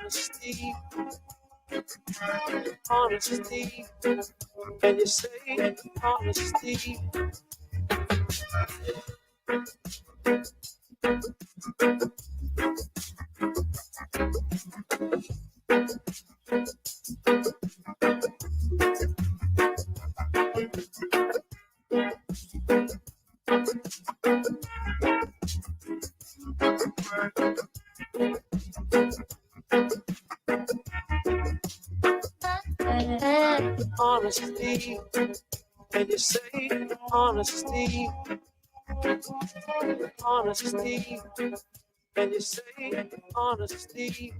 honesty, honesty, and you say honesty. Honesty, and you say honesty, honesty,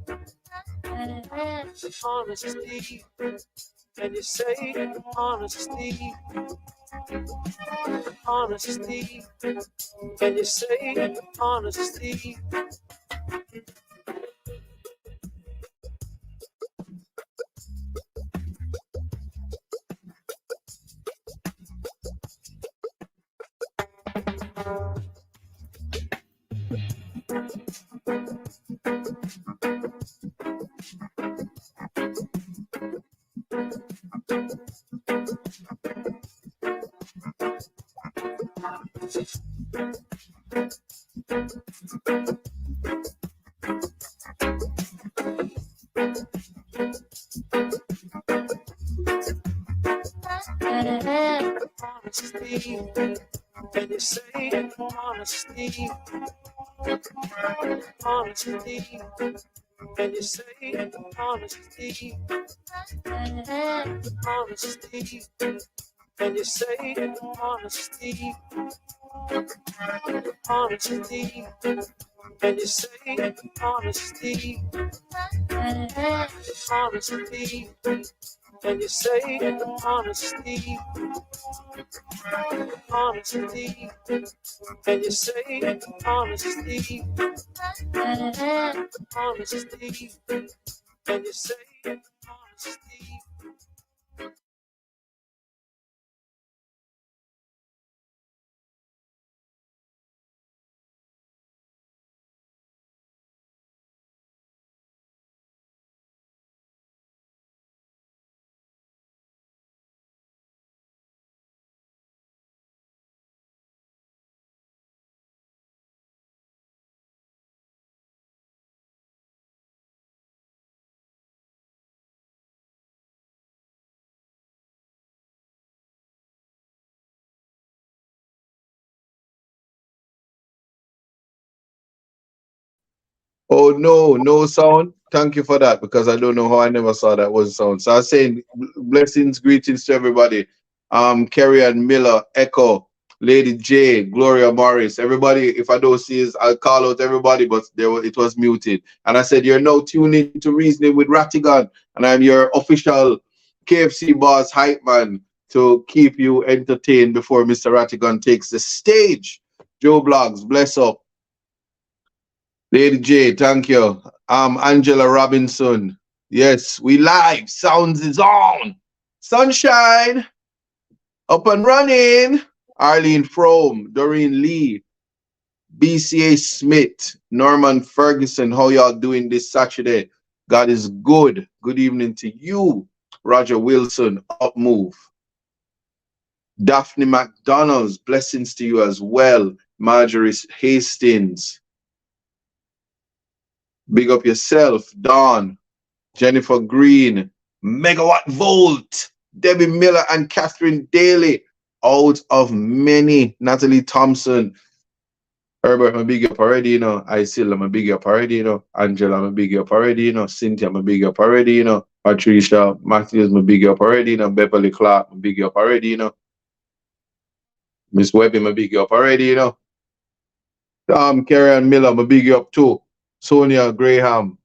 and you say honesty, honesty, and you say honesty, honesty, and you say honesty. Honesty, and you say honesty, honesty, and you say honesty, honesty, and you say honesty, honesty, and you say honesty, honesty, and you say honesty, honesty, and you say honesty, honesty, and you say honesty. Oh no, no sound. Thank you for that because I don't know how I never saw that was sound. So I was saying blessings, greetings to everybody. Kerry and Miller, Echo, Lady J, Gloria Morris, everybody. If I don't see it, I'll call out everybody, but it was muted. And I said you're now tuning to Reasoning with Rattigan, and I'm your official KFC boss hype man to keep you entertained before Mr. Rattigan takes the stage. Joe Blogs, bless up. Lady J, thank you. Angela Robinson. Yes, we live. Sounds is on. Sunshine. Up and running. Arlene Frome, Doreen Lee, BCA Smith, Norman Ferguson. How y'all doing this Saturday? God is good. Good evening to you. Roger Wilson, up move. Daphne McDonald's, blessings to you as well. Marjorie Hastings. Big up yourself, Dawn, Jennifer Green, Megawatt Volt, Debbie Miller and Catherine Daly, out of many, Natalie Thompson, Herbert, I'm a big up already, you know, Isil, I'm a big up already, you know, Angela, I'm a big up already, you know, Cynthia, I'm a big up already, you know, Patricia Matthews, I'm a big up already, you know, Beverly Clark, I'm a big up already, you know, Miss Webby, I'm a big up already, you know, Karen Miller, I'm a big up too, Sonia Graham.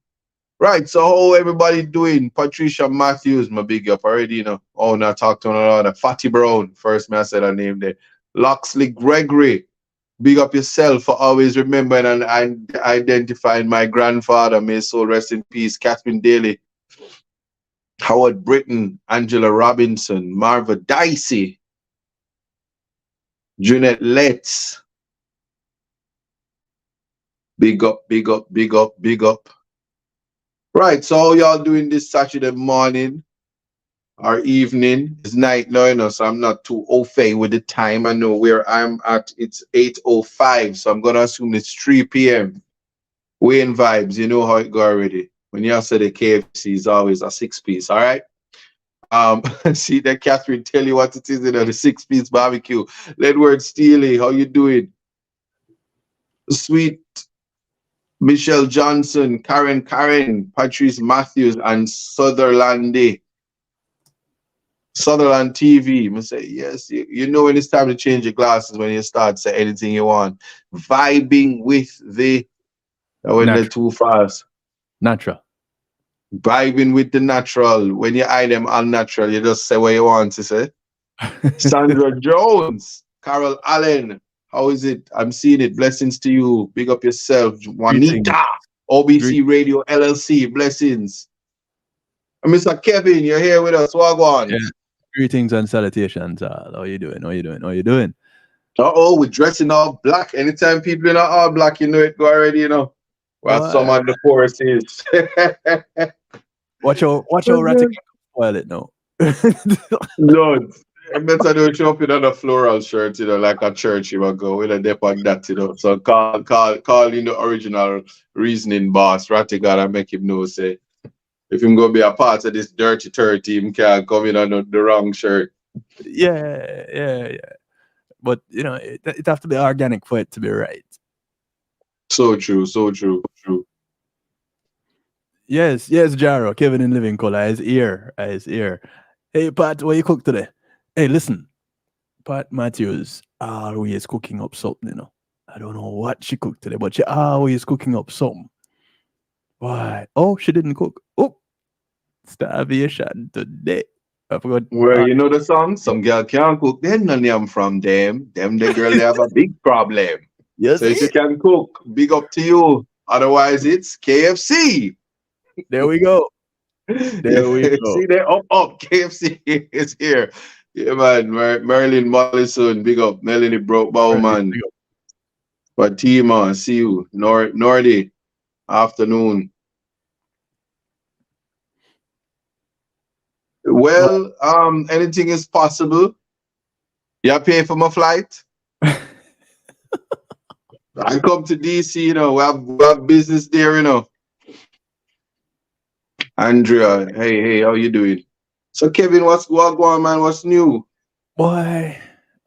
Right, so how everybody doing? Patricia Matthews, my big up already, you know. Oh, now talk to another. Fatty Brown, first man I said her name there. Loxley Gregory, big up yourself for always remembering and identifying my grandfather. May his soul rest in peace. Catherine Daly, Howard Britton, Angela Robinson, Marva Dicey, Jeanette Letts. Big up, big up, big up, big up. Right, so how y'all doing this Saturday morning or evening? It's night now, so I'm not too au fait with the time. I know where I'm at, it's 8:05, so I'm gonna assume it's 3 p.m. Wayne vibes, you know how it go already. When you say the KFC is always a 6 piece, all right? Um, see that Catherine tell you what it is in the 6 piece barbecue. Ledward Steely, how you doing? Sweet Michelle Johnson, Karen, Patrice Matthews, and Sutherland TV. I say, yes, you know when it's time to change your glasses when you start say anything you want. Vibing with when they're Natural. too fast. Natural. Vibing with the natural. When you eye them unnatural, you just say what you want to say. Sandra Jones, Carol Allen, how is it? I'm seeing it. Blessings to you. Big up yourself. Greetings. Juanita, OBC Radio LLC. Blessings. And Mr. Kevin, you're here with us. Wagwan. Yeah. Greetings and salutations. How you doing? How you doing? How you doing? Uh-oh, we're dressing all black. Anytime people in all black, you know it go already, Well, some of the forces. Watch out, Rattigan spoil it now. Lord, I better do show up in on a floral shirt, like a church you will go with a dip on that, So call in the original reasoning boss, Rattigan, and make him know, say, if him gonna be a part of this dirty 30, him can't come in on the wrong shirt. Yeah. But it have to be organic for it to be right. So true. Yes, Jaro. Kevin in living color. His ear. Hey, Pat, what you cook today? Hey, listen. Pat Matthews always cooking up something, I don't know what she cooked today, but she always cooking up something. Why? Oh, she didn't cook. Oh, starvation today. I forgot. Well, you know the song? Some girl can't cook. Then none of them from them. The girl, they have a big problem. You So if see? you can cook, big up to you. Otherwise, it's KFC. There we go. There we go. See, they're up. KFC is here. Yeah, man. Marilyn Mollison, big up. Melanie Broke Bowman. Fatima, see you. Nordy, afternoon. Well, anything is possible. You pay for my flight? I come to DC, we have business there, Andrea, hey, how you doing? So Kevin, what's going on, man? What's new? Boy,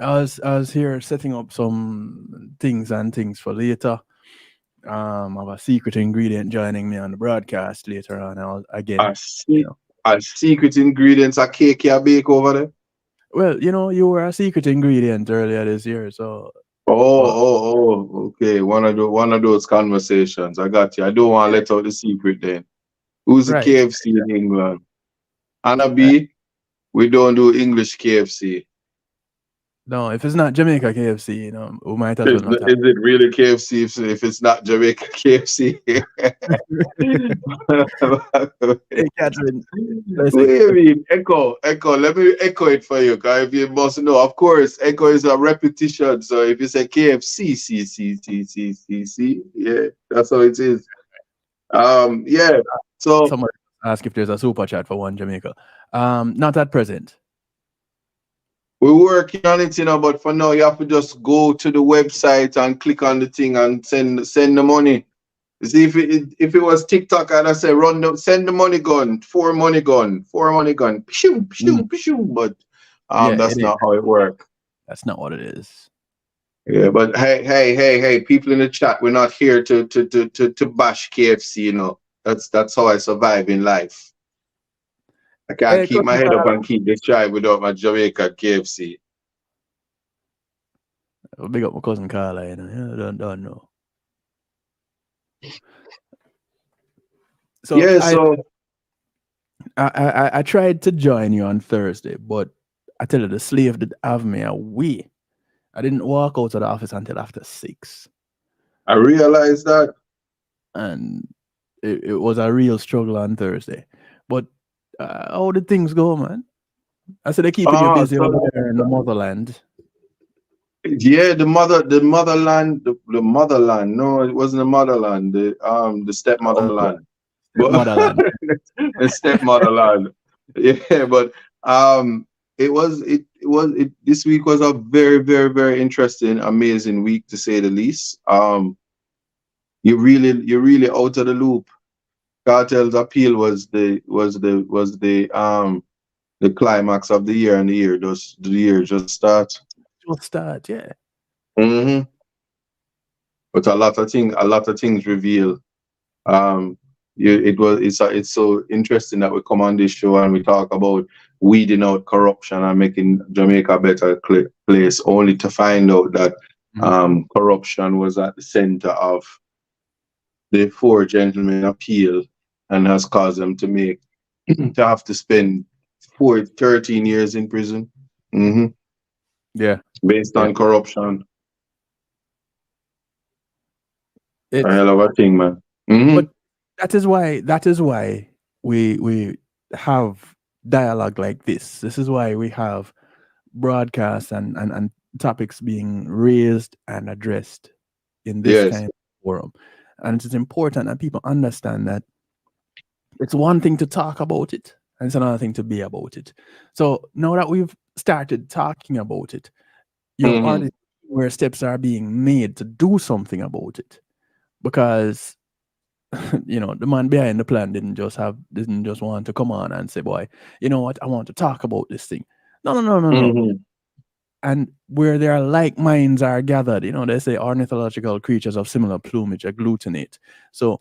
I was here setting up some things for later. I have a secret ingredient joining me on the broadcast later on. A secret ingredients a cake you bake over there? Well, you were a secret ingredient earlier this year, so. Okay. One of those conversations. I got you. I don't want to let out the secret then. Who's the Right. KFC in England? Anna B, we don't do English KFC. No, if it's not Jamaica KFC, we might as well not. Is it really KFC if it's not Jamaica KFC? Hey, Catherine. Wait a minute, Echo. Let me echo it for you, because if you must know, of course, Echo is a repetition. So if you say KFC, yeah, that's how it is. Yeah. So someone ask if there's a super chat for one Jamaica. Not at present. we're working on it, but for now you have to just go to the website and click on the thing and send the money. See, if it was TikTok, I'd say send the money gun, four money gun, pshoo, but that's not how it works. That's not what it is. Yeah, but hey, people in the chat, we're not here to bash KFC, That's how I survive in life. I can't keep my head up and keep this drive without my Jamaica KFC. Big up my cousin Carla, don't know. So yeah, I tried to join you on Thursday, but I tell you, the slave did have me away. I didn't walk out of the office until after 6. I realized that. And it was a real struggle on Thursday. But how did things go, man? I said they're keeping you busy over there in the motherland. Yeah, the motherland. No, it wasn't the motherland. The stepmotherland. Motherland. My stepmotherland. Yeah, but this week was a very, very, very interesting, amazing week to say the least. You're really out of the loop. Cartel's appeal was the climax of the year, and the year just starts. Just start, yeah. Mm-hmm. But a lot of things reveal. It's so interesting that we come on this show and we talk about weeding out corruption and making Jamaica a better place, only to find out that corruption was at the center of the four gentlemen appeal and has caused them to have to spend 13 years in prison. Mm-hmm. Yeah. Based on corruption. It's a hell of a thing, man. Mm-hmm. But that is why we have dialogue like this. This is why we have broadcasts and topics being raised and addressed in this kind of forum. And it is important that people understand that it's one thing to talk about it, and it's another thing to be about it. So now that we've started talking about it, you're already where steps are being made to do something about it. Because the man behind the plan didn't just want to come on and say, boy, you know what, I want to talk about this thing. No. And where their like minds are gathered, they say ornithological creatures of similar plumage agglutinate. So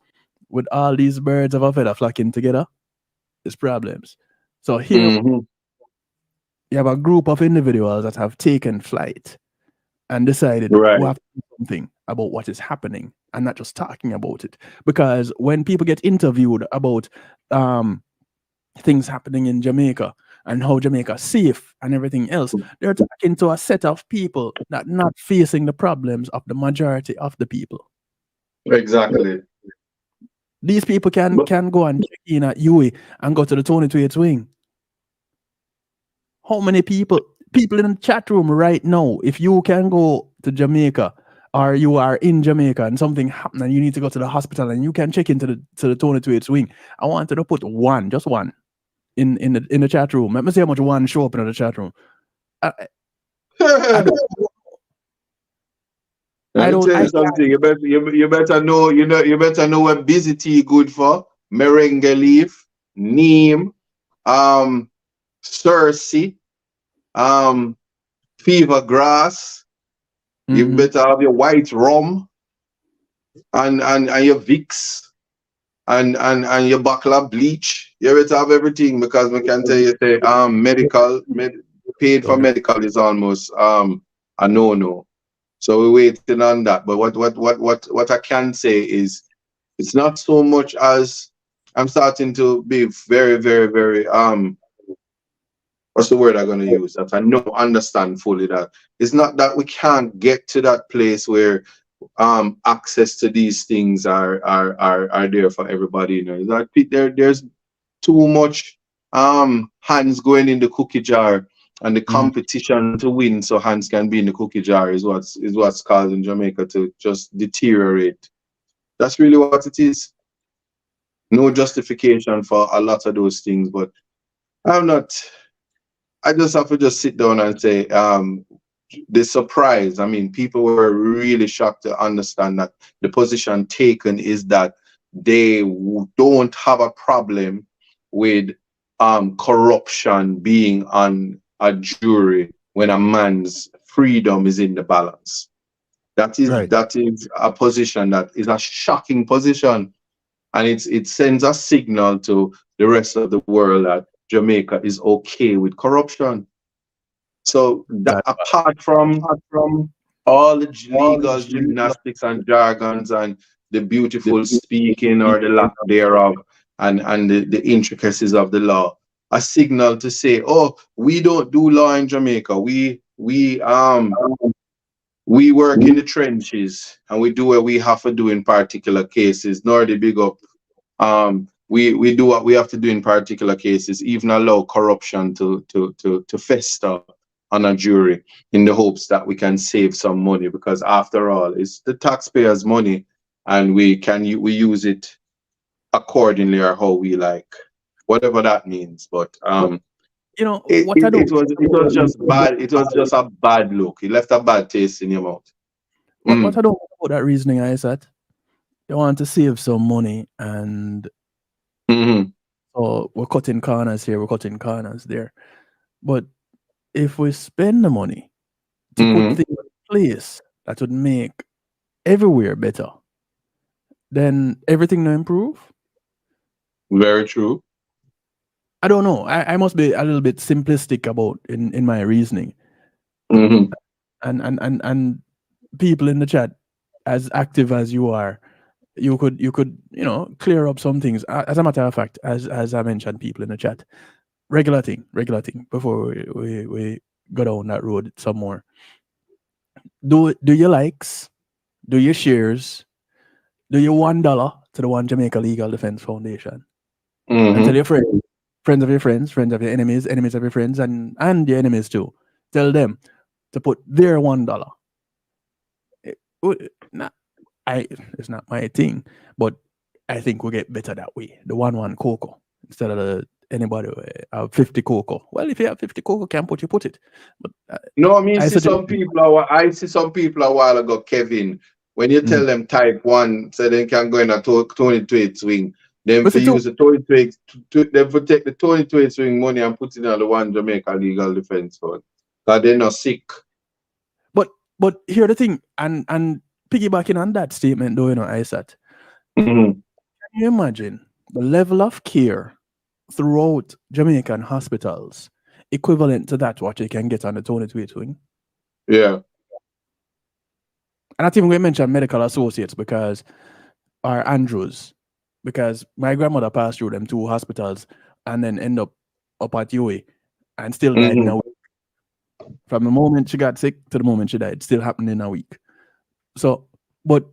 with all these birds of a feather flocking together, there's problems. So here you have a group of individuals that have taken flight and decided we have to do something about what is happening and not just talking about it. Because when people get interviewed about things happening in Jamaica and how Jamaica is safe and everything else, they're talking to a set of people that not facing the problems of the majority of the people. Exactly. These people can go and check in at UE and go to the Tony Tweets wing. How many people in the chat room right now, if you can go to Jamaica or you are in Jamaica and something happened and you need to go to the hospital and you can check into the Tony Tweets wing, I wanted to put just one in the chat room. Let me see how much one show up in the chat room. I don't tell you something. You better know. You better know what busy tea good for. Merengue leaf, neem, Cersei, fever grass. You better have your white rum and your Vicks and your buckler bleach. You better have everything, because we can tell you paid for medical is almost a no. So we're waiting on that. But what I can say is it's not so much as I'm starting to be very, very, very what's the word I'm going to use? That I understand fully that it's not that we can't get to that place where access to these things are there for everybody. That there's too much hands going in the cookie jar, and the competition to win so hands can be in the cookie jar is what's causing Jamaica to just deteriorate. That's really what it is. No justification for a lot of those things, but I just have to just sit down and say, the surprise. I mean, people were really shocked to understand that the position taken is that they don't have a problem with corruption being on a jury when a man's freedom is in the balance. That is a position that is a shocking position, and it sends a signal to the rest of the world that Jamaica is okay with corruption. So that apart from all the legal gymnastics and jargons and the beautiful speaking or the lack thereof and the intricacies of the law, a signal to say, oh, we don't do law in Jamaica. We work in the trenches and we do what we have to do in particular cases, nor the big up. We do what we have to do in particular cases, even allow corruption to fester on a jury in the hopes that we can save some money, because after all, it's the taxpayers' money and we use it accordingly or how we like, whatever that means. But You know it, what I it, don't. it was just bad. It was just a bad look. It left a bad taste in your mouth. What I don't know about that reasoning is that you want to save some money, and so we're cutting corners here, we're cutting corners there. But if we spend the money to put things in place that would make everywhere better, then everything will improve. Very true. I don't know. I must be a little bit simplistic about in my reasoning. And people in the chat, as active as you are, you could clear up some things. As a matter of fact, as I mentioned, people in the chat, regular thing before we go down that road some more. Do your likes, do your shares, do your $1 to the One Jamaica Legal Defense Foundation, and tell your friends of your friends, friends of your enemies, enemies of your friends, and your enemies too. Tell them to put their $1. It's not my thing, but I think we'll get better that way. The 1 cocoa instead of anybody have 50 cocoa. Well, if you have 50 cocoa, can put it. But no, I mean, I see some people a while ago, Kevin, when you tell them type 1 so they can go in a 22 swing, then for use the 22, then for take the 22 swing money and put it on the One Jamaica Legal Defense Fund. Because they're not sick. But here's the thing, and piggybacking on that statement, though, ISAT, can you imagine the level of care throughout Jamaican hospitals equivalent to that what you can get on the 22 swing? Yeah. And I think we mentioned medical associates because because my grandmother passed through them 2 hospitals and then end up at UA and still died in a week. From the moment she got sick to the moment she died, still happened in a week. So, but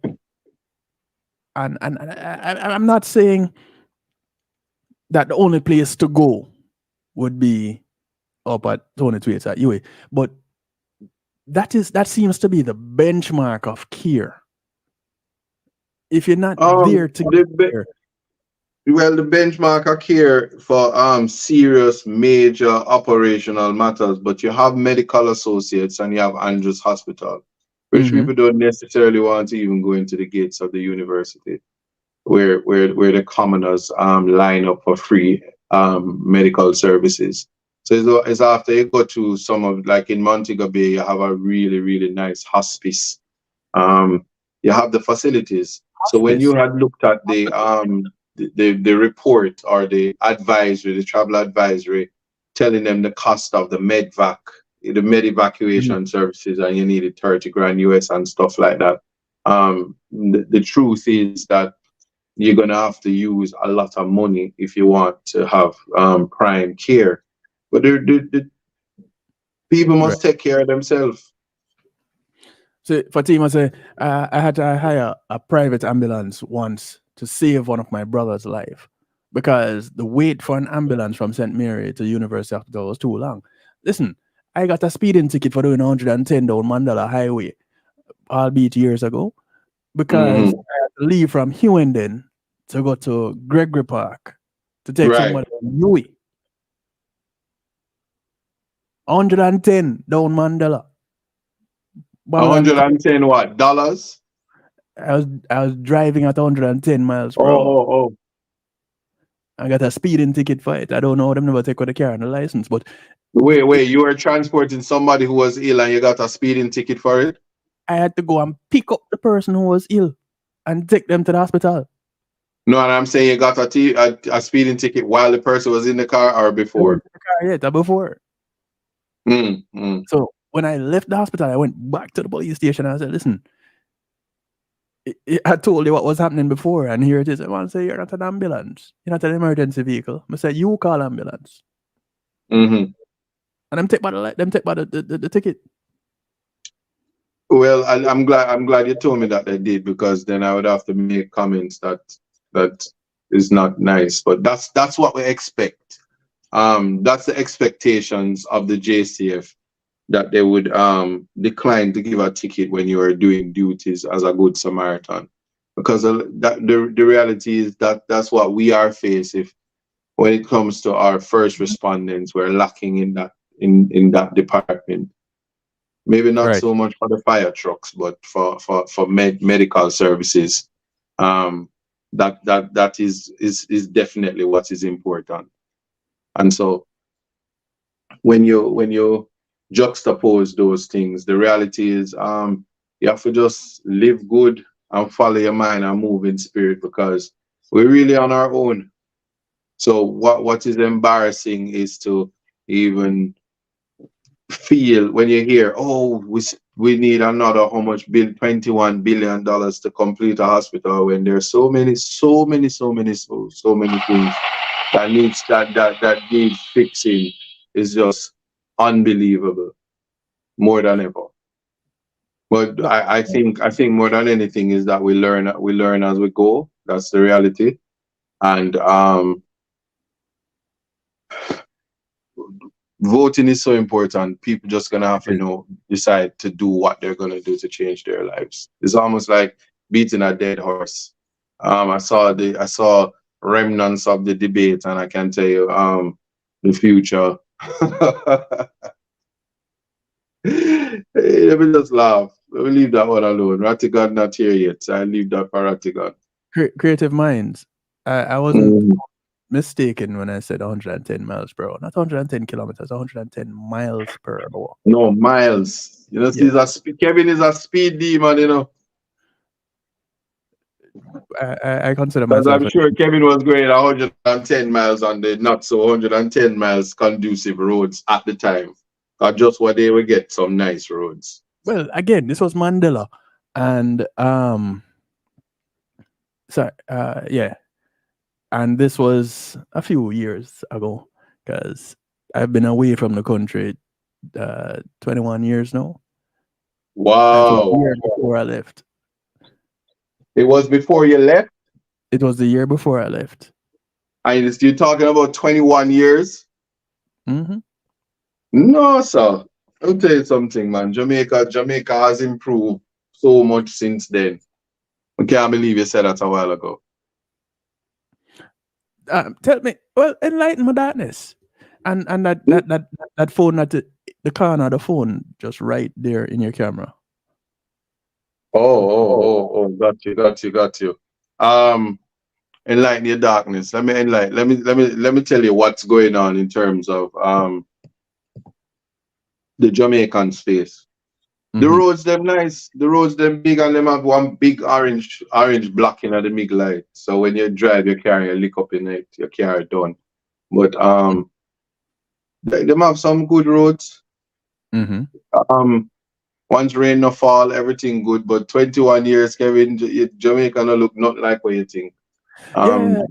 and I'm not saying that the only place to go would be up at 22 at UA, but that seems to be the benchmark of care. If you're not there to care, well, the benchmark of care for serious major operational matters, but you have medical associates and you have Andrews Hospital, which people don't necessarily want to even go into the gates of the university, where the commoners line up for free medical services. So it's after you go to some of, like in Montego Bay, you have a really, really nice hospice. You have the facilities. So when you had looked at the report or the advisory, the travel advisory, telling them the cost of the med evacuation services, and you needed 30 grand US and stuff like that. The truth is that you're gonna have to use a lot of money if you want to have prime care. But the people must take care of themselves. So Fatima say, I had to hire a private ambulance once to save one of my brother's life because the wait for an ambulance from St. Mary to University Hospital was too long. Listen, I got a speeding ticket for doing 110 down Mandela Highway, albeit years ago, because I had to leave from Hewenden to go to Gregory Park to take somebody to Newey. 110 down Mandela. 110 what? Dollars? I was driving at 110 miles per hour. Oh. I got a speeding ticket for it. I don't know them never take with the car and the license, but wait, you were transporting somebody who was ill and you got a speeding ticket for it? I had to go and pick up the person who was ill and take them to the hospital. No, and I'm saying you got a speeding ticket while the person was in the car or before? Before. So when I left the hospital, I went back to the police station and I said, listen, I told you what was happening before, and here it is. I want to say you're not an ambulance. You're not an emergency vehicle. I said, you call ambulance. And them take by the ticket. Well, I'm glad you told me that they did, because then I would have to make comments that is not nice. But that's what we expect. That's the expectations of the JCF, that they would decline to give a ticket when you are doing duties as a good Samaritan. because the reality is that that's what we are faced if when it comes to our first respondents, we're lacking in that department. Maybe not Right. so much for the fire trucks, but for medical services, that is definitely what is important. And so when you juxtapose those things, the reality is you have to just live good and follow your mind and move in spirit, because we're really on our own. So what is embarrassing is to even feel when you hear, oh, we need another how much bill, $21 billion to complete a hospital, when there's so many things that needs fixing. Is just unbelievable, more than ever. But No. I think more than anything is that we learn as we go. That's the reality. And voting is so important. People just gonna have to decide to do what they're gonna do to change their lives. It's almost like beating a dead horse. I saw remnants of the debate, and I can tell you the future. Hey, let me just laugh. Let me leave that one alone. Rattigan not here yet, so I leave that for Rattigan. Creative minds. I wasn't mistaken when I said 110 miles per hour. Not 110 kilometers, 110 miles per hour. No, miles. You know, Kevin is a speed demon, you know. I consider Because myself I'm sure Kevin was going 110 miles on the not so 110 miles conducive roads at the time. Or just what they would get some nice roads. Well, again, this was Mandela. And yeah. And this was a few years ago, because I've been away from the country 21 years now. And it was the Wow. year before I left. It was before you left? It was the year before I left. And you're talking about 21 years? Mm-hmm. No, sir. I'll tell you something, man. Jamaica has improved so much since then. I can't believe you said that a while ago. Tell me, well, enlighten my darkness. And that phone at the corner of the phone, just right there in your camera. Oh, got you. Enlighten your darkness. Let me tell you what's going on in terms of the Jamaican space. The roads them nice, the roads them big, and them have one big orange blocking at the middle light. So when you drive your car, you lick up in it, your car done. But them have some good roads. Once rain no fall, everything good. But 21 years, Kevin, Jamaica no look not like what you think. Yeah,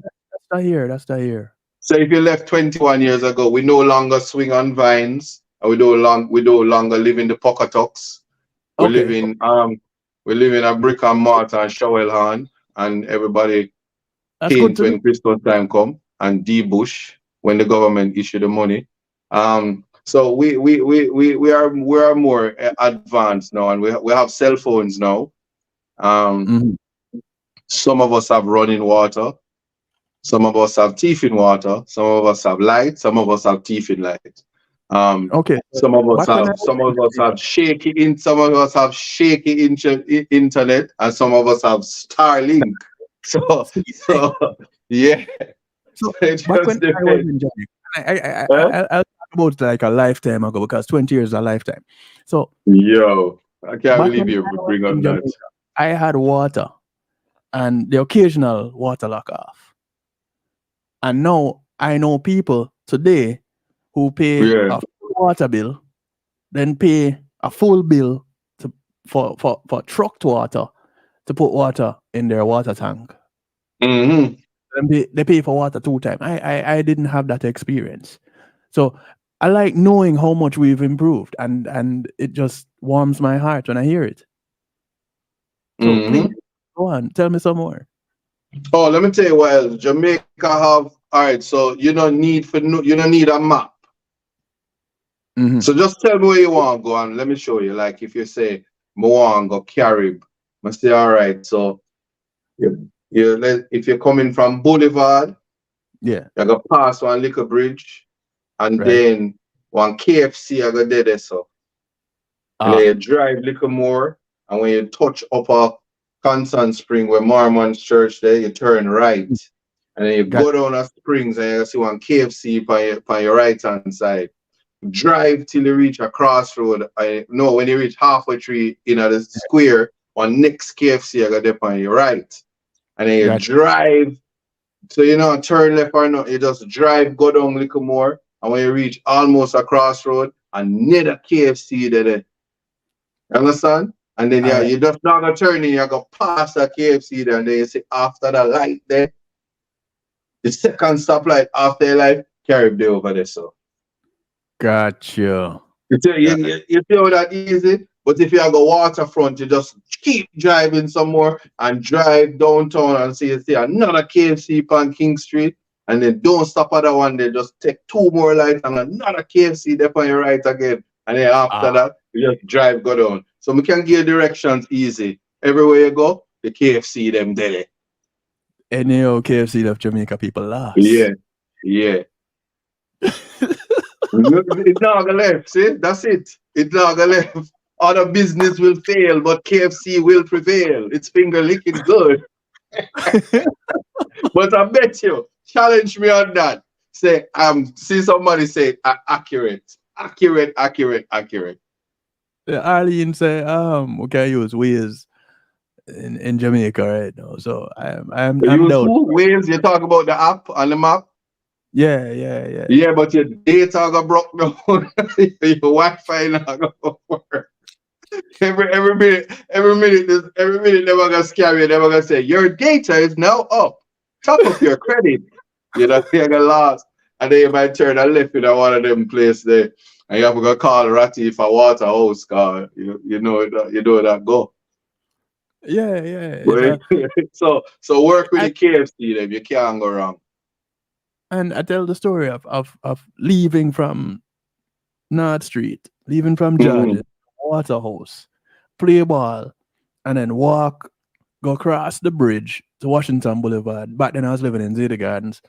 that's the year. So if you left 21 years ago, we no longer swing on vines, and we no longer live in the pockatucks. We live in a brick and mortar and shovel hand, and everybody paint when Christmas time come, and debush when the government issue the money. So we are more advanced now, and we have cell phones now. Some of us have running water. Some of us have teeth in water. Some of us have light. Some of us have teeth in light. Some of us have shaky internet, and some of us have Starlink. So yeah. So back when I was in Jamaica, I'll talk about it like a lifetime ago, because 20 years is a lifetime. So I can't believe you bring up that. I had water and the occasional water lock off. And now I know people today who pay a full water bill, then pay a full bill for trucked water to put water in their water tank. And they pay for water 2 times. I didn't have that experience. So I like knowing how much we've improved, and it just warms my heart when I hear it. So please go on, tell me some more. Oh, let me tell you what else. Jamaica have, all right, so you don't need a map. So just tell me where you want to go, and let me show you. Like if you say, I want to go Carib, I say, all right, so If you're coming from Boulevard, Yeah. you go pass one little bridge, and Right. then one KFC I go there so. And then you drive little more, and when you touch upper Constant Spring where Mormon's church there, you turn right. And then you Got go down a springs and you see one KFC on your right hand side. Drive till you reach a crossroad. When you reach halfway through in the square, one next KFC I got there on your right. And then you got drive, so you know, turn left or not, you just drive, go down a little more, and when you reach almost a crossroad, another KFC there. Understand? And then All right. you just not gonna turn in, you go past the KFC there, and then you see after the light there, the second stoplight after your life, Carib there over there. So Gotcha. you see how that easy? But if you have a waterfront, you just keep driving some more and drive downtown and see you see another KFC on King Street, and then don't stop at that one, they just take two more lights and another KFC there on your right again. And then after that, you just drive, go down. So we can give directions easy. Everywhere you go, the KFC them there. Any old KFC of Jamaica people lost. Yeah. It's not gonna left, see? That's it. It's not gonna left. Other business will fail, but KFC will prevail. It's finger licking good. But I bet you, challenge me on that. Say, see somebody say accurate. Arlene say, we can use Waze in Jamaica right now. So I'm Use down. who? Waves, you talk about the app on the map? Yeah. Yeah, but your data got broke down. Your Wi-Fi not gonna work. Every minute they were gonna scare you, they were gonna say, your data is now up. Top of your credit. You know, you're gonna lost. And then you might turn and left in one of them places there. And you have to go call Ratty for water house car. You know that go. Yeah. So work with the KFC then, you can't go wrong. And I tell the story of leaving from North Street, leaving from Georgia, Waterhouse, play ball, and then go across the bridge to Washington Boulevard. Back then I was living in Zeta Gardens.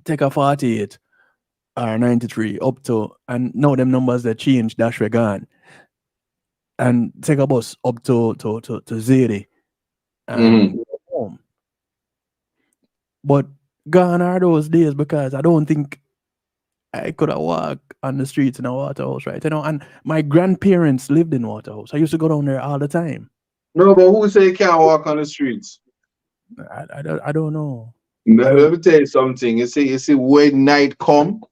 Take a 48 or 93 up to, and now them numbers they changed, dash we gone. And take a bus up to Zeta and go home. But gone are those days because I don't think I could have walked on the streets in a Waterhouse, right? You know, and my grandparents lived in Waterhouse. I used to go down there all the time. No, but who say you can't walk on the streets? I don't know. Let me tell you something. You see when night come,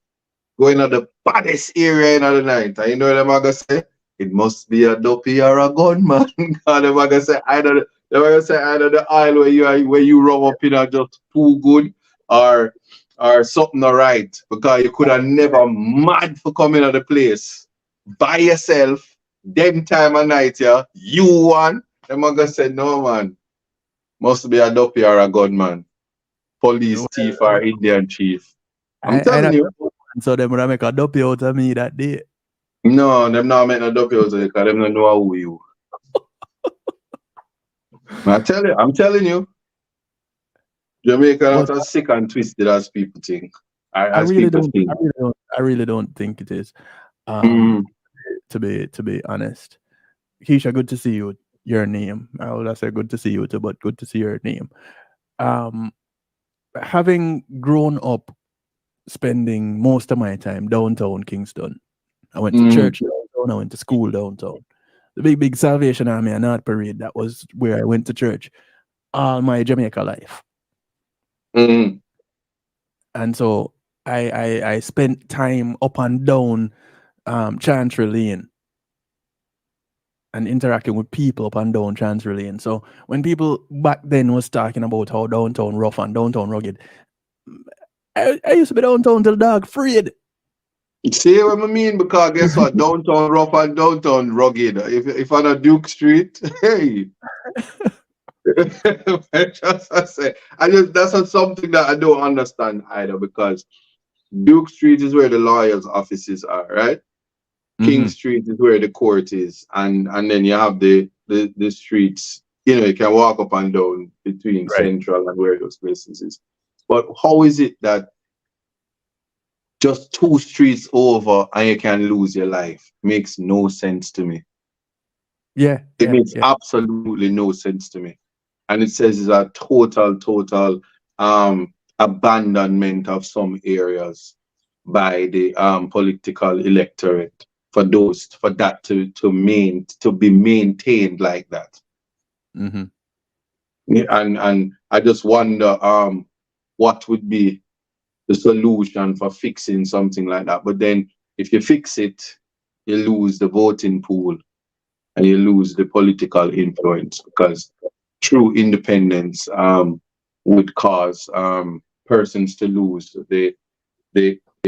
going to the baddest area in the night, and you know what I'm gonna say? It must be a dopey or a gunman. And they're gonna say either the aisle where you rub up in are just too good or something alright, because you could have never mad for coming to the place by yourself, them time of night, yeah. You one, them gonna say no man. Must be a dopey or a gunman. Police chief or Indian chief. I'm telling you. So them would make a dopey out of me that day. No, them not make no dopey out of you because them don't know who you. I'm telling you. Jamaica not as sick and twisted as people think. I really don't think it is. To be honest. Keisha, good to see you. Your name. I would say good to see you too, but good to see your name. Having grown up spending most of my time downtown Kingston. I went to church downtown, I went to school downtown. The big Salvation Army and North Parade, that was where I went to church all my Jamaica life. And so I spent time up and down Chancery Lane and interacting with people up and down Chancery Lane. So when people back then was talking about how downtown rough and downtown rugged, I used to be downtown till dog afraid. See what I mean? Because guess what? Downtown rough and downtown rugged. If on a Duke Street, hey. That's not something that I don't understand either, because Duke Street is where the lawyers' offices are, right? King Street is where the court is, and then you have the streets You know, you can walk up and down between Right. Central and where those places is. But how is it that just 2 streets over and you can lose your life? Makes no sense to me. Yeah. It Yeah. makes Yeah. absolutely no sense to me. And it says it's a total abandonment of some areas by the political electorate for that to be maintained like that. Mm-hmm. Yeah, and I just wonder what would be the solution for fixing something like that. But then if you fix it, you lose the voting pool and you lose the political influence, because true independence would cause persons to lose the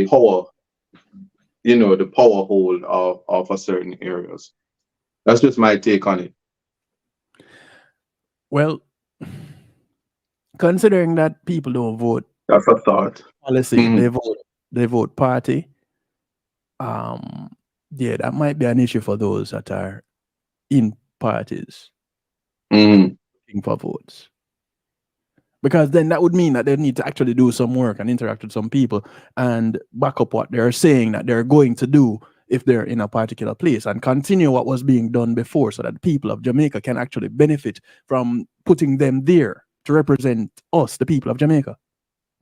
power, you know, the power hold of a certain areas. That's just my take on it. Well, considering that people don't vote That's a thought. policy, Mhm. they vote party. Yeah, that might be an issue for those that are in parties Mhm. looking for votes. Because then that would mean that they need to actually do some work and interact with some people and back up what they're saying that they're going to do if they're in a particular place, and continue what was being done before, so that the people of Jamaica can actually benefit from putting them there to represent us, the people of Jamaica.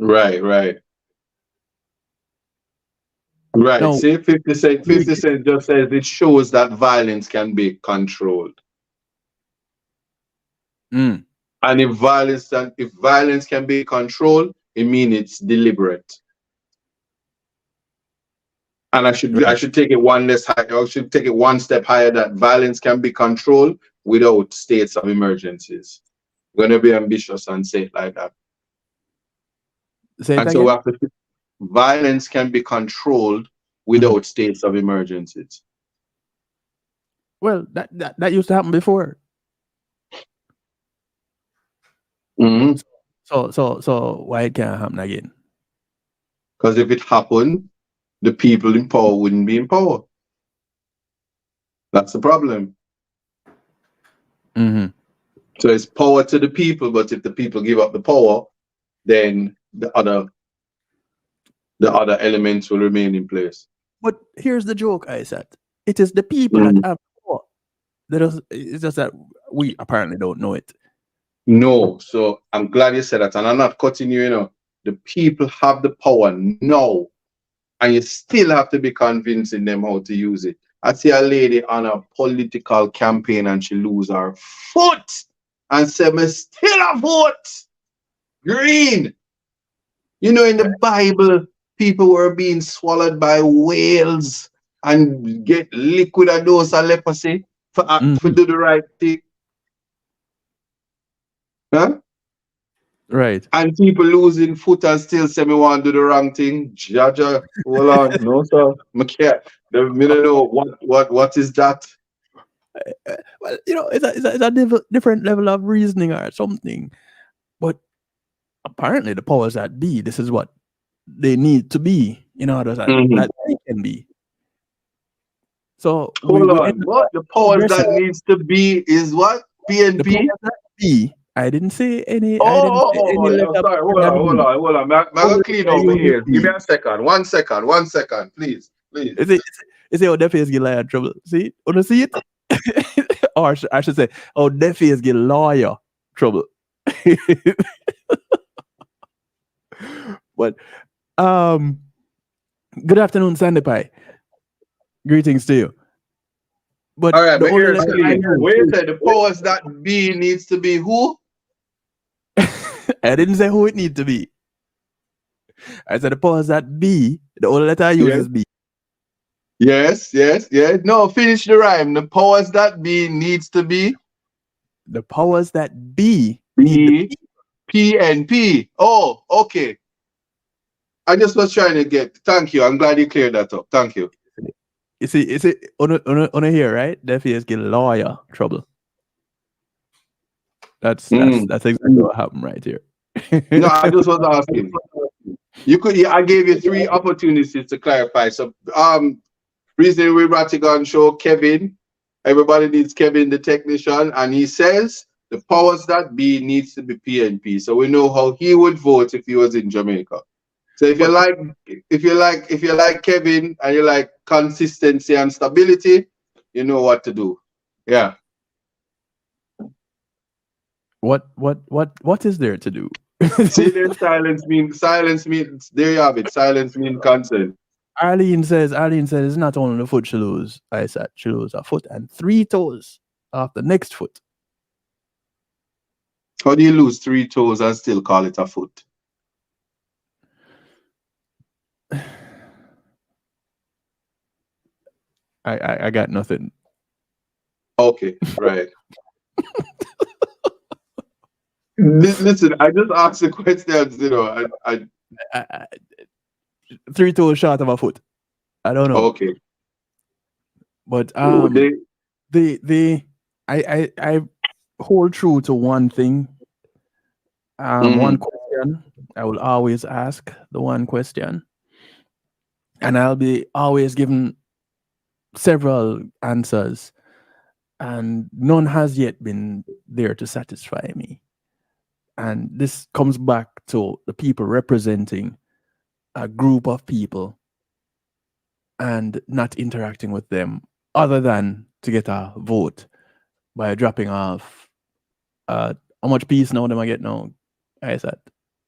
Right, right. Right. Now, See, 50 Cent just says it shows that violence can be controlled. mm, And if violence can be controlled, it means it's deliberate. And I right. should take it one less high. I should take it one step higher, that violence can be controlled without states of emergencies. We're gonna be ambitious and say it like that. Say it And so we again. have to, violence can be controlled Mhm. without states of emergencies. Well, that used to happen before. Mm-hmm. So why it can't happen again? Because if it happened, the people in power wouldn't be in power. That's the problem. Mm-hmm. So it's power to the people, but if the people give up the power, then the other elements will remain in place. But here's the joke, Isaac. It is the people that Mm. have power. It's just that we apparently don't know it. No, so I'm glad you said that, and I'm not cutting you. You know, the people have the power now, and you still have to be convincing them how to use it. I see a lady on a political campaign and she lose her foot and said, "Me still a vote green." You know, in the Bible, people were being swallowed by whales and get liquid a dose of leprosy for do the right thing. Huh? Right. And people losing foot and still say me want to do the wrong thing. Jaja, hold on. No, sir. Me can't. Me don't know what is that. Well, you know, it's a different level of reasoning or something. But apparently, the powers that be, this is what they need to be in order that they can be. So Hold we on. end up What? The powers that needs to be is what? the PNP? powers that be. I didn't say any. I didn't say Oh, any yeah, letter. sorry. Hold on. I'm going to clean out my ears. Give me a second. 1 second. 1 second. Please. Is it how deaf ears get lawyer trouble? See? Wanna see it? Or I should say, oh, deaf ears get lawyer trouble. But good afternoon, Sandy Pie. Greetings to you. But all right, the but only here's letter clean. I know, Where you said the powers that be needs to be who? I didn't say who it need to be. I said the powers that be. The only letter I use is B. Yes. No, finish the rhyme. The powers that be needs to be The powers that be need to be. PNP. Oh, okay. I just was trying to get. Thank you. I'm glad you cleared that up. Thank you. You see, on here, right? Deaf ears get lawyer trouble. That's exactly what happened right here. No, I just was asking. I gave you 3 opportunities to clarify. So, recently we Rattigan show Kevin. Everybody needs Kevin, the technician, and he says the powers that be needs to be PNP. So we know how he would vote if he was in Jamaica. So if you like Kevin and you like consistency and stability, you know what to do. Yeah. What is there to do? See, then silence means there you have it. Silence means consent. Arlene says it's not only the foot she lose. I said she lose a foot and 3 toes off the next foot. How do you lose 3 toes and still call it a foot? I got nothing. Okay, right. Listen, I just asked the questions, you know. I 3 toes short of a foot. I don't know. Okay. But I hold true to one thing. One question I will always ask, the one question, and I'll be always given several answers, and none has yet been there to satisfy me. And this comes back to the people representing a group of people and not interacting with them other than to get a vote by dropping off how much piece now them I get now. I said,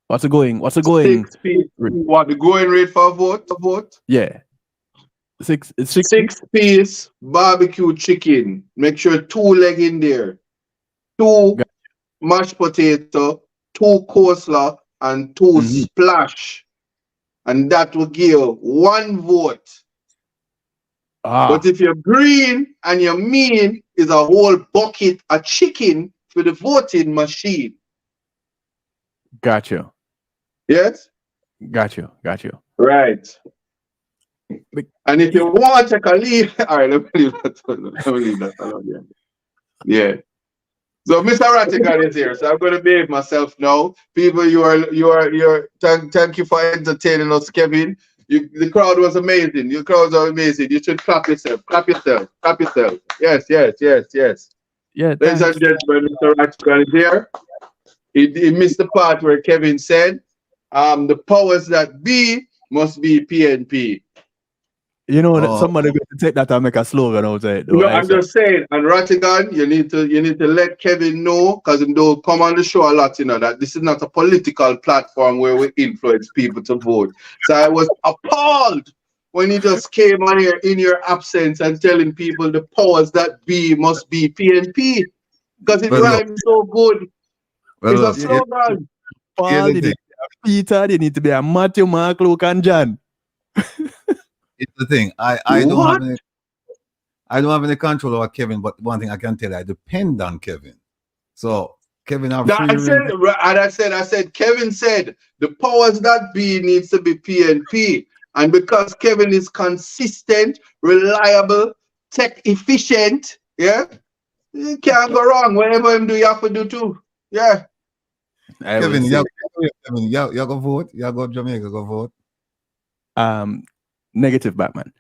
what's the going? 6 piece. What the going rate for a vote? Yeah. 6 piece barbecue chicken. Make sure 2 leg in there. 2 mashed potato, 2 coleslaw, and 2 splash. And that will give 1 vote. But if you're green and you're mean, is a whole bucket of chicken for the voting machine. Got you. Yes? Got you. Right. And if you want to take a leave, all right, let me leave that alone. Yeah. So Mr. Rattigan is here, so I'm going to behave myself now. People, thank you for entertaining us, Kevin. The crowd was amazing. Your crowds are amazing. You should clap yourself. Yes. Yeah. Ladies and gentlemen, Mr. Rattigan is here. He missed the part where Kevin said, the powers that be must be PNP. You know that somebody going to take that and make a slogan out of it. No, I'm just saying, and Rattigan, you need to let Kevin know, because he don't come on the show a lot, you know, that this is not a political platform where we influence people to vote. So I was appalled when he just came on here in your absence and telling people the powers that be must be PNP, because it rhymes so good. It's a slogan. Paul, you need to be a Peter, you need to be a Matthew, Mark, Luke, and John. It's the thing. I don't have any control over Kevin, but one thing I can tell you, I depend on Kevin. So Kevin, I said, Kevin said the powers that be needs to be PNP, and because Kevin is consistent, reliable, tech efficient, yeah, you can't go wrong. Whatever him do, you have to do too. Yeah. Kevin, you go vote. You go Jamaica, go vote. Negative Batman.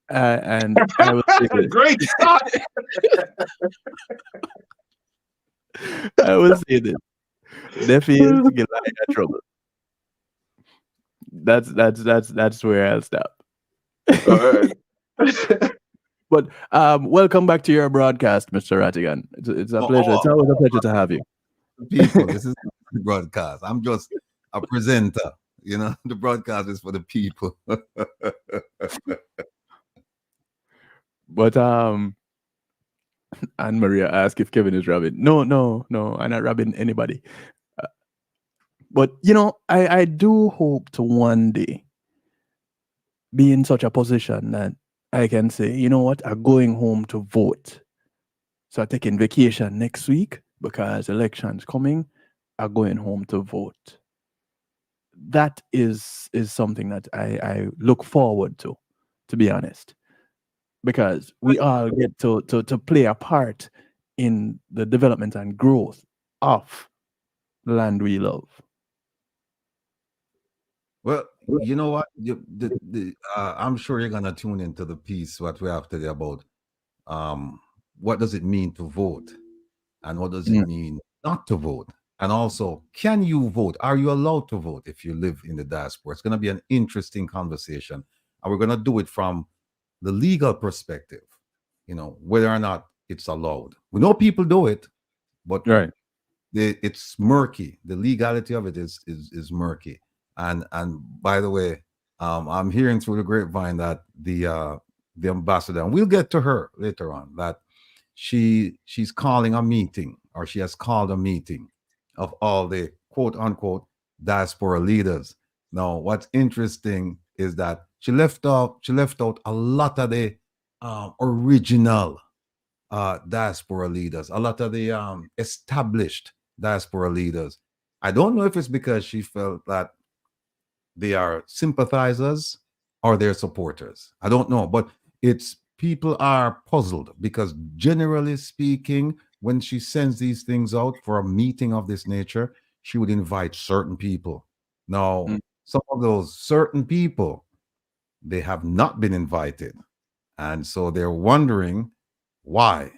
And I will say this. Great start. I will say this. Deaf ears get like that trouble. That's where I'll stop. All right. But welcome back to your broadcast, Mr. Rattigan. It's a pleasure. It's always a pleasure to have you. People, this is the broadcast. I'm just a presenter. You know, the broadcast is for the people. But Anne Maria asked if Kevin is robbing. No, I'm not robbing anybody. But you know, I do hope to one day be in such a position that I can say, you know what, I'm going home to vote. So I'm taking vacation next week because election's coming. I'm going home to vote. That is something that I look forward to be honest, because we all get to play a part in the development and growth of the land we love. Well, you know what? I'm sure you're gonna tune into the piece what we have today about what does it mean to vote. And what does it mean not to vote? And also, can you vote? Are you allowed to vote if you live in the diaspora? It's going to be an interesting conversation. And we're going to do it from the legal perspective, whether or not it's allowed. We know people do it, but Right. it's murky. The legality of it is murky. And by the way, I'm hearing through the grapevine that the ambassador, and we'll get to her later on, that she's calling a meeting, or she has called a meeting of all the quote unquote diaspora leaders. Now, what's interesting is that she left out a lot of the original diaspora leaders, a lot of the established diaspora leaders. I don't know if it's because she felt that they are sympathizers or they're supporters. I don't know, but people are puzzled because, generally speaking, when she sends these things out for a meeting of this nature, she would invite certain people. Now, some of those certain people, they have not been invited. And so they're wondering why.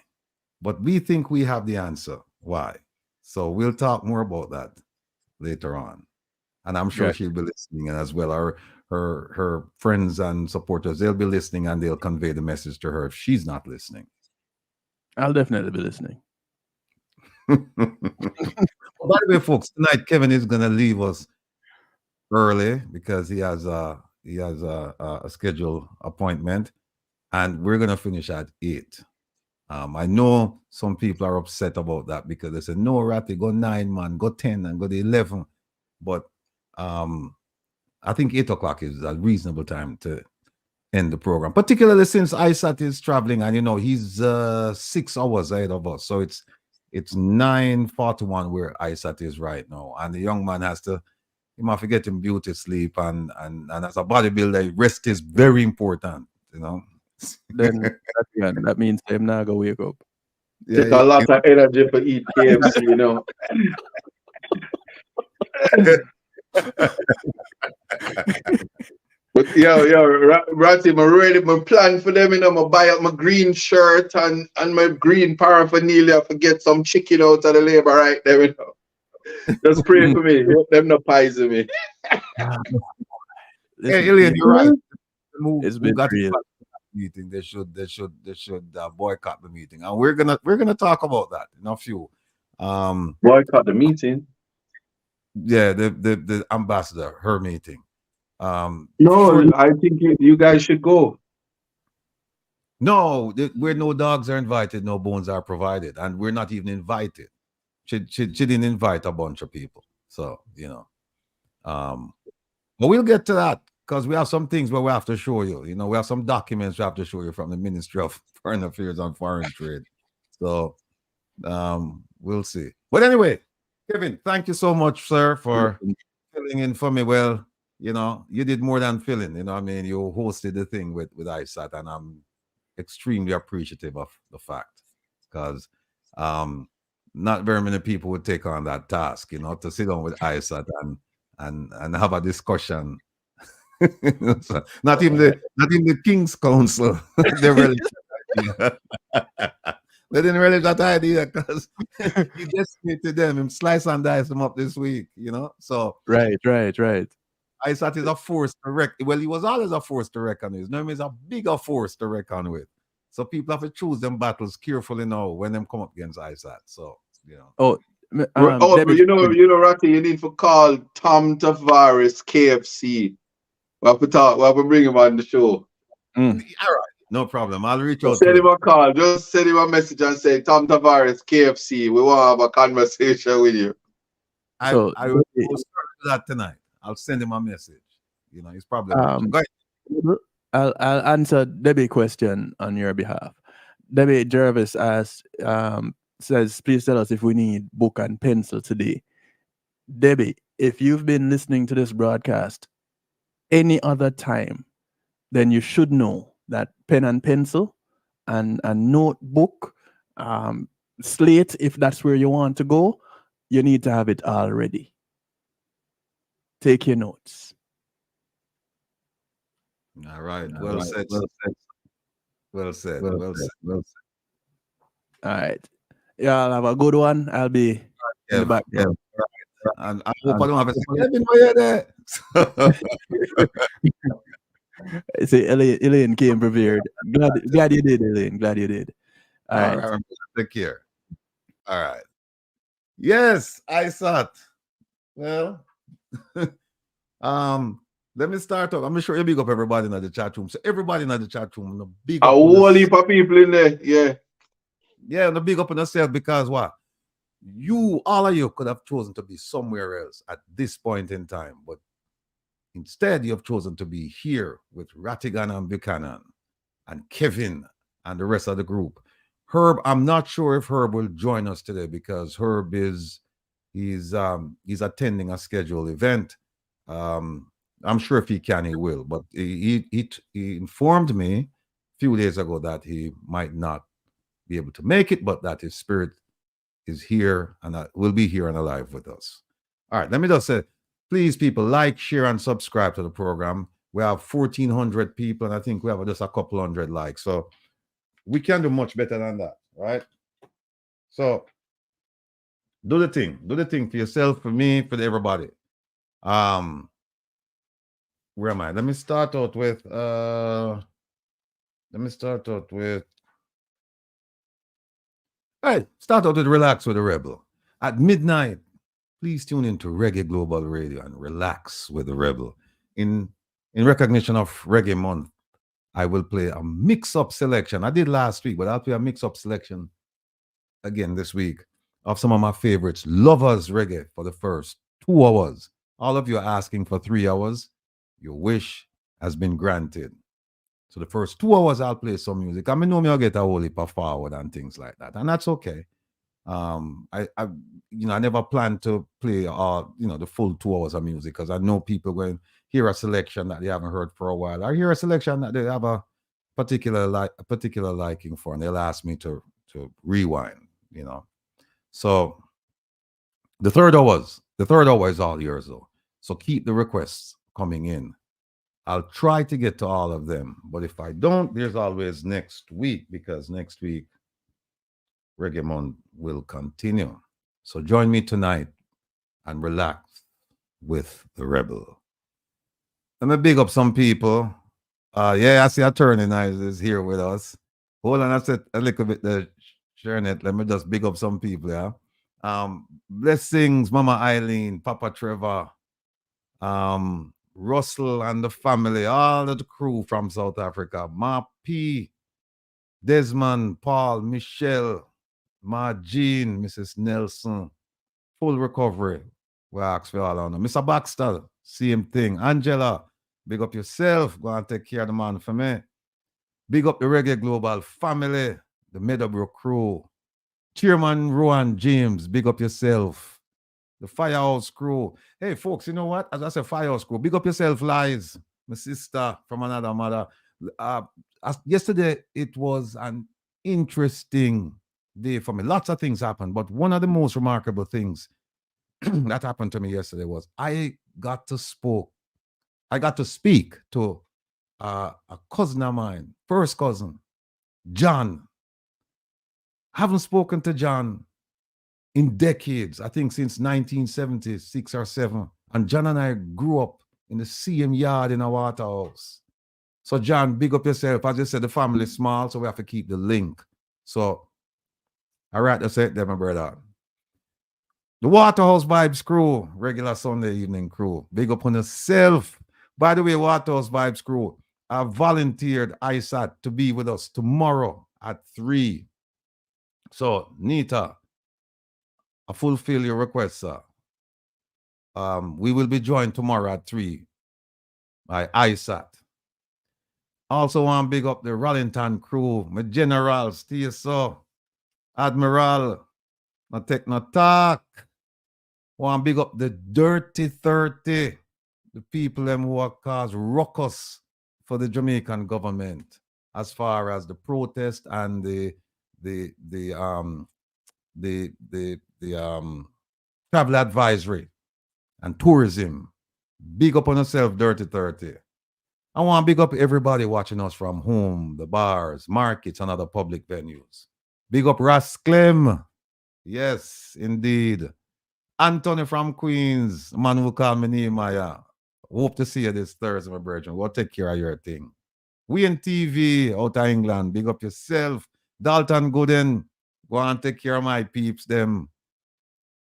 But we think we have the answer why. So we'll talk more about that later on. And I'm sure she'll be listening as well. Her friends and supporters, they'll be listening, and they'll convey the message to her if she's not listening. I'll definitely be listening. By the way, folks, tonight Kevin is going to leave us early because he has a scheduled appointment, and we're going to finish at 8. I know some people are upset about that because they said, no, Ratty, go 9, man, go 10, and go to 11. But I think 8 o'clock is a reasonable time to end the program, particularly since Isat is traveling, and he's 6 hours ahead of us. So it's 9:41 where Isat is right now, and the young man has to get him beauty sleep, and as a bodybuilder, rest is very important, Then that means I'm not gonna wake up. Take a lot of energy for eat KFC, But Ratty, I'm ready. My plan for them, I buy up my green shirt and my green paraphernalia to get some chicken out of the labor right there, Just pray for me. Hope them not poison me. Hey, Ilian, you're right. It's been real. Meeting. They should boycott the meeting, and we're gonna talk about that in a few. Boycott the meeting. Yeah, the ambassador, her meeting. No, I think you guys should go. No, where no dogs are invited, no bones are provided, and we're not even invited. She didn't invite a bunch of people, so but we'll get to that because we have some things where we have to show you. We have some documents we have to show you from the Ministry of Foreign Affairs and Foreign Trade. So we'll see. But anyway, Kevin, thank you so much, sir, for filling in for me. Well, you did more than filling. You hosted the thing with ISAT, and I'm extremely appreciative of the fact because not very many people would take on that task, to sit down with ISAT and have a discussion. So not even the King's Council. They didn't relish that idea because he decimated them and slice and dice them up this week, So Right. ISAT is a force to reckon. Well, he was always a force to reckon with. Now he's a bigger force to reckon with. So people have to choose them battles carefully now when them come up against ISAT. So Ratty, you need to call Tom Tavares KFC. We have to talk. We have to bring him on the show. All right, no problem. I'll reach out. Send him a call. Just send him a message and say, Tom Tavares KFC. We want to have a conversation with you. I will start that tonight. I'll send him a message. He's probably go ahead. I'll answer Debbie's question on your behalf. Debbie Jervis says, please tell us if we need book and pencil today. Debbie, if you've been listening to this broadcast any other time, then you should know that pen and pencil and a notebook, slate, if that's where you want to go, you need to have it already. Take your notes. All right. Well said. All right. Y'all have a good one. I'll be in the Yeah, background. and I hope I don't have to say, Kevin, why you there? See, Elaine came prepared. Glad you did, Elaine. Glad you did. All All right. right, take care. All right. Yes, I saw it. Well, let me start off. I'm sure you big up everybody in the chat room. So everybody in the chat room, no big A up. whole heap of people in there. Yeah. Yeah, no big up on yourself because what? All of you could have chosen to be somewhere else at this point in time, but instead you have chosen to be here with Rattigan and Buchanan and Kevin and the rest of the group. Herb, I'm not sure if Herb will join us today because Herb he's attending a scheduled event. I'm sure if he can, he will. But he informed me a few days ago that he might not be able to make it, but that his spirit is here and will be here and alive with us. All right, let me just say, please, people, like, share, and subscribe to the program. We have 1,400 people, and I think we have just a couple hundred likes. So we can do much better than that, right? So do the thing. Do the thing for yourself, for me, for everybody. Where am I? Let me start out with start out with Relax with the Rebel. At midnight, please tune into Reggae Global Radio and relax with the Rebel. In recognition of Reggae Month, I will play a mix-up selection. I did last week, but I'll play a mix-up selection again this week of some of my favorites. Lovers Reggae for the first 2 hours. All of you are asking for 3 hours. Your wish has been granted. So the first 2 hours, I'll play some music. I know I'll get a whole heap of forward and things like that, and that's okay. I never plan to play the full 2 hours of music because I know people when hear a selection that they haven't heard for a while, or hear a selection that they have a particular liking for, and they'll ask me to rewind. So the third hour is all yours though. So keep the requests coming in. I'll try to get to all of them, but if I don't, there's always next week, because next week Reggae Month will continue. So join me tonight and relax with the Rebel. Let me big up some people. I see Attorney Nice is here with us. Hold on, I said a little bit there, Shernet. Let me just big up some people, yeah. Blessings, Mama Eileen, Papa Trevor, Russell and the family, all of the crew from South Africa, Ma P, Desmond, Paul, Michelle, Ma Jean, Mrs. Nelson, full recovery. We ask for all on them. Mr. Baxter, same thing. Angela, big up yourself. Go and take care of the man for me. Big up the Reggae Global family, the Meadowbrook crew. Chairman Rowan James, big up yourself. The Firehouse crew. Hey, folks, you know what? As I said, Firehouse crew, big up yourself, Lies, my sister from another mother. Yesterday, it was an interesting day for me. Lots of things happened, but one of the most remarkable things that happened to me yesterday was I got to speak to a cousin of mine, first cousin, John. Haven't spoken to John in decades, I think since 1976 or 7. And John and I grew up in the same yard in a Waterhouse. So John, big up yourself. As I said, the family is small, so we have to keep the link. So, all right, that's it there, my brother. The Waterhouse Vibes crew, regular Sunday evening crew. Big up on yourself. By the way, Waterhouse Vibes crew, I volunteered ISAT to be with us tomorrow at 3. So, Nita, I fulfill your request, sir. We will be joined tomorrow at 3 by ISAT. Also want to big up the Rollington crew, my general, stay so, Admiral, no take no talk. Want to big up the Dirty 30, the people them who have caused ruckus for the Jamaican government as far as the protest and the travel advisory and tourism. Big up on yourself, Dirty 30. I want to big up everybody watching us from home, the bars, markets, and other public venues. Big up Ras Clem. Yes, indeed. Anthony from Queens, man who call me Nehemiah. Hope to see you this Thursday, my brethren. We'll take care of your thing. We in TV out of England. Big up yourself. Dalton Gooden. Go and take care of my peeps, them.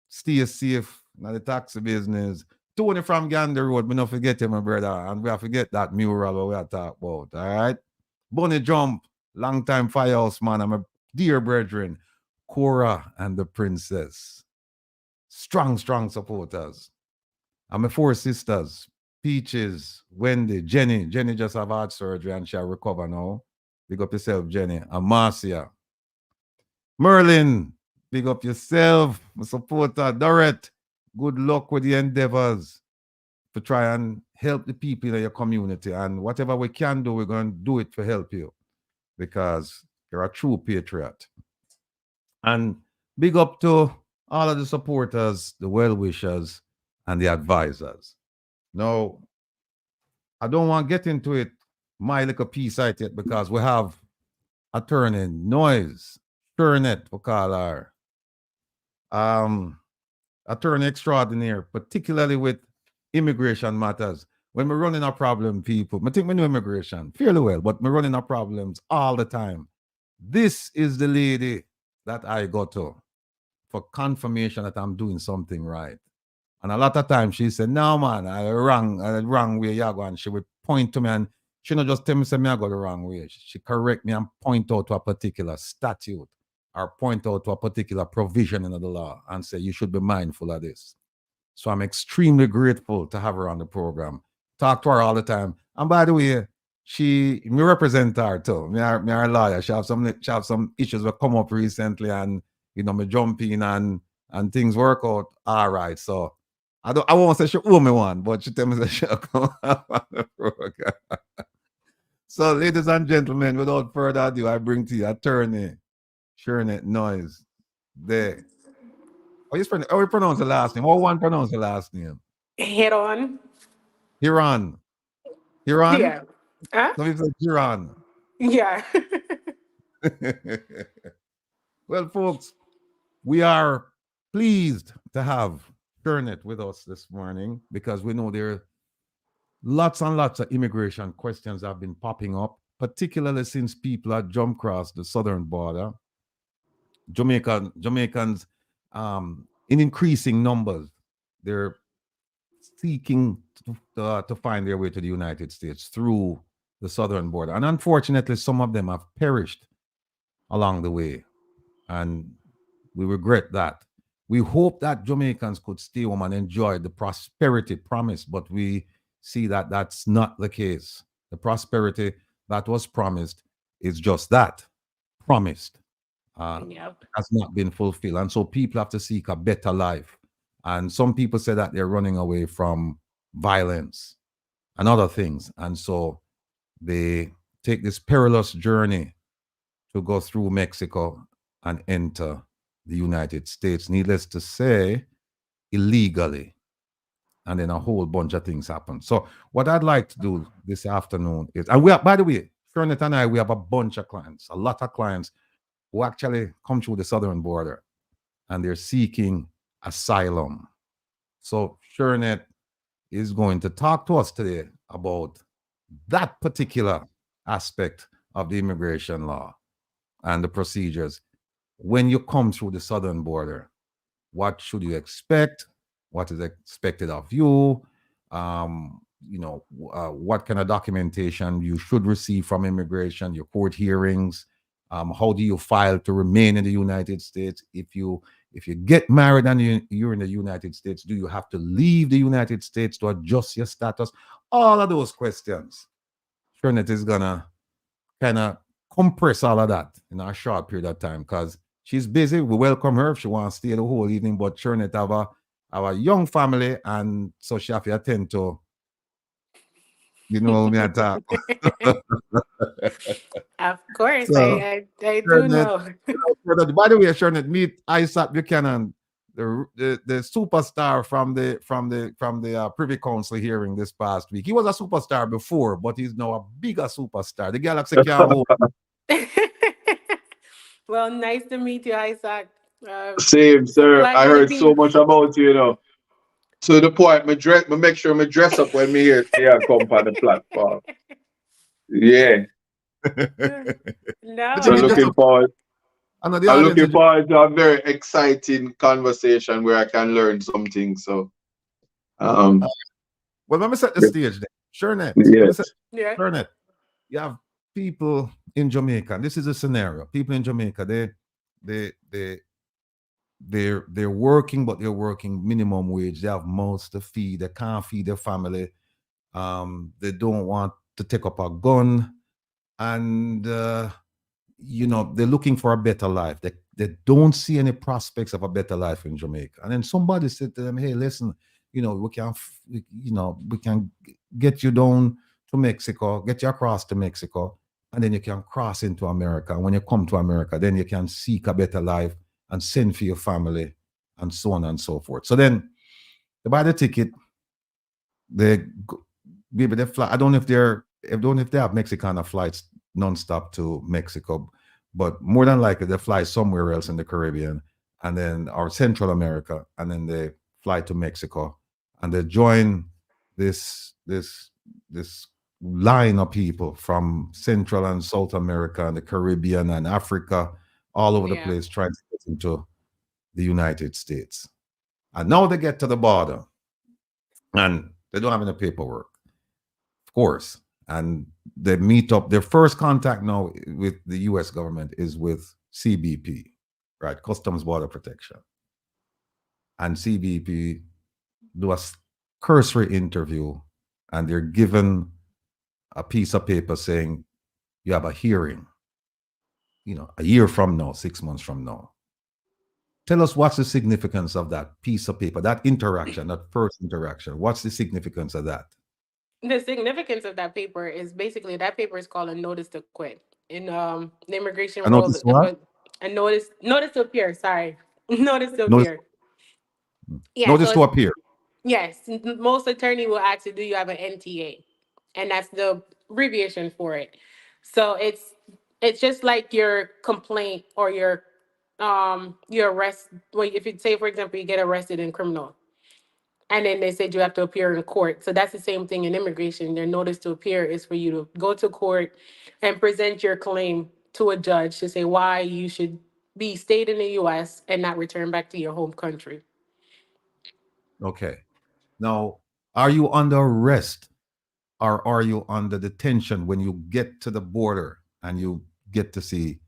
Stay safe. Now the taxi business. Tony from Gander Road. Me not forget him, my brother. And we have to get that mural we are talking about. All right. Bunny Jump. Long time firehouse man. I'm a dear brethren. Cora and the Princess. Strong, strong supporters. And my four sisters, Peaches, Wendy, Jenny. Jenny just have heart surgery and she'll recover now. Big up yourself, Jenny. And Marcia. Merlin, big up yourself. My supporter, Dorrit. Good luck with the endeavors to try and help the people in your community. And whatever we can do, we're going to do it to help you because you're a true patriot. And big up to all of the supporters, the well-wishers, and the advisors. Now, I don't want to get into it, my little piece right yet, because we have attorney Noise, Turnet, we call her. Attorney extraordinaire, particularly with immigration matters. When we're running a problem, people, I think we know immigration fairly well, but we're running our problems all the time. This is the lady that I go to for confirmation that I'm doing something right. And a lot of times she said, no, man, I wrong way you go. And she would point to me and she not just tell me, say, me I go the wrong way. She correct me and point out to a particular statute or point out to a particular provision in the law and say, you should be mindful of this. So I'm extremely grateful to have her on the program. Talk to her all the time. And by the way, me represent her too. Me are a lawyer. She have some issues that come up recently and me jump in and things work out all right. So I won't say she owe me one, but she tell me that she'll come on the program. So, ladies and gentlemen, without further ado, I bring to you attorney Turnet Noise. There. How you pronounce the last name? How one pronounce the last name? Heron. Hiran. Hiran? Yeah. Huh? Some people say Hiran. Yeah. Well, folks, we are pleased to have Turnet with us this morning because we know there are lots and lots of immigration questions have been popping up, particularly since people have jumped across the southern border. Jamaicans, in increasing numbers, they're seeking to find their way to the United States through the southern border. And unfortunately, some of them have perished along the way. And we regret that. We hope that Jamaicans could stay home and enjoy the prosperity promised, but we see that that's not the case. The prosperity that was promised is just that, promised. Has not been fulfilled. And so people have to seek a better life. And some people say that they're running away from violence and other things. And so they take this perilous journey to go through Mexico and enter the United States, needless to say, illegally. And then a whole bunch of things happen. So what I'd like to do this afternoon is, and by the way, Turnet and I, we have a bunch of clients, a lot of clients who actually come through the southern border and they're seeking asylum. So Turnet is going to talk to us today about that particular aspect of the immigration law and the procedures. When you come through the southern border, what should you expect? What is expected of you? What kind of documentation you should receive from immigration, your court hearings. How do you file to remain in the United States? If you get married and you're in the United States, do you have to leave the United States to adjust your status? All of those questions. Turnet is gonna kind of compress all of that in a short period of time because she's busy. We welcome her if she wants to stay the whole evening, but Turnet have a young family, and so she have to attend to, me at that. Of course, So, I do Turnet, know. by the way, Turnet, meet Isaac Buchanan, the superstar from the Privy Council hearing this past week. He was a superstar before, but he's now a bigger superstar. The Galaxy can't hold him. Well, nice to meet you, Isaac. Same, sir. Supply I you the heard so beans. much about you, you know. To the point, me make sure me dress up when me here see I come on the platform. Yeah. No, I So think it just looking forward. I know the I'm audience looking is just, forward to a very exciting conversation where I can learn something. So um well, let me set the stage then. Sure net. Let me set yes. yeah, sure net. You have people in Jamaica. This is a scenario. People in Jamaica, they they they're working, but they're working minimum wage. They have mouths to feed. They can't feed their family. They don't want to take up a gun, and they're looking for a better life. They don't see any prospects of a better life in Jamaica. And then somebody said to them, "Hey, listen, we can get you down to Mexico, get you across to Mexico, and then you can cross into America. And when you come to America, then you can seek a better life and send for your family, and so on and so forth." So then they buy the ticket. They go, maybe they fly. I don't know if they have Mexican flights nonstop to Mexico, but more than likely they fly somewhere else in the Caribbean and then or Central America, and then they fly to Mexico and they join this line of people from Central and South America and the Caribbean and Africa, all over the yeah. place, trying to get into the United States. And now they get to the border and they don't have any paperwork, of course. And they meet up. Their first contact now with the US government is with CBP, right? Customs Border Protection. And CBP do a cursory interview and they're given a piece of paper saying you have a hearing, a year from now, 6 months from now. Tell us what's the significance of that piece of paper, that interaction, that first interaction. What's the significance of that? The significance of that paper is basically that paper is called a notice to quit in the immigration I rules. noticed what? A notice to appear. Sorry, notice to Notice, appear. Yeah. So notice to it's appear. yes. Most attorney will ask you, do you have an NTA, and that's the abbreviation for it. So it's just like your complaint or your arrest. Well, if you say, for example, you get arrested in criminal. And then they said you have to appear in court. So that's the same thing in immigration. Their notice to appear is for you to go to court and present your claim to a judge to say why you should be stayed in the US and not return back to your home country. Okay. Now, are you under arrest or are you under detention when you get to the border and you get to see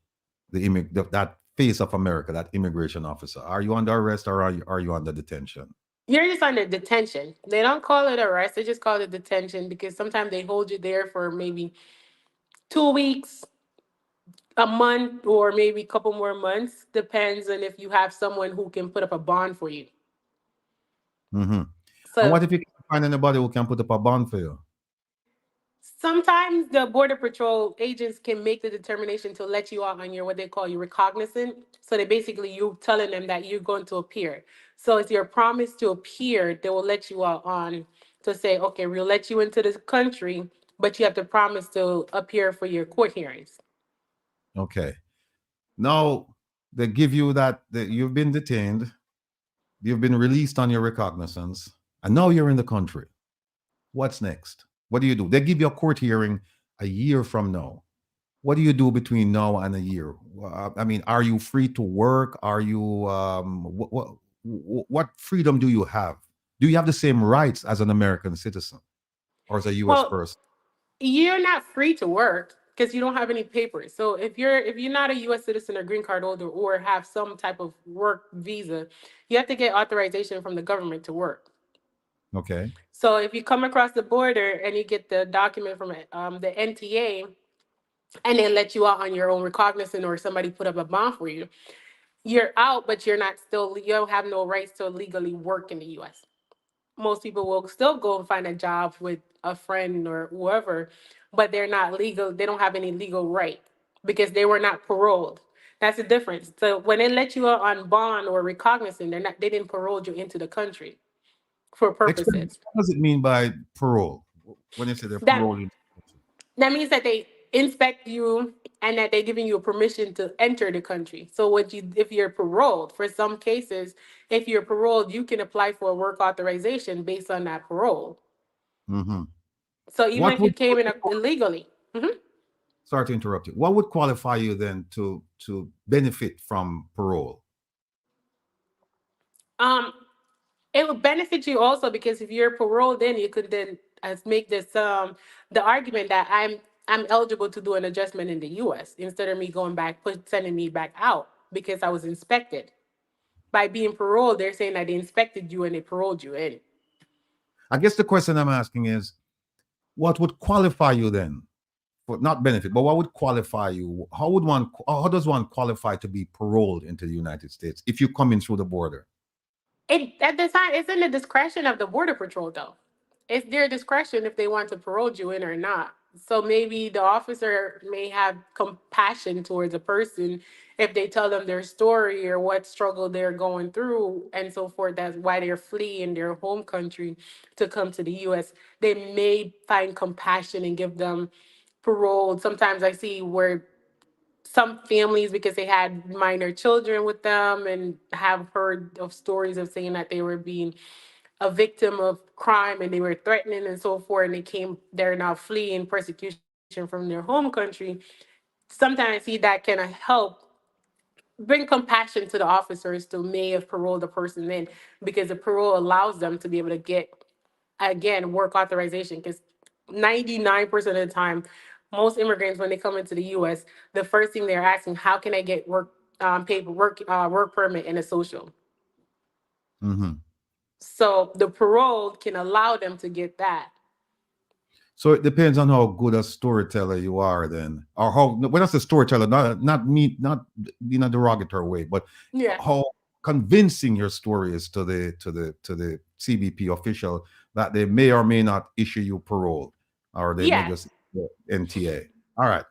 that face of America, that immigration officer? Are you under arrest or are you under detention? You're just under detention. They don't call it arrest, they just call it detention because sometimes they hold you there for maybe 2 weeks, a month, or maybe a couple more months. Depends on if you have someone who can put up a bond for you. Hmm. And So what if you can't find anybody who can put up a bond for you? sometimes the border patrol agents can make the determination to let you out on your what they call your recognizant. So they basically you telling them that you're going to appear. So it's your promise to appear. They will let you out on to say, okay, we'll let you into this country, but you have to promise to appear for your court hearings. Okay. Now they give you that you've been detained, you've been released on your recognizance, and now you're in the country. What's next? What do you do? They give you a court hearing a year from now. What do you do between now and a year? I mean, are you free to work? Are you what freedom do you have? Do you have the same rights as an American citizen or as a U.S. Well, person? you're not free to work because you don't have any papers. So if you're not a US citizen or green card holder or have some type of work visa, you have to get authorization from the government to work. Okay. So if you come across the border and you get the document from the NTA and they let you out on your own recognizance or somebody put up a bond for you, you're out, but you don't have no rights to legally work in the US. Most people will still go and find a job with a friend or whoever, but they're not legal. They don't have any legal right because they were not paroled. That's the difference. So when they let you out on bond or recognizance, they didn't parole you into the country for Explain, purposes. what does it mean by parole? When you say they're That paroling? that means that they inspect you. and that they're giving you a permission to enter the country. So if you're paroled, for some cases, if you're paroled, you can apply for a work authorization based on that parole. Hmm. So even What if you would, came in illegally. Mhm. sorry to interrupt you. What would qualify you then to benefit from parole? Um, it would benefit you also because if you're paroled in, you could then make this the argument that I'm eligible to do an adjustment in the US instead of me going back, sending me back out because I was inspected. By being paroled, they're saying that they inspected you and they paroled you in. I guess the question I'm asking is, what would qualify you then for not benefit, but what would qualify you? How does one qualify to be paroled into the United States if you come in through the border? It at the time, it's in the discretion of the border patrol, though. It's their discretion if they want to parole you in or not. So maybe the officer may have compassion towards a person if they tell them their story or what struggle they're going through and so forth. That's why they're fleeing their home country to come to the U.S. They may find compassion and give them parole. Sometimes I see where some families, because they had minor children with them and have heard of stories of saying that they were being a victim of crime and they were threatening and so forth, and they're now fleeing persecution from their home country. Sometimes I see that can help bring compassion to the officers to may have paroled the person in, because the parole allows them to be able to get, again, work authorization. Because 99% of the time, most immigrants, when they come into the US, the first thing they're asking, how can I get work, paperwork, work permit and a social? Hmm. So the parole can allow them to get that. So it depends on how good a storyteller you are, then, or how, when I say storyteller, not me, not in a derogatory way, but Yeah. how convincing your story is to the CBP official that they may or may not issue you parole, or they may Yeah. just NTA. All right.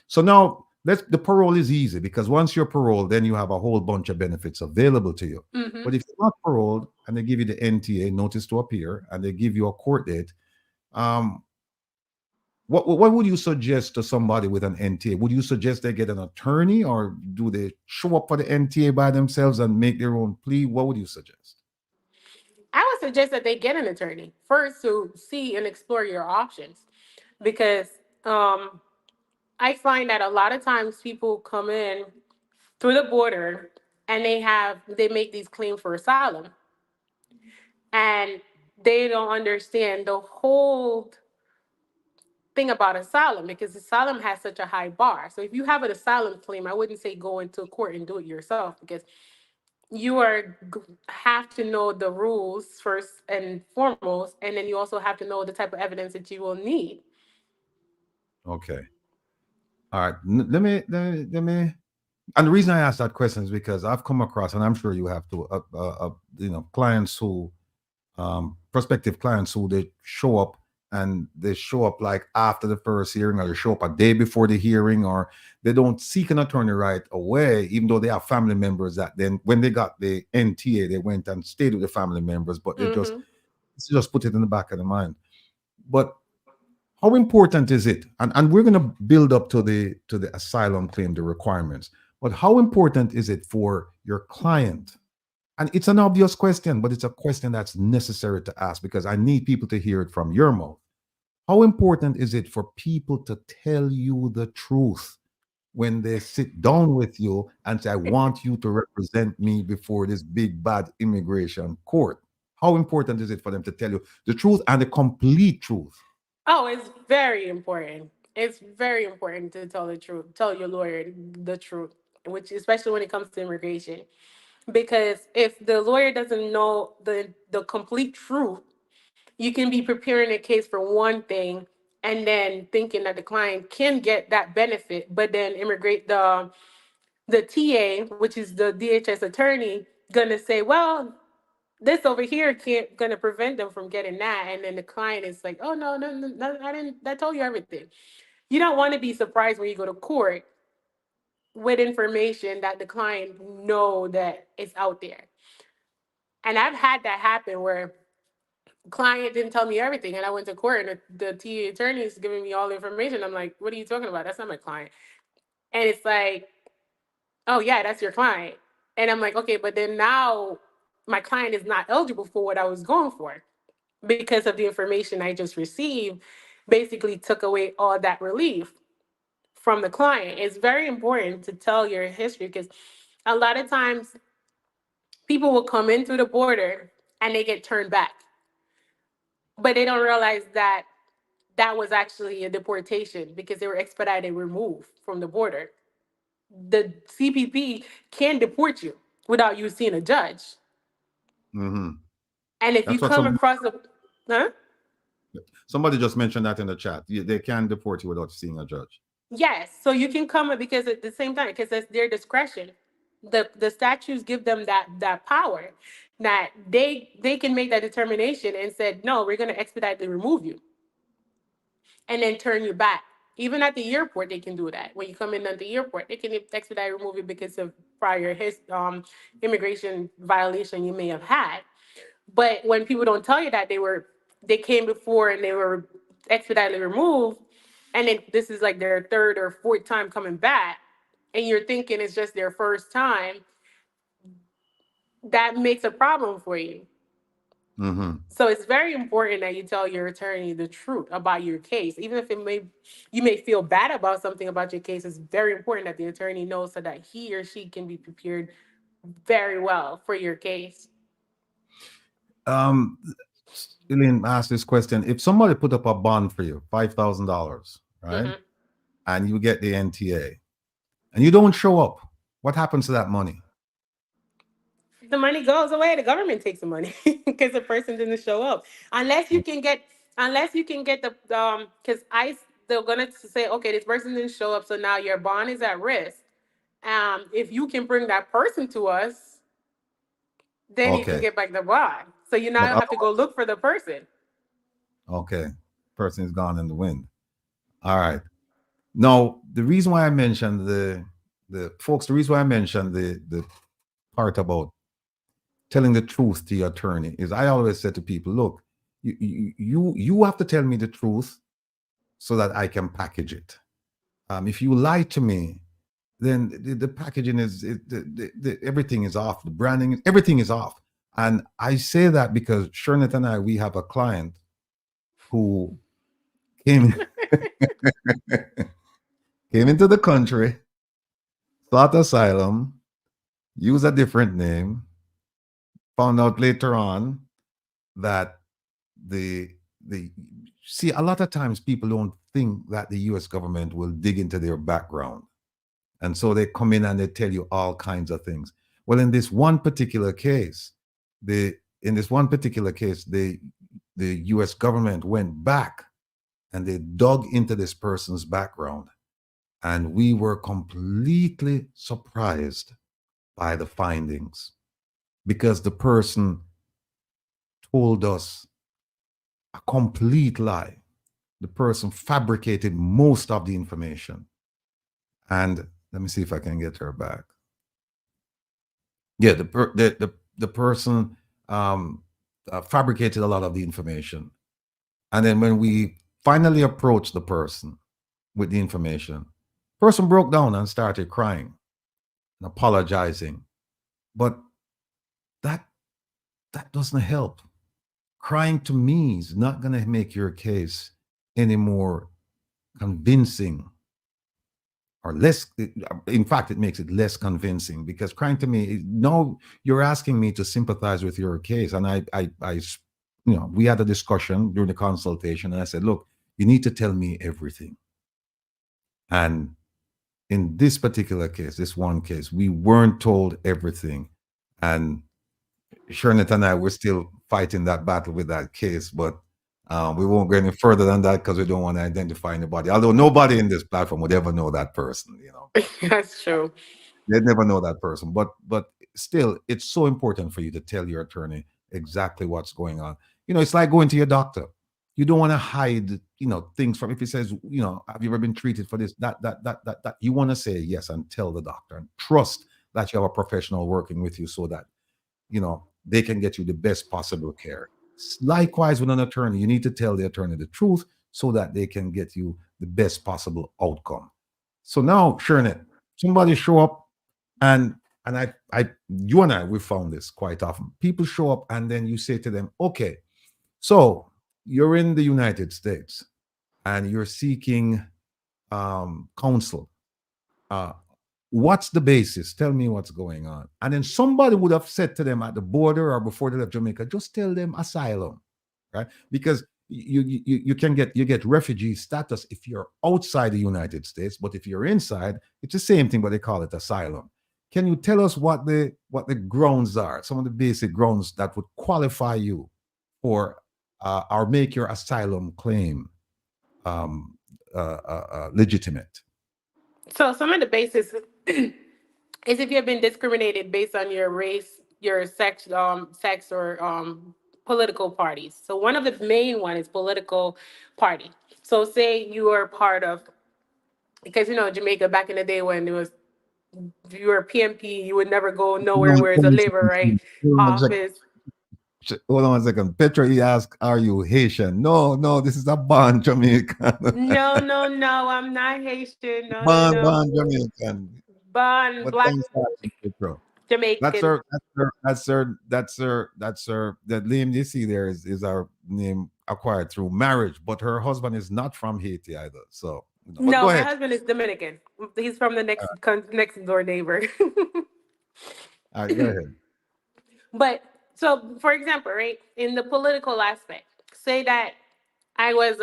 So now the parole is easy because once you're paroled, then you have a whole bunch of benefits available to you. Hmm. But if you're not paroled and they give you the NTA, notice to appear, and they give you a court date, um, what would you suggest to somebody with an NTA? Would you suggest they get an attorney, or do they show up for the NTA by themselves and make their own plea? What would you suggest? I would suggest that they get an attorney first to see and explore your options, because um, I find that a lot of times people come in through the border and they make these claims for asylum, and they don't understand the whole thing about asylum, because asylum has such a high bar. So if you have an asylum claim, I wouldn't say go into court and do it yourself, because have to know the rules first and foremost, and then you also have to know the type of evidence that you will need. Okay. All right. Let me. And the reason I ask that question is because I've come across, and I'm sure you have to, clients who, prospective clients who they show up, and they show up like after the first hearing, or they show up a day before the hearing, or they don't seek an attorney right away, even though they have family members that then when they got the NTA, they went and stayed with the family members, but they just Hmm. put it in the back of the mind. But how important is it? And we're going to build up to the asylum claim, the requirements. But how important is it for your client? And it's an obvious question, but it's a question that's necessary to ask because I need people to hear it from your mouth. How important is it for people to tell you the truth when they sit down with you and say, I want you to represent me before this big bad immigration court? How important is it for them to tell you the truth and the complete truth? Oh, it's very important. It's very important to tell the truth, tell your lawyer the truth, which especially when it comes to immigration. Because if the lawyer doesn't know the complete truth, you can be preparing a case for one thing and then thinking that the client can get that benefit, but then immigrate the TA, which is the DHS attorney, gonna say, well, this over here can't gonna prevent them from getting that, and then the client is like, oh no, no, no, no, I didn't. I told you everything. You don't want to be surprised when you go to court with information that the client know that it's out there. And I've had that happen where client didn't tell me everything, and I went to court, and the TA attorney is giving me all the information. I'm like, what are you talking about? That's not my client. And it's like, oh yeah, that's your client. And I'm like, okay, but then now my client is not eligible for what I was going for because of the information I just received basically took away all that relief from the client. It's very important to tell your history because a lot of times people will come in through the border and they get turned back, but they don't realize that that was actually a deportation because they were expedited removed from the border. The CPP can deport you without you seeing a judge. Hmm. And if you That's what come across a, huh? somebody just mentioned that in the chat. They can deport you without seeing a judge. Yes, so you can come in because at the same time, because that's their discretion. The statutes give them that power that they can make that determination and said, no, we're going to expeditiously remove you and then turn you back. Even at the airport, they can do that. When you come in at the airport, they can expedite remove you because of prior immigration violation you may have had. But when people don't tell you that they came before and they were expeditiously removed, and then this is like their third or fourth time coming back, and you're thinking it's just their first time, that makes a problem for you. Hmm. So it's very important that you tell your attorney the truth about your case, even if you may feel bad about something about your case. It's very important that the attorney knows so that he or she can be prepared very well for your case. Elaine asked this question: if somebody put up a bond for you, $5,000, right, Mhm. and you get the NTA, and you don't show up, what happens to that money? The money goes away. The government takes the money because the person didn't show up. Unless you can get the because ICE, they're gonna say, okay, this person didn't show up, so now your bond is at risk. If you can bring that person to us, then you can Okay, get back the bond. So you but now have to go look for the person. okay, person is gone in the wind. All right. Now, the reason why I mentioned the folks, the reason why I mentioned the part about telling the truth to your attorney is I always say to people, look, you have to tell me the truth so that I can package it. If you lie to me, then the packaging is everything is off. The branding, everything is off. And I say that because Shernet and I, we have a client who came came into the country, sought asylum, used a different name, found out later on that the see, a lot of times people don't think that the US government will dig into their background. And so they come in and they tell you all kinds of things. Well, in this one particular case, the US government went back and they dug into this person's background. And we were completely surprised by the findings because the person told us a complete lie. The person fabricated most of the information. And let me see if I can get her back. Yeah, the person fabricated a lot of the information. And then when we finally approached the person with the information, person broke down and started crying and apologizing. But that doesn't help. Crying to me is not going to make your case any more convincing or less. In fact, it makes it less convincing because crying to me, no, you're asking me to sympathize with your case. And we had a discussion during the consultation and I said, look, you need to tell me everything. And in this particular case, this one case, we weren't told everything. And Shernet and I were still fighting that battle with that case, but we won't go any further than that because we don't want to identify anybody. Although nobody in this platform would ever know that person, That's true. They'd never know that person. But still, it's so important for you to tell your attorney exactly what's going on. It's like going to your doctor. You don't want to hide, things from. If he says, have you ever been treated for this, that, you want to say yes and tell the doctor and trust that you have a professional working with you so that they can get you the best possible care. Likewise, with an attorney, you need to tell the attorney the truth so that they can get you the best possible outcome. So now, Shernet, somebody show up and you and I, we found this quite often. People show up and then you say to them, okay, so you're in the United States and you're seeking counsel. Uh, what's the basis? Tell me what's going on. And then somebody would have said to them at the border or before they left Jamaica, just tell them asylum, right? Because you can get refugee status if you're outside the United States, but if you're inside, it's the same thing, but they call it asylum. Can you tell us what the grounds are? Some of the basic grounds that would qualify you for or make your asylum claim legitimate? So some of the basis is if you've been discriminated based on your race, your sex or political parties. So one of the main one is political party. So say you are part of, because Jamaica back in the day when it was, if you were a PMP, you would never go nowhere where it's a labor right office. Hold on 1 second. Petro, he asked, are you Haitian? No, no, this is a born Jamaican. No, no, no, I'm not Haitian. No, no, no. Born Jamaican. Born But black thanks for asking, Petro. That's Jamaican. her, that name you see there is our name acquired through marriage, but her husband is not from Haiti either. So, but No, go my ahead. husband is Dominican. He's from the next door neighbor. All right, go ahead. But so, for example, right, in the political aspect, say that I was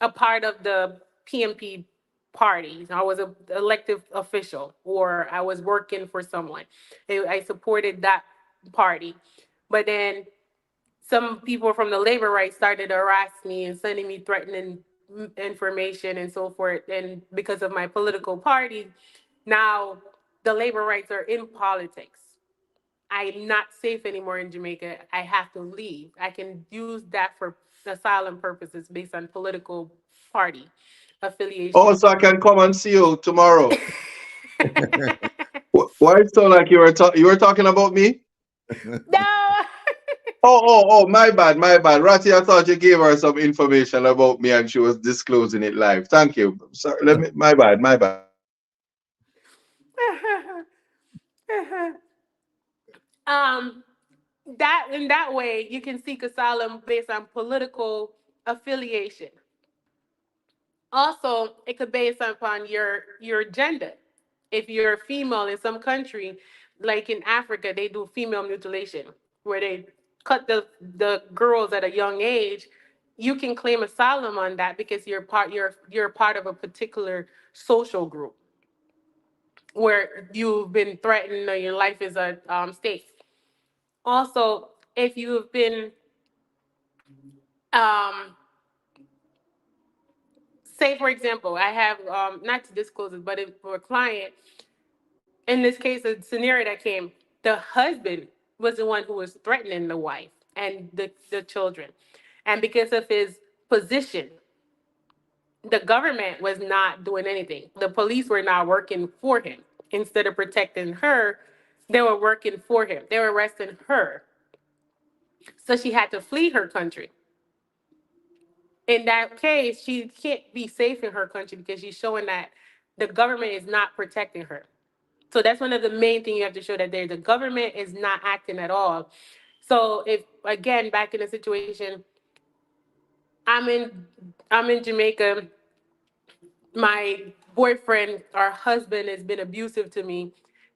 a part of the PMP party. I was an elected official, or I was working for someone. I supported that party, but then some people from the labor rights started to harass me and sending me threatening information and so forth. And because of my political party, now the labor rights are in politics. I'm not safe anymore in Jamaica. I have to leave. I can use that for asylum purposes based on political party Oh, affiliation. so I can come and see you tomorrow. Why it sound like you were talking about me? No. Oh, my bad, my bad. Ratty, I thought you gave her some information about me and she was disclosing it live. Thank you. Sorry, my bad, my bad. um, that in that way you can seek asylum based on political affiliation. Also, it could based upon your gender. If you're a female in some country, like in Africa, they do female mutilation, where they cut the girls at a young age. You can claim asylum on that because you're part of a particular social group where you've been threatened or your life is at stake. Also, if you've been um, say for example, I have not to disclose it, but if for a client, in this case, a scenario that came, the husband was the one who was threatening the wife and the children. And because of his position, the government was not doing anything. The police were not working for him. Instead of protecting her, they were working for him. They were arresting her. So she had to flee her country. In that case, she can't be safe in her country because she's showing that the government is not protecting her. So that's one of the main things you have to show, that the government is not acting at all. So if again back in the situation, I'm in I'm in Jamaica, my boyfriend or husband has been abusive to me,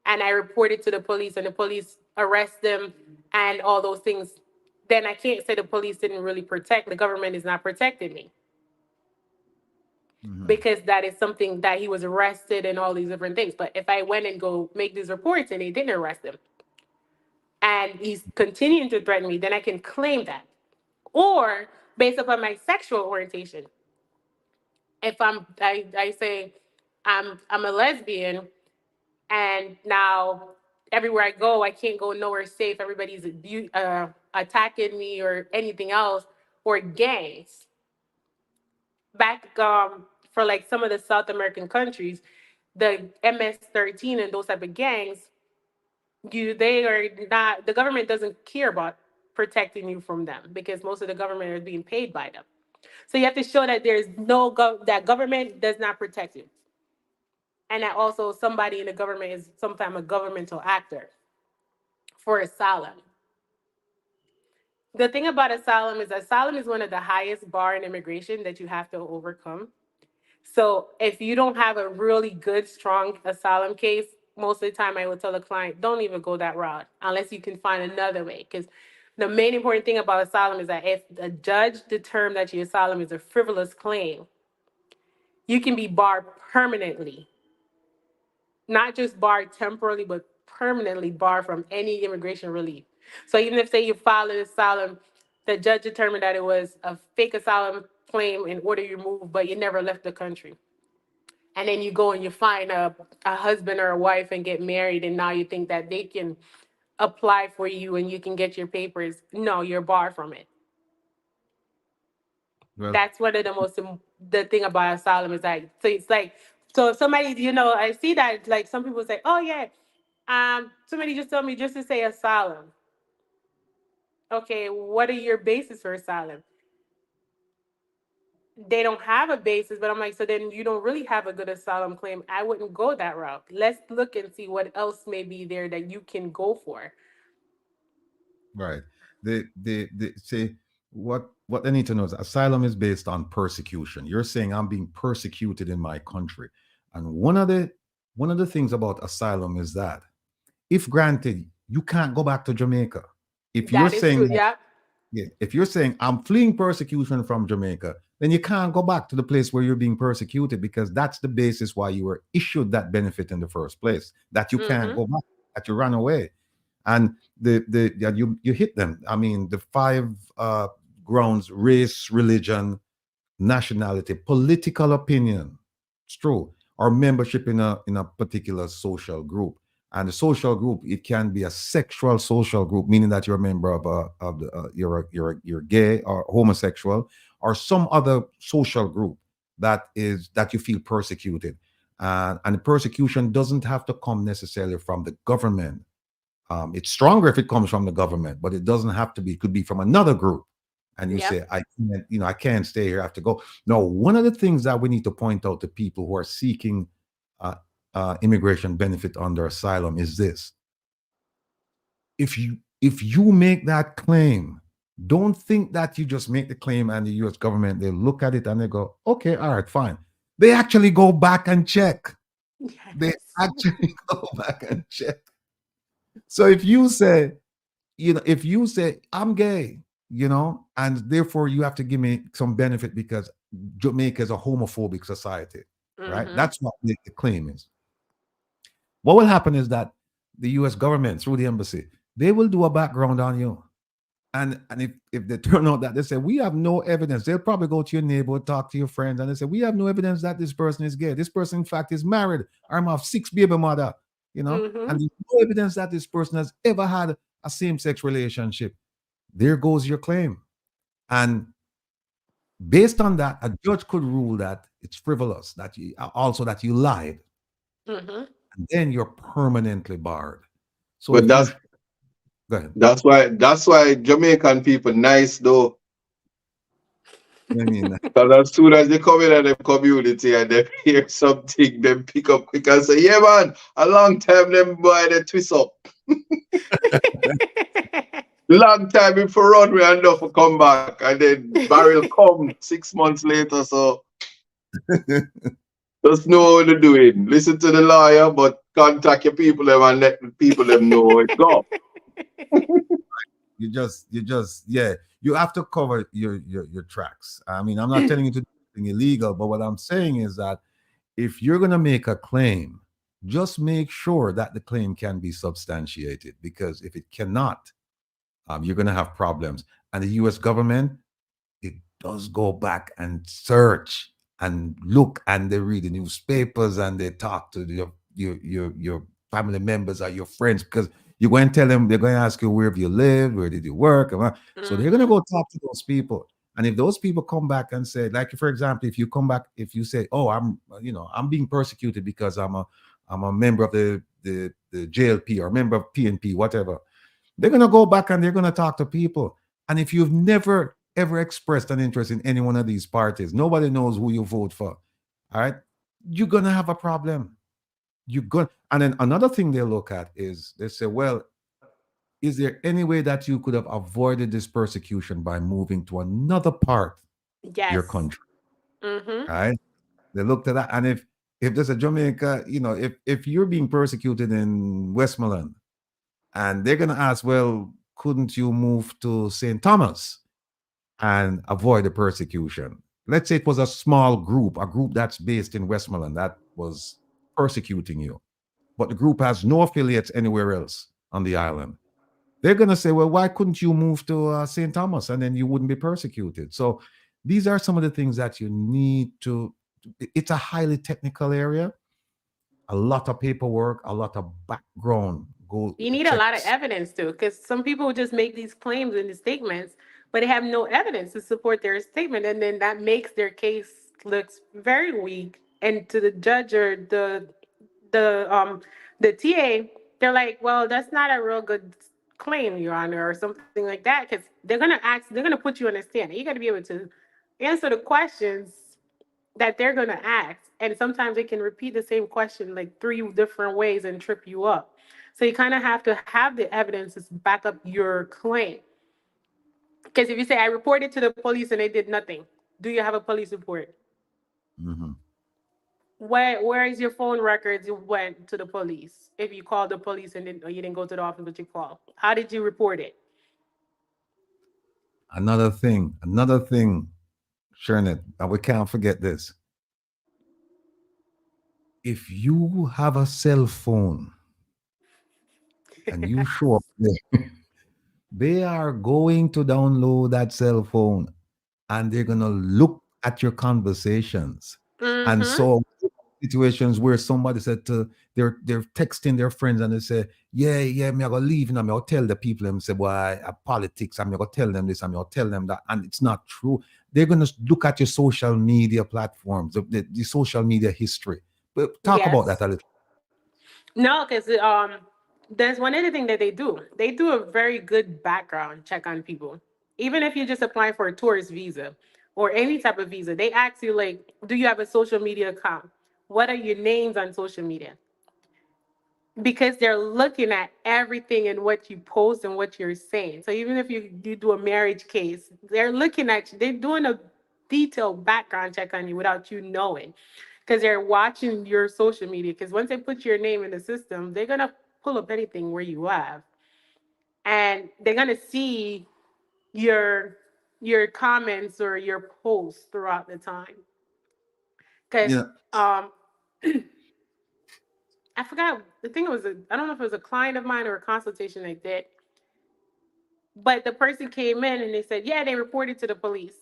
and I report it to the police and the police arrest them and all those things, then I can't say the police didn't really protect, the government is not protecting me, Mhm. because that is something that he was arrested and all these different things. But if I went and go make these reports and they didn't arrest him and he's continuing to threaten me, then I can claim that. Or based upon my sexual orientation, if I say I'm a lesbian, and now everywhere I go, I can't go nowhere safe. Everybody's attacking me or anything else, or gangs. Back for like some of the South American countries, the MS-13 and those type of gangs, they are not, the government doesn't care about protecting you from them because most of the government is being paid by them. So you have to show that there's that government does not protect you, and that also somebody in the government is sometimes a governmental actor for asylum. The thing about asylum is one of the highest bar in immigration that you have to overcome. So if you don't have a really good, strong asylum case, most of the time I will tell a client, don't even go that route unless you can find another way. Because the main important thing about asylum is that if a judge determines that your asylum is a frivolous claim, you can be barred permanently. Not just barred temporarily, but permanently barred from any immigration relief. So even if, say, you filed an asylum, the judge determined that it was a fake asylum claim and order you removed, but you never left the country. And then you go and you find a husband or a wife and get married, and now you think that they can apply for you and you can get your papers. No, you're barred from it. Well, That's one of the thing about asylum is like, so it's like, so if somebody, I see that like some people say, oh yeah, somebody just told me just to say asylum. Okay, what are your basis for asylum? They don't have a basis, but I'm like, so then you don't really have a good asylum claim. I wouldn't go that route. Let's look and see what else may be there that you can go for. right. They say what they need to know is asylum is based on persecution. You're saying I'm being persecuted in my country. And one of the things about asylum is that if granted, you can't go back to Jamaica. If you're That is true. saying Yeah. yeah, if you're saying I'm fleeing persecution from Jamaica, then you can't go back to the place where you're being persecuted because that's the basis why you were issued that benefit in the first place. That you can't Mm-hmm. go back, that you ran away, and yeah, you hit them. I mean, the five grounds: race, religion, nationality, political opinion. It's true. Or membership in a particular social group. And the social group, it can be a sexual social group, meaning that you're a member of the you're gay or homosexual, or some other social group that you feel persecuted. And the persecution doesn't have to come necessarily from the government. It's stronger if it comes from the government, but it doesn't have to be. It could be from another group. And you Yep. say, I can't stay here. I have to go. No, one of the things that we need to point out to people who are seeking uh, immigration benefit under asylum is this: if you make that claim, don't think that you just make the claim and the U.S. government, they look at it and they go, okay, all right, fine. They actually go back and check. They Yes. actually go back and check. So if you say I'm gay, and therefore you have to give me some benefit because Jamaica is a homophobic society, right? Mm-hmm. That's what the claim is. What will happen is that the U.S. government, through the embassy, they will do a background on you. And if they turn out that they say we have no evidence, they'll probably go to your neighborhood, talk to your friends, and they say we have no evidence that this person is gay. This person, in fact, is married. I'm of 6 baby mother, Mm-hmm. and there's no evidence that this person has ever had a same-sex relationship. There goes your claim. And based on that, a judge could rule that it's frivolous, that you also that you lied, Mm-hmm. and then you're permanently barred. So But if you that's go ahead. that's why Jamaican people nice though. I mean, Because as soon as they come in at the community and they hear something, they pick up quick and say, yeah man, a long time them boy they twist up. Long time before run we and enough to come back and then barrel come 6 months later. So just know what they're doing. Listen to the lawyer, but contact your people them and let the people them know it's go. yeah, you have to cover your tracks. I mean, I'm not telling you to do anything illegal, but what I'm saying is that if you're going to make a claim, just make sure that the claim can be substantiated, because if it cannot, you're going to have problems. And the U.S. government, it does go back and search and look, and they read the newspapers and they talk to your family members or your friends, because you're going to tell them, they're going to ask you where have you lived, where did you work, so they're going to Mm-hmm. go talk to those people. And if those people come back and say, like for example, if you come back, if you say, oh, I'm being persecuted because I'm a member of the JLP or member of PNP, whatever, they're going to go back and they're going to talk to people. And if you've never ever expressed an interest in any one of these parties, nobody knows who you vote for. All right, you're gonna have a problem. And then another thing they look at is they say, well, is there any way that you could have avoided this persecution by moving to another part of your Yes. country? Mm-hmm. Right? They looked at that, and if there's a Jamaica, if you're being persecuted in Westmoreland, and they're gonna ask, well, couldn't you move to St. Thomas and avoid the persecution? Let's say it was a small group, a group that's based in Westmoreland that was persecuting you, but the group has no affiliates anywhere else on the island. They're going to say, well, why couldn't you move to St. Thomas and then you wouldn't be persecuted? So these are some of the things that you need to, it's a highly technical area, a lot of paperwork, a lot of background You need a lot of checks. evidence too, because some people just make these claims in the statements, but they have no evidence to support their statement, and then that makes their case looks very weak. And to the judge or the TA, they're like, well, that's not a real good claim, Your Honor, or something like that, because they're gonna put you on a stand. You got to be able to answer the questions that they're going to ask. And sometimes they can repeat the same question like 3 different ways and trip you up. So you kind of have to have the evidence to back up your claim. Because if you say, I reported to the police and they did nothing, do you have a police report? Mhm. Where is your phone records you went to the police? If you called the police and or you didn't go to the office, but you called, how did you report it? Another thing, Shernet, and we can't forget this. If you have a cell phone and you show up there, they are going to download that cell phone and they're going to look at your conversations. And Mm-hmm. so situations where somebody said to they're texting their friends and they say, yeah, me I gonna leave, and I'll tell the people them say, why politics, I'm gonna tell them this, I'm gonna tell them that, and it's not true. They're gonna look at your social media platforms, the social media history. But talk about that Yes. a little. No, because there's one other thing that they do. They do a very good background check on people. Even if you're just applying for a tourist visa or any type of visa, they ask you like, do you have a social media account? What are your names on social media? Because they're looking at everything and what you post and what you're saying. So even if you do a marriage case, they're looking at you, they're doing a detailed background check on you without you knowing. Because they're watching your social media. Because once they put your name in the system, they're gonna pull up anything where you have. And they're gonna see your comments or your posts throughout the time. Because Yeah. um I forgot, the thing was I don't know if it was a client of mine or a consultation they did. But the person came in and they said, yeah, they reported to the police.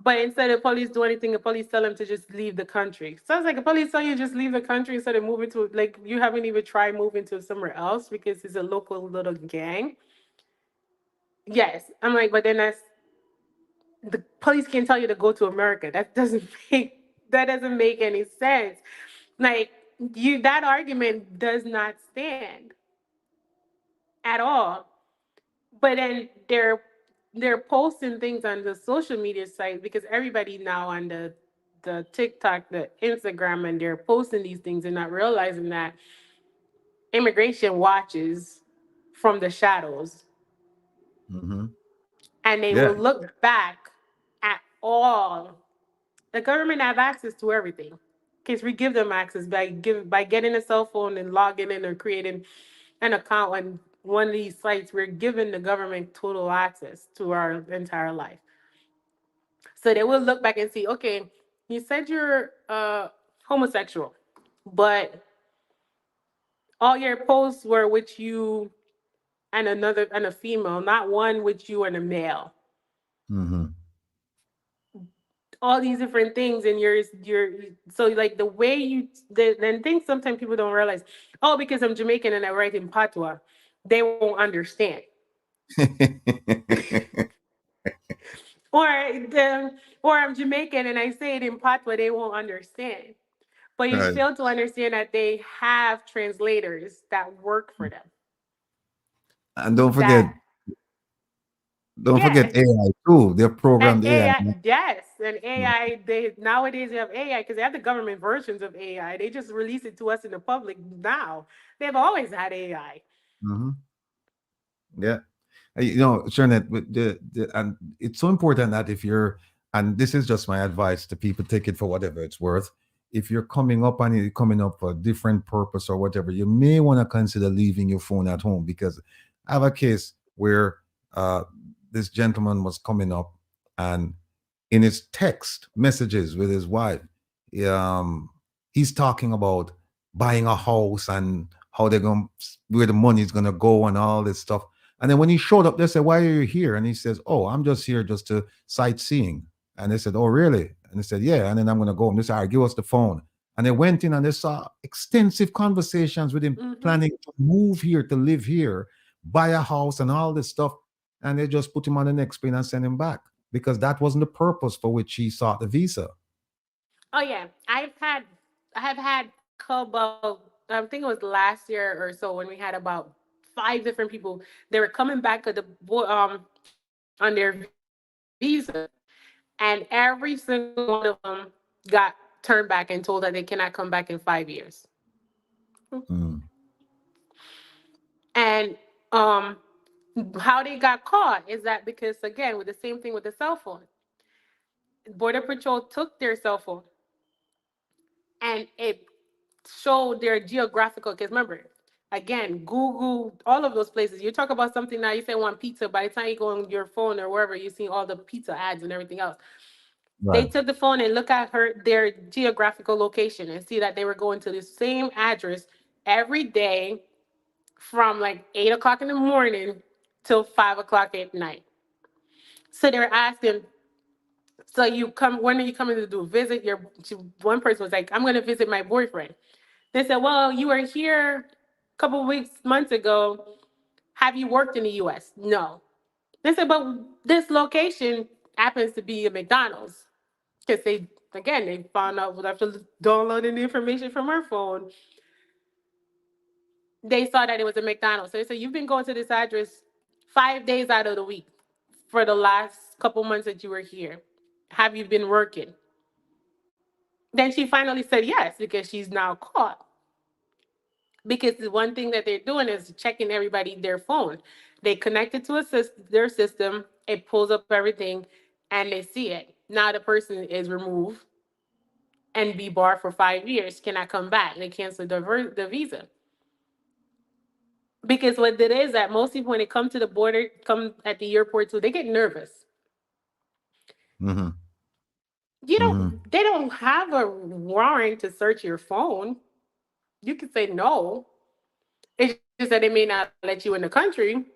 But instead of police do anything, the police tell them to just leave the country. So I was like, the police tell you just leave the country instead of moving to, like, you haven't even tried moving to somewhere else because it's a local little gang. Yes. I'm like, but then the police can tell you to go to America. That doesn't make any sense. Like, that argument does not stand at all. But then they're posting things on the social media site because everybody now on the TikTok, the Instagram, and they're posting these things and not realizing that immigration watches from the shadows, Hmm. and they will Yeah. look back at all. The government have access to everything because we give them access by getting a cell phone and logging in or creating an account on one of these sites. We're giving the government total access to our entire life. So they will look back and see, okay, you said you're homosexual, but all your posts were with you and a female, not one with you and a male. Hmm. All these different things, and you're so like the way then things sometimes people don't realize. Oh, because I'm Jamaican and I write in patois, they won't understand. Or or I'm Jamaican and I say it in patois, they won't understand. But you Right. fail to understand that they have translators that work for them. And don't forget, That Don't forget Yeah. AI too. They've And programmed AI. AI, yes, and AI. They nowadays you have AI because they have the government versions of AI. They just release it to us in the public now. They've always had AI. Mhm. Yeah. You know, Shernet, with and it's so important that if you're, and this is just my advice to people, take it for whatever it's worth. If you're coming up and you're coming up for a different purpose or whatever, you may want to consider leaving your phone at home, because I have a case where uh, this gentleman was coming up, and in his text messages with his wife, um, he's talking about buying a house and how they're going, where the money's going to go and all this stuff. And then when he showed up, they said, "Why are you here?" And he says, "Oh, I'm just here just to sightseeing." And they said, "Oh, really?" And he said, "Yeah." And then I'm going to go. And they said, "All right, give us the phone." And they went in and they saw extensive conversations with him Hmm. planning to move here, to live here, buy a house and all this stuff. And they just put him on the next plane and send him back, because that wasn't the purpose for which he sought the visa. Oh yeah, I have had about, I think it was last year or so, when we had about five different people. They were coming back to the on their visa, and every single one of them got turned back and told that they cannot come back in 5 years. Mm, And um, how they got caught is that because, again, with the same thing with the cell phone, Border Patrol took their cell phone and it showed their geographical. Because remember, again, Google, all of those places. You talk about something now, you say want pizza. By the time you go on your phone or wherever, you see all the pizza ads and everything else. They right. took the phone and look at their geographical location and see that they were going to the same address every day from like 8 o'clock in the morning till 5 o'clock at night. So they were asking, so you come, when are you coming to do a visit? One person was like, I'm going to visit my boyfriend. They said, well, you were here a couple of weeks, months ago. Have you worked in the US? No. They said, but this location happens to be a McDonald's. Because they found out after downloading the information from her phone, they saw that it was a McDonald's. So they said, you've been going to this address 5 days out of the week for the last couple months that you were here. Have you been working? Then she finally said yes, because she's now caught. Because the one thing that they're doing is checking everybody their phone. They connect it to their system, it pulls up everything, and they see it. Now the person is removed and be barred for 5 years, cannot come back. They cancel the visa. Because what it is that most people, when they come to the border, come at the airport too, they get nervous. Mm-hmm. You Mm-hmm. don't, they don't have a warrant to search your phone. You can say no. It's just that they may not let you in the country,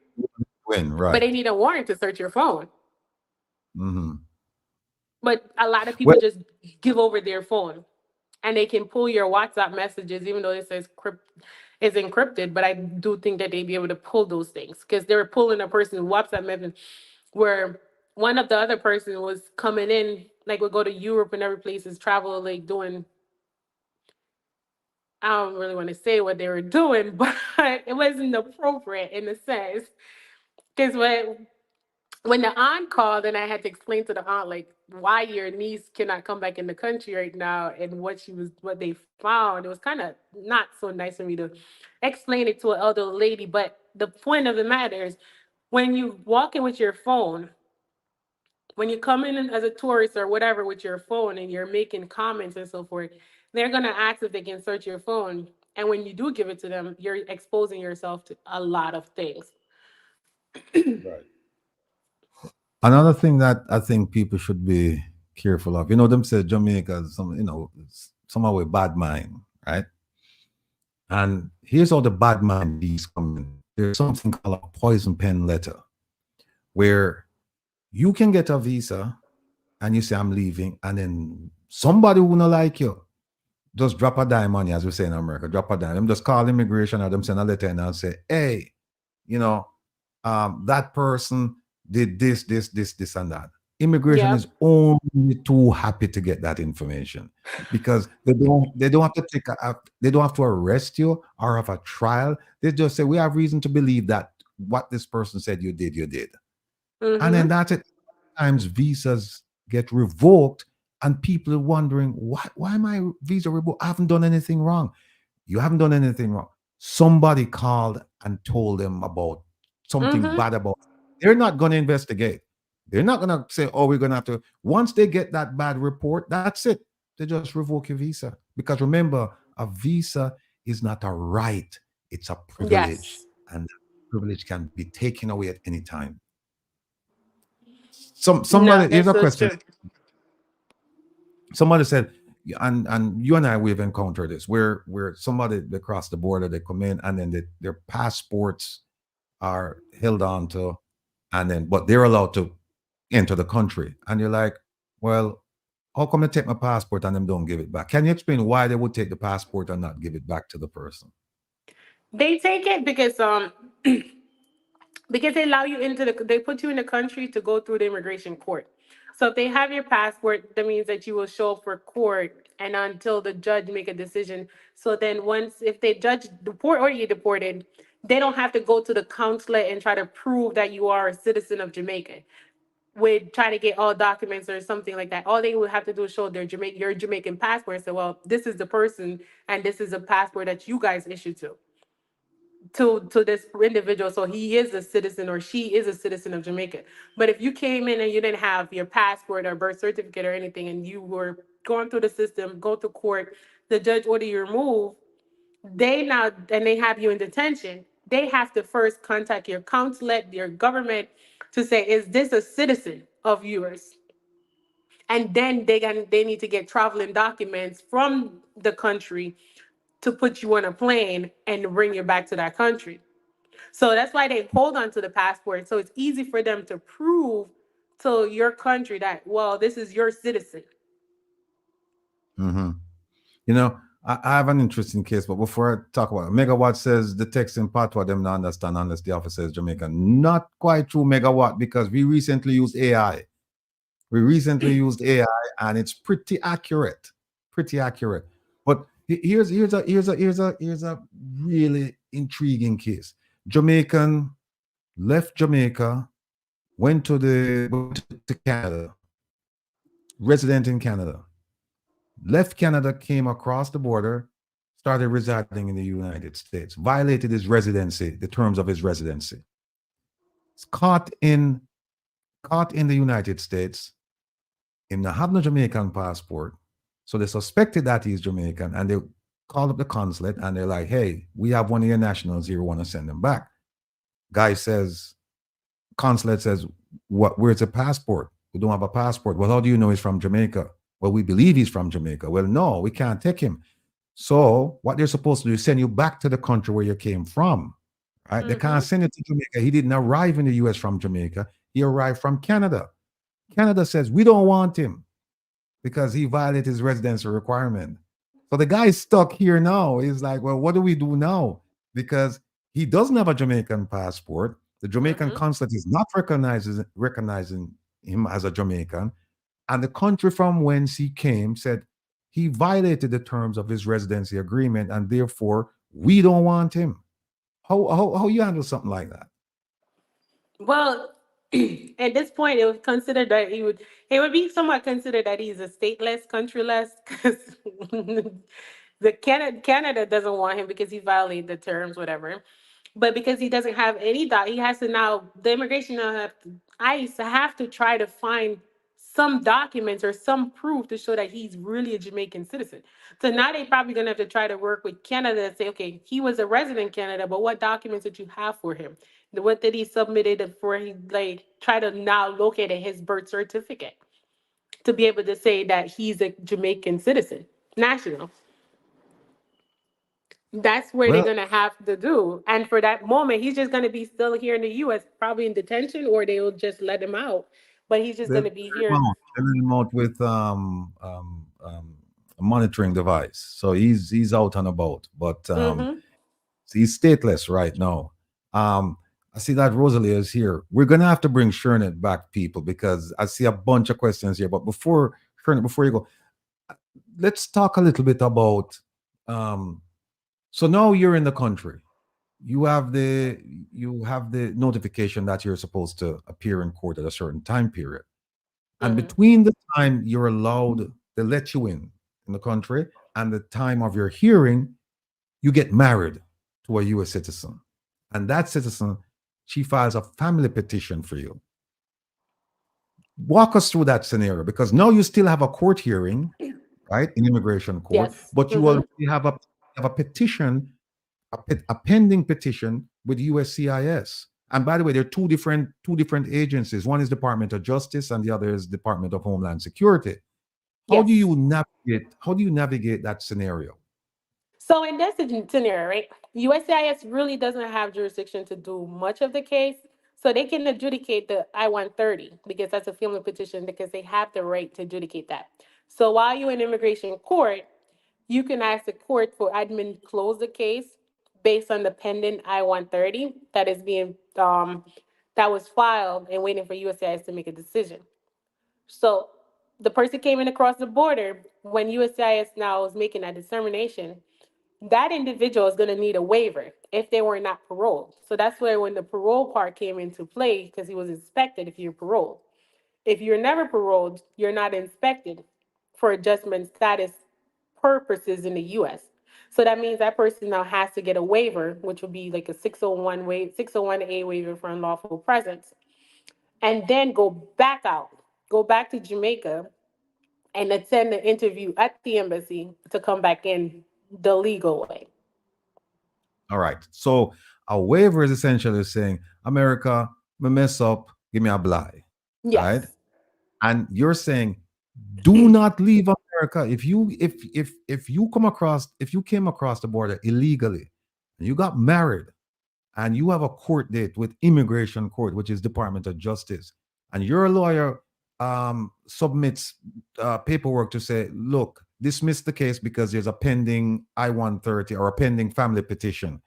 When, but they right. need a warrant to search your phone. Mm-hmm. But a lot of people Well, just give over their phone, and they can pull your WhatsApp messages, even though it says is encrypted. But I do think that they'd be able to pull those things, because they were pulling a person's WhatsApp message where one of the other person was coming in, like would go to Europe and every places, travel, like doing, I don't really want to say what they were doing, but it wasn't appropriate in a sense. Because when the aunt called, and I had to explain to the aunt like why your niece cannot come back in the country right now and what they found, it was kind of not so nice for me to explain it to an elderly lady. But the point of the matter is, when you walk in with your phone, when you come in as a tourist or whatever with your phone and you're making comments and so forth, they're going to ask if they can search your phone. And when you do give it to them, you're exposing yourself to a lot of things. right. Another thing that I think people should be careful of, you know, them say Jamaica, some, you know, somehow a bad mind, right? And here's how the bad mind bees come in. There's something called a poison pen letter, where you can get a visa and you say, I'm leaving, and then somebody who not like you just drop a dime on you, as we say in America, drop a dime. Them just call immigration or them send a letter and I'll say, hey, you know, that person did this, and that. Immigration Yep. is only too happy to get that information, because they don't have to they don't have to arrest you or have a trial. They just say, we have reason to believe that what this person said you did, you did. And then that's it. Times visas get revoked, and people are wondering why my visa revoked? I haven't done anything wrong. You haven't done anything wrong. Somebody called and told them about something bad about. They're not going to investigate. They're not going to say, "Oh, we're going to have to." Once they get that bad report, that's it. They just revoke your visa. Because remember, a visa is not a right; it's a privilege, Yes. and that privilege can be taken away at any time. No, Somebody, here's that's a so question. true. Somebody said, and you and I, we've encountered this where somebody, they cross the border, they come in, and then their passports are held on to, and then but they're allowed to enter the country, and you're like, well, how come they take my passport and them don't give it back? Can you explain why they would take the passport and not give it back to the person? They take it because they allow you into they put you in the country to go through the immigration court. So if they have your passport, that means that you will show up for court and until the judge make a decision. So then once if they judge deport or you deported, they don't have to go to the consulate and try to prove that you are a citizen of Jamaica. With trying to get all documents or something like that. All they would have to do is show your Jamaican passport and say, well, this is the person and this is a passport that you guys issued to this individual, so he is a citizen or she is a citizen of Jamaica. But if you came in and you didn't have your passport or birth certificate or anything, and you were going through the system, go to court, the judge order you removed, they now and they have you in detention. They have to first contact your consulate, your government, to say, is this a citizen of yours? And then they need to get traveling documents from the country to put you on a plane and bring you back to that country. So that's why they hold on to the passport. So it's easy for them to prove to your country that, well, this is your citizen. Mm-hmm. You know, I have an interesting case, but before I talk about it, Megawatt says the text in patois them not understand unless the officer is Jamaican. Not quite true, Megawatt, because we recently used AI. We recently used AI, and it's pretty accurate, pretty accurate. But here's a really intriguing case. Jamaican left Jamaica, went to Canada, resident in Canada, left Canada, came across the border, started residing in the United States, violated his residency, the terms of his residency. It's caught in the United States. Him not have no Jamaican passport. So they suspected that he's Jamaican, and they called up the consulate and they're like, hey, we have one of your nationals here, we want to send them back. Guy says, consulate says, where's the passport? We don't have a passport. Well, how do you know he's from Jamaica? Well, we believe he's from Jamaica. Well, no, we can't take him. So what they're supposed to do is send you back to the country where you came from. Right? They can't send it to Jamaica. He didn't arrive in the US from Jamaica. He arrived from Canada. Canada says, we don't want him because he violated his residency requirement. So the guy's stuck here now. He's like, well, what do we do now? Because he doesn't have a Jamaican passport. The Jamaican consulate is not recognizing him as a Jamaican. And the country from whence he came said he violated the terms of his residency agreement, and therefore we don't want him. How you handle something like that? Well, at this point, it was considered that it would be somewhat considered that he's a stateless, countryless, because the Canada doesn't want him because he violated the terms, whatever. But because he doesn't have any he has to now the immigration ICE have to try to find some documents or some proof to show that he's really a Jamaican citizen. So now they're probably gonna have to try to work with Canada and say, okay, he was a resident in Canada, but what documents did you have for him? What did he submitted for he like try to now locate his birth certificate to be able to say that he's a Jamaican citizen, national. That's where they're Well, gonna have to do. And for that moment, he's just gonna be still here in the US, probably in detention, or they'll just let him out. But he's just gonna be here. they let him out with a monitoring device, so he's out and about. But Mm-hmm. he's stateless right now. I see that Rosalie is here. We're gonna have to bring Shernet back, people, because I see a bunch of questions here. But before Shernet, before you go, let's talk a little bit about. So now you're in the country. you have the you have the notification that you're supposed to appear in court at a certain time period. And Mhm. between the time you're allowed, they let you in the country, and the time of your hearing, you get married to a US citizen. And that citizen, she files a family petition for you. Walk us through that scenario, because now you still have a court hearing, right, in immigration court, Yes. but you Mhm. already have a petition, a pending petition with USCIS. And by the way, there are two different agencies. One is Department of Justice, and the other is Department of Homeland Security. How do Yes. you navigate? How do you navigate that scenario? So in this scenario, right, USCIS really doesn't have jurisdiction to do much of the case. So they can adjudicate the I-130 because that's a family petition because they have the right to adjudicate that. So while you're in immigration court, you can ask the court for admin close the case based on the pending I-130 that is being that was filed and waiting for USCIS to make a decision. So the person came in across the border when USCIS now is making that determination, that individual is going to need a waiver if they were not paroled. So that's where when the parole part came into play, because he was inspected if you're paroled. If you're never paroled, you're not inspected for adjustment status purposes in the US. So that means that person now has to get a waiver, which would be like a 601A waiver for unlawful presence, and then go back out, go back to Jamaica and attend the interview at the embassy to come back in the legal way. All right. So a waiver is essentially saying, America, me mess up, give me a bly. Right? Yes. And you're saying, do not leave America. If you came across the border illegally and you got married and you have a court date with immigration court, which is Department of Justice, and your lawyer submits paperwork to say, look, dismiss the case because there's a pending I-130 or a pending family petition,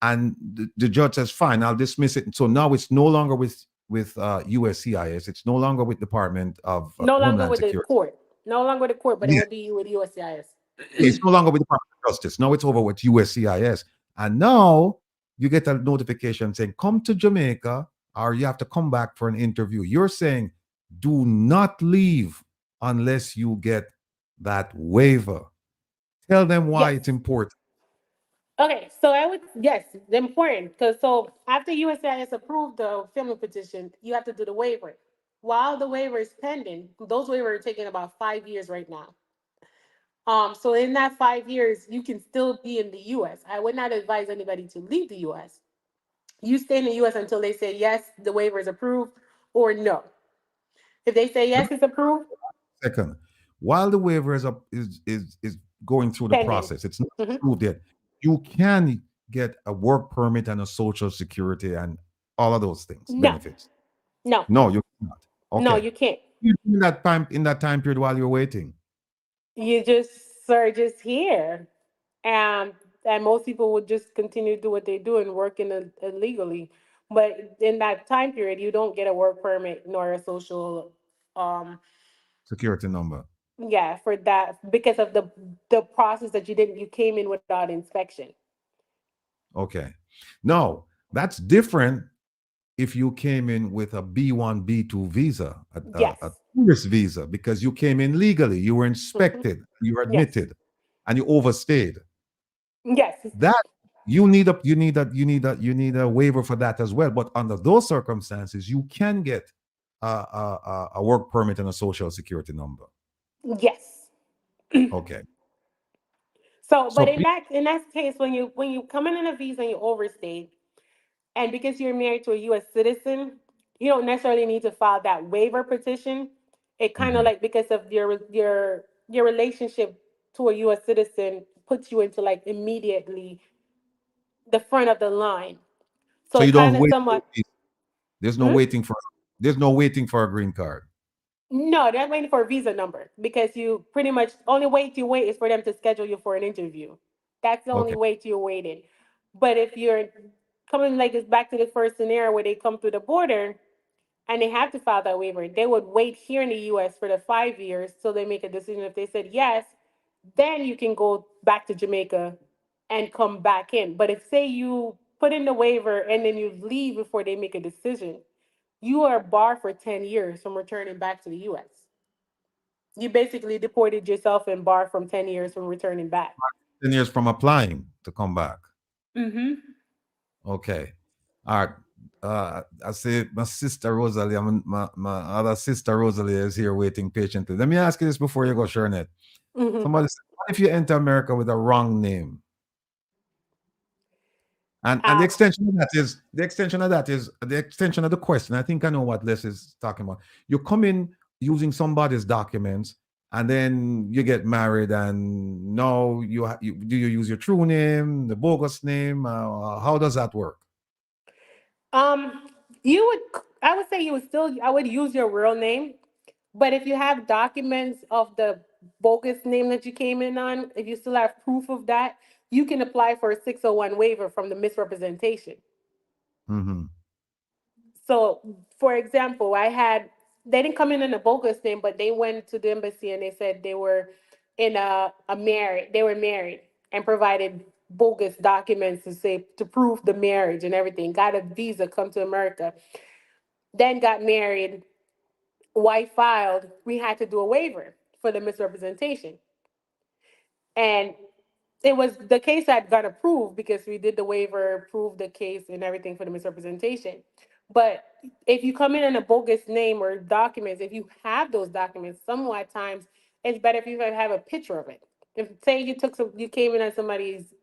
and the judge says, fine, I'll dismiss it. So now it's no longer with USCIS, it's no longer with Department of No longer Homeland with the Security. court. No longer with the court, but it Yeah, would be with USCIS. it's no longer with Department of Justice. Now it's over with USCIS. And now you get a notification saying, come to Jamaica or you have to come back for an interview. You're saying, do not leave unless you get that waiver. Tell them why Yes. it's important. Okay, so I would, yes, important because so after USCIS approved the family petition, you have to do the waiver. While the waiver is pending, those waivers are taking about 5 years right now. So in that 5 years, you can still be in the US. I would not advise anybody to leave the US. You stay in the US until they say yes, the waiver is approved, or no. If they say yes, it's approved, Second, while the waiver is up is going through the pending. process, it's not Hmm. approved yet. You can get a work permit and a social security and all of those things, No, benefits. no, No, you cannot. no, Okay. you can't. You do in that time period while you're waiting. You just are just here. And and most people would just continue to do what they do and work in illegally. But in that time period, you don't get a work permit nor a social um Security number. yeah, for that because of the process that you came in without inspection. Okay. No, that's different if you came in with a B1, B2 visa, a Yes. tourist visa, because you came in legally, you were Hmm. inspected, you were Yes. admitted, and you overstayed. Yes. That you need a waiver for that as well. But under those circumstances, you can get a work permit and a social security number. Yes. Okay. So, So but in that case, when you come in a visa and you overstay, and because you're married to a U.S. citizen, you don't necessarily need to file that waiver petition. It kind of mhm. like because of your relationship to a U.S. citizen puts you into like immediately the front of the line. So So it you don't kind of wait. somewhat. There's no Hmm? waiting for there's no waiting for a green card. No, they're waiting for a visa number because you pretty much only wait you wait is for them to schedule you for an interview. That's the only Okay. wait you're waiting. But if you're coming like it's back to the first scenario where they come through the border and they have to file that waiver, they would wait here in the US for the 5 years till they make a decision. If they said yes, then you can go back to Jamaica and come back in. But if say you put in the waiver and then you leave before they make a decision, you are barred for 10 years from returning back to the US. You basically deported yourself and barred from 10 years from returning back. 10 years from applying to come back. Mm-hmm. Okay. All right. I say my sister Rosalie, my other sister Rosalie is here waiting patiently. Let me ask you this before you go, Shernet. Mm-hmm. Somebody said, what if you enter America with a wrong name? And the extension of that is the extension of the question. I think I know what Les is talking about. You come in using somebody's documents, and then you get married, and now do you use your true name, the bogus name? How does that work? You would, I would say you would still, I would use your real name, but if you have documents of the bogus name that you came in on, if you still have proof of that, you can apply for a 601 waiver from the misrepresentation. Mm-hmm. So, for example, they didn't come in a bogus name, but they went to the embassy and they said they were in they were married and provided bogus documents to prove the marriage and everything. Got a visa, come to America, then got married, wife filed. We had to do a waiver for the misrepresentation, and it was the case that got approved because we did the waiver, approved the case and everything for the misrepresentation. But if you come in a bogus name or documents, if you have those documents, somewhat times it's better if you have a picture of it. If say you came in on somebody's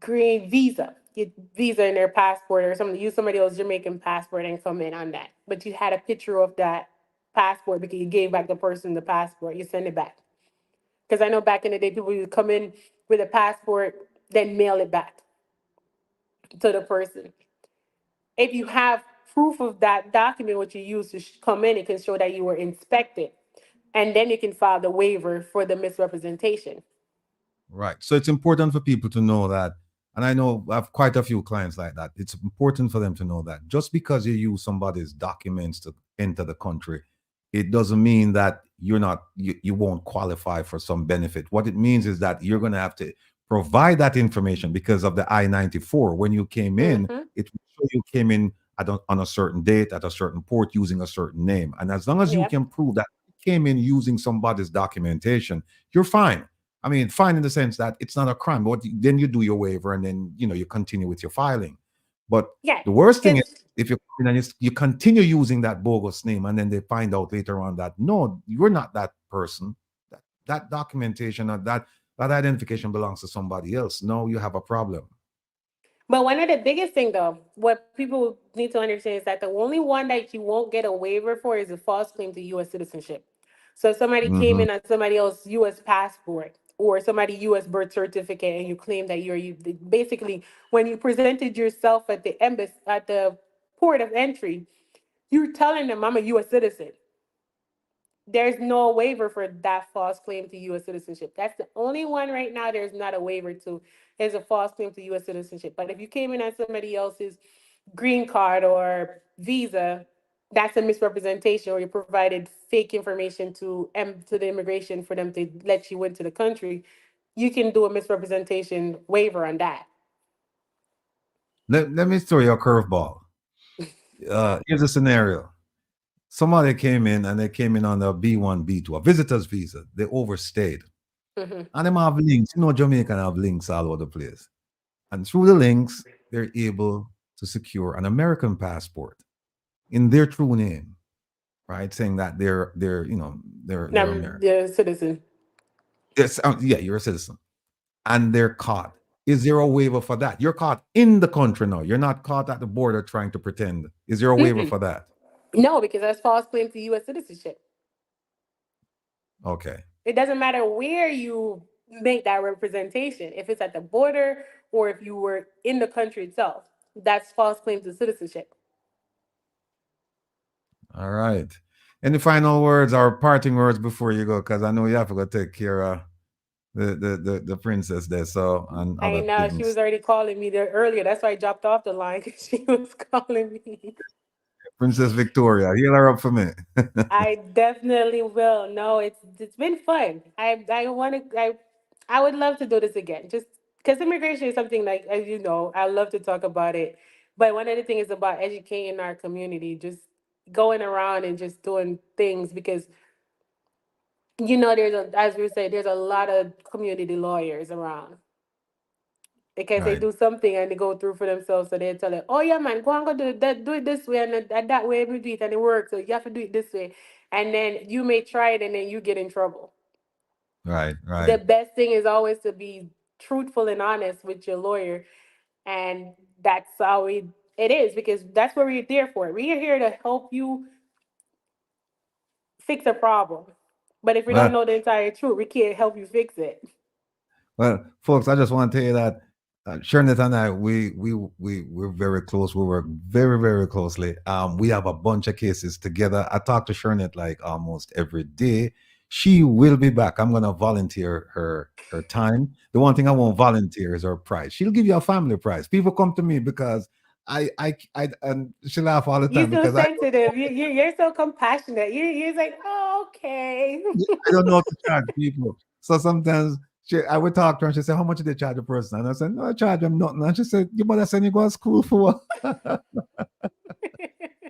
green visa, get visa in their passport or something, use somebody else's Jamaican passport and come in on that. But you had a picture of that passport because you gave back the person the passport, you send it back. Because I know back in the day, people would come in with a passport, then mail it back to the person. If you have proof of that document, what you use to come in, it can show that you were inspected. And then you can file the waiver for the misrepresentation. Right. So it's important for people to know that, and I know I have quite a few clients like that. It's important for them to know that just because you use somebody's documents to enter the country, it doesn't mean that you won't qualify for some benefit. What it means is that you're going to have to provide that information because of the I-94. When you came in, it will show you came in on a certain date at a certain port using a certain name. And as long as you can prove that you came in using somebody's documentation, you're fine. I mean, fine in the sense that it's not a crime, but then you do your waiver and then, you continue with your filing. But the worst thing is if you come in and you continue using that bogus name and then they find out later on that, no, you're not that person. That documentation or that identification belongs to somebody else. No, you have a problem. But one of the biggest thing, though, what people need to understand is that the only one that you won't get a waiver for is a false claim to U.S. citizenship. So if somebody came in on somebody else's U.S. passport or somebody U.S. birth certificate, and you claim that basically when you presented yourself at the embassy at the port of entry, you're telling them I'm a U.S. citizen. There's no waiver for that false claim to U.S. citizenship. That's the only one right now there's not a waiver to, is a false claim to U.S. citizenship. But if you came in on somebody else's green card or visa, that's a misrepresentation, or you provided fake information to the immigration for them to let you into the country. You can do a misrepresentation waiver on that. Let me throw you a curveball. Here's a scenario. Somebody came in and they came in on a B1, B2, a visitor's visa. They overstayed. And them have links. Jamaica have links all over the place. And through the links, they're able to secure an American passport in their true name, right? Saying that they're American. They're a citizen. Yes, yeah, you're a citizen. And they're caught. Is there a waiver for that? You're caught in the country now. You're not caught at the border trying to pretend. Is there a waiver for that? No, because that's false claim to U.S. citizenship. Okay. It doesn't matter where you make that representation. If it's at the border or if you were in the country itself, that's false claim to citizenship. All right. Any final words or parting words before you go? Because I know you have to go take care of the princess there. So and I know she was already calling me there earlier. That's why I dropped off the line, because she was calling me. Princess Victoria, heal her up for me. I definitely will. No, it's been fun. I would love to do this again. Just because immigration is something like, as you know, I love to talk about it. But one of the things is about educating our community, just going around and just doing things because there's as we say, there's a lot of community lawyers around. Because they Right. do something and they go through for themselves, so they tell it, oh yeah, man, go and go do that, do it this way, and that way we do it, and it works. So you have to do it this way, and then you may try it, and then you get in trouble. Right. The Right. best thing is always to be truthful and honest with your lawyer, and that's how it is because that's what we're there for. We are here to help you fix a problem. But if we don't Well, know the entire truth, we can't help you fix it. well, folks, I just want to tell you that Shernet and I, we're very close. We work very, very closely. We have a bunch of cases together. I talk to Shernet like almost every day. She will be back. I'm gonna volunteer her time. The one thing I won't volunteer is her price. She'll give you a family price. People come to me because and she laugh all the You're time so because I sensitive. You're so compassionate. You're like, oh, okay. I don't know how to charge people. So sometimes I would talk to her and she said, how much did they charge a person? And I said, no, I charge them nothing. And she said, your mother send you go to school for what?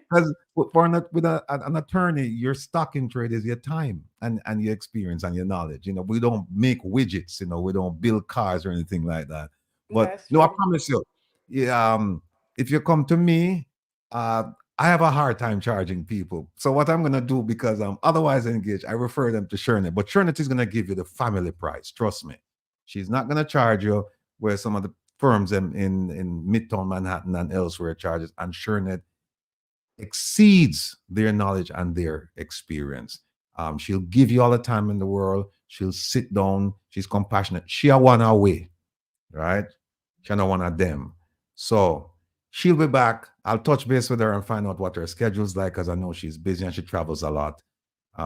Because with an attorney, your stock in trade is your time and your experience and your knowledge. We don't make widgets, we don't build cars or anything like that. But That's no, I true. promise you, yeah, if you come to me, uh, I have a hard time charging people. So what I'm gonna do, because I'm otherwise engaged, I refer them to Shernet. But Shernet is gonna give you the family price. Trust me. She's not gonna charge you where some of the firms in Midtown Manhattan and elsewhere charges, and Shernet exceeds their knowledge and their experience. She'll give you all the time in the world. She'll sit down. She's compassionate. She a one away, right? She not one of them. So she'll be back. I'll touch base with her and find out what her schedule's like, because I know she's busy and she travels a lot.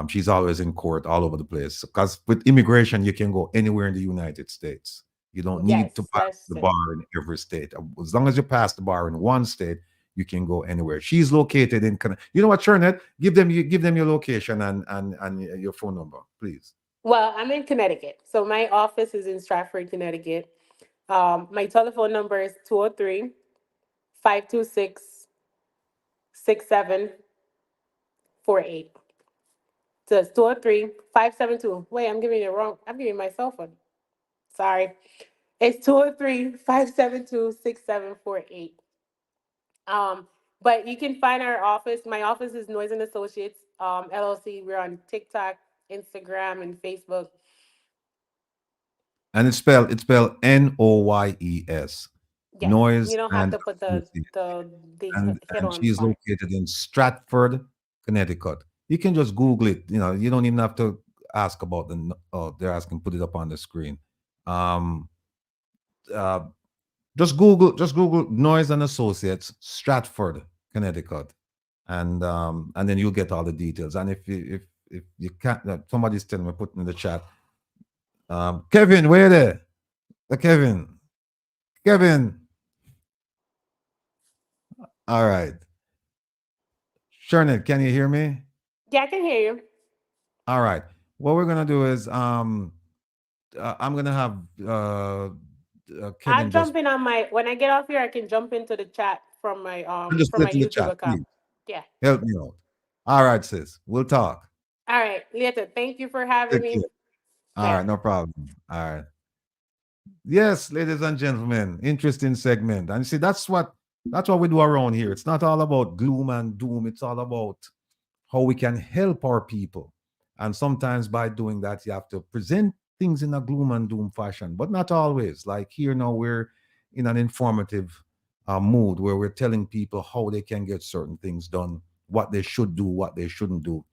She's always in court all over the place. Because with immigration, you can go anywhere in the United States. You don't need to Yes, pass that's the true. bar in every state. As long as you pass the bar in one state, you can go anywhere. She's located in. You know what, Shernet? Give them your location and your phone number, please. Well, I'm in Connecticut. So my office is in Stratford, Connecticut. My telephone number is 203-526-6748. So it's 203-572. Wait, I'm giving you wrong. I'm giving you my cell phone. Sorry. It's 203-572-6748. Um, but you can find our office. My office is Noise and Associates, LLC. We're on TikTok, Instagram, and Facebook. And it's spelled Noyes, Yes, Noise you don't have and to put the Associates. the head And on she's part. located in Stratford, Connecticut. You can just Google it. You don't even have to ask about oh, they're asking, put it up on the screen. Um, uh, just Google Noise and Associates, Stratford, Connecticut, and then you'll get all the details. And if you can't, somebody's telling me, put in the chat. Kevin, where there? Kevin. All right. Shernet, can you hear me? Yeah, I can hear you. All right. What we're gonna do is I'm gonna have I'll Kevin just jump in on my when I get off here. I can jump into the chat just from put my it in the YouTube chat, account. please. Yeah. Help me out. All right, sis. We'll talk. All right, later. Thank you for having Take me. care. All All right, right. no problem. All right. Yes, ladies and gentlemen, interesting segment. And see, that's what we do around here. It's not all about gloom and doom. It's all about how we can help our people. And sometimes by doing that, you have to present things in a gloom and doom fashion, but not always. Like here now, we're in an informative mood where we're telling people how they can get certain things done, what they should do, what they shouldn't do,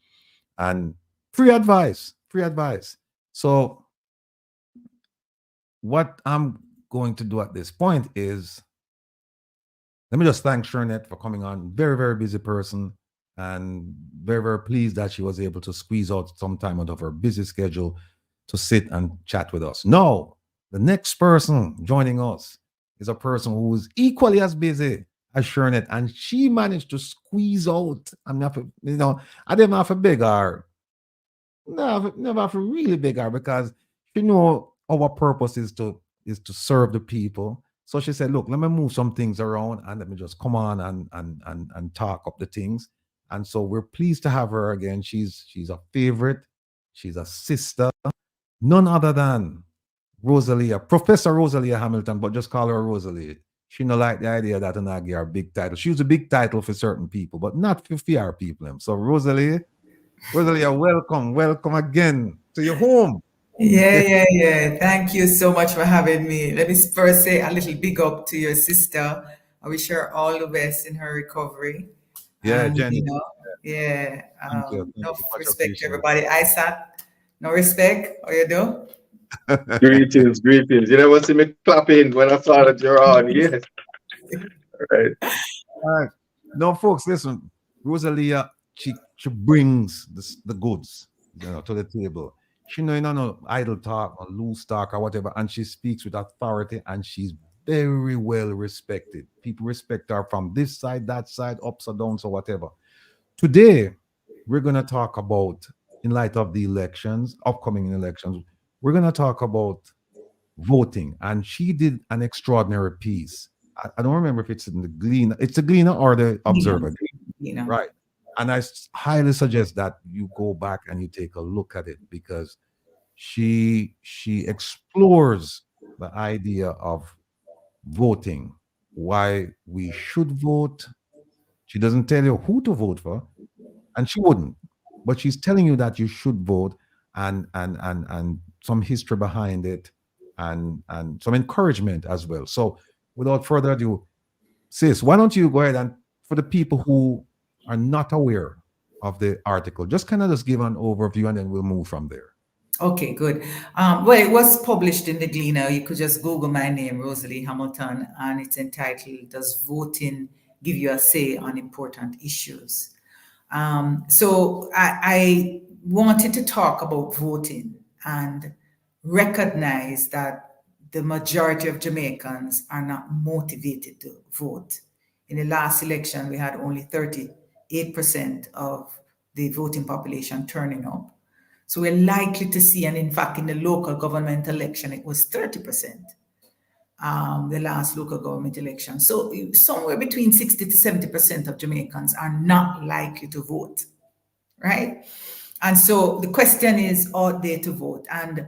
and free advice, free advice. So what I'm going to do at this point is let me just thank Shernet for coming on. Very, very busy person, and very, very pleased that she was able to squeeze out some time out of her busy schedule to sit and chat with us. No, the next person joining us is a person who is equally as busy as Shernet, and she managed to squeeze out. I'm not, I didn't have to beg her. No, never have to really beg her, because she know our purpose is to is to serve the people. So she said, look, let me move some things around and let me just come on and talk up the things. And so we're pleased to have her again. She's a favorite. She's a sister. None other than Rosalia, Professor Rosalia Hamilton, but just call her Rosalie. She no like the idea that an Aggie are big title. She was a big title for certain people, but not for our people. So Rosalia, welcome again to your home. Yeah. Thank you so much for having me. Let me first say a little big up to your sister. I wish her all the best in her recovery. Yeah, And, Jenny. Thank you. Enough Much respect to appreciated. everybody. Isaac, no respect. How you do? Greetings. You never see me clapping when I saw that you're on. Yes. All right. No, folks, listen. Rosalia, she brings the goods, to the table. She no idle talk or loose talk or whatever, and she speaks with authority, and she's very well respected. People respect her from this side, that side, ups or downs or whatever. Today, we're going to talk about, in light of the upcoming elections, we're going to talk about voting. And she did an extraordinary piece. I don't remember if it's in the Gleaner. It's the Gleaner or the Observer. Right. And I highly suggest that you go back and you take a look at it, because she explores the idea of voting, why we should vote. She doesn't tell you who to vote for, and she wouldn't, but she's telling you that you should vote, and some history behind it, and some encouragement as well. So without further ado, sis, why don't you go ahead and, for the people who are not aware of the article, just give an overview, and then we'll move from there. Okay, good. Well, it was published in the Gleaner. You could just Google my name, Rosalie Hamilton, and it's entitled, "Does Voting Give You a Say on Important Issues?" So I wanted to talk about voting and recognize that the majority of Jamaicans are not motivated to vote. In the last election, we had only 38% of the voting population turning up. So we're likely to see, and in fact, in the local government election, it was 30%, the last local government election. So somewhere between 60 to 70% of Jamaicans are not likely to vote, right? And so the question is, ought they to vote? And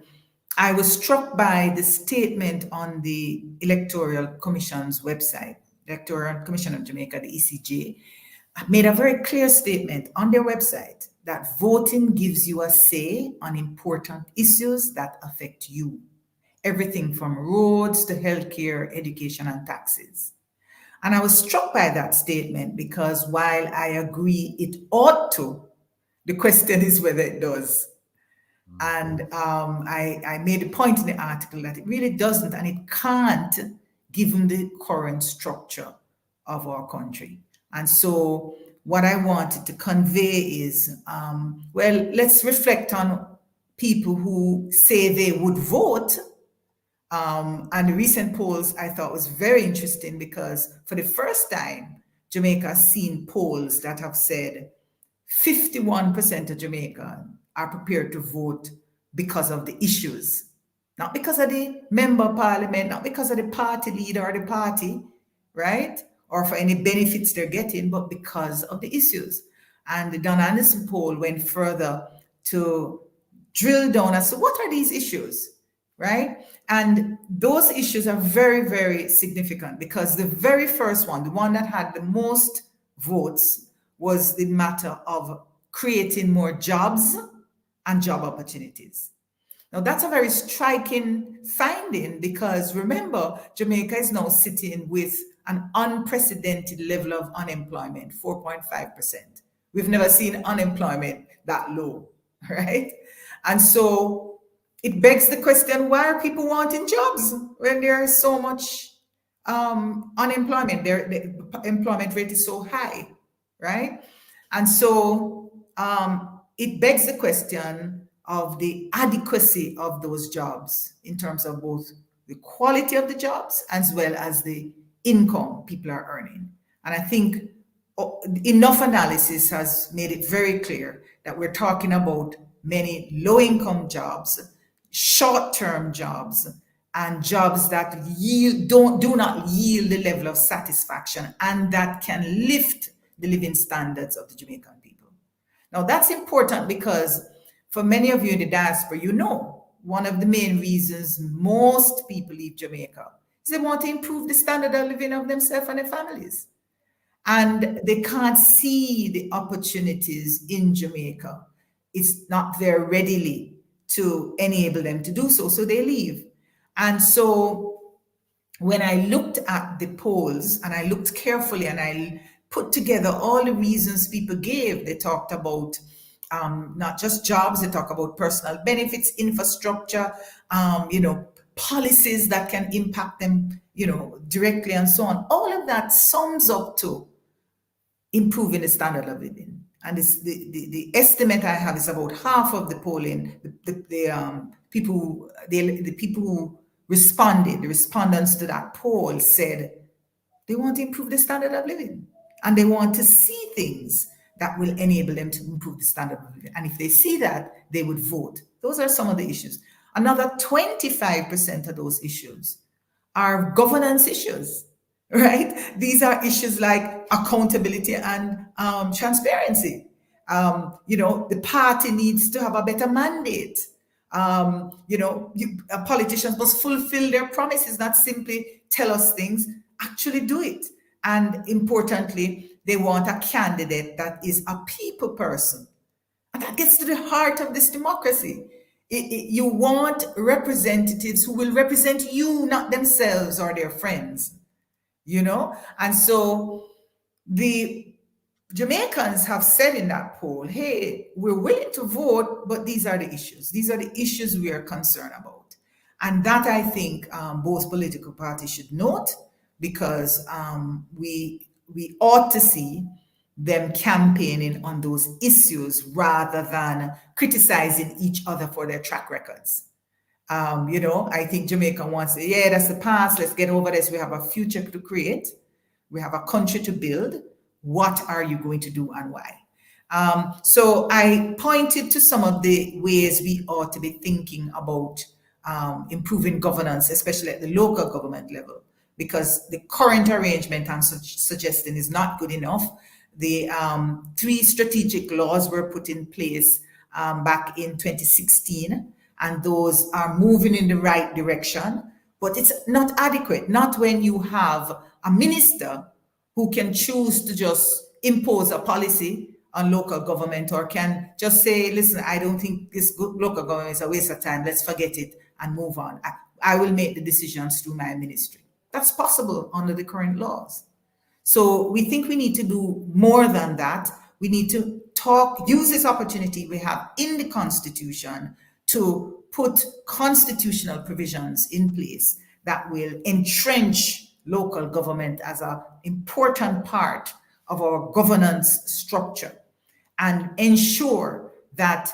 I was struck by the statement on the Electoral Commission's website, Electoral Commission of Jamaica, the ECJ, made a very clear statement on their website that voting gives you a say on important issues that affect you. Everything from roads to healthcare, education, and taxes. And I was struck by that statement because while I agree it ought to, the question is whether it does. And I made a point in the article that it really doesn't, and it can't, given the current structure of our country. And so what I wanted to convey is, well, let's reflect on people who say they would vote. And the recent polls I thought was very interesting, because for the first time, Jamaica has seen polls that have said 51% of Jamaicans are prepared to vote because of the issues, not because of the member of parliament, not because of the party leader or the party, right? Or for any benefits they're getting, but because of the issues. And the Don Anderson poll went further to drill down as to what are these issues, right? And those issues are very, very significant, because the very first one, the one that had the most votes, was the matter of creating more jobs and job opportunities. Now, that's a very striking finding, because remember, Jamaica is now sitting with an unprecedented level of unemployment, 4.5%. We've never seen unemployment that low, right? And so it begs the question, why are people wanting jobs when there is so much unemployment? The employment rate is so high, right? And so it begs the question of the adequacy of those jobs in terms of both the quality of the jobs as well as the income people are earning. And I think enough analysis has made it very clear that we're talking about many low-income jobs, short-term jobs, and jobs that do not yield the level of satisfaction and that can lift the living standards of the Jamaican people. Now that's important because for many of you in the diaspora, you know, one of the main reasons most people leave Jamaica is they want to improve the standard of living of themselves and their families. And they can't see the opportunities in Jamaica. It's not there readily to enable them to do so, so they leave. And so when I looked at the polls and I looked carefully and I put together all the reasons people gave, they talked about not just jobs, they talk about personal benefits, infrastructure, policies that can impact them, directly and so on. All of that sums up to improving the standard of living. And the estimate I have is about half of the polling, the people who responded, the respondents to that poll said they want to improve the standard of living and they want to see things that will enable them to improve the standard of living. And if they see that, they would vote. Those are some of the issues. Another 25% of those issues are governance issues, right? These are issues like accountability and transparency. The party needs to have a better mandate. Politicians must fulfill their promises, not simply tell us things, actually do it. And importantly, they want a candidate that is a people person. And that gets to the heart of this democracy. You want representatives who will represent you, not themselves or their friends, And so the Jamaicans have said in that poll, hey, we're willing to vote, but these are the issues. These are the issues we are concerned about. And that I think both political parties should note, because we ought to see them campaigning on those issues rather than criticizing each other for their track records. I think Jamaica wants to, that's the past, let's get over this. We have a future to create. We have a country to build. What are you going to do and why? So I pointed to some of the ways we ought to be thinking about improving governance, especially at the local government level, because the current arrangement I'm suggesting is not good enough. The 3 strategic laws were put in place back in 2016, and those are moving in the right direction, but it's not adequate, not when you have a minister who can choose to just impose a policy on local government, or can just say, listen, I don't think this local government is a waste of time, let's forget it and move on. I will make the decisions through my ministry. That's possible under the current laws. So we think we need to do more than that. We need to use this opportunity we have in the Constitution to put constitutional provisions in place that will entrench local government as an important part of our governance structure and ensure that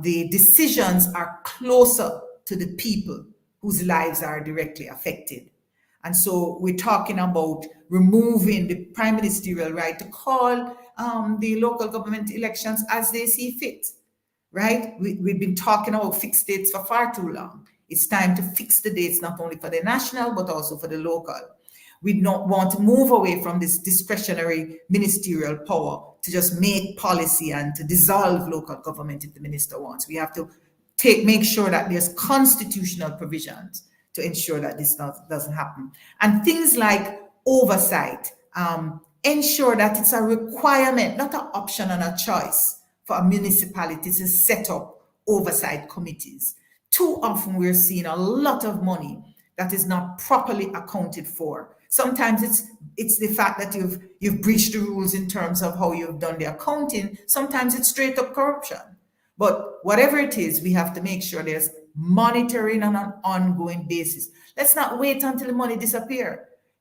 the decisions are closer to the people whose lives are directly affected. And so we're talking about removing the prime ministerial right to call the local government elections as they see fit, right? We've been talking about fixed dates for far too long. It's time to fix the dates, not only for the national, but also for the local. We don't want to move away from this discretionary ministerial power to just make policy and to dissolve local government if the minister wants. We have to make sure that there's constitutional provisions to ensure that this doesn't happen. And things like oversight, ensure that it's a requirement, not an option and a choice for a municipality to set up oversight committees. Too often we're seeing a lot of money that is not properly accounted for. Sometimes it's the fact that you've breached the rules in terms of how you've done the accounting. Sometimes it's straight up corruption. But whatever it is, we have to make sure there's monitoring on an ongoing basis. Let's not wait until the money disappears.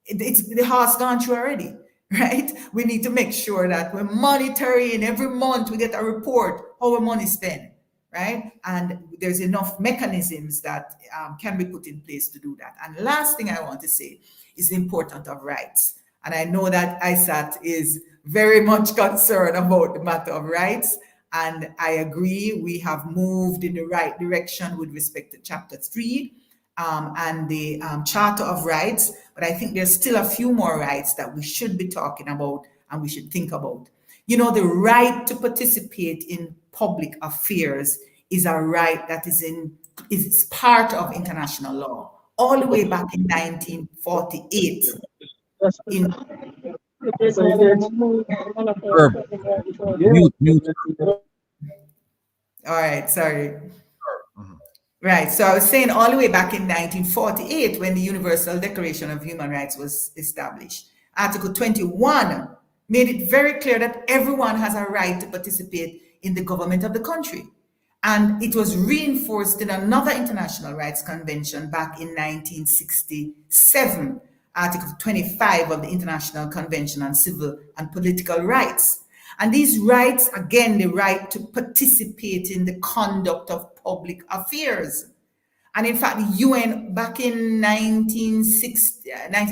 The horse gone through already, right? We need to make sure that we're monitoring every month. We get a report how our money is spent, right? And there's enough mechanisms that can be put in place to do that. And the last thing I want to say is the importance of rights. And I know that ISAT is very much concerned about the matter of rights. And I agree, we have moved in the right direction with respect to Chapter 3. and the Charter of Rights, but I think there's still a few more rights that we should be talking about and we should think about. You know, the right to participate in public affairs is a right that is part of international law. All the way back in 1948, in Mute. all right, sorry. Mhm. Right. So I was saying all the way back in 1948, when the Universal Declaration of Human Rights was established, Article 21 made it very clear that everyone has a right to participate in the government of the country. And it was reinforced in another international rights convention back in 1967, Article 25 of the International Convention on Civil and Political Rights. And these rights, again, the right to participate in the conduct of public affairs. And in fact, the UN back in 1996, I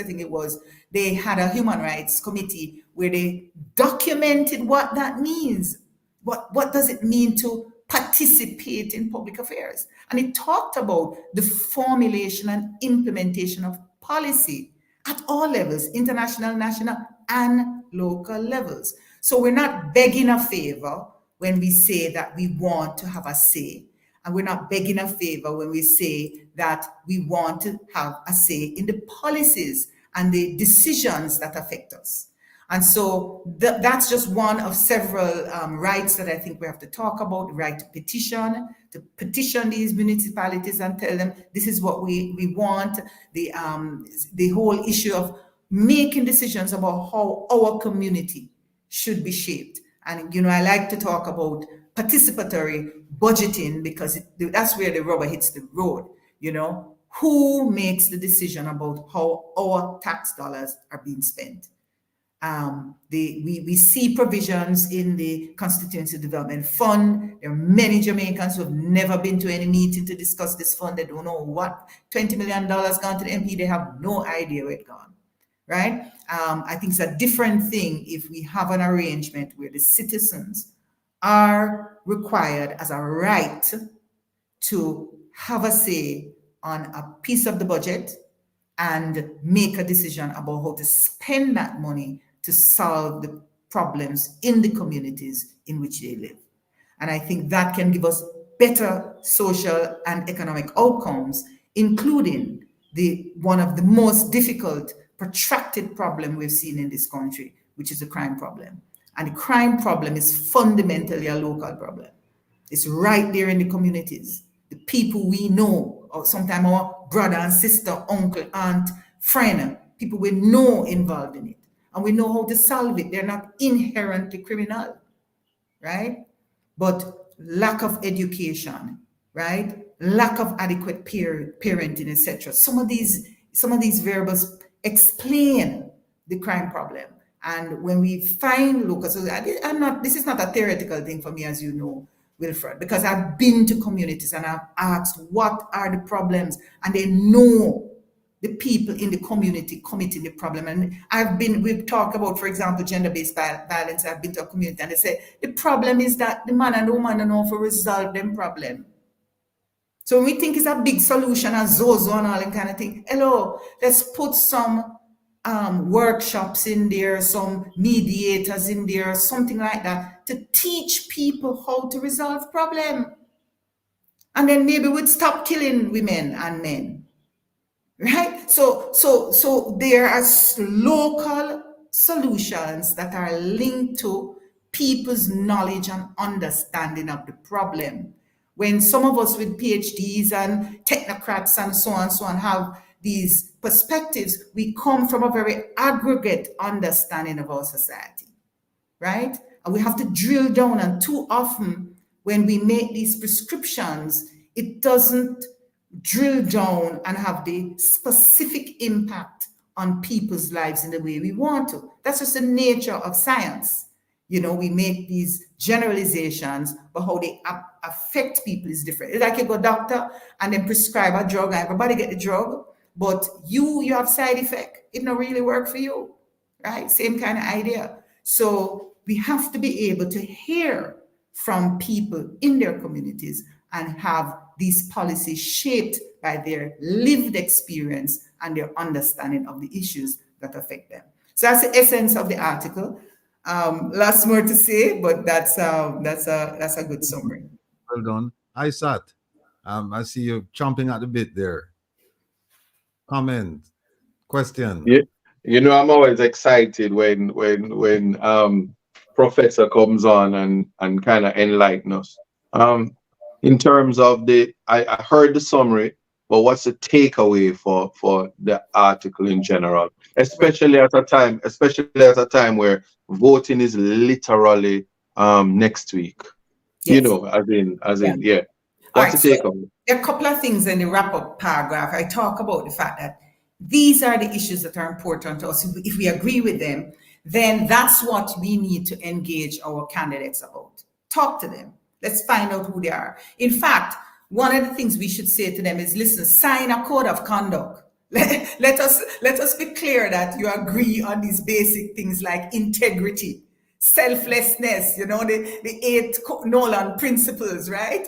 think it was, they had a human rights committee where they documented what that means. What does it mean to participate in public affairs? And it talked about the formulation and implementation of policy at all levels, international, national, and local levels. So we're not begging a favor when we say that we want to have a say. And we're not begging a favor when we say that we want to have a say in the policies and the decisions that affect us. And so that's just one of several rights that I think we have to talk about: the right to petition these municipalities and tell them this is what we want, the whole issue of making decisions about how our community should be shaped. And, you know, I like to talk about participatory budgeting because that's where the rubber hits the road. You know, who makes the decision about how our tax dollars are being spent? We see provisions in the Constituency Development Fund. There are many Jamaicans who have never been to any meeting to discuss this fund. They don't know what $20 million gone to the MP. They have no idea where it's gone, right? I think it's a different thing if we have an arrangement where the citizens are required as a right to have a say on a piece of the budget and make a decision about how to spend that money to solve the problems in the communities in which they live. And I think that can give us better social and economic outcomes, including one of the most difficult, protracted problem we've seen in this country, which is the crime problem. And the crime problem is fundamentally a local problem. It's right there in the communities. The people we know, or sometimes our brother and sister, uncle, aunt, friend, people we know involved in it. And we know how to solve it. They're not inherently criminal, right? But lack of education, right? Lack of adequate parenting, etc. Some of these variables explain the crime problem. And when we find local, so this is not a theoretical thing for me, as you know, Wilfred, because I've been to communities and I've asked what are the problems, and they know the people in the community committing the problem. And we've talked about, for example, gender-based violence. I've been to a community and they say, the problem is that the man and the woman don't know how to resolve them problem. So when we think it's a big solution and Zozo and all that kind of thing, hello, let's put some workshops in there, some mediators in there, something like that, to teach people how to resolve problem. And then maybe we'd stop killing women and men. Right? So there are local solutions that are linked to people's knowledge and understanding of the problem. When some of us with PhDs and technocrats and so on have these perspectives, we come from a very aggregate understanding of our society, right? And we have to drill down, and too often when we make these prescriptions, it doesn't drill down and have the specific impact on people's lives in the way we want to. That's just the nature of science. You know, we make these generalizations, but how they affect people is different. It's like you go doctor and then prescribe a drug, and everybody get the drug, but you have side effect. It don't really work for you, right? Same kind of idea. So we have to be able to hear from people in their communities and have these policies shaped by their lived experience and their understanding of the issues that affect them. So that's the essence of the article. Lots more to say, but that's a good summary. Well done. I sat. I see you chomping at the bit there. Comment, question. Yeah, you know, I'm always excited when Professor comes on and kind of enlighten us. In terms of I heard the summary, but what's the takeaway for the article in general, especially at a time where voting is literally next week. You Yes. know, as in, yeah. All What's right, the so takeaway? there are a couple of things in the wrap-up paragraph. I talk about the fact that these are the issues that are important to us. If we agree with them, then that's what we need to engage our candidates about. Talk to them. Let's find out who they are. In fact, one of the things we should say to them is, listen, sign a code of conduct. Let us be clear that you agree on these basic things like integrity, selflessness, you know, the 8 Nolan principles, right?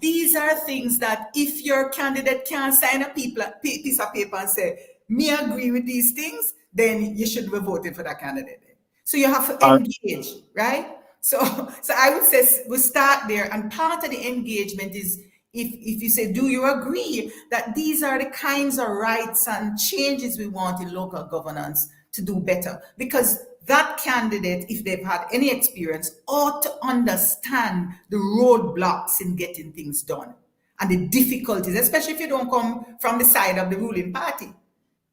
These are things that if your candidate can't sign a piece of paper and say, me agree with these things, then you should be voting for that candidate. So you have to engage, right? So I would say we start there, and part of the engagement is if you say, do you agree that these are the kinds of rights and changes we want in local governance to do better? Because that candidate, if they've had any experience, ought to understand the roadblocks in getting things done and the difficulties, especially if you don't come from the side of the ruling party.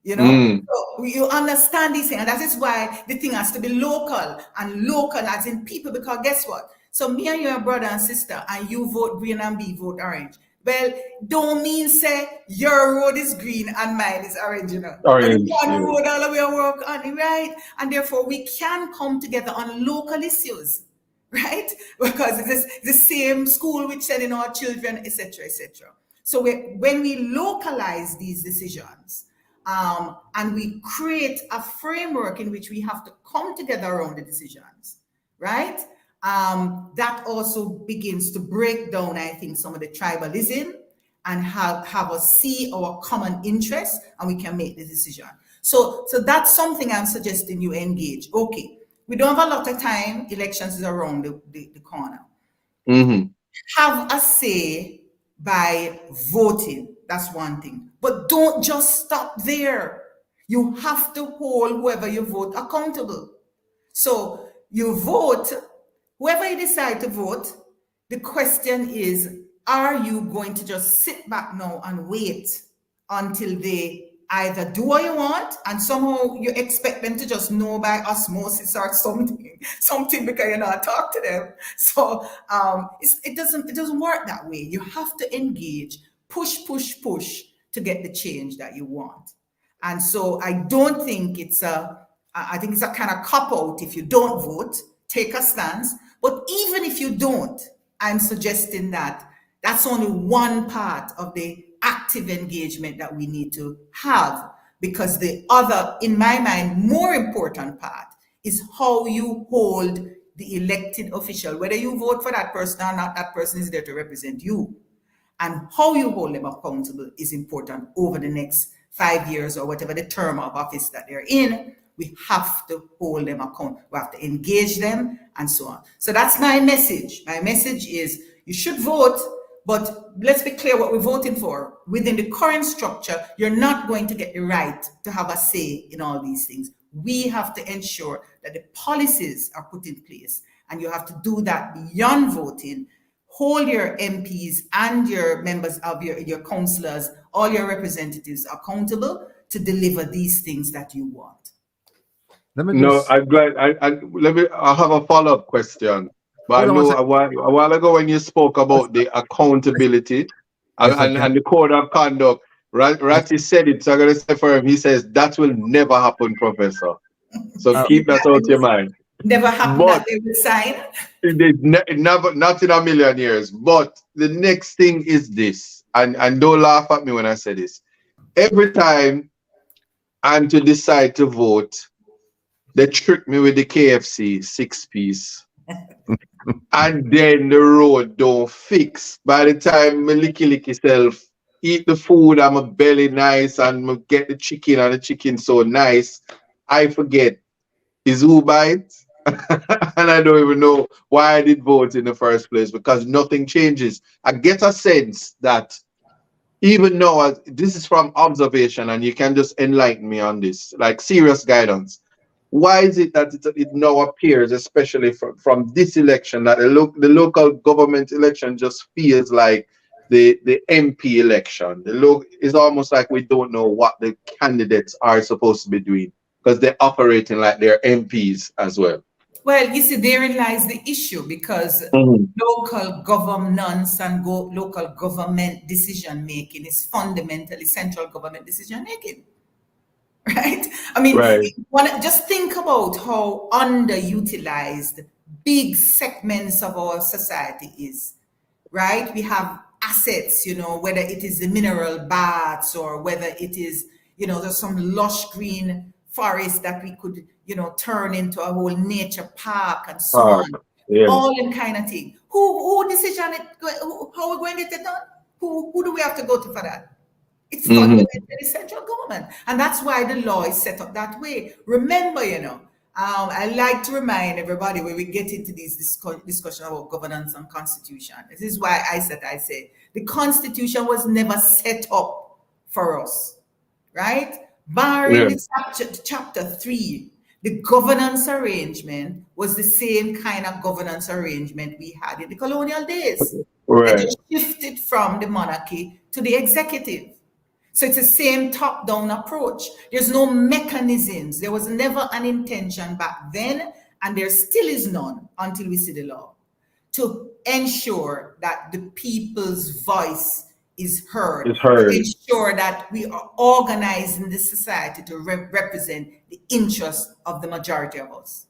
You know, so you understand these things, and that is why the thing has to be local, and local as in people, because guess what? So me and you are brother and sister, and you vote green and me vote orange. Well, don't mean say your road is green and mine is orange, you know. Orange, One yeah. road all the way work on it, right? And therefore we can come together on local issues, right? Because it is the same school which sending our children, etc., etc. So when we localize these decisions, and we create a framework in which we have to come together around the decisions, right? That also begins to break down, I think, some of the tribalism and have us see our common interests, and we can make the decision. So that's something I'm suggesting you engage. Okay, we don't have a lot of time. Elections is around the corner. Mm-hmm. Have a say by voting. That's one thing. But don't just stop there. You have to hold whoever you vote accountable. So you vote, whoever you decide to vote, the question is, are you going to just sit back now and wait until they either do what you want, and somehow you expect them to just know by osmosis or something because you not talk to them. So it doesn't work that way. You have to engage, push to get the change that you want. And so I don't think I think it's a kind of cop-out if you don't vote, take a stance. But even if you don't, I'm suggesting that that's only one part of the active engagement that we need to have, because the other, in my mind, more important part is how you hold the elected official, whether you vote for that person or not, that person is there to represent you. And how you hold them accountable is important over the next 5 years or whatever the term of office that they're in. We have to hold them accountable. We have to engage them and so on. So that's my message. My message is you should vote, but let's be clear what we're voting for. Within the current structure, you're not going to get the right to have a say in all these things. We have to ensure that the policies are put in place, and you have to do that beyond voting. Hold your MPs and your members of your councillors, all your representatives accountable to deliver these things that you want. No, I'm glad. I have a follow-up question. But I know a while ago when you spoke about the accountability and the code of conduct, Ratty said it. So I'm going to say for him, he says that will never happen, Professor. So keep that out of your mind. Never happened that they would sign. Never, not in a million years. But the next thing is this, and don't laugh at me when I say this. Every time I'm to decide to vote, they trick me with the KFC 6-piece. And then the road don't fix. By the time me licky self eat the food and my belly nice and I get the chicken and the chicken so nice, I forget is who bites. And I don't even know why I did vote in the first place because nothing changes. I get a sense that even though this is from observation and you can just enlighten me on this, like serious guidance. Why is it that it now appears, especially from this election, that the local government election just feels like the MP election? It's almost like we don't know what the candidates are supposed to be doing because they're operating like they're MPs as well. Well, you see, therein lies the issue because local governance and local government decision making is fundamentally central government decision making. Right? I mean, Right. just think about how underutilized big segments of our society is, right? We have assets, you know, whether it is the mineral baths or whether it is, you know, there's some lush green forest that we could, you know, turn into a whole nature park and so on. Yeah. All in kind of thing. Who decision it? How are we going to get it done? Who do we have to go to for that? It's fundamentally central government. And that's why the law is set up that way. Remember, you know, I like to remind everybody when we get into these discussion about governance and constitution. This is why I say the constitution was never set up for us, right? Barring the chapter 3, the governance arrangement was the same kind of governance arrangement we had in the colonial days. Right. It shifted from the monarchy to the executive. So it's the same top-down approach. There's no mechanisms. There was never an intention back then, and there still is none until we see the law, to ensure that the people's voice is heard. To ensure that we are organizing the society to represent the interests of the majority of us.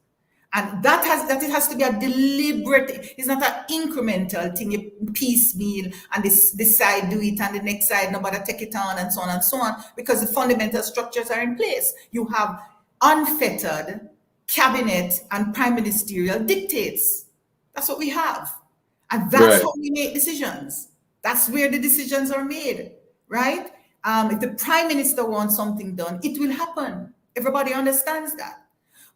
And it has to be a deliberate, it's not an incremental thing, you piecemeal and this side do it and the next side nobody take it on and so on, because the fundamental structures are in place. You have unfettered cabinet and prime ministerial dictates. That's what we have. And that's how we make decisions. That's where the decisions are made, right? If the prime minister wants something done, it will happen. Everybody understands that.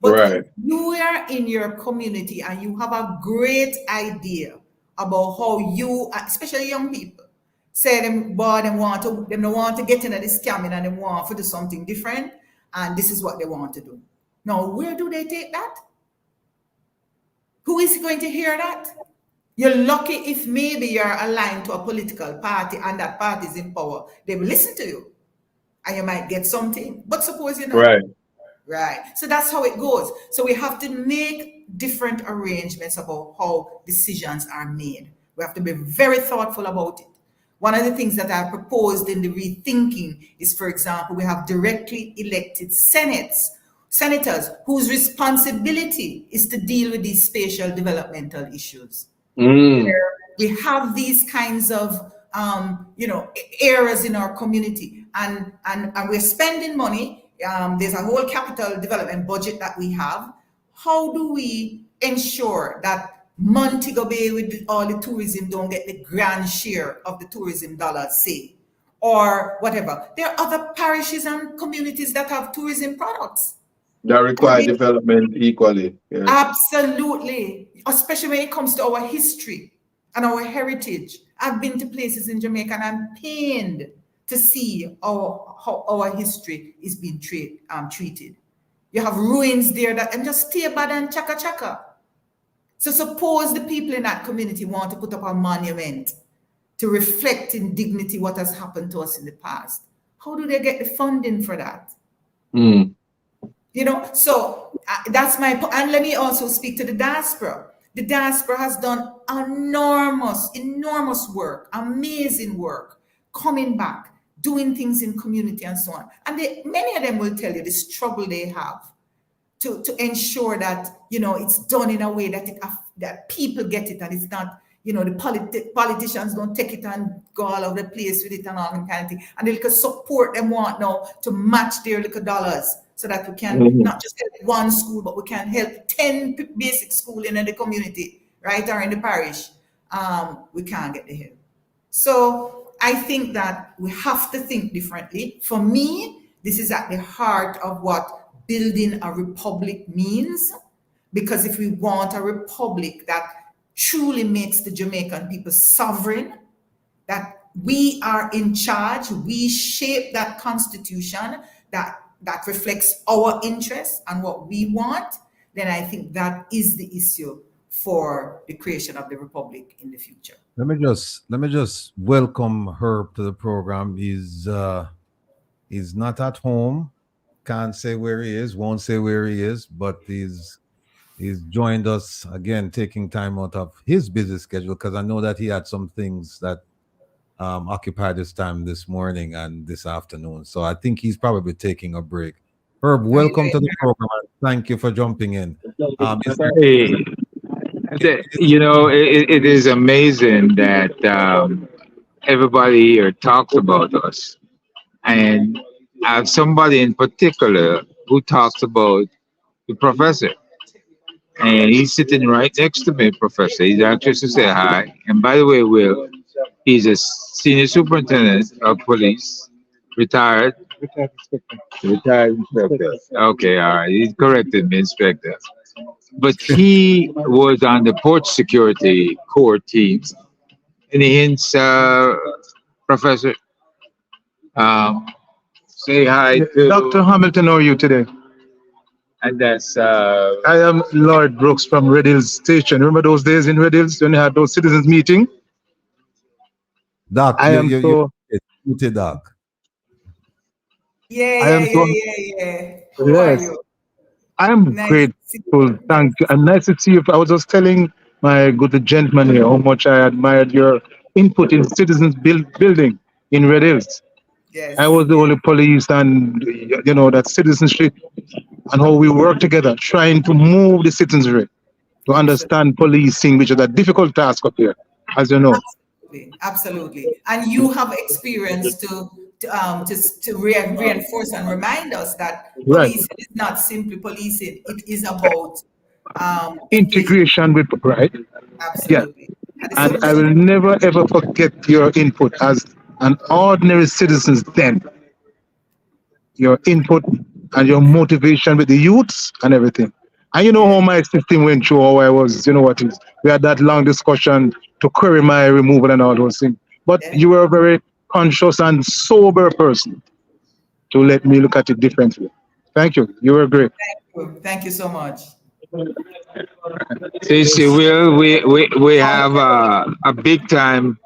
But if you are in your community and you have a great idea about how you, especially young people, say them don't want to get into this scamming and they want to do something different, and this is what they want to do. Now, where do they take that? Who is going to hear that? You're lucky if maybe you're aligned to a political party and that party is in power. They will listen to you and you might get something. But suppose you're not. Right. So that's how it goes. So we have to make different arrangements about how decisions are made. We have to be very thoughtful about it. One of the things that I proposed in the rethinking is, for example, we have directly elected senators whose responsibility is to deal with these spatial developmental issues. Where we have these kinds of areas in our community and we're spending money. There's a whole capital development budget that we have. How do we ensure that Montego Bay with all the tourism don't get the grand share of the tourism dollars, say, or whatever? There are other parishes and communities that have tourism products. That require development equally. Yeah. Absolutely, especially when it comes to our history and our heritage. I've been to places in Jamaica and I'm pained to see how our history is being treated. You have ruins there that and just stay bad and chaka. So suppose the people in that community want to put up a monument to reflect in dignity what has happened to us in the past. How do they get the funding for that? You know, so that's my point. And let me also speak to the diaspora. The diaspora has done enormous work, amazing work, coming back, doing things in community and so on. And many of them will tell you the struggle they have to ensure that, you know, it's done in a way that people get it and it's not, you know, the politicians don't take it and go all over the place with it and all that kind of thing. And they can support them want now to match their little dollars so that we can not just help one school, but we can help 10 basic schools in the community, right, or in the parish. We can't get the help. So I think that we have to think differently. For me, this is at the heart of what building a republic means. Because if we want a republic that truly makes the Jamaican people sovereign, that we are in charge, we shape that constitution that reflects our interests and what we want, then I think that is the issue for the creation of the republic in the future. Let me just welcome Herb to the program. He's not at home, can't say where he is, won't say where he is, but he's joined us again, taking time out of his busy schedule, because I know that he had some things that occupied his time this morning and this afternoon. So I think he's probably taking a break. Herb, welcome to the program. Thank you for jumping in. Hey, you know, it is amazing that everybody here talks about us. And I have somebody in particular who talks about the professor. And he's sitting right next to me, Professor. He's anxious to say hi. And by the way, Will, he's a senior superintendent of police, retired. Retired inspector. Okay, all right. He corrected me, inspector. But he was on the port security core team. Any hints, Professor? Say hi to Dr. Hamilton, how are you today? And that's I am Lord Brooks from Red Hills Station. Remember those days in Red Hills when you had those citizens meeting? Doc, I am so Doc. Yeah. Who are yes. you? I am Nice grateful. Thank you. And nice to see you. I was just telling my good gentleman here how much I admired your input in citizens building in Red Hills. Yes. I was the only police and you know that citizenship and how we work together trying to move the citizenry to understand policing, which is a difficult task up here, as you know. Absolutely. And you have experience to reinforce and remind us that policing is not simply policing. It is about integration with right. Absolutely. Yeah. And I will never ever forget your input as an ordinary citizen then. Your input and your motivation with the youths and everything. And you know how my system went through, how I was, you know what is. We had that long discussion to query my removal and all those things. But you were a very conscious and sober person to let me look at it differently. Thank you. You were great. Thank you so much. See, Will, we have a big time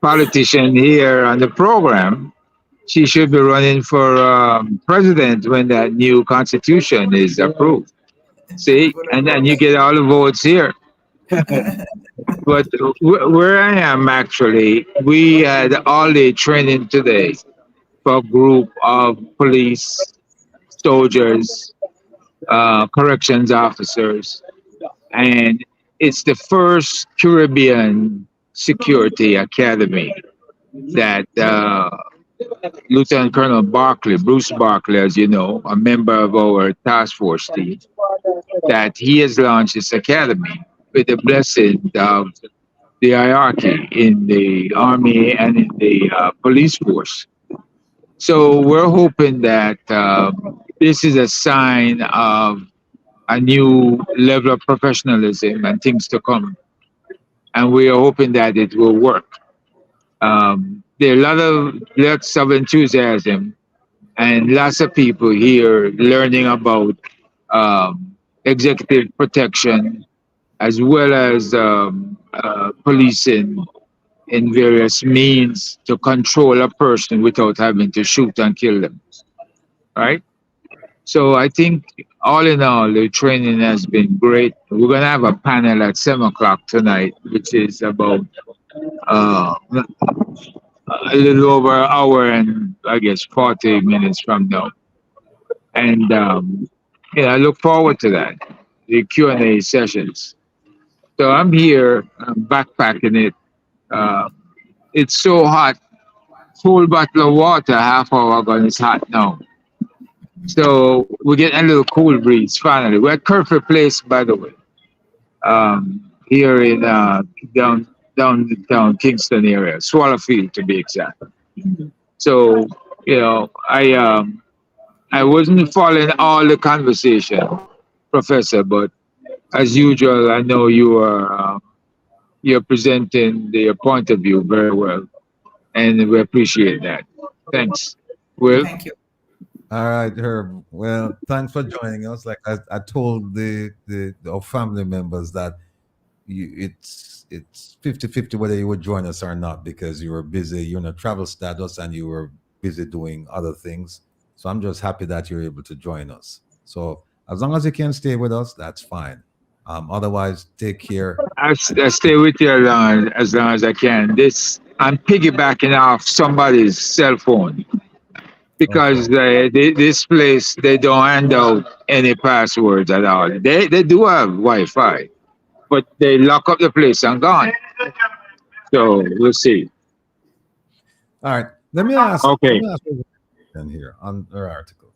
politician here on the program. She should be running for president when that new constitution is approved. See, and then you get all the votes here. But where I am actually, we had all day training today for a group of police, soldiers, corrections officers, and it's the first Caribbean security academy that Lieutenant Colonel Barkley, Bruce Barkley, as you know, a member of our task force team, that he has launched this academy with the blessing of the hierarchy in the Army and in the police force. So we're hoping that this is a sign of a new level of professionalism and things to come. And we are hoping that it will work. There are lots of enthusiasm and lots of people here learning about executive protection as well as policing in various means to control a person without having to shoot and kill them. Right? So I think all in all, the training has been great. We're going to have a panel at 7 o'clock tonight, which is about a little over an hour and I guess 40 minutes from now. And I look forward to that, the Q&A sessions. So I'm here, I'm backpacking it. It's so hot, full bottle of water, half hour ago, and it's hot now. So we're getting a little cool breeze finally. We're at Curfew Place, by the way, here in down downtown Kingston area, Swallowfield to be exact. So, I wasn't following all the conversation, Professor, but as usual, I know you're presenting your point of view very well, and we appreciate that. Thanks. Will? Thank you. All right, Herb. Well, thanks for joining us. Like I told our family members that it's 50-50 whether you would join us or not, because you were busy, you're in a travel status and you were busy doing other things. So I'm just happy that you're able to join us. So as long as you can stay with us, that's fine. Otherwise, take care. I stay with you as long as I can. I'm piggybacking off somebody's cell phone because this place, they don't hand out any passwords at all. They do have Wi-Fi, but they lock up the place and gone. So we'll see. All right. Let me ask. Okay. Let me ask you then here on our article.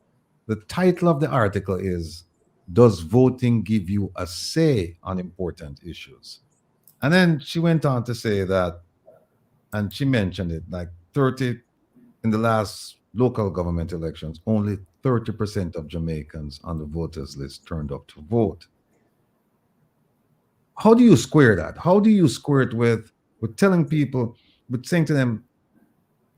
The title of the article is, "Does voting give you a say on important issues?" And then she went on to say that, and she mentioned it, like 30 in the last local government elections, only 30% of Jamaicans on the voters list turned up to vote. How do you square that? How do you square it with telling people, with saying to them,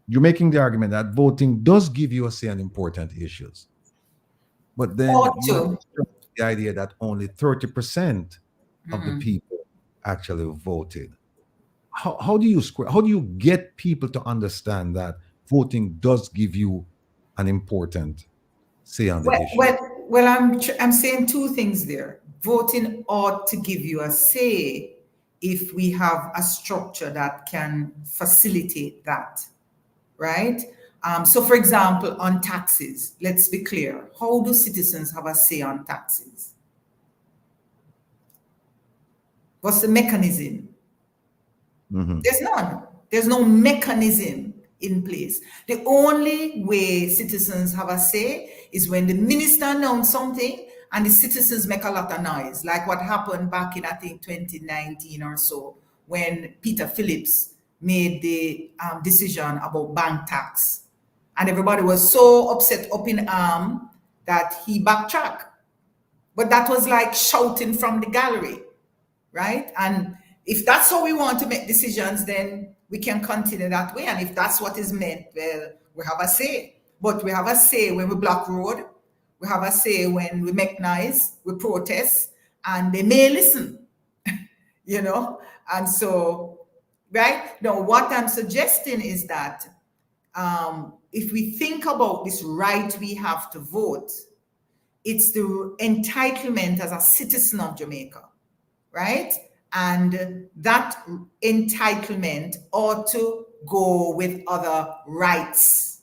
you're making the argument that voting does give you a say on important issues, but then the idea that only 30% of the people actually voted. How do you square? How do you get people to understand that voting does give you an important say on the issue? Well, I'm saying two things there. Voting ought to give you a say if we have a structure that can facilitate that, right? So, for example, on taxes, let's be clear. How do citizens have a say on taxes? What's the mechanism? There's none. There's no mechanism in place. The only way citizens have a say is when the minister announced something and the citizens make a lot of noise, like what happened back in, I think, 2019 or so, when Peter Phillips made the decision about bank tax. And everybody was so upset up in arm that he backtracked. But that was like shouting from the gallery, right? And if that's how we want to make decisions, then we can continue that way. And if that's what is meant, well, we have a say. But we have a say when we block road. We have a say when we make noise, we protest, and they may listen, you know? And so, right? Now, what I'm suggesting is that if we think about this right we have to vote, it's the entitlement as a citizen of Jamaica, right? And that entitlement ought to go with other rights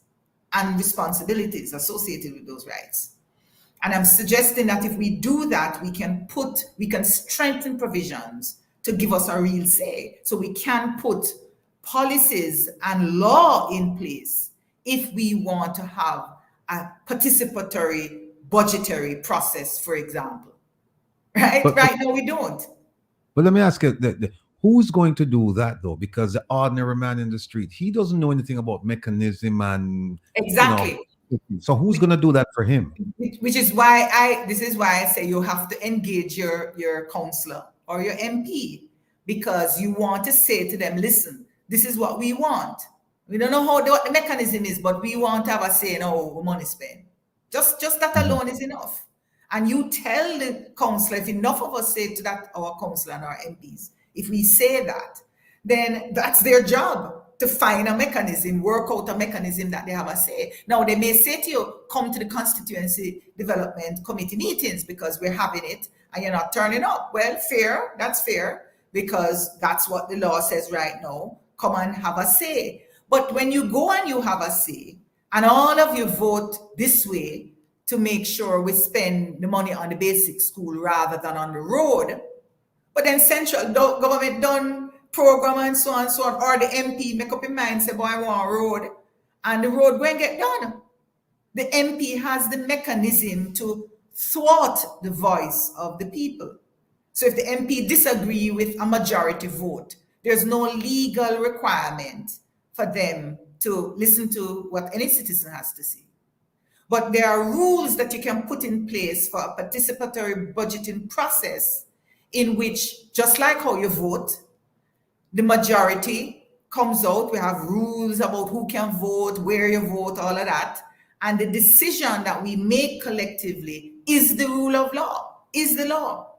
and responsibilities associated with those rights. And I'm suggesting that if we do that, we can strengthen provisions to give us a real say. So we can put policies and law in place if we want to have a participatory budgetary process, for example. Right? Right now we don't. But let me ask you, who's going to do that though? Because the ordinary man in the street, he doesn't know anything about mechanism and exactly. So who's going to do that for him? Which is why I say you have to engage your counselor or your MP, because you want to say to them, listen, this is what we want. We don't know what the mechanism is, but we want to have a say in how money spent. Just that alone is enough. And you tell the councillor, if enough of us say to that, our councillor and our MPs, if we say that, then that's their job, to find a mechanism, work out a mechanism that they have a say. Now, they may say to you, come to the Constituency Development Committee meetings because we're having it and you're not turning up. Well, fair, that's fair, because that's what the law says right now. Come and have a say. But when you go and you have a say, and all of you vote this way to make sure we spend the money on the basic school rather than on the road, but then central government done program and so on, or the MP make up his mind, say, boy, I want a road, and the road won't get done. The MP has the mechanism to thwart the voice of the people. So if the MP disagree with a majority vote, There's no legal requirement for them to listen to what any citizen has to say. But there are rules that you can put in place for a participatory budgeting process in which, just like how you vote, the majority comes out. We have rules about who can vote, where you vote, all of that. And the decision that we make collectively is the rule of law, is the law.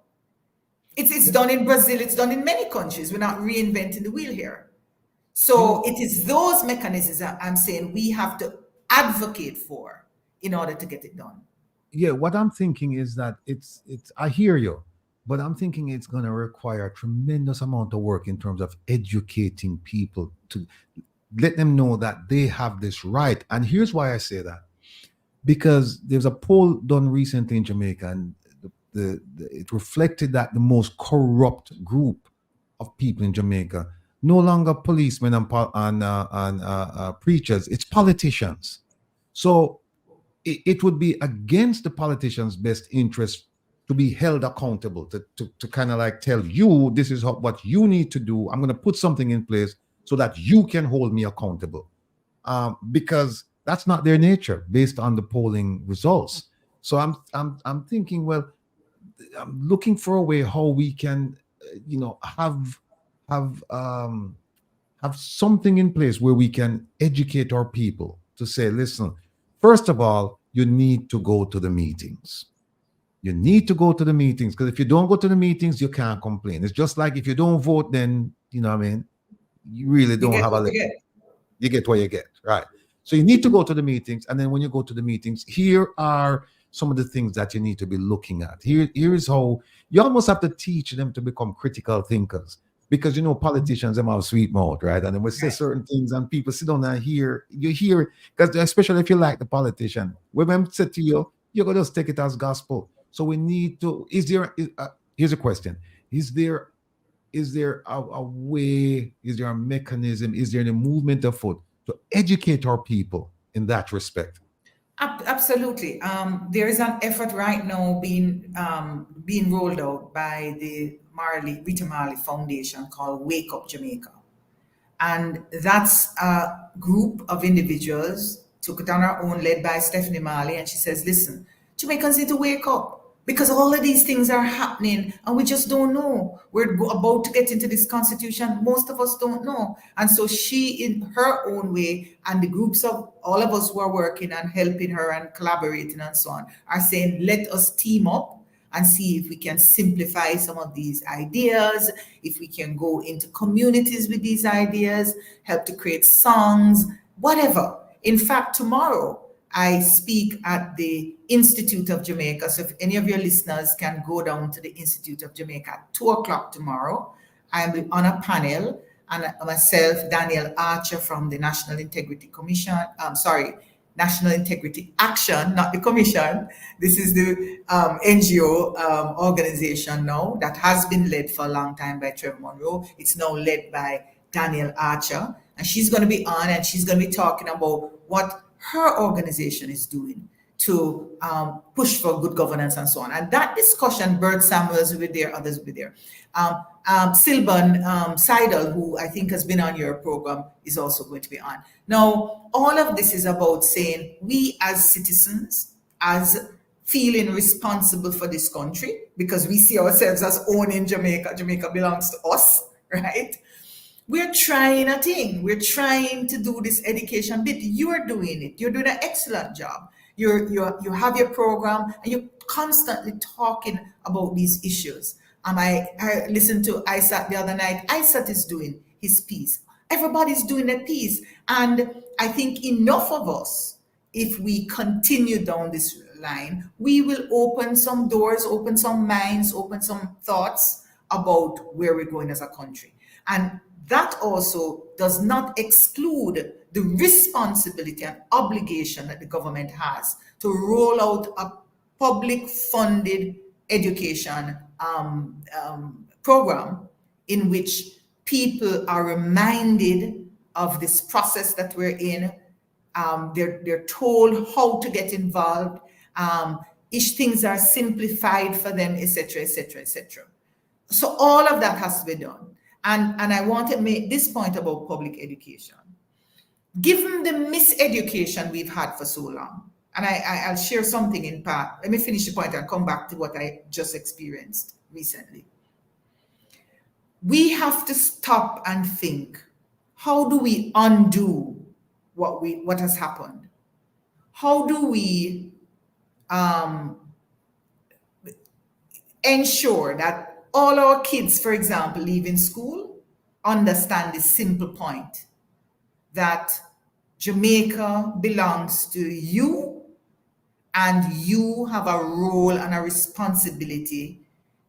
It's done in Brazil, it's done in many countries. We're not reinventing the wheel here. So it is those mechanisms that I'm saying we have to advocate for in order to get it done. Yeah, what I'm thinking is that it's I hear you, but I'm thinking it's going to require a tremendous amount of work in terms of educating people to let them know that they have this right. And here's why I say that. Because there's a poll done recently in Jamaica, and it reflected that the most corrupt group of people in Jamaica, no longer policemen and preachers, it's politicians. So it would be against the politicians' best interest to be held accountable, to kind of like tell you, this is what you need to do. I'm going to put something in place so that you can hold me accountable. Because that's not their nature based on the polling results. So I'm thinking, well, I'm looking for a way how we can, have something in place where we can educate our people to say, listen, first of all, you need to go to the meetings. You need to go to the meetings, because if you don't go to the meetings, you can't complain. It's just like if you don't vote, then, you know what I mean, you really don't have a... You get what you get, right? So you need to go to the meetings, and then when you go to the meetings, here are some of the things that you need to be looking at. Here's how you almost have to teach them to become critical thinkers, because politicians, them have sweet mouth, right? And then we say certain things, and people sit down and hear, because especially if you like the politician, when them say to you, you're gonna just take it as gospel. So we need to. Here's a question: Is there a way? Is there a mechanism? Is there any movement afoot to educate our people in that respect? Absolutely. There is an effort right now being rolled out by the Rita Marley Foundation called Wake Up Jamaica. And that's a group of individuals, took it on our own, led by Stephanie Marley. And she says, listen, Jamaicans need to wake up, because all of these things are happening and we just don't know. We're about to get into this constitution. Most of us don't know. And so she, in her own way, and the groups of all of us who are working and helping her and collaborating and so on, are saying, let us team up and see if we can simplify some of these ideas, if we can go into communities with these ideas, help to create songs, whatever. In fact, tomorrow, I speak at the Institute of Jamaica. So if any of your listeners can go down to the Institute of Jamaica at 2:00 tomorrow, I'm on a panel, and myself, Daniel Archer from the National Integrity Commission, National Integrity Action, not the Commission. This is the NGO organization now that has been led for a long time by Trevor Monroe. It's now led by Daniel Archer, and she's going to be on, and she's going to be talking about what her organization is doing to push for good governance and so on. And that discussion, Bert Samuels will be there, others will be there. Silban Seidel, who I think has been on your program, is also going to be on. Now, all of this is about saying we as citizens, as feeling responsible for this country, because we see ourselves as owning Jamaica. Jamaica belongs to us, right? We're trying a thing. We're trying to do this education bit. You're doing it. You're doing an excellent job. You have your program, and you're constantly talking about these issues. I listened to ISAT the other night. ISAT is doing his piece. Everybody's doing a piece. And I think enough of us, if we continue down this line, we will open some doors, open some minds, open some thoughts about where we're going as a country. And that also does not exclude the responsibility and obligation that the government has to roll out a public funded education program in which people are reminded of this process that we're in. They're told how to get involved. Things are simplified for them, etc., etc., etc. So all of that has to be done. And I want to make this point about public education. Given the miseducation we've had for so long, and I'll share something in part. Let me finish the point and come back to what I just experienced recently. We have to stop and think, how do we undo what has happened? How do we ensure that all our kids, for example, leaving school, understand this simple point, that Jamaica belongs to you, and you have a role and a responsibility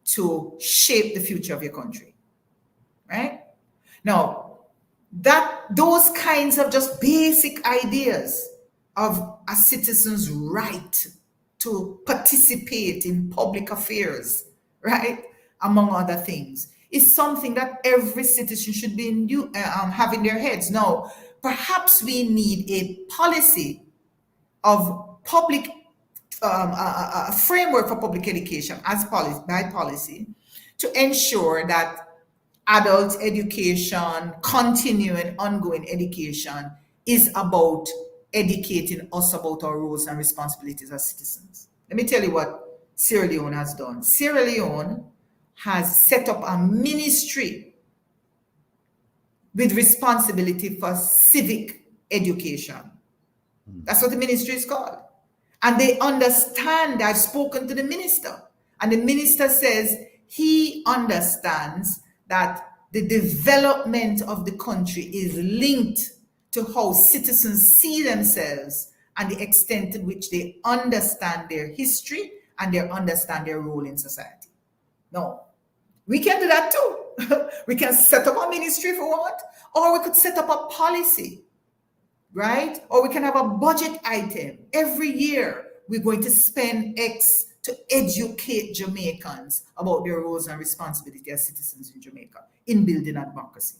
to shape the future of your country, right? Now, those kinds of just basic ideas of a citizen's right to participate in public affairs, right, among other things, is something that every citizen should be have in their heads. Now, perhaps we need a policy of public, a framework for public education as policy, by policy, to ensure that adult education, continuing, ongoing education is about educating us about our roles and responsibilities as citizens. Let me tell you what Sierra Leone has done. Sierra Leone has set up a ministry with responsibility for civic education. That's what the ministry is called. And they understand, I've spoken to the minister, and the minister says he understands that the development of the country is linked to how citizens see themselves and the extent to which they understand their history and they understand their role in society. No, we can do that too. We can set up a ministry if we want, or we could set up a policy, right? Or we can have a budget item. Every year, we're going to spend X to educate Jamaicans about their roles and responsibility as citizens in Jamaica in building a democracy.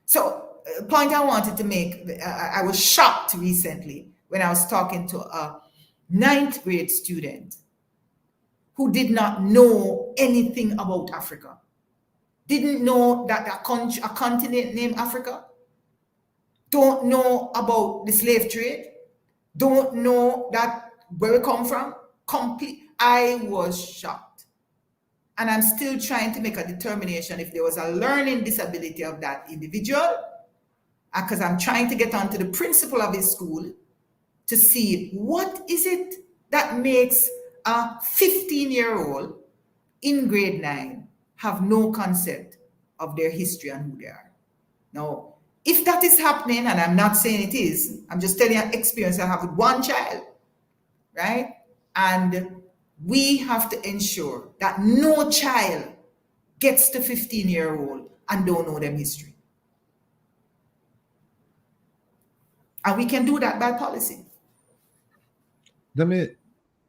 So, a point I wanted to make, I was shocked recently when I was talking to a 9th grade student who did not know anything about Africa, didn't know that a continent named Africa, don't know about the slave trade, don't know that where we come from. I was shocked. And I'm still trying to make a determination if there was a learning disability of that individual, because I'm trying to get onto the principal of his school to see what is it that makes a 15-year-old in grade 9 have no concept of their history and who they are. Now, if that is happening, and I'm not saying it is, I'm just telling you an experience I have with one child, right? And we have to ensure that no child gets to 15-year-old and don't know them history. And we can do that by policy.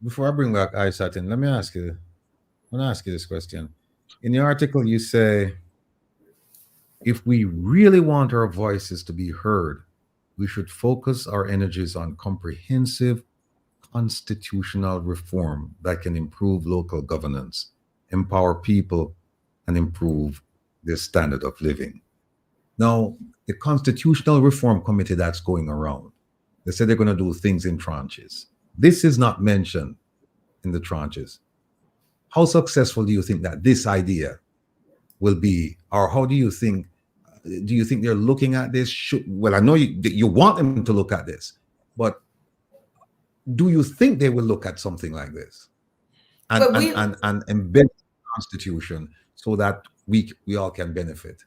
Before I bring back Isatin, let me ask you this question. In the article, you say, if we really want our voices to be heard, we should focus our energies on comprehensive constitutional reform that can improve local governance, empower people, and improve their standard of living. Now, the Constitutional Reform Committee that's going around, they say they're going to do things in tranches. This is not mentioned in the tranches. How successful do you think that this idea will be? Or how do you think they're looking at this? Well, I know you want them to look at this, but do you think they will look at something like this and embed the Constitution so that we all can benefit?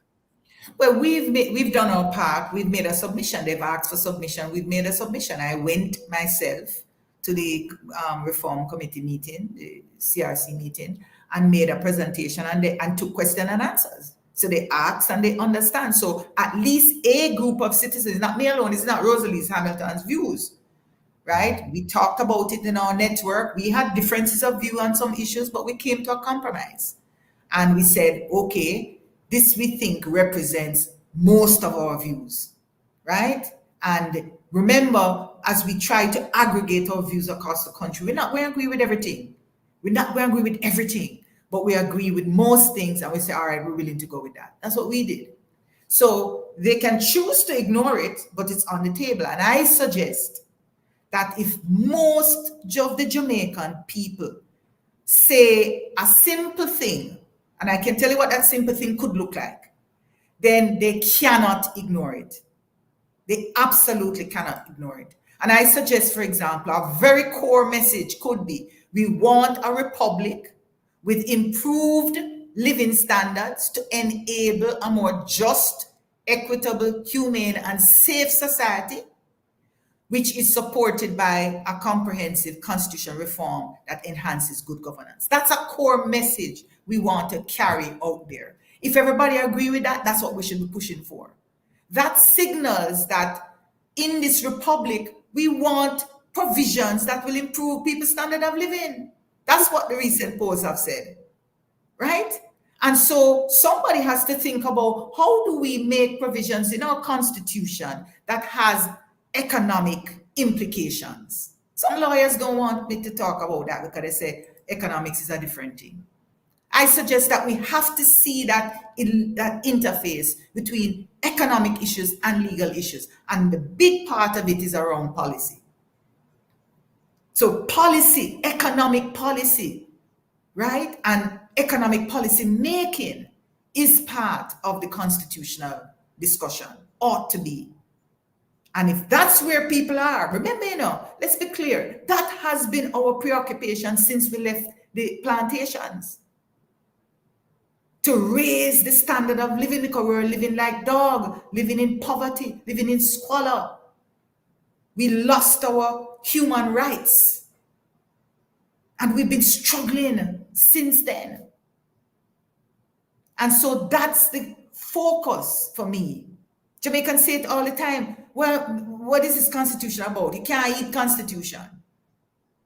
Well, we've done our part. We've made a submission. They've asked for submission. We've made a submission. I went myself to the Reform Committee meeting, the CRC meeting, and made a presentation and took question and answers. So they ask and they understand. So at least a group of citizens, not me alone, it's not Rosalie's Hamilton's views, right? We talked about it in our network. We had differences of view on some issues, but we came to a compromise. And we said, okay, this we think represents most of our views, right? And remember, as we try to aggregate our views across the country, we're not going to agree with everything. We're not going to agree with everything. but we agree with most things, and we say, all right, we're willing to go with that. That's what we did. So they can choose to ignore it, but it's on the table. And I suggest that if most of the Jamaican people say a simple thing, and I can tell you what that simple thing could look like, then they cannot ignore it. They absolutely cannot ignore it. And I suggest, for example, a very core message could be, we want a republic with improved living standards to enable a more just, equitable, humane, and safe society, which is supported by a comprehensive constitutional reform that enhances good governance. That's a core message we want to carry out there. If everybody agree with that, that's what we should be pushing for. That signals that in this republic, we want provisions that will improve people's standard of living. That's what the recent polls have said, right? And so somebody has to think about, how do we make provisions in our constitution that has economic implications? Some lawyers don't want me to talk about that because they say economics is a different thing. I suggest that we have to see that interface between economic issues and legal issues. And the big part of it is around policy. So policy, economic policy, right? And economic policy making is part of the constitutional discussion, ought to be. And if that's where people are, remember, let's be clear, that has been our preoccupation since we left the plantations. To raise the standard of living, because we're living like dogs, living in poverty, living in squalor. We lost our human rights. And we've been struggling since then. And so that's the focus for me. Jamaicans say it all the time. Well, what is this constitution about? You can't eat constitution.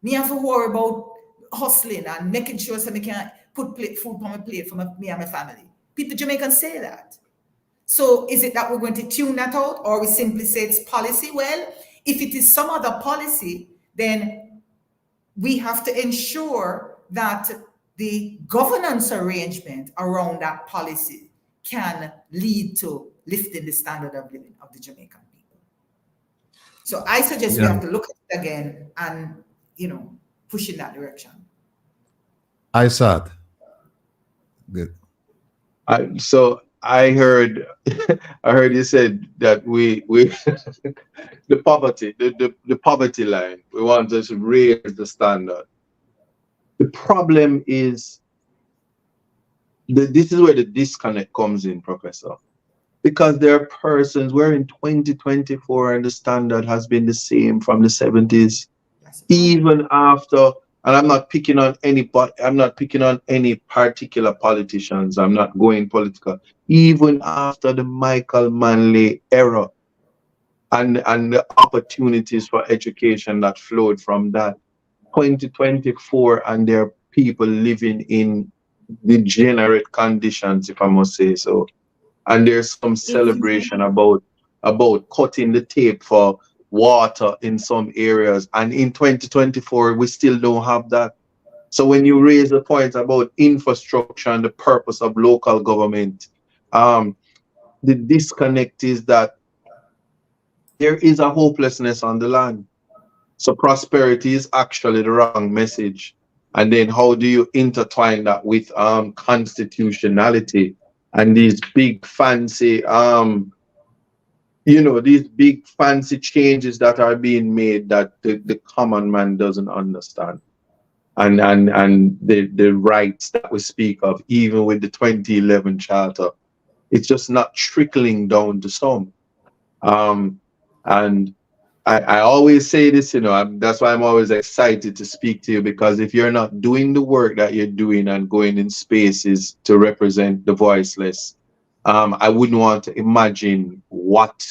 Me have to worry about hustling and making sure so I can put food on my plate for me and my family. People Jamaicans say that. So is it that we're going to tune that out, or we simply say it's policy? Well, if it is some other policy, then we have to ensure that the governance arrangement around that policy can lead to lifting the standard of living of the Jamaican people. So I suggest we have to look at it again and, push in that direction. I saw it. Good. So I heard, I heard you said that we the poverty line. We want to raise the standard. The problem is this is where the disconnect comes in, Professor, because there are persons. We're in 2024 and the standard has been the same from the 70s, even after. And I'm not picking on anybody. I'm not picking on any particular politicians. I'm not going political. Even after the Michael Manley era and the opportunities for education that flowed from that, 2024, and there are people living in degenerate conditions, if I must say so. And there's some celebration about cutting the tape for water in some areas, and in 2024 we still don't have that. So when you raise the point about infrastructure and the purpose of local government, the disconnect is that there is a hopelessness on the land. So prosperity is actually the wrong message. And then how do you intertwine that with constitutionality and these big fancy these big fancy changes that are being made that the common man doesn't understand, and the rights that we speak of, even with the 2011 charter, it's just not trickling down to some. And I always say this, that's why I'm always excited to speak to you, because if you're not doing the work that you're doing and going in spaces to represent the voiceless, I wouldn't want to imagine what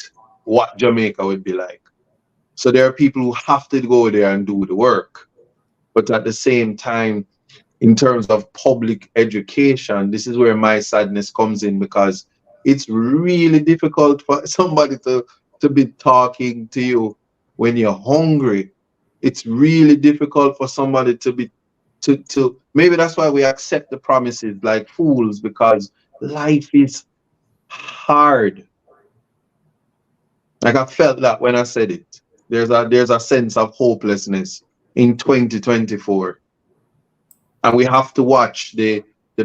Jamaica would be like. So there are people who have to go there and do the work. But at the same time, in terms of public education, this is where my sadness comes in, because it's really difficult for somebody to be talking to you when you're hungry. It's really difficult for somebody to to maybe that's why we accept the promises like fools, because life is hard. Like I felt that when I said it. There's a sense of hopelessness in 2024. And we have to watch the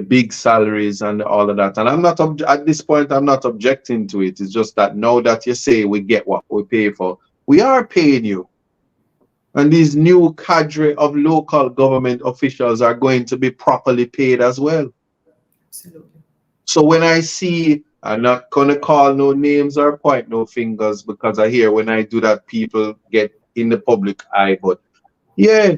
big salaries and all of that. And I'm not at this point, I'm not objecting to it. It's just that now that you say we get what we pay for, we are paying you. And these new cadre of local government officials are going to be properly paid as well. Absolutely. So when I see, I'm not gonna call no names or point no fingers, because I hear when I do that, people get in the public eye. But yeah,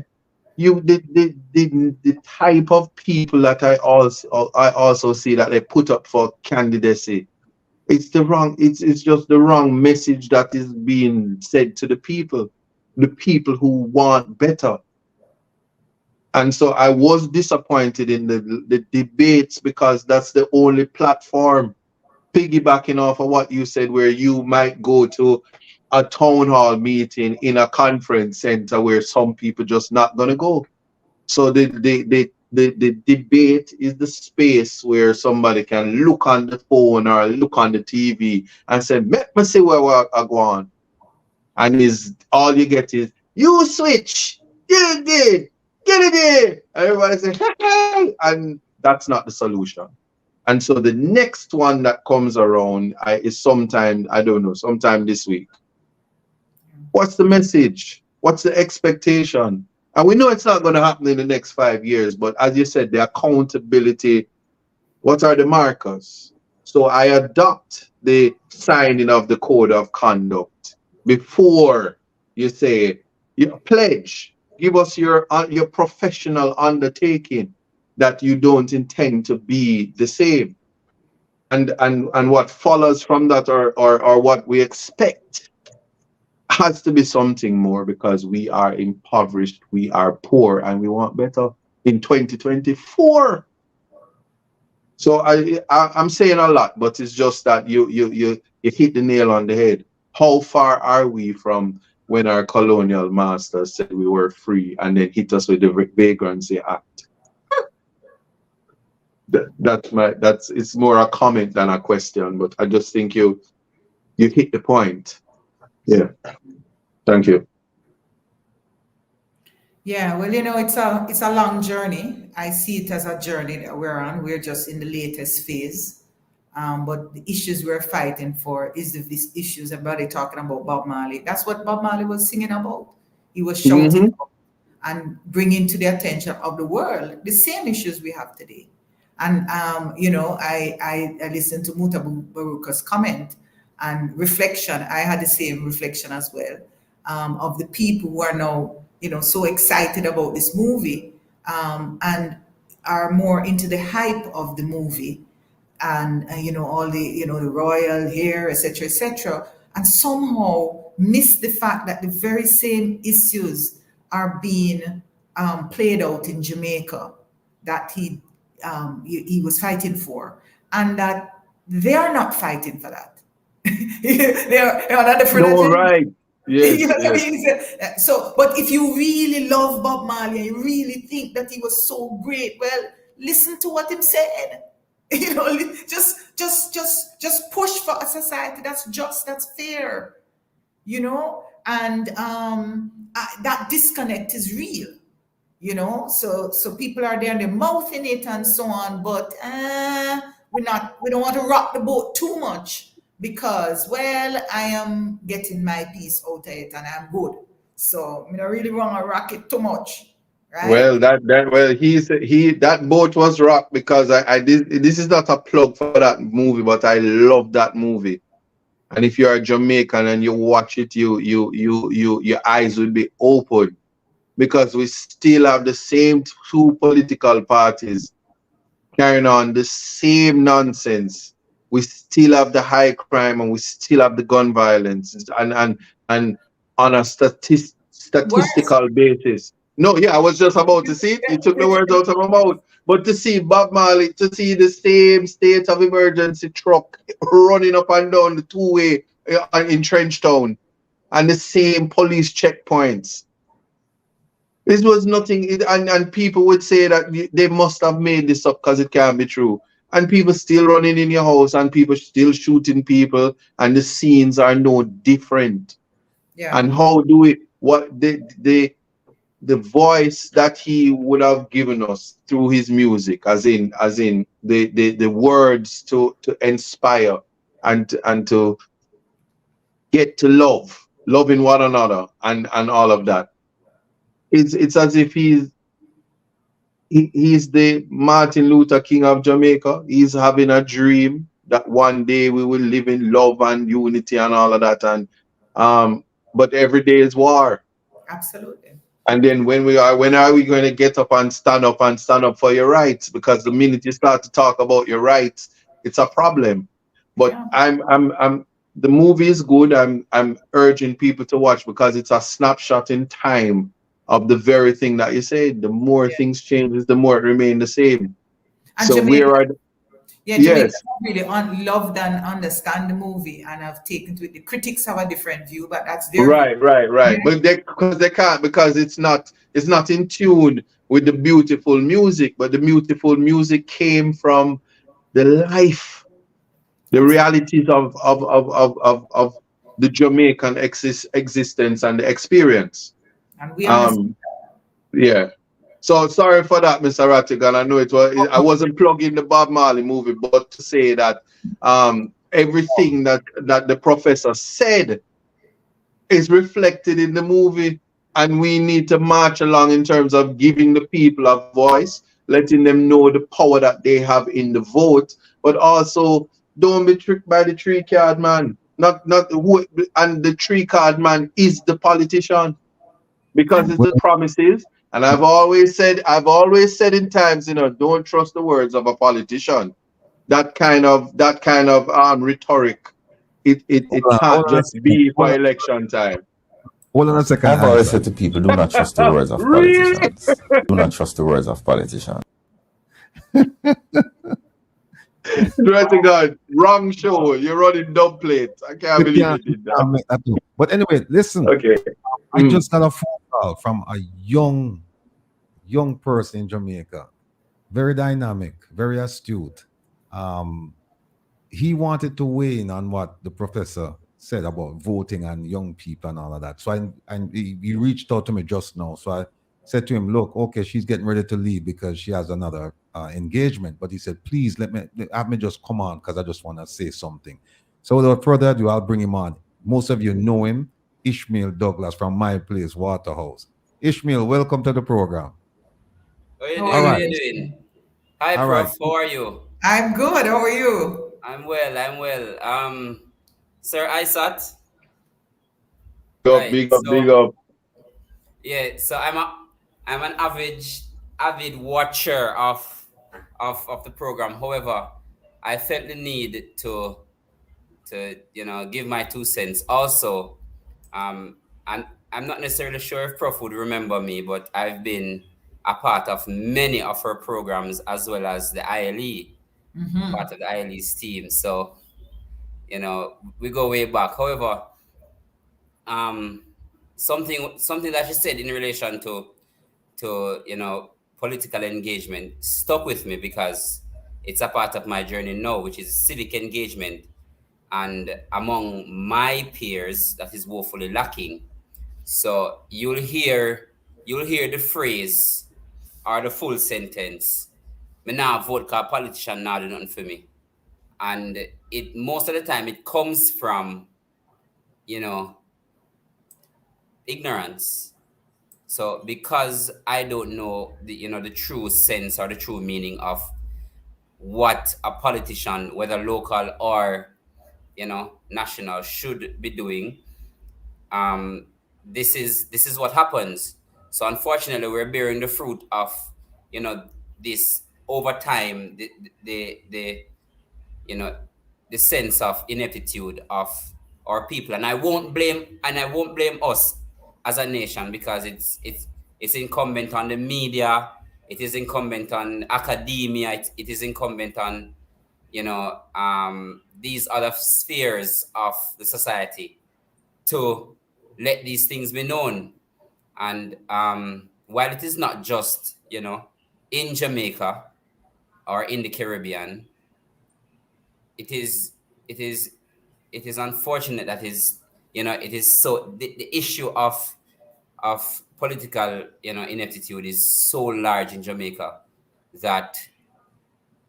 the type of people that I also see that they put up for candidacy, it's just the wrong message that is being said to the people who want better. And so I was disappointed in the debates, because that's the only platform, piggybacking off of what you said, where you might go to a town hall meeting in a conference center where some people just not gonna go. So the debate is the space where somebody can look on the phone or look on the TV and say, "Let me see where I go on." And is all you get is, "You switch, get it in, get it in." And everybody say, "Hey," and that's not the solution. And so the next one that comes around is sometime, I don't know, sometime this week. What's the message? What's the expectation? And we know it's not going to happen in the next 5 years, but as you said, the accountability, what are the markers? So I adopt the signing of the code of conduct before you say, you pledge, give us your professional undertaking that you don't intend to be the same. And what follows from that, or what we expect, has to be something more, because we are impoverished, we are poor, and we want better in 2024. So I'm saying a lot, but it's just that you hit the nail on the head. How far are we from when our colonial masters said we were free and then hit us with the Vagrancy Act? It's more a comment than a question, but I just think you hit the point. Yeah. Thank you. Yeah, well, it's a long journey. I see it as a journey that we're on. We're just in the latest phase. But the issues we're fighting for is the issues. Everybody talking about Bob Marley. That's what Bob Marley was singing about. He was shouting out and bringing to the attention of the world the same issues we have today. And I listened to Mutabu Baruka's comment and reflection. I had the same reflection as well, of the people who are now so excited about this movie, and are more into the hype of the movie, and all the the royal hair, etc., and somehow miss the fact that the very same issues are being played out in Jamaica that he was fighting for, and that they are not fighting for that. they're on a different No, agenda. right. Yes, You know what I yes. mean? So, but if you really love Bob Marley and you really think that he was so great, well, listen to what him said. Just push for a society that's just, that's fair. And that disconnect is real. So people are there and they're mouthing it and so on, but we don't want to rock the boat too much, because, well, I am getting my piece out of it and I'm good. So I don't really want to rock it too much, right? Well, that boat was rocked, because I did. This is not a plug for that movie, but I love that movie. And if you're a Jamaican and you watch it, your eyes will be open, because we still have the same two political parties carrying on the same nonsense. We still have the high crime, and we still have the gun violence, and on a statistical basis. No, yeah, I was just about to see it. You took the words out of my mouth. But to see Bob Marley, to see the same state of emergency truck running up and down the two-way in Trenchtown, and the same police checkpoints. This was nothing, and people would say that they must have made this up because it can't be true. And people still running in your house, and people still shooting people, and the scenes are no different. Yeah. And how do we what the voice that he would have given us through his music, as in the words to inspire and to get to loving one another and all of that. It's as if he's the Martin Luther King of Jamaica. He's having a dream that one day we will live in love and unity and all of that. And but every day is war. Absolutely. And then when are we going to get up and stand up for your rights? Because the minute you start to talk about your rights, it's a problem. But Yeah. I'm the movie is good. I'm urging people to watch because it's a snapshot in time of the very thing that you said. The more Yeah. things changes, the more it remain the same. And So Jamaica, where are Jamaica yes, really loved and understand the movie and have taken to it. The critics have a different view, but that's their view. right. Yeah. But they can't because it's not in tune with the beautiful music. But the beautiful music came from the life, the realities of the Jamaican existence and the experience. And we understand. Um, yeah. So sorry for that, Mr. Rattigan. I know I wasn't plugging the Bob Marley movie, but to say that everything that the professor said is reflected in the movie, and we need to march along in terms of giving the people a voice, letting them know the power that they have in the vote, but also don't be tricked by the tree card man. Not who, and the tree card man is the politician because it's Well, the promises. And I've always said in times, don't trust the words of a politician. That kind of rhetoric, it hold can't on a just second. be for election time. Hold on a second, I've always Isaac. said to people, do not trust the words of Really? politicians. Do not trust the words of politicians. Swear to God, wrong show. You're running dumb plate. I can't You believe can't, you you did that. can't make that too. But anyway, listen. Okay. I Mm. just got a phone call from a young person in Jamaica. Very dynamic, very astute. Um, he wanted to weigh in on what the professor said about voting and young people and all of that. So he reached out to me just now. So I said to him, "Look, okay, she's getting ready to leave because she has another engagement." But he said, "Please have me just come on because I just want to say something." So without further ado, I'll bring him on. Most of you know him, Ishmael Douglas from My Place Waterhouse. Ishmael, welcome to the program. How are you How doing? are All How you? are right, you doing? Hi, all right. Prof. How are you? I'm good. How are you? I'm well. I'm well. Sir Isat. Big up, Right. big up, big So up. yeah. So I'm an avid watcher of the program. However, I felt the need to give my 2 cents. Also, and I'm not necessarily sure if Prof would remember me, but I've been a part of many of her programs as well as the ILE, part of the ILE's team. So, we go way back. However, um, something that she said in relation to political engagement stuck with me because it's a part of my journey now, which is civic engagement. And among my peers, that is woefully lacking. So you'll hear the phrase or the full sentence. Me now vote cause politician now do nothing for me. And it most of the time it comes from, you know, ignorance. So because I don't know the true sense or the true meaning of what a politician, whether local or national, should be doing, um, this is what happens. So unfortunately, we're bearing the fruit of this over time, the you know the sense of ineptitude of our people, and I won't blame us as a nation because it's incumbent on the media, it is incumbent on academia, it is incumbent on these other spheres of the society to let these things be known. And while it is not just, in Jamaica or in the Caribbean, it is unfortunate that it is so the issue of political ineptitude is so large in Jamaica that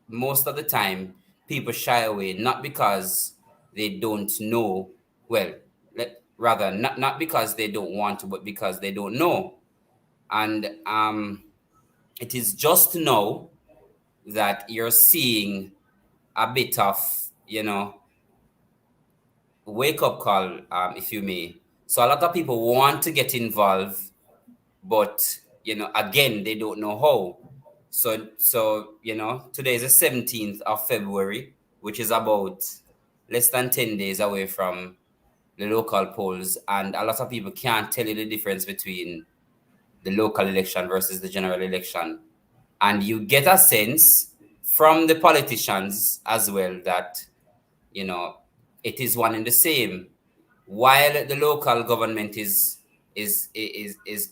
most of the time people shy away, not because they don't know, well, rather not because they don't want to, but because they don't know. And it is just now that you're seeing a bit of wake up call, if you may. So a lot of people want to get involved, but again, they don't know how. So today is the 17th of February, which is about less than 10 days away from the local polls, and a lot of people can't tell you the difference between the local election versus the general election. And you get a sense from the politicians as well that it is one and the same. While the local government is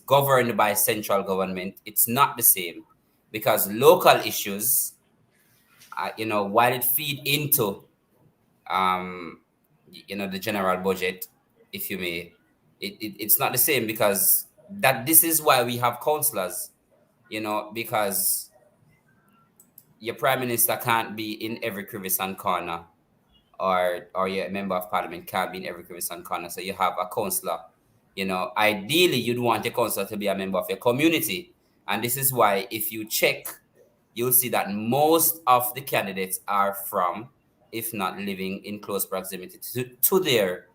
governed by central government, it's not the same, because local issues, while it feed into the general budget, if you may, it's not the same, because this is why we have councillors, because your prime minister can't be in every crevice and corner, or your member of parliament can't be in every crevice and corner. So you have a councillor. Ideally, you'd want a councillor to be a member of your community. And this is why, if you check, you'll see that most of the candidates are from, if not living in close proximity to their,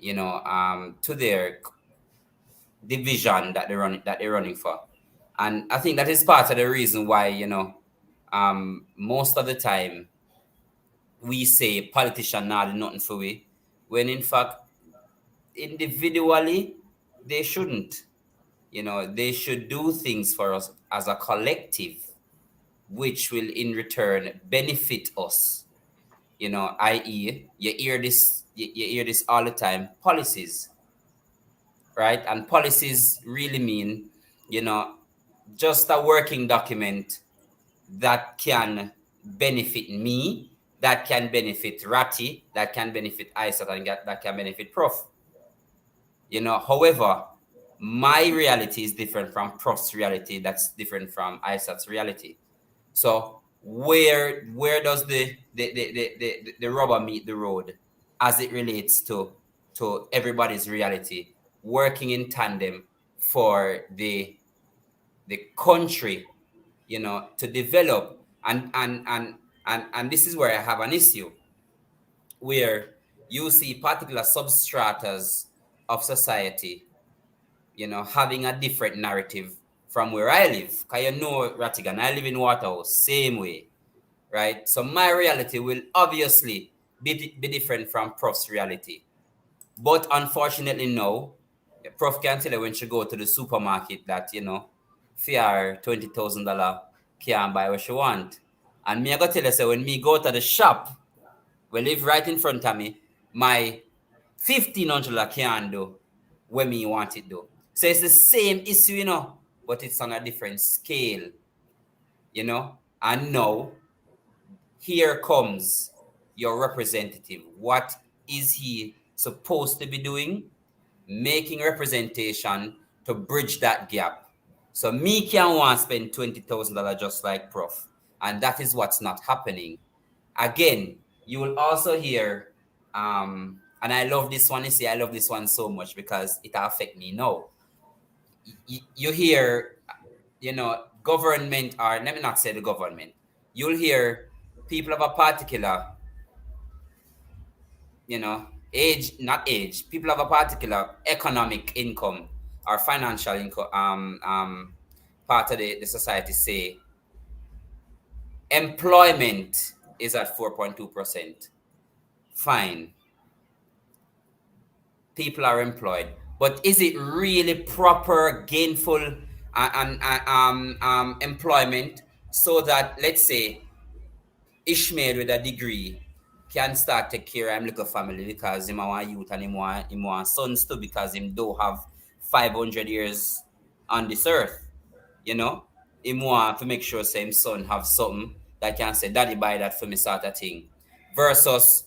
to their division that they're running for. And I think that is part of the reason why, most of the time we say politicians not do nothing for we, when in fact, individually, they shouldn't. They should do things for us as a collective, which will in return benefit us. I.e., you hear this all the time, policies, right? And policies really mean, just a working document that can benefit me, that can benefit Ratty, that can benefit ISAT, and that can benefit Prof. However, my reality is different from Prof's reality. That's different from ISAT's reality. So where does the rubber meet the road as it relates to everybody's reality, working in tandem for the country, to develop, and this is where I have an issue, where you see particular substratas of society, having a different narrative from where I live. Because Rattigan, I live in Waterhouse, same way, right? So my reality will obviously be different from Prof's reality. But unfortunately, no. Prof can tell you when she go to the supermarket that, for $20,000 can't buy what she want. And me, I got tell you, so when me go to the shop, we live right in front of me, my $1,500 can't do what me want it do. So it's the same issue, but it's on a different scale, And now, here comes your representative. What is he supposed to be doing? Making representation to bridge that gap. So me can't want to spend $20,000 just like Prof. And that is what's not happening. Again, you will also hear, and I love this one, I love this one so much because it affects me now. You hear, government, or let me not say the government, you'll hear people of a particular, people of a particular economic income or financial income, part of the society say employment is at 4.2%. Fine. People are employed. But is it really proper, gainful employment, so that, let's say, Ishmael with a degree can start take care of him little family because him want youth and him want sons too, because him do have 500 years on this earth. You know, him want to make sure same son have something that can say, daddy buy that for me sort of thing. Versus,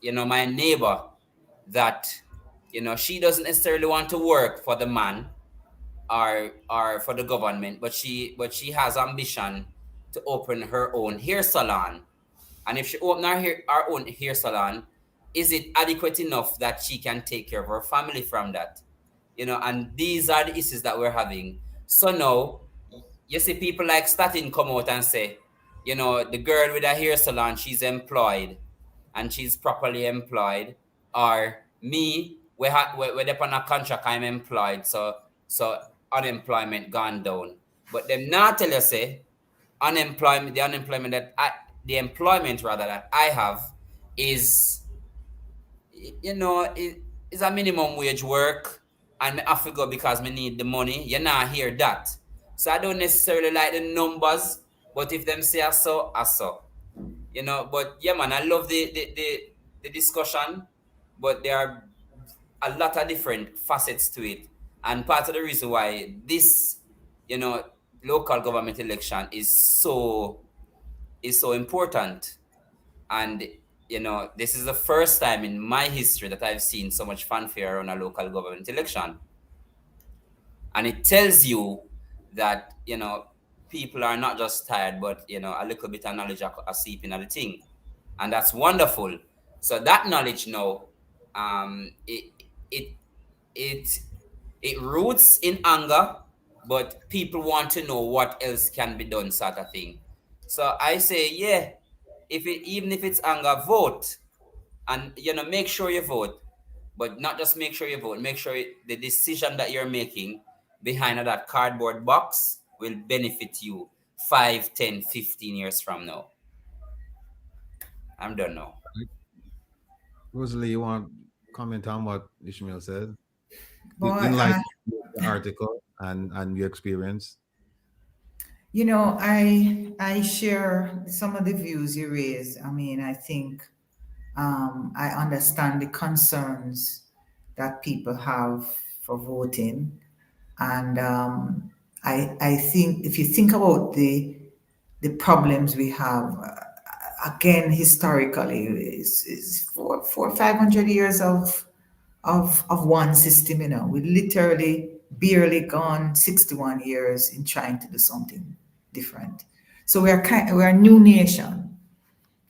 you know, my neighbor that, you know, she doesn't necessarily want to work for the man or for the government, but she has ambition to open her own hair salon. And if she open her own hair salon, is it adequate enough that she can take care of her family from that? You know, and these are the issues that we're having. So now, you see people like Statin come out and say, you know, the girl with a hair salon, she's employed and she's properly employed. Or me, we're on a contract, I'm employed, so unemployment gone down. But them not tell you say the employment that I have is, you know, is a minimum wage work, and I have to go because I need the money. You not hear that. So I don't necessarily like the numbers, but if them say I saw. You know, but yeah, man, I love the discussion, but there are a lot of different facets to it. And part of the reason why this, you know, local government election is so important. And, you know, this is the first time in my history that I've seen so much fanfare on a local government election. And it tells you that, you know, people are not just tired, but, you know, a little bit of knowledge are seeping at the thing. And that's wonderful. So that knowledge now, it roots in anger, but people want to know what else can be done, sort of thing. So I say, yeah, even if it's anger, vote, and, you know, make sure you vote, but not just make sure you vote. Make sure the decision that you're making behind that cardboard box will benefit you 5, 10, 15 years from now. I'm done now. Rosalie, you want to comment on what Ishmael said? Boy, in light of the article and your experience? You know, I share some of the views you raised. I mean, I think I understand the concerns that people have for voting. And I think if you think about the problems we have, again, historically, is 400-500 years of one system. You know, we literally barely gone 61 years in trying to do something different. So we're a new nation,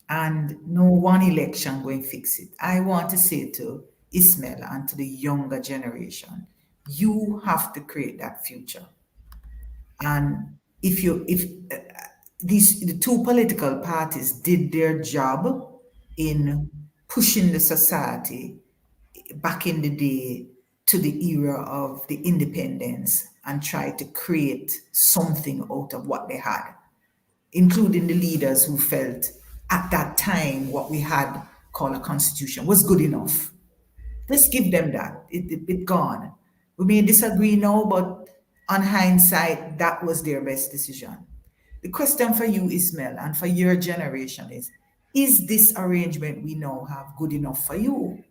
and no one election going to fix it. I want to say to Ismail and to the younger generation, you have to create that future. And if the two political parties did their job in pushing the society back in the day to the era of the independence and try to create something out of what they had, including the leaders who felt at that time what we had called a constitution was good enough. Let's give them that. It gone. We may disagree now, but on hindsight, that was their best decision. The question for you, Ismail, and for your generation is this arrangement we now have good enough for you?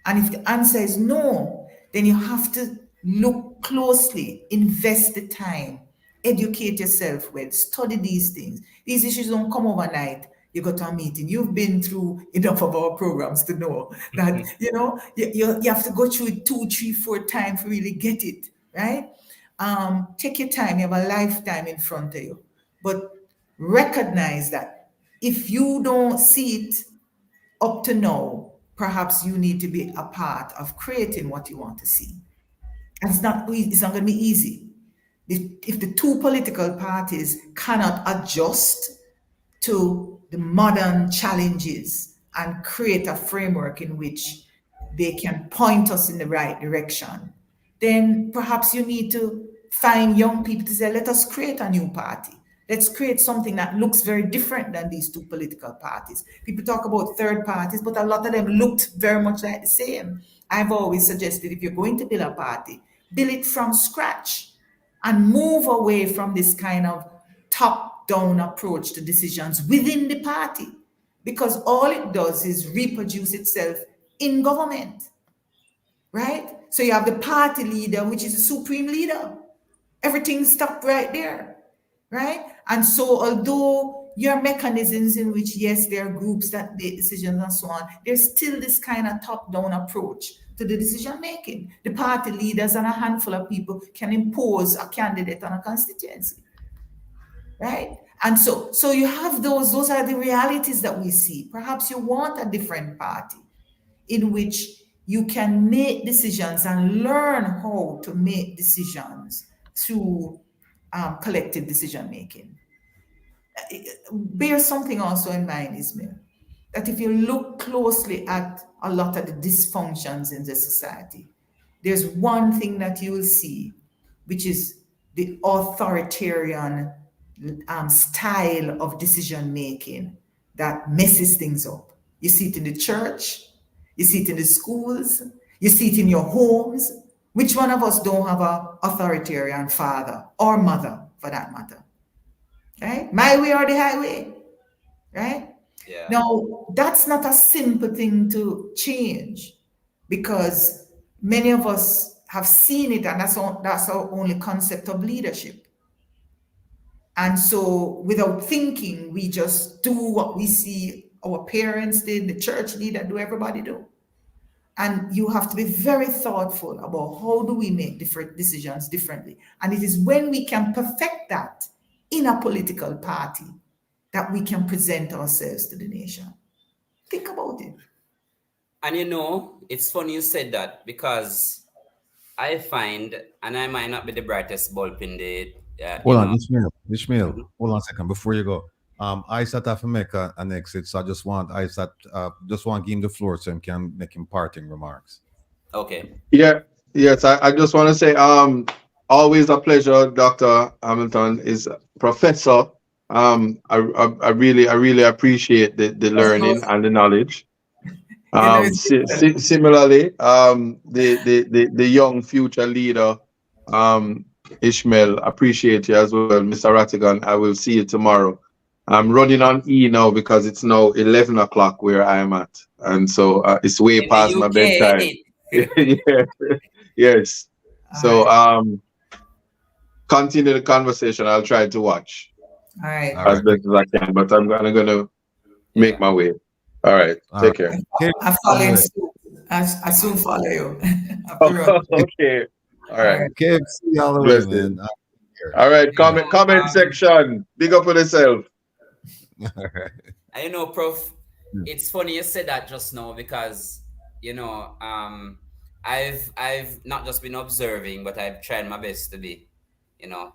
And if the answer is no, then you have to look closely, invest the time, educate yourself with, study these things. These issues don't come overnight. You go to a meeting. You've been through enough of our programs to know that, you know, you have to go through it 2, 3, 4 times to really get it, right? Take your time. You have a lifetime in front of you. But recognize that if you don't see it up to now, perhaps you need to be a part of creating what you want to see. And it's not going to be easy. If the two political parties cannot adjust to the modern challenges and create a framework in which they can point us in the right direction, then perhaps you need to find young people to say, let us create a new party. Let's create something that looks very different than these two political parties. People talk about third parties, but a lot of them looked very much like the same. I've always suggested if you're going to build a party, build it from scratch and move away from this kind of top-down approach to decisions within the party, because all it does is reproduce itself in government, right? So you have the party leader, which is the supreme leader. Everything stopped right there, right? And so although your mechanisms in which, yes, there are groups that make decisions and so on, there's still this kind of top-down approach to the decision making. The party leaders and a handful of people can impose a candidate on a constituency, right? And so you have those are the realities that we see. Perhaps you want a different party in which you can make decisions and learn how to make decisions through collective decision making. Bear something also in mind, Ismail, that if you look closely at a lot of the dysfunctions in the society, there's one thing that you will see, which is the authoritarian style of decision making that messes things up. You see it in the church, you see it in the schools, you see it in your homes. Which one of us don't have an authoritarian father or mother, for that matter? Right? My way or the highway, right? Yeah. Now, that's not a simple thing to change, because many of us have seen it, and that's our only concept of leadership. And so without thinking, we just do what we see our parents did, the church leader do, everybody do. And you have to be very thoughtful about how do we make different decisions differently. And it is when we can perfect that in a political party that we can present ourselves to the nation. Think about it. And you know, it's funny you said that, because I find, and I might not be the brightest bulb in the Hold on, Ishmael, hold on a second before you go. I start off to make an exit, so I just want to give him the floor so he can make him parting remarks. Okay. Yes, I just want to say, always a pleasure, Dr. Hamilton is professor. I really appreciate the learning and the knowledge. Similarly, the young future leader, Ishmael, appreciate you as well, Mr. Rattigan. I will see you tomorrow. I'm running on E now because it's now 11 o'clock where I am at, and so it's way In past the my UK, bedtime. Yeah. Yes. So continue the conversation. I'll try to watch as best as I can, but I'm gonna make my way. All right. Take care. I follow you. I soon follow you. Okay. All right. KFC all the way, man. All right. Comment section. Big up for yourself. All right. I know, Prof. It's funny you said that just now, because you know, I've not just been observing, but I've tried my best to be, you know,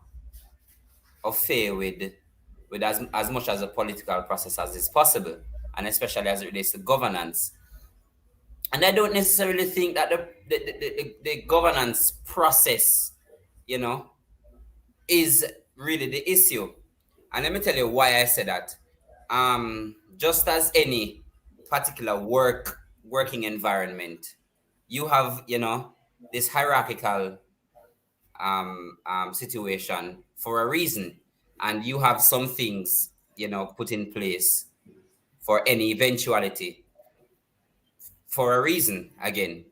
au fait with as much as a political process as is possible, and especially as it relates to governance. And I don't necessarily think that the governance process, you know, is really the issue. And let me tell you why I say that. Just as any particular working environment, you have, you know, this hierarchical situation for a reason, and you have some things, you know, put in place for any eventuality for a reason again.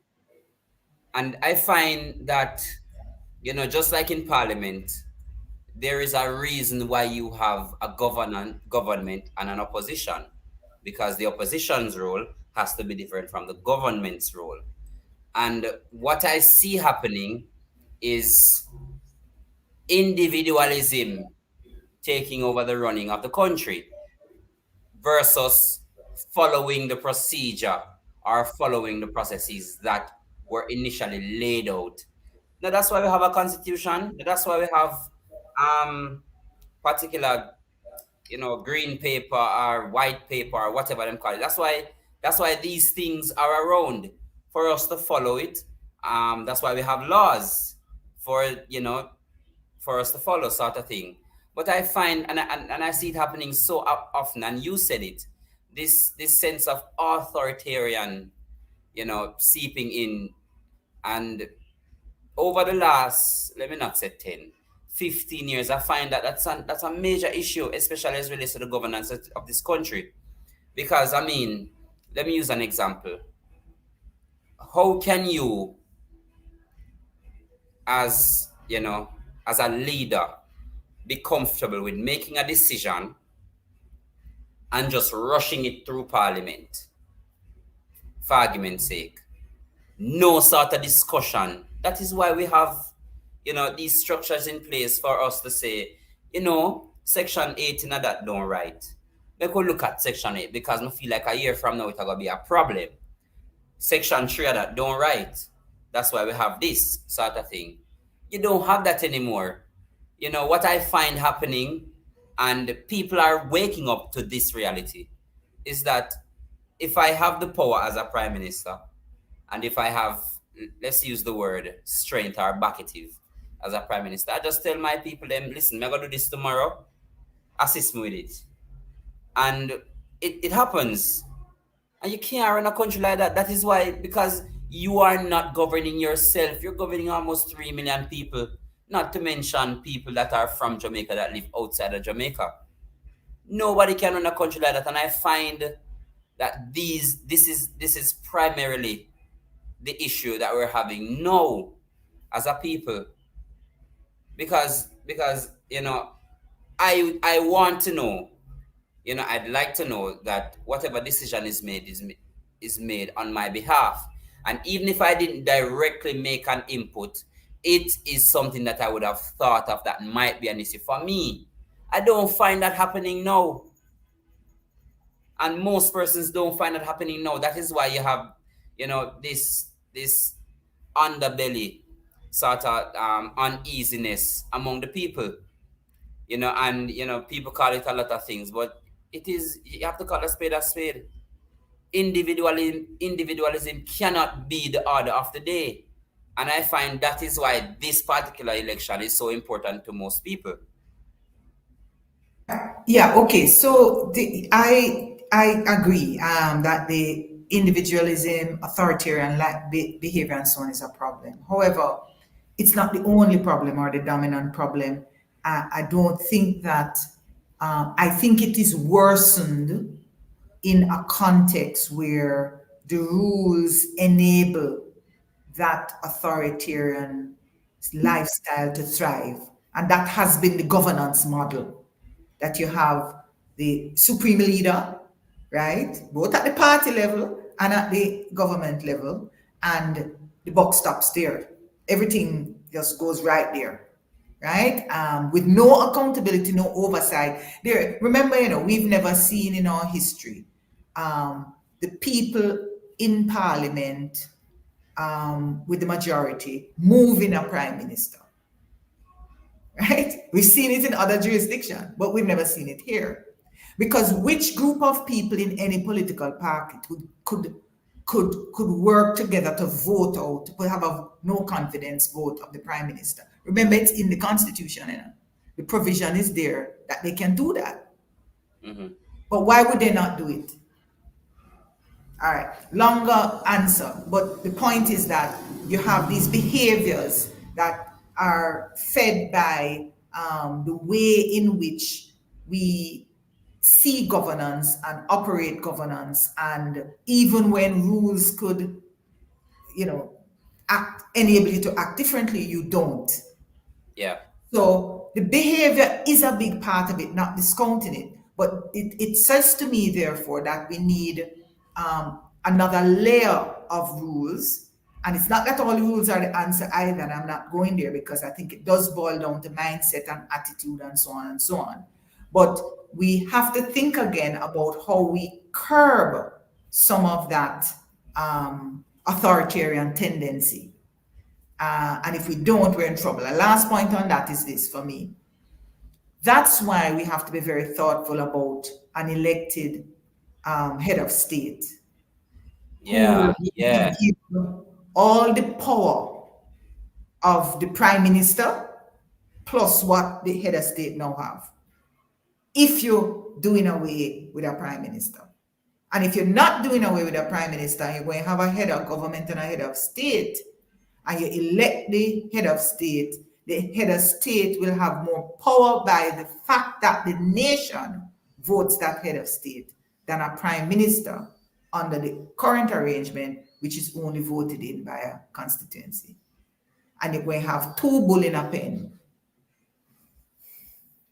And I find that, you know, just like in Parliament, there is a reason why you have a government and an opposition, because the opposition's role has to be different from the government's role. And what I see happening is individualism taking over the running of the country versus following the procedure or following the processes that were initially laid out. Now, that's why we have a constitution. That's why we have particular, you know, green paper or white paper or whatever them call it. That's why these things are around, for us to follow it. That's why we have laws for, you know, for us to follow, sort of thing. But I find, and I see it happening so often, and you said it, this sense of authoritarian, you know, seeping in. And over the last, let me not say 10, 15 years, I find that that's a major issue, especially as relates to the governance of this country. Because, I mean, let me use an example. How can you as as a leader, be comfortable with making a decision and just rushing it through Parliament, for argument's sake. No sort of discussion. That is why we have, these structures in place for us to say, Section 18 of that don't right. We could look at Section 8 because I feel like a year from now it's going to be a problem. Section 3 of that don't right. That's why we have this sort of thing. You don't have that anymore. What I find happening, and people are waking up to this reality, is that if I have the power as a prime minister, and if I have, let's use the word strength or backative as a prime minister, I just tell my people, listen, I'm going to do this tomorrow, assist me with it. And it happens. And you can't run a country like that. That is why, because you are not governing yourself. You're governing almost 3 million people, not to mention people that are from Jamaica that live outside of Jamaica. Nobody can run a country like that. And I find that this is primarily the issue that we're having now as a people. Because I want to know, I'd like to know that whatever decision is made is made on my behalf. And even if I didn't directly make an input, it is something that I would have thought of that might be an issue for me. I don't find that happening now. And most persons don't find that happening now. That is why you have, this underbelly sort of uneasiness among the people. And people call it a lot of things, but you have to call a spade a spade. Individualism cannot be the order of the day. And I find that is why this particular election is so important to most people. Yeah, okay. So I agree that the individualism, authoritarian behavior and so on is a problem. However, it's not the only problem or the dominant problem. I don't think that, I think it is worsened in a context where the rules enable that authoritarian lifestyle to thrive. And that has been the governance model, that you have the supreme leader, right? Both at the party level and at the government level, and the buck stops there. Everything just goes right there, right? With no accountability, no oversight. There, remember, we've never seen in our history the people in Parliament with the majority moving a prime minister, right? We've seen it in other jurisdictions, but we've never seen it here. Because which group of people in any political party could work together to vote out, to have a no confidence vote of the prime minister? Remember, it's in the constitution, the provision is there that they can do that. Mm-hmm. But why would they not do it? All right, longer answer. But the point is that you have these behaviors that are fed by the way in which we see governance and operate governance, and even when rules could, enable you to act differently, you don't. Yeah. So the behavior is a big part of it, not discounting it. But it says to me, therefore, that we need another layer of rules. And it's not that all rules are the answer either, and I'm not going there because I think it does boil down to mindset and attitude and so on and so on. But we have to think again about how we curb some of that authoritarian tendency. And if we don't, we're in trouble. The last point on that is this for me. That's why we have to be very thoughtful about an elected head of state. Yeah, who yeah. give all the power of the prime minister plus what the head of state now have. If you're doing away with a prime minister. And if you're not doing away with a prime minister, you're going to have a head of government and a head of state, and you elect the head of state will have more power by the fact that the nation votes that head of state than a prime minister under the current arrangement, which is only voted in by a constituency. and you're going to have two bull in a pen.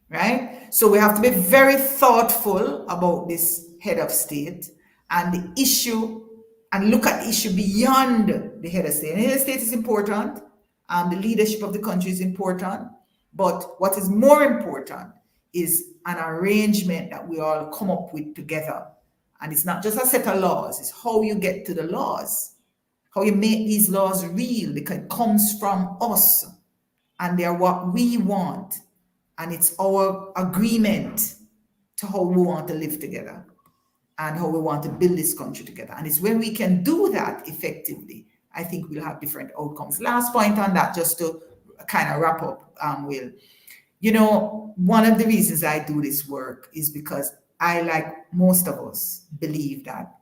Right? So we have to be very thoughtful about this head of state and the issue, and look at the issue beyond the head of state. The head of state is important. The leadership of the country is important. But what is more important is an arrangement that we all come up with together. And it's not just a set of laws, it's how you get to the laws, how you make these laws real, because it comes from us and they're what we want. And it's our agreement to how we want to live together and how we want to build this country together. And it's when we can do that effectively, I think we'll have different outcomes. Last point on that, just to kind of wrap up, Will. You know, one of the reasons I do this work is because I, like most of us, believe that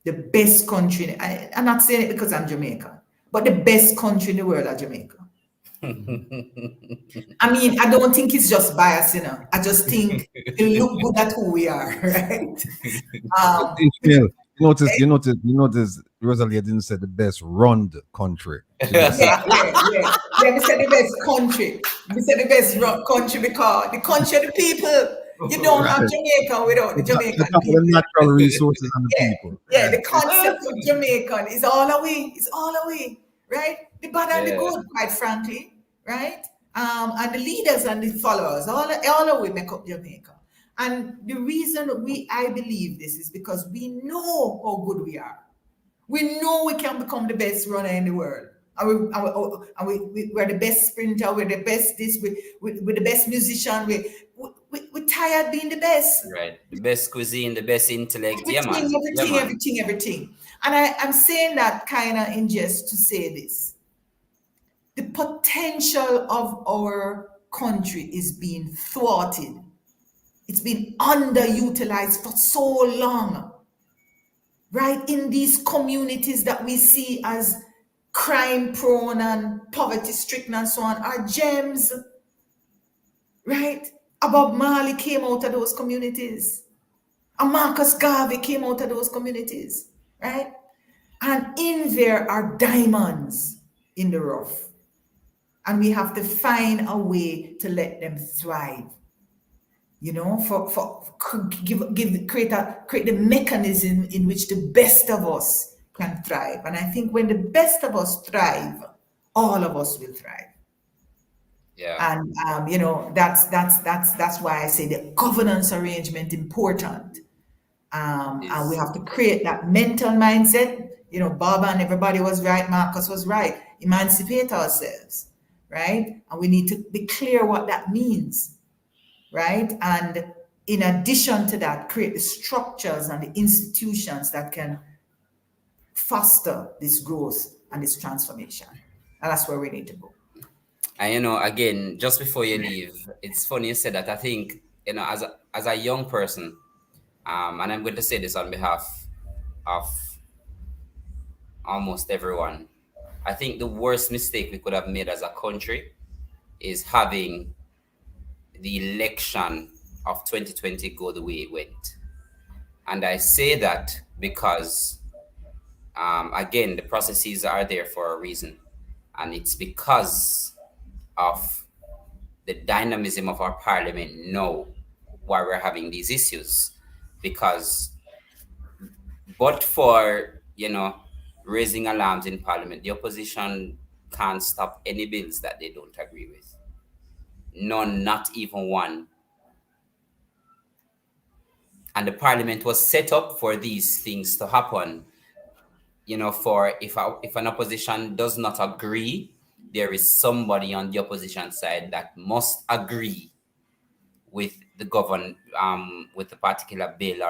the best country, I'm not saying it because I'm Jamaican, but the best country in the world are Jamaica. I mean, I don't think it's just bias, you know. I just think we look good at who we are, right? You notice Rosalie didn't say the best run country. Yeah. We said the best country. We said the best country because the country of the people. You don't have Jamaica without the Jamaican people. The natural resources and the people. Yeah, the concept of Jamaican is all away. It's all away, right? The bad and the good, quite frankly, right? And the leaders and the followers, all away make up Jamaica. And the reason I believe this is because we know how good we are. We know we can become the best runner in the world. And we're the best sprinter, we're the best this, we're the best musician, we're tired being the best. Right. The best cuisine, the best intellect. Everything. And I'm saying that kind of in jest to say this. The potential of our country is being thwarted. It's been underutilized for so long. Right? In these communities that we see as crime prone and poverty stricken and so on are gems. Right? Bob Marley came out of those communities. And Marcus Garvey came out of those communities. Right? And in there are diamonds in the rough. And we have to find a way to let them thrive. You know, create the mechanism in which the best of us can thrive. And I think when the best of us thrive, all of us will thrive. Yeah. And you know, that's why I say the governance arrangement important. And we have to create that mental mindset. You know, Baba and everybody was right, Marcus was right. Emancipate ourselves, right? And we need to be clear what that means. Right? And in addition to that, create the structures and the institutions that can foster this growth and this transformation. And that's where we need to go. And, you know, again, just before you leave, it's funny you said that. I think, you know, as a young person, and I'm going to say this on behalf of almost everyone, I think the worst mistake we could have made as a country is having the election of 2020 go the way it went. And I say that because, again, the processes are there for a reason. And it's because of the dynamism of our parliament now why we're having these issues. Because, but for, you know, raising alarms in parliament, the opposition can't stop any bills that they don't agree with. None, not even one. And the parliament was set up for these things to happen. You know, for if an opposition does not agree, there is somebody on the opposition side that must agree with the with the particular bill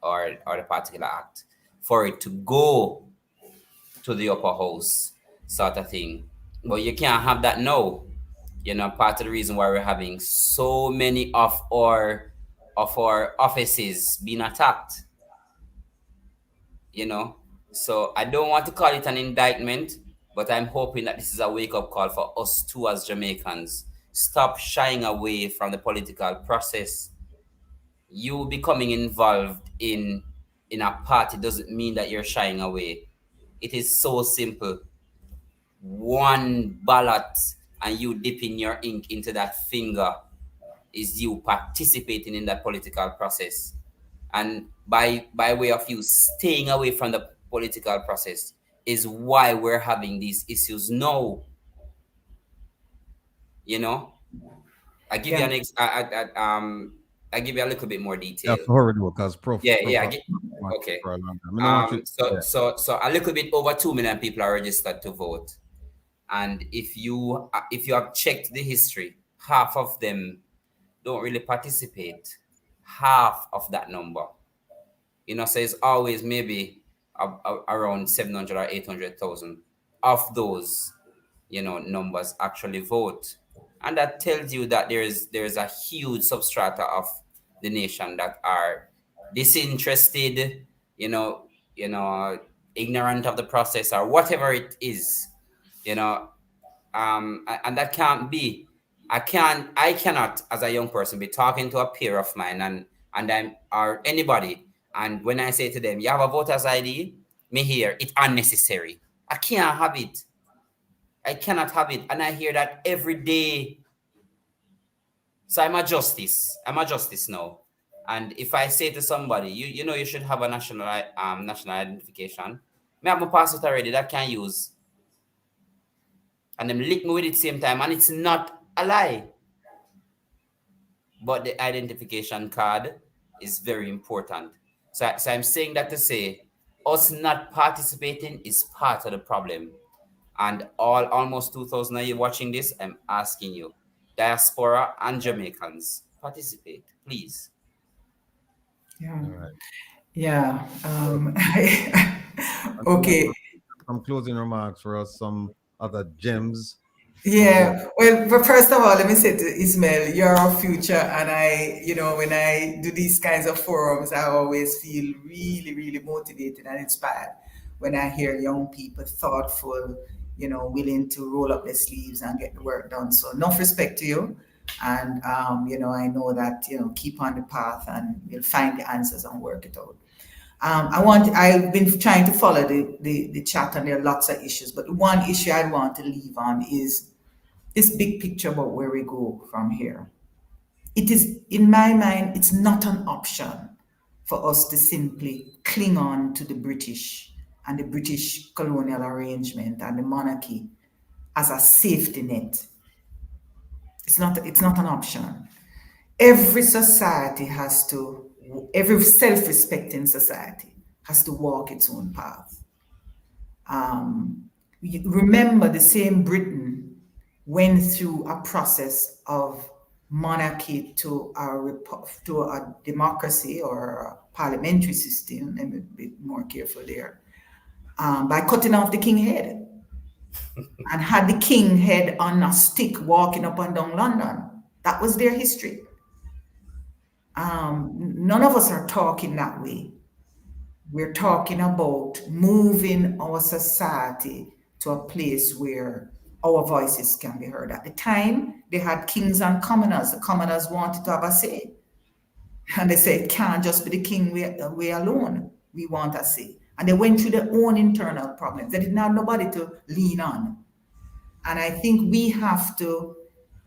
or the particular act for it to go to the upper house, sort of thing. But you can't have that now. You know, part of the reason why we're having so many of our offices being attacked. You know, so I don't want to call it an indictment, but I'm hoping that this is a wake-up call for us too as Jamaicans. Stop shying away from the political process. You becoming involved in a party doesn't mean that you're shying away. It is so simple. one ballot and you dipping your ink into that finger is you participating in that political process. And by way of you staying away from the political process is why we're having these issues now. You know, I give you I give you a little bit more You detail. have to hurry though, because Okay. for a long time. I don't want you So a little bit over 2 million people are registered to vote, and if you have checked the history, half of them don't really participate. Half of that number, so it's always maybe around 700 or 800,000 of those, numbers actually vote, and that tells you that there is a huge substrata of the nation that are disinterested, ignorant of the process or whatever it is, and that can't be. I cannot, as a young person, be talking to a peer of mine and I'm or anybody, and when I say to them, "You have a voter's ID," me hear it unnecessary. I can't have it. I cannot have it, and I hear that every day. So I'm a justice now, and if I say to somebody, you should have a national identification, me have my passport already that can use, and them lick me with it same time, and it's not a lie. But the identification card is very important. So I'm saying that to say, us not participating is part of the problem. And almost 2,000 of you watching this, I'm asking you, Diaspora and Jamaicans, participate, please. Yeah. All right. Yeah. Okay. Some closing remarks for us, some other gems. Yeah, well, but first of all, let me say to Ismail, you're our future. And when I do these kinds of forums, I always feel really, really motivated and inspired when I hear young people, thoughtful, willing to roll up their sleeves and get the work done. So enough respect to you. And, I know that, keep on the path and you'll find the answers and work it out. I've been trying to follow the chat, and there are lots of issues, but one issue I want to leave on is this big picture about where we go from here. It is, in my mind, it's not an option for us to simply cling on to the British and the British colonial arrangement and the monarchy as a safety net. It's not an option. Every self-respecting society has to walk its own path. Remember, the same Britain went through a process of monarchy to a democracy or a parliamentary system. Let me be more careful there. By cutting off the king head, and had the king head on a stick walking up and down London. That was their history. None of us are talking that way. We're talking about moving our society to a place where our voices can be heard. At the time, they had kings and commoners. The commoners wanted to have a say. And they said, it can't just be the king we alone. We want a say. And they went through their own internal problems. They didn't have nobody to lean on. And I think we have to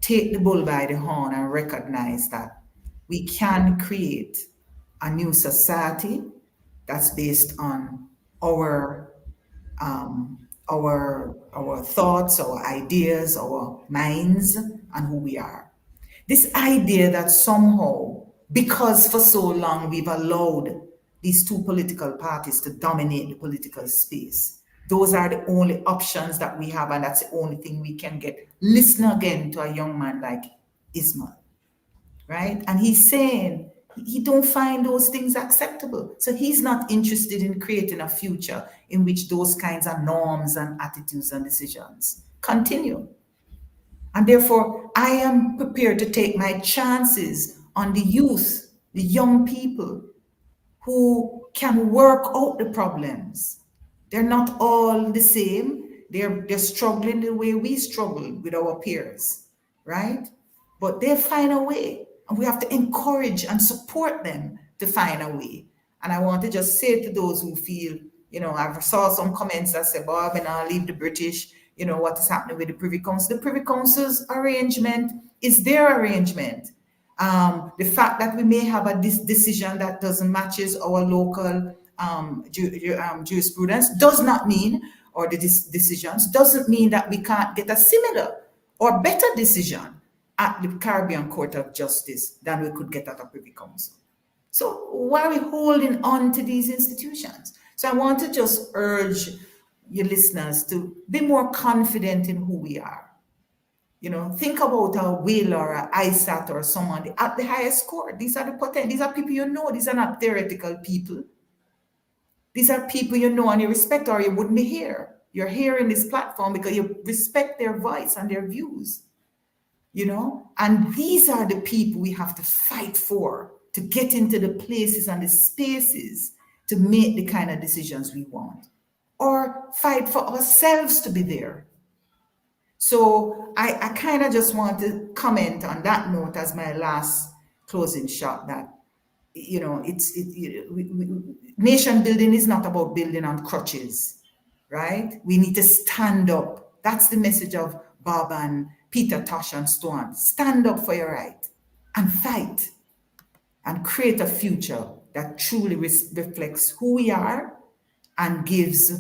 take the bull by the horn and recognize that we can create a new society that's based on our thoughts, our ideas, our minds, and who we are. This idea that somehow, because for so long we've allowed these two political parties to dominate the political space, those are the only options that we have, and that's the only thing we can get. Listen again to a young man like Ismail, right? And he's saying he don't find those things acceptable. So he's not interested in creating a future in which those kinds of norms and attitudes and decisions continue. And therefore, I am prepared to take my chances on the youth, the young people who can work out the problems. They're not all the same. They're struggling the way we struggle with our peers, right? But they'll find a way. And we have to encourage and support them to find a way. And I want to just say to those who feel, I saw some comments that say, Bob, and I'll leave the British, what is happening with the Privy Council. The Privy Council's arrangement is their arrangement. The fact that we may have a decision that doesn't matches our local jurisprudence does not mean, or the decisions, doesn't mean that we can't get a similar or better decision at the Caribbean Court of Justice than we could get at a Privy Council. So why are we holding on to these institutions? So I want to just urge your listeners to be more confident in who we are. Think about a Will or a ISAT or someone at the highest court. These are people you know. These are not theoretical people. These are people you know and you respect, or you wouldn't be here. You're here in this platform because you respect their voice and their views. And these are the people we have to fight for, to get into the places and the spaces to make the kind of decisions we want, or fight for ourselves to be there. So I kind of just want to comment on that note as my last closing shot that, nation building is not about building on crutches, right? We need to stand up. That's the message of Bob and Peter, Tosh, and Stone. Stand up for your right and fight and create a future that truly reflects who we are and gives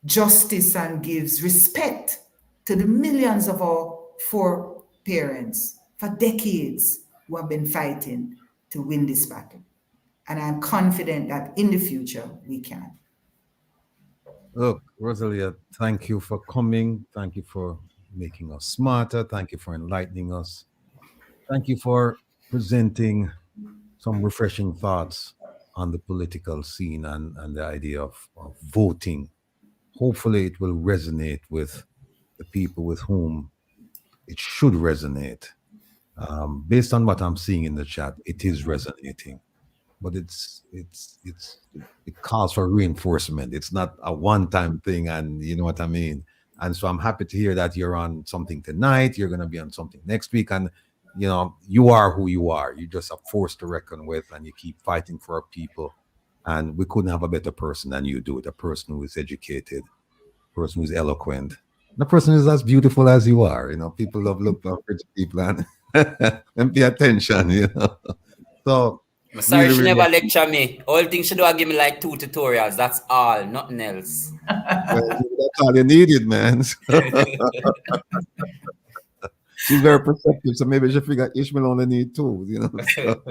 justice and gives respect to the millions of our foreparents for decades who have been fighting to win this battle. And I'm confident that in the future we can. Look, Rosalia, thank you for coming. Thank you for making us smarter. Thank you for enlightening us. Thank you for presenting some refreshing thoughts on the political scene and the idea of voting. Hopefully it will resonate with the people with whom it should resonate. Based on what I'm seeing in the chat, it is resonating, but it calls for reinforcement. It's not a one-time thing, and you know what I mean. And so I'm happy to hear that you're on something tonight. You're going to be on something next week, and you are who you are. You're just a force to reckon with, and you keep fighting for our people. And we couldn't have a better person than you do it. A person who is educated, a person who is eloquent, and a person who is as beautiful as you are. People look up to people and pay attention. So I'm sorry really, she really never lecture me. All thing she do is give me like 2 tutorials. That's all, nothing else. well, that's all you needed, man. She's very perceptive, so maybe she figured Ishmael only need 2. So.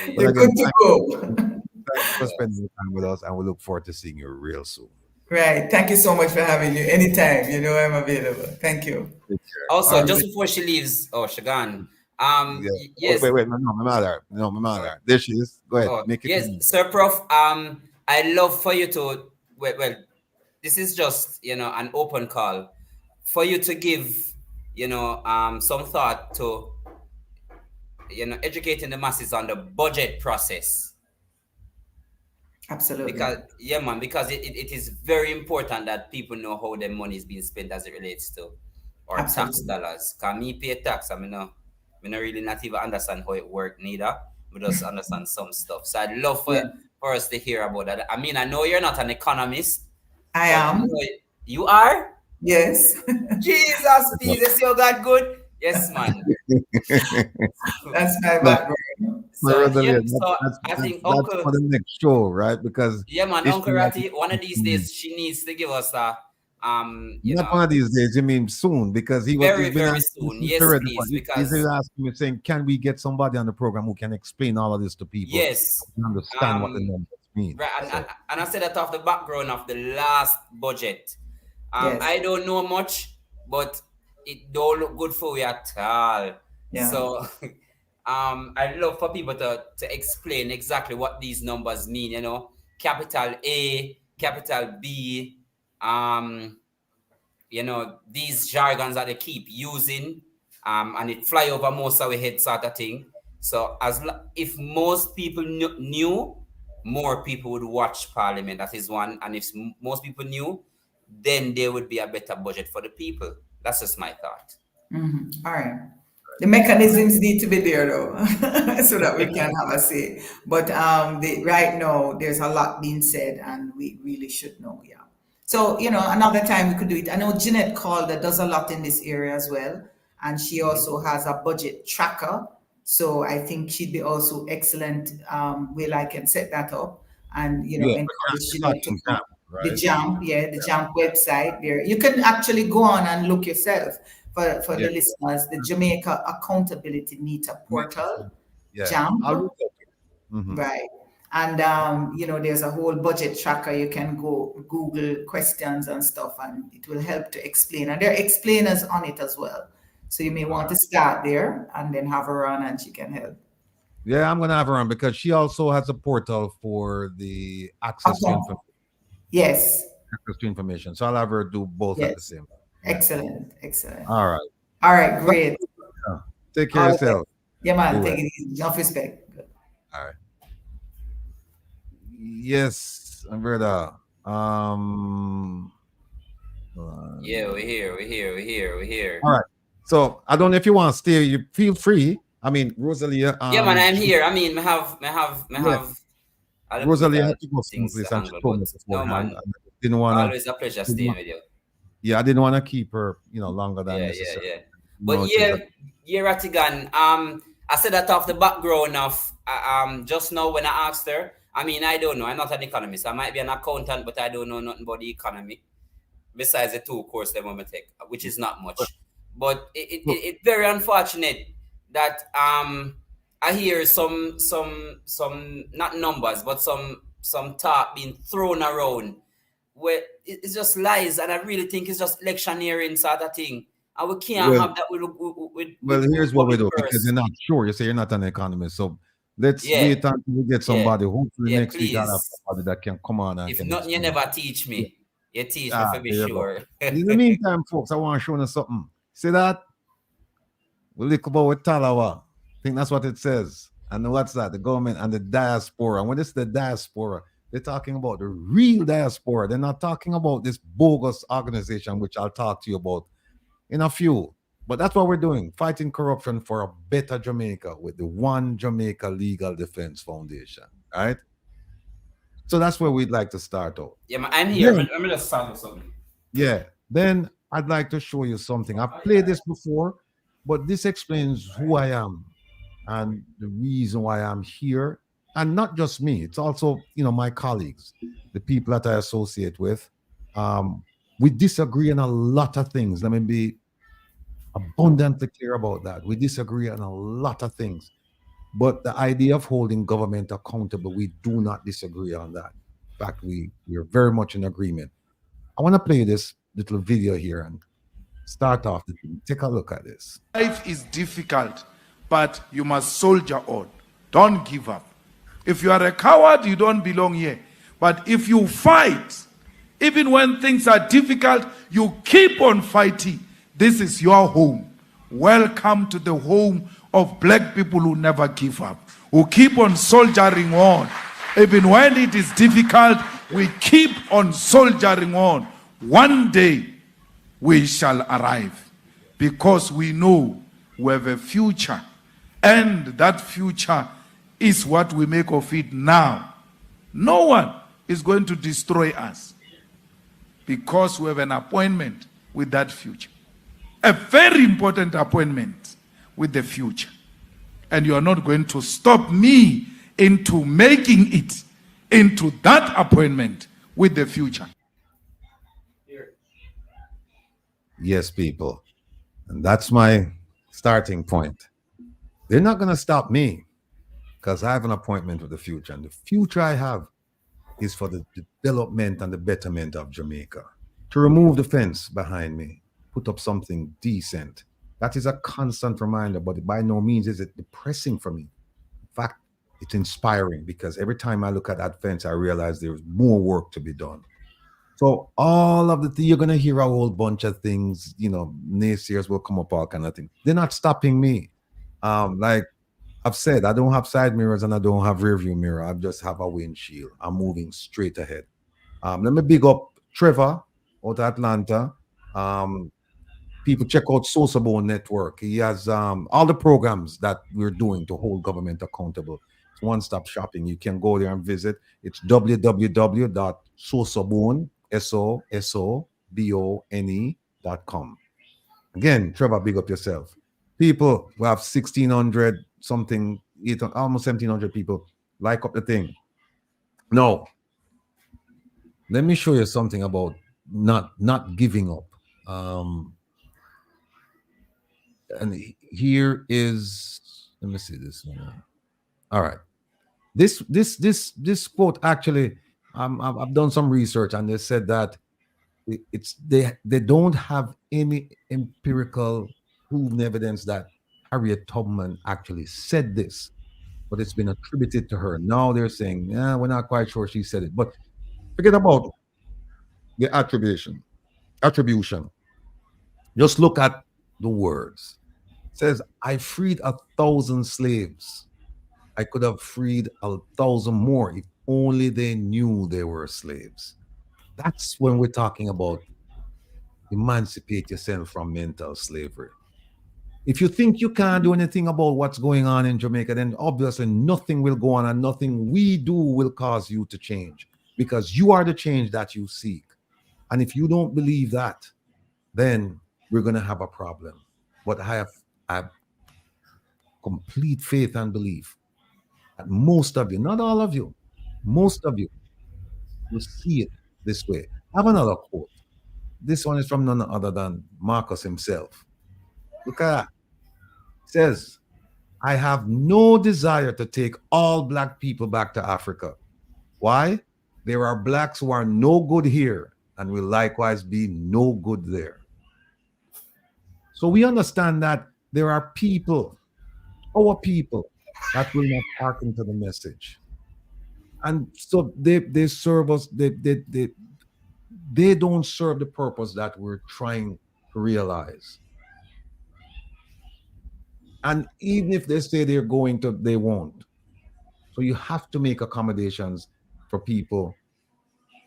You're good to go. Thanks for spending time with us, and we look forward to seeing you real soon. Right. Thank you so much for having me. Anytime, I'm available. Thank you. Also, just before she leaves, she gone. Yes. Wait, no, my mother. There she is. Go ahead. Make it. Yes, Sir Prof. I love for you to well, this is just an open call for you to give some thought to educating the masses on the budget process. Absolutely. Because it is very important that people know how their money is being spent as it relates to our tax dollars. Because me pay tax, I not really not even understand how it works neither. We just understand some stuff. So I'd love for us to hear about that. I mean, I know you're not an economist. I am. You are? Yes. Jesus, Jesus, you got good. Yes, man. That's my background. So, I think Uncle that's for the next show, right? Because Uncle Ratty, one of these days she needs to give us a not one of these days. You mean soon? Because very soon. Yes, please. Because he's asking me, saying, "Can we get somebody on the program who can explain all of this to people? Yes, to understand what the numbers mean." Right, and I said that off the background of the last budget. Yes. I don't know much, but it don't look good for you at all. Yeah. So I'd love for people to explain exactly what these numbers mean, capital A, capital B, these jargons that they keep using, and it fly over most of our head sort of thing. So if most people knew, more people would watch Parliament. That is one. And if most people knew, then there would be a better budget for the people. That's just my thought. Mm-hmm. All right. The mechanisms need to be there though, so that we can have a say. But right now, there's a lot being said, and we really should know. Yeah. So, another time we could do it. I know Jeanette Calder does a lot in this area as well. And she also has a budget tracker. So I think she'd be also excellent. Where I can set that up and, encourage Jeanette to Jam, the right? JAMP, the JAMP website there. You can actually go on and look yourself for the listeners, the Jamaica Accountability Meter portal, JAMP. I'll look at it. Mhm. Right. And, there's a whole budget tracker. You can go Google questions and stuff, and it will help to explain. And there are explainers on it as well. So you may want to start there and then have her on and she can help. Yeah, I'm going to have her on because she also has a portal for the access to information. Yes. Access to information. So I'll have her do both at the same time. Yeah. Excellent. All right. All right, great. Take care of yourself. Yeah, man. Take it easy. Enough respect. Good. All right. Yes, brother. Yeah, we're here. All right. So I don't know if you want to stay. You feel free. I mean, Rosalia. Yeah, man, I'm here. I mean, I have. Rosalia had to go someplace and she told me beforehand. No, man. Didn't want to. Always a pleasure staying with you. Yeah, I didn't want to keep her, longer than necessary. Yeah. But Rattigan. I said that off the background of just now when I asked her. I mean, I don't know. I'm not an economist. I might be an accountant, but I don't know nothing about the economy. Besides the 2 courses that I'm gonna take, which is not much. But it's very unfortunate that I hear some not numbers, but some talk being thrown around where it's just lies, and I really think it's just electioneering sort of thing. And we can't have that with here's what we do, because you're not sure. You say you're not an economist, so let's wait until we get somebody. Hopefully next week I'll have somebody that can come on and if not, you never teach me. You teach me to be sure. In the meantime, folks, I want to show you something. See that? We look about with Talawa. I think that's what it says. And what's that? The government and the diaspora. And when it's the diaspora, they're talking about the real diaspora. They're not talking about this bogus organization, which I'll talk to you about in a few. But that's what we're doing, fighting corruption for a better Jamaica with the One Jamaica Legal Defense Foundation, right? So that's where we'd like to start out. Yeah, I'm here. Let me just start with something. Yeah, then I'd like to show you something. I've played this before, but this explains who I am and the reason why I'm here. And not just me, it's also, my colleagues, the people that I associate with. We disagree on a lot of things. Let me be abundantly clear about that. We disagree on a lot of things. But the idea of holding government accountable, we do not disagree on that. In fact, we are very much in agreement. I want to play this little video here and start off. Take a look at this. Life is difficult, but you must soldier on. Don't give up. If you are a coward, you don't belong here. But if you fight, even when things are difficult, you keep on fighting. This is your home. Welcome to the home of black people who never give up, who keep on soldiering on. Even when it is difficult, we keep on soldiering on. One day, we shall arrive because we know we have a future, and that future is what we make of it now. No one is going to destroy us because we have an appointment with that future. A very important appointment with the future. And you are not going to stop me into making it into that appointment with the future. Yes, people. And that's my starting point. They're not going to stop me because I have an appointment with the future. And the future I have is for the development and the betterment of Jamaica. To remove the fence behind me, put up something decent. That is a constant reminder, but by no means is it depressing for me. In fact, it's inspiring because every time I look at that fence, I realize there's more work to be done. So all of the you're going to hear a whole bunch of things, naysayers will come up, all kind of things. They're not stopping me. Like I've said, I don't have side mirrors and I don't have rear view mirror. I just have a windshield. I'm moving straight ahead. Let me big up Trevor out of Atlanta. People check out Sociable Network. He has all the programs that we're doing to hold government accountable. It's one-stop shopping. You can go there and visit. It's www.sociabone, SOSOBONE.com. Again, Trevor, big up yourself. People, we have 1,600 something, almost 1,700 people like up the thing. No, let me show you something about not giving up. And here is, let me see this one. All right, this quote actually, I've done some research and they said that they don't have any empirical proven evidence that Harriet Tubman actually said this, but it's been attributed to her. Now they're saying, yeah, we're not quite sure she said it, but forget about the attribution. Just look at the words. It says, I freed 1,000 slaves. I could have freed 1,000 more if only they knew they were slaves. That's when we're talking about emancipate yourself from mental slavery. If you think you can't do anything about what's going on in Jamaica, then obviously nothing will go on and nothing we do will cause you to change, because you are the change that you seek. And if you don't believe that, then we're going to have a problem. But I have complete faith and belief that most of you, not all of you, most of you will see it this way. I have another quote. This one is from none other than Marcus himself. Look at that. It says, I have no desire to take all black people back to Africa. Why? There are blacks who are no good here and will likewise be no good there. So we understand that there are people, our people, that will not hearken to the message. And so they serve us, they don't serve the purpose that we're trying to realize. And even if they say they're going to, they won't. So you have to make accommodations for people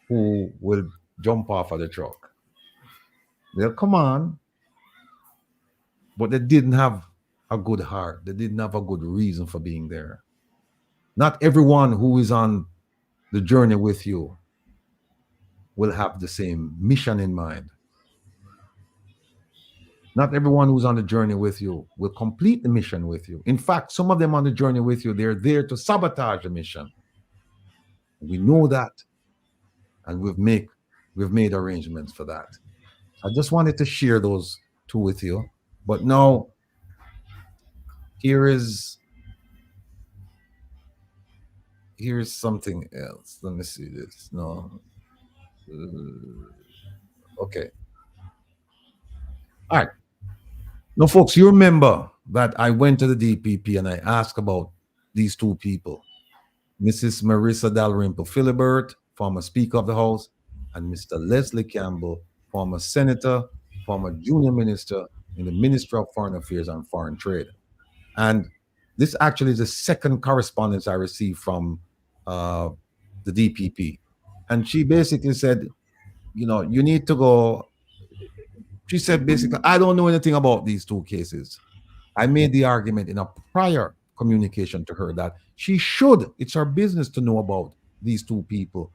who will jump off of the truck. They'll come on, but they didn't have a good heart. They didn't have a good reason for being there. Not everyone who is on the journey with you will have the same mission in mind. Not everyone who's on the journey with you will complete the mission with you. In fact, some of them on the journey with you, they're there to sabotage the mission. We know that, and we've made arrangements for that. I just wanted to share those two with you. But now, here's something else. Let me see this. No. Okay. All right. Now, folks, you remember that I went to the DPP and I asked about these two people, Mrs. Marissa Dalrymple Philibert, former Speaker of the House, and Mr. Leslie Campbell, former Senator, former Junior Minister in the Ministry of Foreign Affairs and Foreign Trade. And this actually is the second correspondence I received from the DPP. And she basically said, you know, you need to go. She said, basically, I don't know anything about these two cases. I made the argument in a prior communication to her that she should, it's her business to know about these two people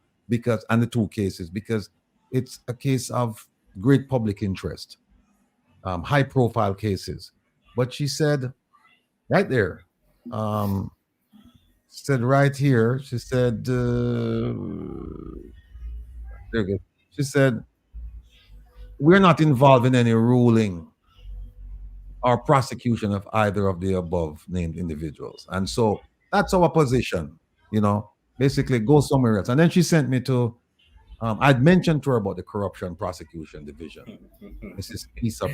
and the two cases, because it's a case of great public interest, high profile cases. But she said right there, said right here, she said, there you go. She said, we're not involved in any ruling or prosecution of either of the above named individuals. And so that's our position, you know, basically go somewhere else. And then she sent me to, I'd mentioned to her about the Corruption Prosecution Division. This is Bishop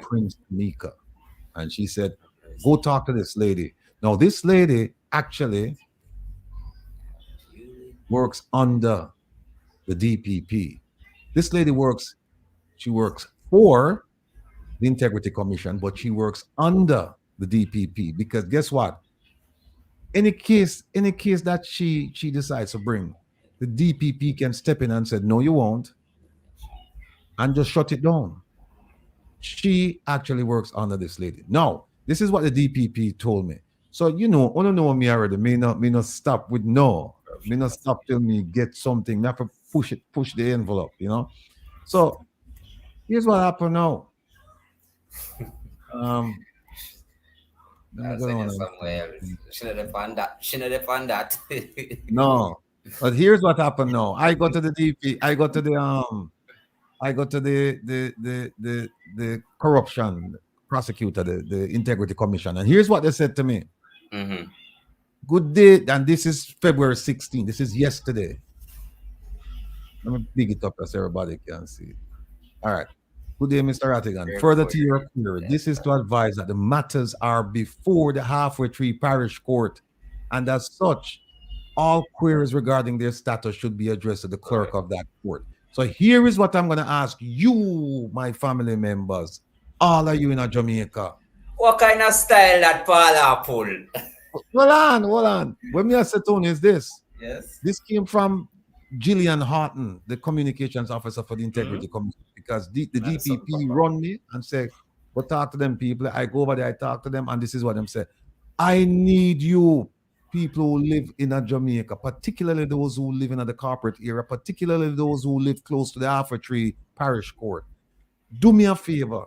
Prince Mika. And she said, go talk to this lady. Now, this lady actually works under the DPP. This lady works for the Integrity Commission, but she works under the DPP, because guess what? Any case that she decides to bring, the DPP can step in and say, no, you won't, and just shut it down. She actually works under this lady. Now, this is what the DPP told me. So, you know, I don't know me already. Me not stop with no. Me not stop till me get something. Not push the envelope, you know. So here's what happened now. Let me I'll go send on you and somewhere else. Shouldn't have done that. Shouldn't have done that. no, but here's what happened now. I go to the DP. I go to the corruption prosecutor, the integrity commission, and here's what they said to me. Mm-hmm. Good day, and this is February 16th. This is yesterday. Let me big it up so everybody can see. All right. Good day, Mr. Rattigan. Very Further good. to your query, this is to advise that the matters are before the halfway tree parish court, and as such, all queries regarding their status should be addressed to the clerk of that court. So here is what I'm going to ask you, my family members, all of you in Jamaica. What kind of style that Paula pull? Hold on. What me I say, Tony, is this. Yes. This came from Gillian Horton, the communications officer for the Integrity Commission, because the DPP run me and say, go talk to them people. I go over there, I talk to them, and this is what them say. I need you people who live in Jamaica, particularly those who live in the corporate area, particularly those who live close to the Alpha Tree Parish Court. Do me a favor.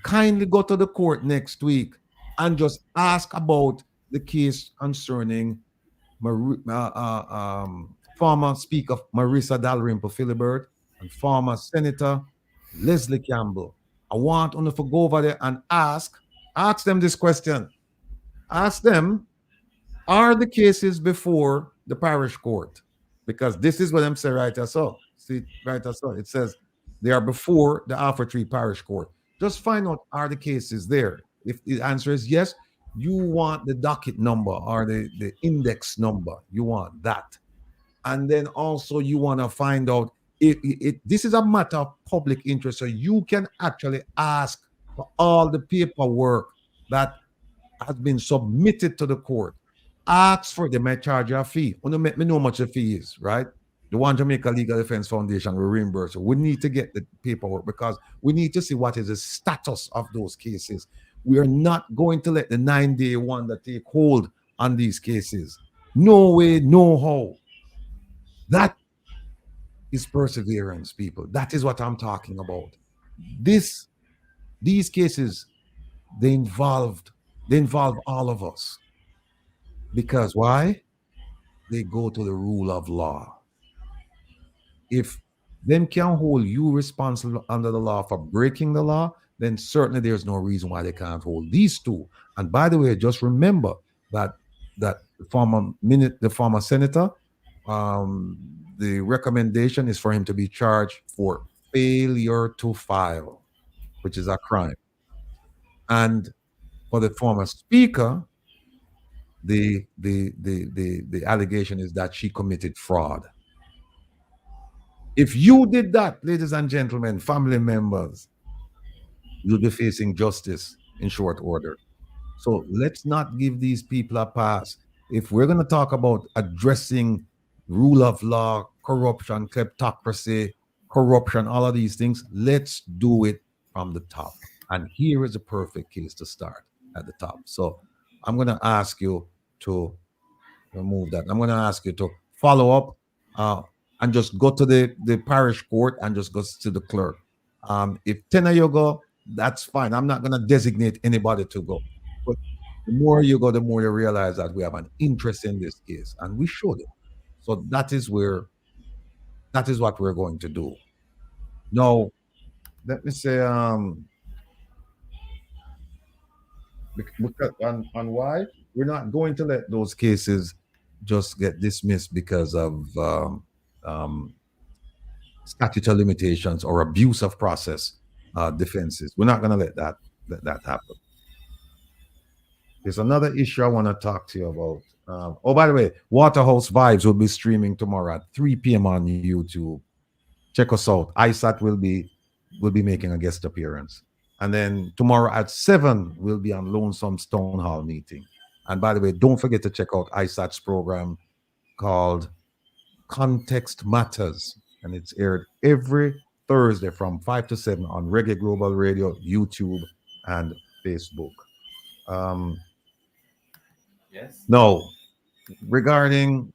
Kindly go to the court next week and just ask about the case concerning former Speaker Marissa Dalrymple Philibert and former Senator Leslie Campbell. I want them to go over there and ask them this question. Ask them, are the cases before the parish court? Because this is what I'm saying right there. So, see, right there. So it says they are before the Alpha Tree Parish Court. Just find out, are the cases there? If the answer is yes, you want the docket number or the index number. You want that. And then also you want to find out this is a matter of public interest. So you can actually ask for all the paperwork that has been submitted to the court. Ask for they may charge you a fee. Want to make me know how much the fee is, right? The One Jamaica Legal Defense Foundation will reimburse you. We need to get the paperwork because we need to see what is the status of those cases. We are not going to let the 9-day wonder take hold on these cases. No way, no how. That is perseverance, people. That is what I'm talking about. These cases, they involve all of us. Because why? They go to the rule of law. If them can hold you responsible under the law for breaking the law, then certainly there's no reason why they can't hold these two. And by the way, just remember that the former senator, the recommendation is for him to be charged for failure to file, which is a crime. And for the former speaker, the allegation is that she committed fraud. If you did that, ladies and gentlemen, family members, you'll be facing justice in short order. So let's not give these people a pass. If we're going to talk about addressing rule of law, corruption, kleptocracy, corruption, all of these things, let's do it from the top. And here is a perfect case to start at the top. So I'm going to ask you to remove that. I'm going to ask you to follow up and just go to the parish court and just go to the clerk. If 10 of you go, that's fine. I'm not going to designate anybody to go. But the more you go, the more you realize that we have an interest in this case, and we should. So that is what we're going to do. Now, let me say, because on why we're not going to let those cases just get dismissed because of statute of limitations or abuse of process defenses. We're not going to let that happen. There's another issue I want to talk to you about. Oh, by the way, Waterhouse Vibes will be streaming tomorrow at 3 p.m. on YouTube. Check us out. ISAT will be making a guest appearance. And then tomorrow at 7, we'll be on Lonesome Stone Hall meeting. And by the way, don't forget to check out ISAT's program called Context Matters. And it's aired every Thursday from 5 to 7 on Reggae Global Radio, YouTube, and Facebook. Yes. Now, regarding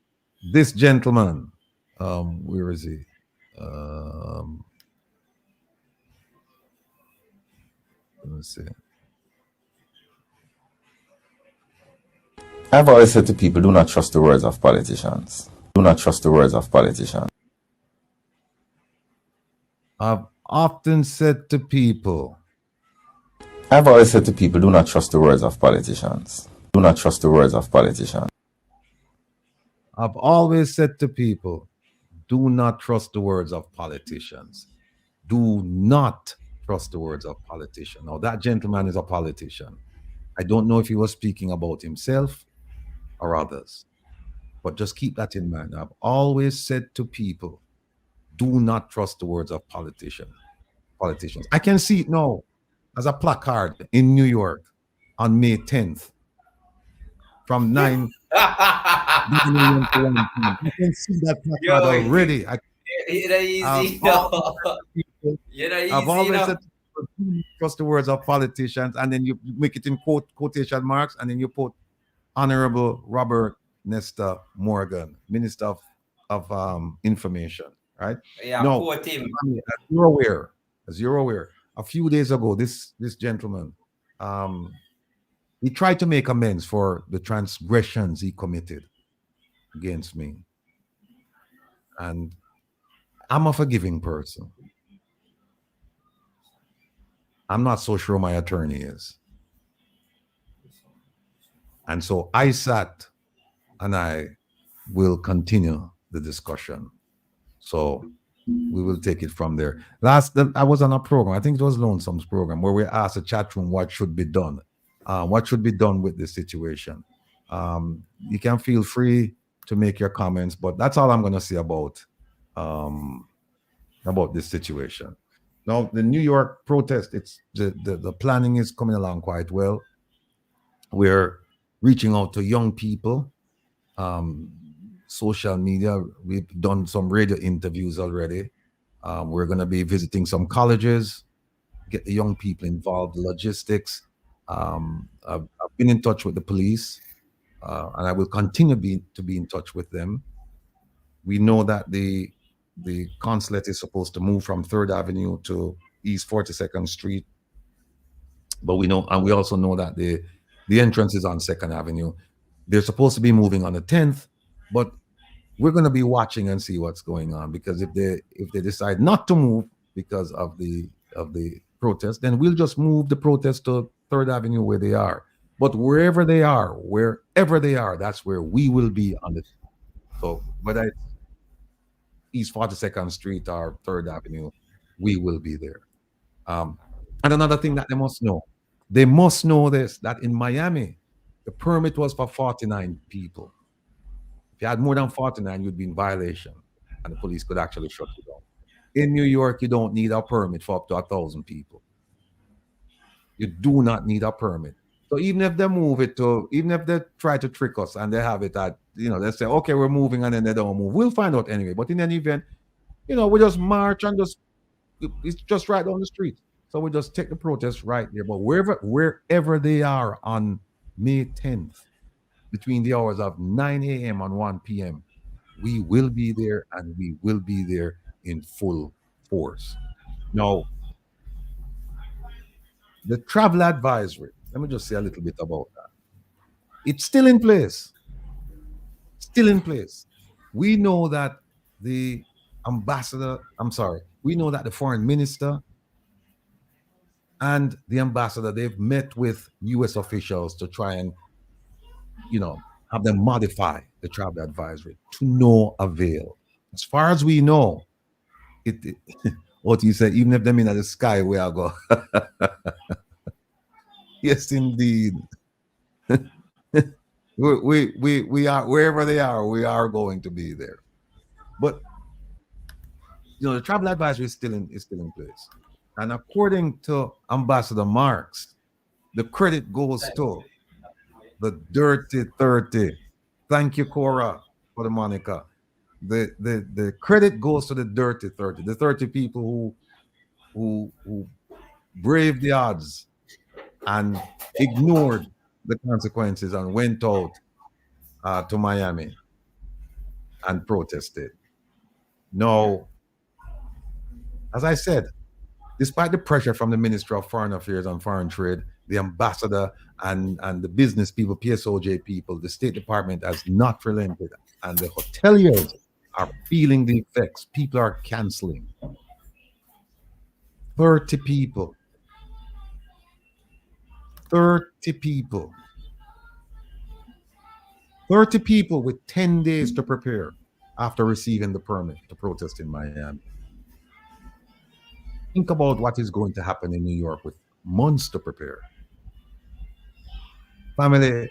this gentleman, where is he? Let me see. I've always said to people, do not trust the words of politicians. Do not trust the words of politicians. I've often said to people, I've always said to people, do not trust the words of politicians. Do not trust the words of politicians. I've always said to people, do not trust the words of politicians. Do not trust the words of politicians. Now, that gentleman is a politician. I don't know if he was speaking about himself or others, but just keep that in mind. I've always said to people, do not trust the words of politicians. I can see it now as a placard in New York on May 10th from 9 a.m. to 1 p.m. You can see that placard already. I've always said trust the words of politicians, and then you make it in quotation marks, and then you put Honorable Robert Nesta Morgan, Minister of Information, right? Yeah, no, quote him. As you're aware, a few days ago, this gentleman, he tried to make amends for the transgressions he committed against me. And I'm a forgiving person. I'm not so sure my attorney is. And so I sat and I will continue the discussion. So we will take it from there. I was on a program, I think it was Lonesome's program, where we asked the chat room what should be done. What should be done with this situation? You can feel free to make your comments, but that's all I'm going to say about this situation. Now, the New York protest, it's the planning is coming along quite well. We're reaching out to young people, social media. We've done some radio interviews already. We're going to be visiting some colleges, get the young people involved, logistics. I've been in touch with the police, and I will continue to be in touch with them. We know that the consulate is supposed to move from 3rd Avenue to East 42nd Street, but we also know that the entrance is on 2nd Avenue. They're supposed to be moving on the 10th, but we're going to be watching and see what's going on, because if they decide not to move because of the protest, then we'll just move the protest to 3rd Avenue where they are. But wherever they are, that's where we will be on the. So whether it's East 42nd Street or 3rd Avenue, we will be there. And another thing that they must know this, that in Miami, the permit was for 49 people. If you had more than 49, you'd be in violation, and the police could actually shut you down. In New York, you don't need a permit for up to 1,000 people. You do not need a permit. So even if they try to trick us and they have it at, they say, okay, we're moving, and then they don't move, we'll find out anyway. But in any event, we just march and it's just right down the street. So we just take the protest right there. But wherever they are on May 10th, between the hours of 9 a.m. and 1 p.m., we will be there, and we will be there in full force. Now, the travel advisory, let me just say a little bit about that. It's still in place. We know that the foreign minister and the ambassador, they've met with U.S. officials to try and, have them modify the travel advisory, to no avail. As far as we know, what you said, even if they're in the sky, we are go. Yes, indeed. we are, wherever they are, we are going to be there. But the travel advisory is still in place. And according to Ambassador Marks, the credit goes to the Dirty 30. Thank you, Cora, for the moniker. The credit goes to the Dirty 30, the 30 people who braved the odds and ignored the consequences and went out to Miami and protested. Now, As I said, despite the pressure from the Ministry of Foreign Affairs and Foreign Trade, the ambassador and the business people, PSOJ people, the State Department has not relented. And the hoteliers are feeling the effects. People are canceling. 30 people. 30 people. 30 people with 10 days to prepare after receiving the permit to protest in Miami. Think about what is going to happen in New York with months to prepare. Family,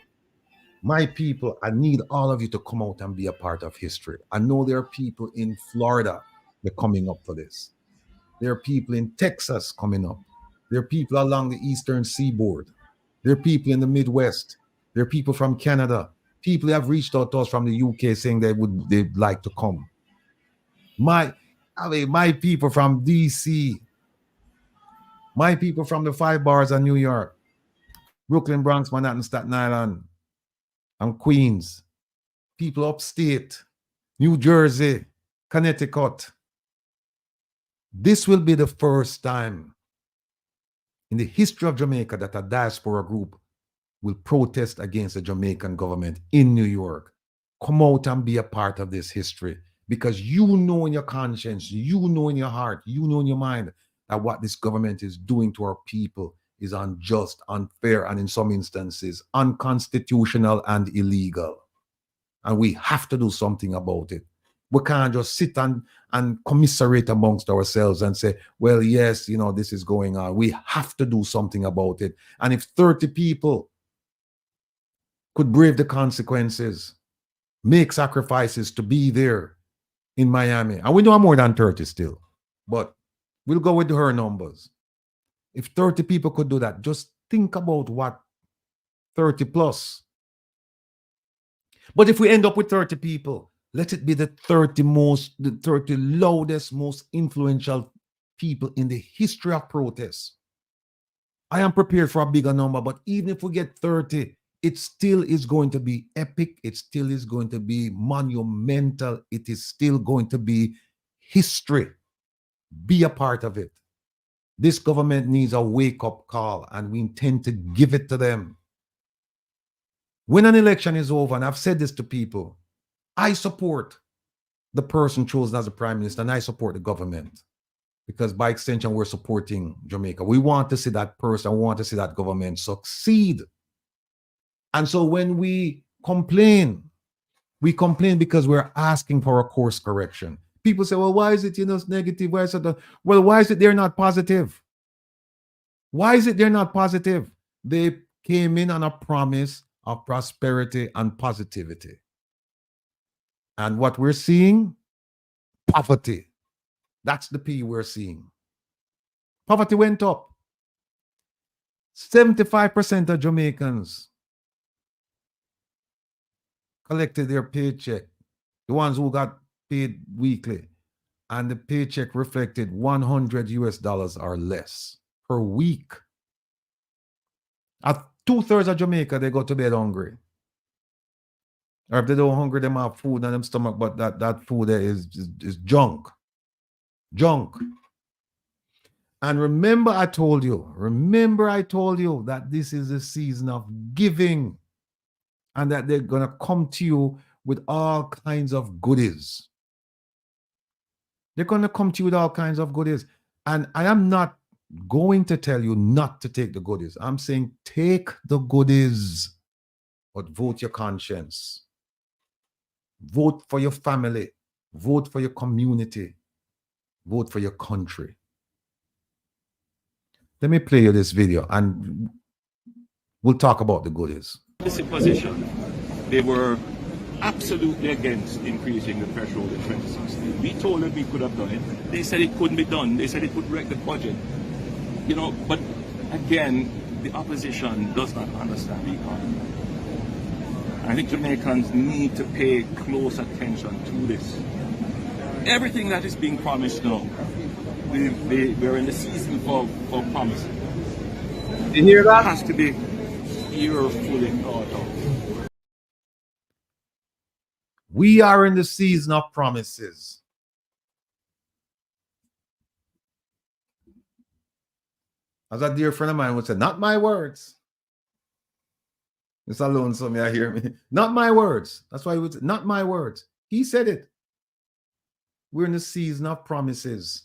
my people, I need all of you to come out and be a part of history. I know there are people in Florida that are coming up for this. There are people in Texas coming up. There are people along the eastern seaboard. There are people in the Midwest. There are people from Canada. People have reached out to us from the UK saying they'd like to come. My people from DC, my people from the 5 boroughs of New York, Brooklyn, Bronx, Manhattan, Staten Island, and Queens, people upstate, New Jersey, Connecticut. This will be the first time in the history of Jamaica that a diaspora group will protest against the Jamaican government in New York. Come out and be a part of this history, because you know in your conscience, you know in your heart, you know in your mind that what this government is doing to our people is unjust, unfair, and in some instances, unconstitutional and illegal. And we have to do something about it. We can't just sit and commiserate amongst ourselves and say, well, yes, you know, this is going on. We have to do something about it. And if 30 people could brave the consequences, make sacrifices to be there in Miami, and we know more than 30 still, but we'll go with her numbers. If 30 people could do that, just think about what 30 plus. But if we end up with 30 people, let it be the 30 loudest, most influential people in the history of protests. I am prepared for a bigger number, but even if we get 30, it still is going to be epic. It still is going to be monumental. It is still going to be history. Be a part of it. This government needs a wake-up call, and we intend to give it to them. When an election is over, and I've said this to people, I support the person chosen as the prime minister, and I support the government, because by extension, we're supporting Jamaica. We want to see that person, we want to see that government succeed. And so when we complain because we're asking for a course correction. People say, well, why is it, negative? Why is it? Well, why is it they're not positive? Why is it they're not positive? They came in on a promise of prosperity and positivity. And what we're seeing, poverty. That's the P we're seeing. Poverty went up. 75% of Jamaicans collected their paycheck, the ones who got paid weekly, and the paycheck reflected $100 or less per week. At 2/3 of Jamaica, they go to bed hungry. Or if they don't hungry, them have food in them stomach, but that food there is junk. Junk. And remember I told you that this is a season of giving, and that they're going to come to you with all kinds of goodies. They're going to come to you with all kinds of goodies. And I am not going to tell you not to take the goodies. I'm saying take the goodies, but vote your conscience. Vote for your family. Vote for your community. Vote for your country. Let me play you this video and we'll talk about the goodies. This position, they were absolutely against increasing the threshold in 2016. We told them we could have done it. They said it couldn't be done. They said it would wreck the budget. But again, the opposition does not understand the economy. I think Jamaicans need to pay close attention to this. Everything that is being promised now, we're in the season for promise. You hear that? It has to be fully thought out. We are in the season of promises. As a dear friend of mine would say, not my words. It's alone, so may I hear me. Not my words. That's why he would say, not my words. He said it. We're in the season of promises.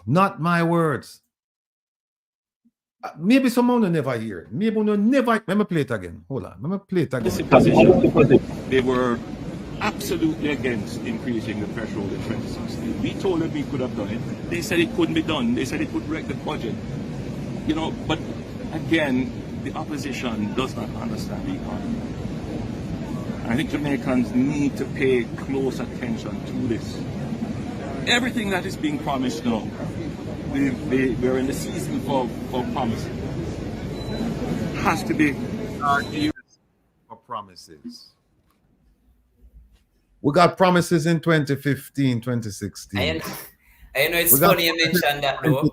Not my words. Maybe someone will never hear it. Maybe we'll never. Let me play it again. Hold on. Let me play it again. They were absolutely against increasing the threshold in 2016. We told them we could have done it. They said it couldn't be done. They said it would wreck the budget. You know, but again, the opposition does not understand the economy. I think Jamaicans need to pay close attention to this. Everything that is being promised now, we're in the season for promises. Has to be for promises. We got promises in 2015, 2016. I know it's funny you mentioned that, though.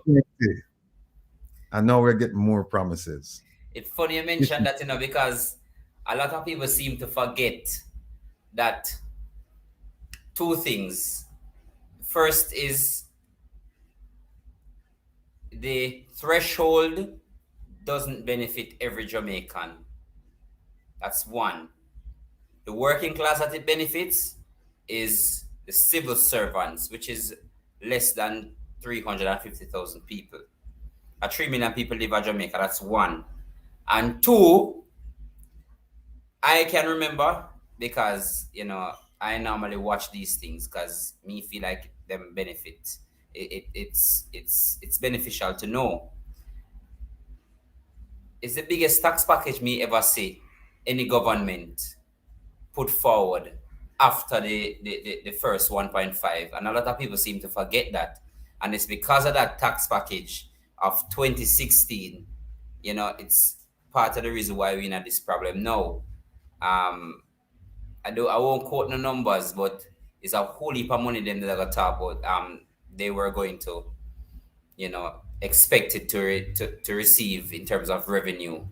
And now we're getting more promises. It's funny you mentioned that, because a lot of people seem to forget that two things. First is the threshold doesn't benefit every Jamaican. That's one. The working class that it benefits is the civil servants, which is less than 350,000 people. 3 million people live in Jamaica. That's one. And two, I can remember because, I normally watch these things because me feel like them benefit. It's beneficial to know. It's the biggest tax package me ever see any government put forward after the first 1.5. And a lot of people seem to forget that. And it's because of that tax package of 2016, it's part of the reason why we're in this problem now. I won't quote no numbers, but it's a whole heap of money them that I got talk about. They were going to, expected to receive in terms of revenue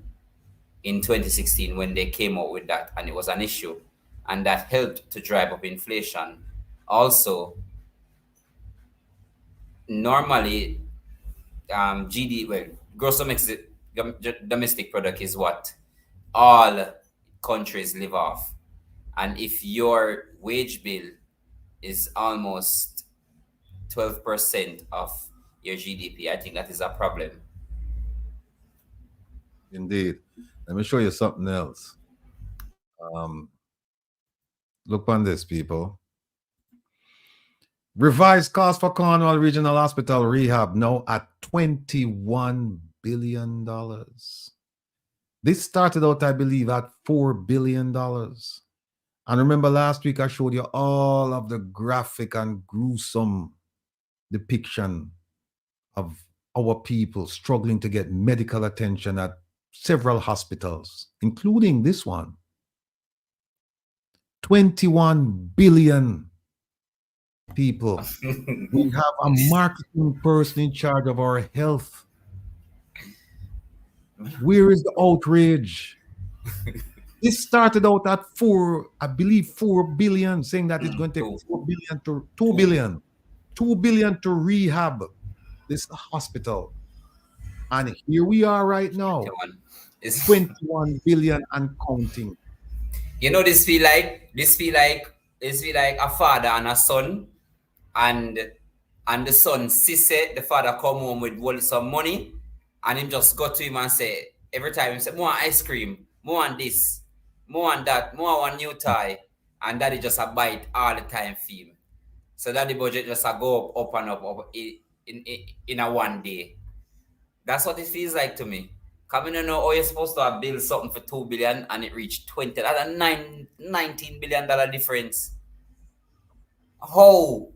in 2016 when they came out with that, and it was an issue, and that helped to drive up inflation. Also, normally, gross domestic product is what all countries live off. And if your wage bill is almost 12% of your GDP, I think that is a problem. Indeed. Let me show you something else. Look on this, people. Revised cost for Cornwall Regional Hospital rehab now at $21 billion. This started out, I believe, at $4 billion. And remember last week I showed you all of the graphic and gruesome depiction of our people struggling to get medical attention at several hospitals, including this one. 21 billion people. We have a marketing person in charge of our health. Where is the outrage? This started out at $4 billion, saying that it's going to take $2 billion to rehab this hospital. And here we are right now. It's 21 billion and counting. This feel like a father and a son, and the son sisse, the father come home with some money, and him just go to him and say, every time he say, more ice cream, more on this, more on that, more on new tie, and daddy just a bite all the time for him. So that the budget just a go up and up in a one day. That's what it feels like to me. Coming to know how you're supposed to have built something for $2 billion and it reached 20. That's a $19 billion difference. How?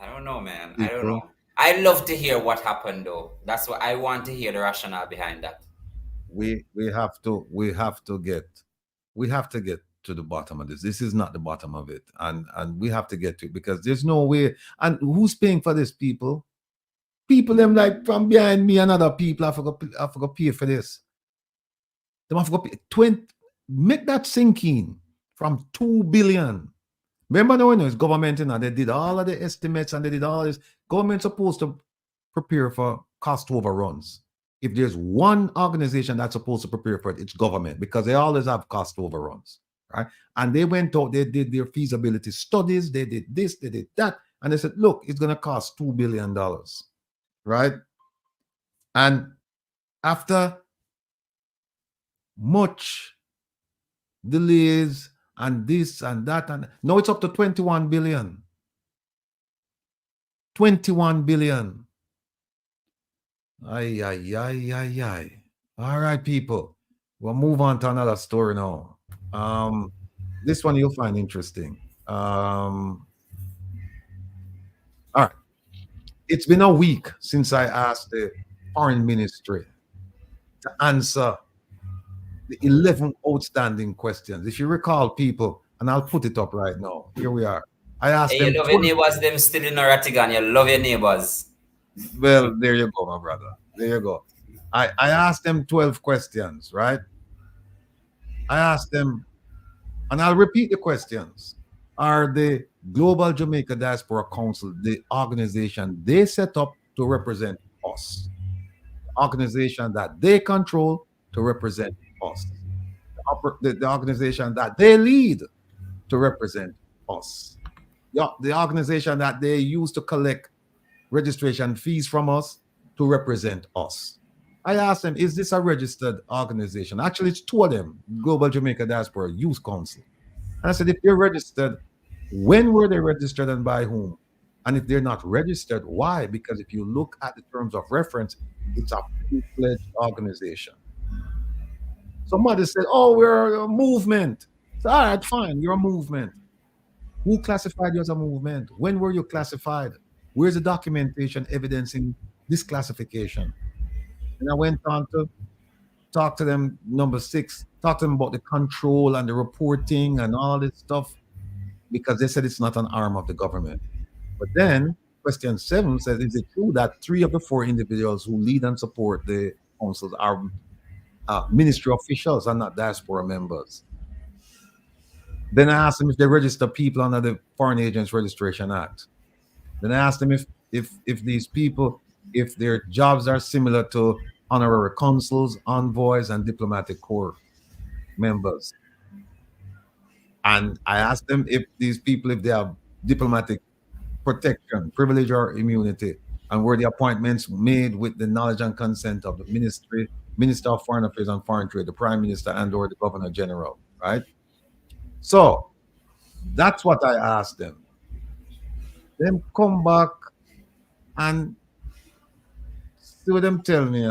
I don't know, man. I don't know. I love to hear what happened, though. That's what I want to hear, the rationale behind that. We have to get to the bottom of this. This is not the bottom of it, and we have to get to it because there's no way. And who's paying for this, people? People them like from behind me and other people I forgot pay for this. Them have to pay 20. Make that sink in from $2 billion Remember now, it's government, they did all of the estimates and they did all this. Government's supposed to prepare for cost overruns. If there's one organization that's supposed to prepare for it, it's government, because they always have cost overruns, right? And they went out, they did their feasibility studies, they did this, they did that, and they said, look, it's going to cost $2 billion, right? And after much delays and this and that, and now it's up to 21 billion. 21 billion. Ay, ay, ay, ay, ay. All right, people. We'll move on to another story now. This one you'll find interesting. All right. It's been a week since I asked the foreign ministry to answer the 11 outstanding questions. If you recall, people, and I'll put it up right now. Here we are. I asked them. You love your neighbors, them still in Rattigan. You love your neighbors. Well, there you go, my brother. There you go. I asked them 12 questions, right? I asked them, and I'll repeat the questions. Are the Global Jamaica Diaspora Council the organization they set up to represent us? The organization that they control to represent us? The organization that they lead to represent us? The organization that they use to collect registration fees from us to represent us? I asked them, is this a registered organization? Actually, it's two of them, Global Jamaica Diaspora Youth Council. And I said, if they're registered, when were they registered and by whom? And if they're not registered, why? Because if you look at the terms of reference, it's a full-fledged organization. Somebody said, oh, we're a movement. So, all right, fine, you're a movement. Who classified you as a movement? When were you classified? Where's the documentation evidencing this classification? And I went on to talk to them, number 6, talk to them about the control and the reporting and all this stuff, because they said it's not an arm of the government. But then question 7 says, is it true that 3 of the 4 individuals who lead and support the councils are ministry officials and not diaspora members? Then I asked them if they register people under the Foreign Agents Registration Act. Then I asked them if these people, if their jobs are similar to honorary consuls, envoys, and diplomatic corps members. And I asked them if these people, if they have diplomatic protection, privilege, or immunity, and were the appointments made with the knowledge and consent of the Minister of Foreign Affairs and Foreign Trade, the Prime Minister, and or the Governor General, right? So that's what I asked them. Them come back and see what them tell me.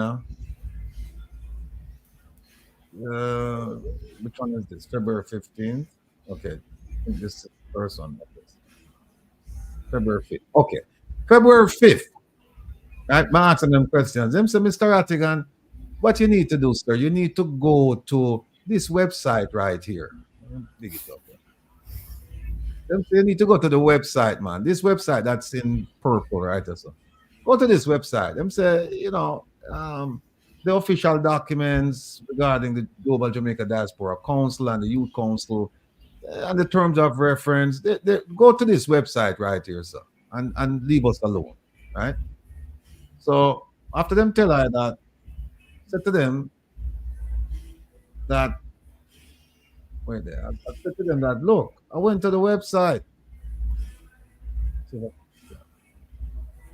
Which one is this? February 15th? Okay. I think this is the first one. February 5th. Okay. February 5th. Right? I'm asking them questions. Them say, Mr. Rattigan, what you need to do, sir, you need to go to this website right here. Dig it up. You need to go to the website, man. This website that's in purple, right? So go to this website. Them say, you know, the official documents regarding the Global Jamaica Diaspora Council and the Youth Council and the terms of reference. They go to this website right here, sir, and leave us alone, right? So after them tell I that, I said to them that, wait there, I said to them that, look, I went to the website.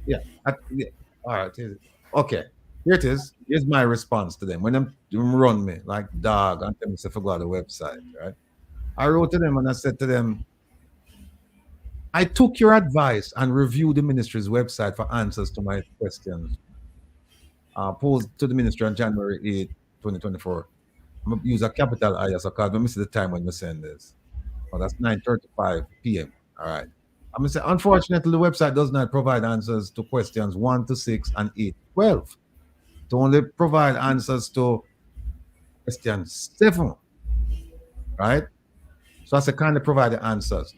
Yeah. All right. Okay. Here it is. Here's my response to them. When them run me like dog and tell me to forget the website, right? I wrote to them and I said to them, I took your advice and reviewed the ministry's website for answers to my questions posed to the ministry on January 8, 2024. I'm going to use a capital I as a card. Let me see the time when we send this. Oh, that's 9:35 p.m. All right. I'm going to say, unfortunately, the website does not provide answers to questions 1 to 6 and 8 to 12. To only provide answers to question 7. Right? So that's the kind of provide the answers.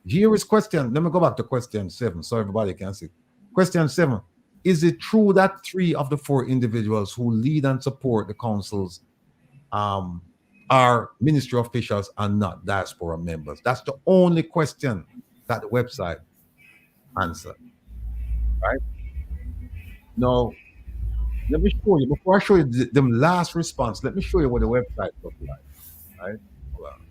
Here is question. Let me go back to question 7 so everybody can see. Question 7. Is it true that 3 of the 4 individuals who lead and support the councils are ministry officials and not diaspora members? That's the only question that the website answer. Right? Now, let me show you, before I show you the last response, let me show you what the website looks like. Right? Hold on.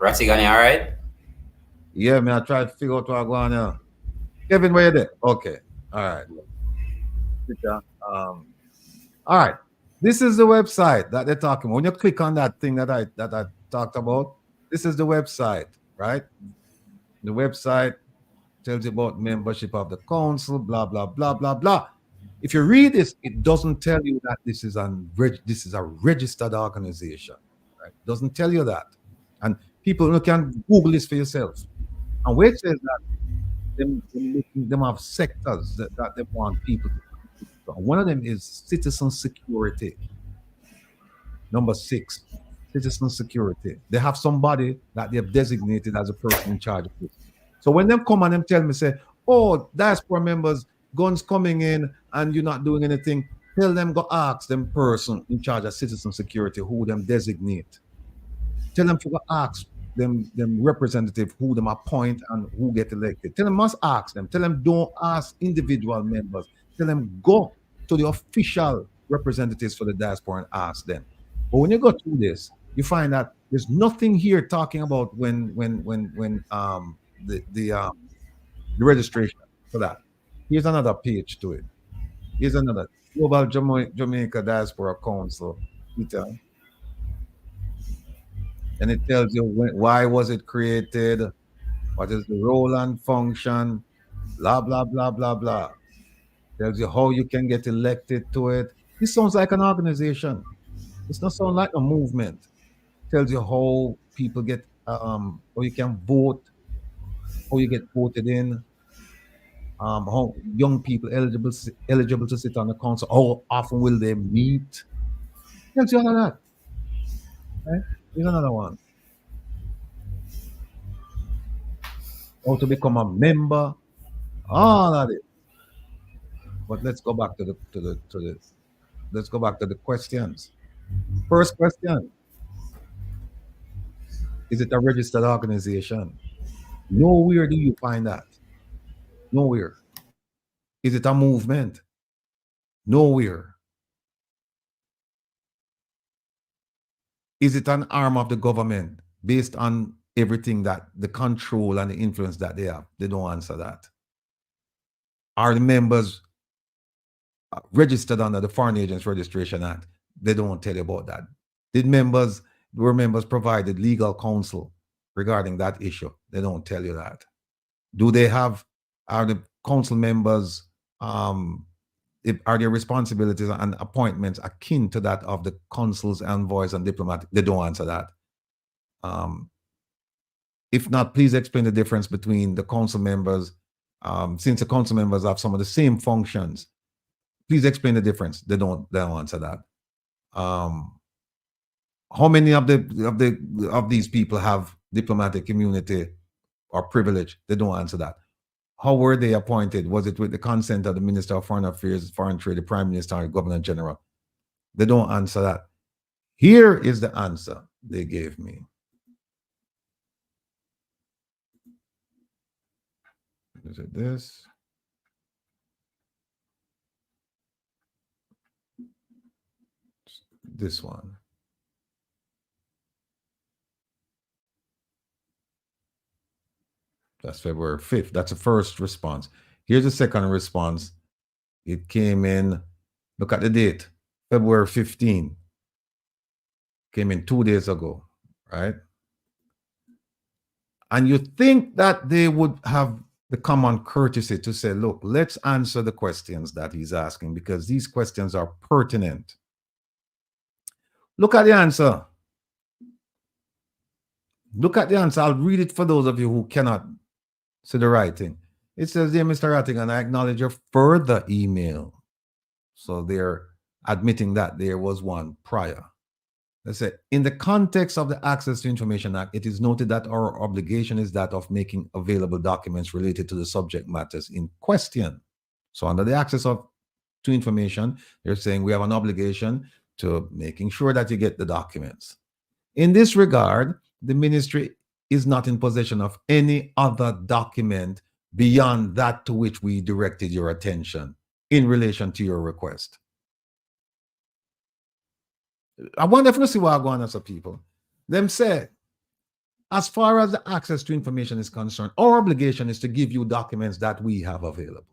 Rattigan, you all right? Yeah, man, I try to figure out what I'm going on. Kevin, where you there? Okay. All right. All right. This is the website that they're talking about. When you click on that thing that I talked about, this is the website, right? The website tells you about membership of the council, blah, blah, blah, blah, blah. If you read this, it doesn't tell you that this is a registered organization. Right? It doesn't tell you that. And people can Google this for yourself. And where it says that them have sectors that they want people to. One of them is citizen security. Number 6, citizen security. They have somebody that they have designated as a person in charge of this. So when them come and them tell me, say, oh, diaspora members, guns coming in and you're not doing anything, tell them go ask them person in charge of citizen security who them designate. Tell them to go ask them representative who them appoint and who get elected. Tell them must ask them. Tell them don't ask individual members. Tell them go to the official representatives for the diaspora and ask them. But when you go through this, you find that there's nothing here talking about when the registration for that. Here's another page to it. Here's another Global Jamaica Diaspora Council. And it tells you why was it created, what is the role and function, blah, blah, blah, blah, blah. Tells you how you can get elected to it. This sounds like an organization. It's not sound like a movement. Tells you how people get, how you can vote, how you get voted in, how young people eligible to sit on the council, how often will they meet. Tells you all of that. Right? Here's another one. How to become a member, all of it. But let's go back to let's go back to the questions. First question: is it a registered organization? Nowhere do you find that. Nowhere. Is it a movement? Nowhere. Is it an arm of the government based on everything that the control and the influence that they have? They don't answer that. Are the members registered under the Foreign Agents Registration Act? They don't tell you about that. Were members provided legal counsel regarding that issue? They don't tell you that. Are the council members, are their responsibilities and appointments akin to that of the consuls, envoys, and diplomats? They don't answer that. If not, please explain the difference between the council members, since the council members have some of the same functions. Please explain the difference. They don't answer that. How many of these people have diplomatic immunity or privilege? They don't answer that. How were they appointed? Was it with the consent of the Minister of Foreign Affairs, Foreign Trade, the Prime Minister, or the Governor General? They don't answer that. Here is the answer they gave me. Is it this? This one. That's February 5th. That's the first response. Here's the second response. It came in, look at the date, February 15. Came in 2 days ago, right? And you think that they would have the common courtesy to say, look, let's answer the questions that he's asking because these questions are pertinent. Look at the answer. Look at the answer. I'll read it for those of you who cannot see the writing. It says, dear Mr. Rattigan, I acknowledge your further email. So they're admitting that there was one prior. They said, in the context of the Access to Information Act, it is noted that our obligation is that of making available documents related to the subject matters in question. So under the Access to Information, they're saying we have an obligation to making sure that you get the documents. In this regard, the ministry is not in possession of any other document beyond that to which we directed your attention in relation to your request. I wonder if you see what I go on as a people. Them say, as far as the access to information is concerned, our obligation is to give you documents that we have available.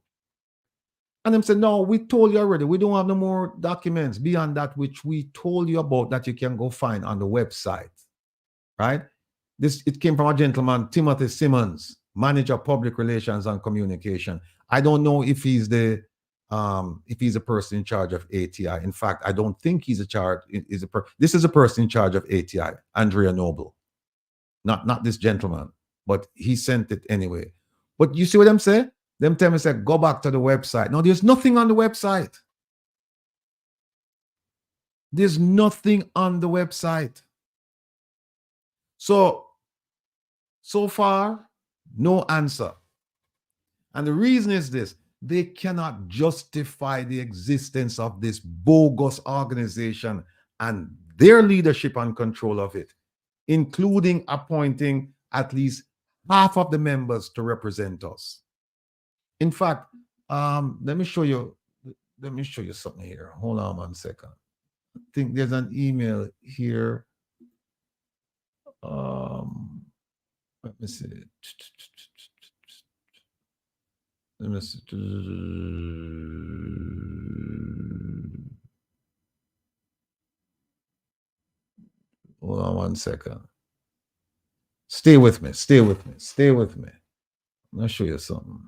And them say, no, we told you already, we don't have no more documents beyond that which we told you about that you can go find on the website, right? It came from a gentleman, Timothy Simmons, manager of public relations and communication. I don't know if he's a person in charge of ATI. In fact, I don't think he's this is a person in charge of ATI, Andrea Noble. Not this gentleman, but he sent it anyway. But you see what I'm saying? Them tell me, say, go back to the website. No, there's nothing on the website. There's nothing on the website. So far, no answer. And the reason is this: they cannot justify the existence of this bogus organization and their leadership and control of it, including appointing at least half of the members to represent us. In fact, let me show you something here. Hold on 1 second. I think there's an email here. Let me see. Let me see. Hold on 1 second. Stay with me. Stay with me. Stay with me. I'm gonna show you something.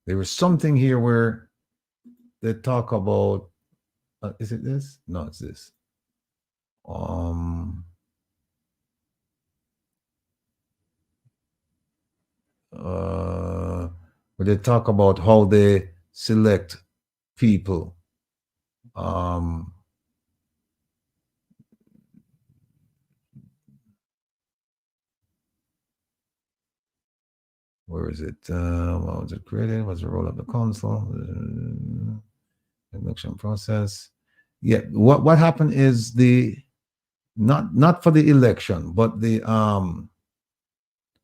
There was something here where they talk about. Is it this? No, it's this. Where they talk about how they select people. Where is it? What was it created? What's the role of the council? Election process. Yeah, what happened is not for the election, but the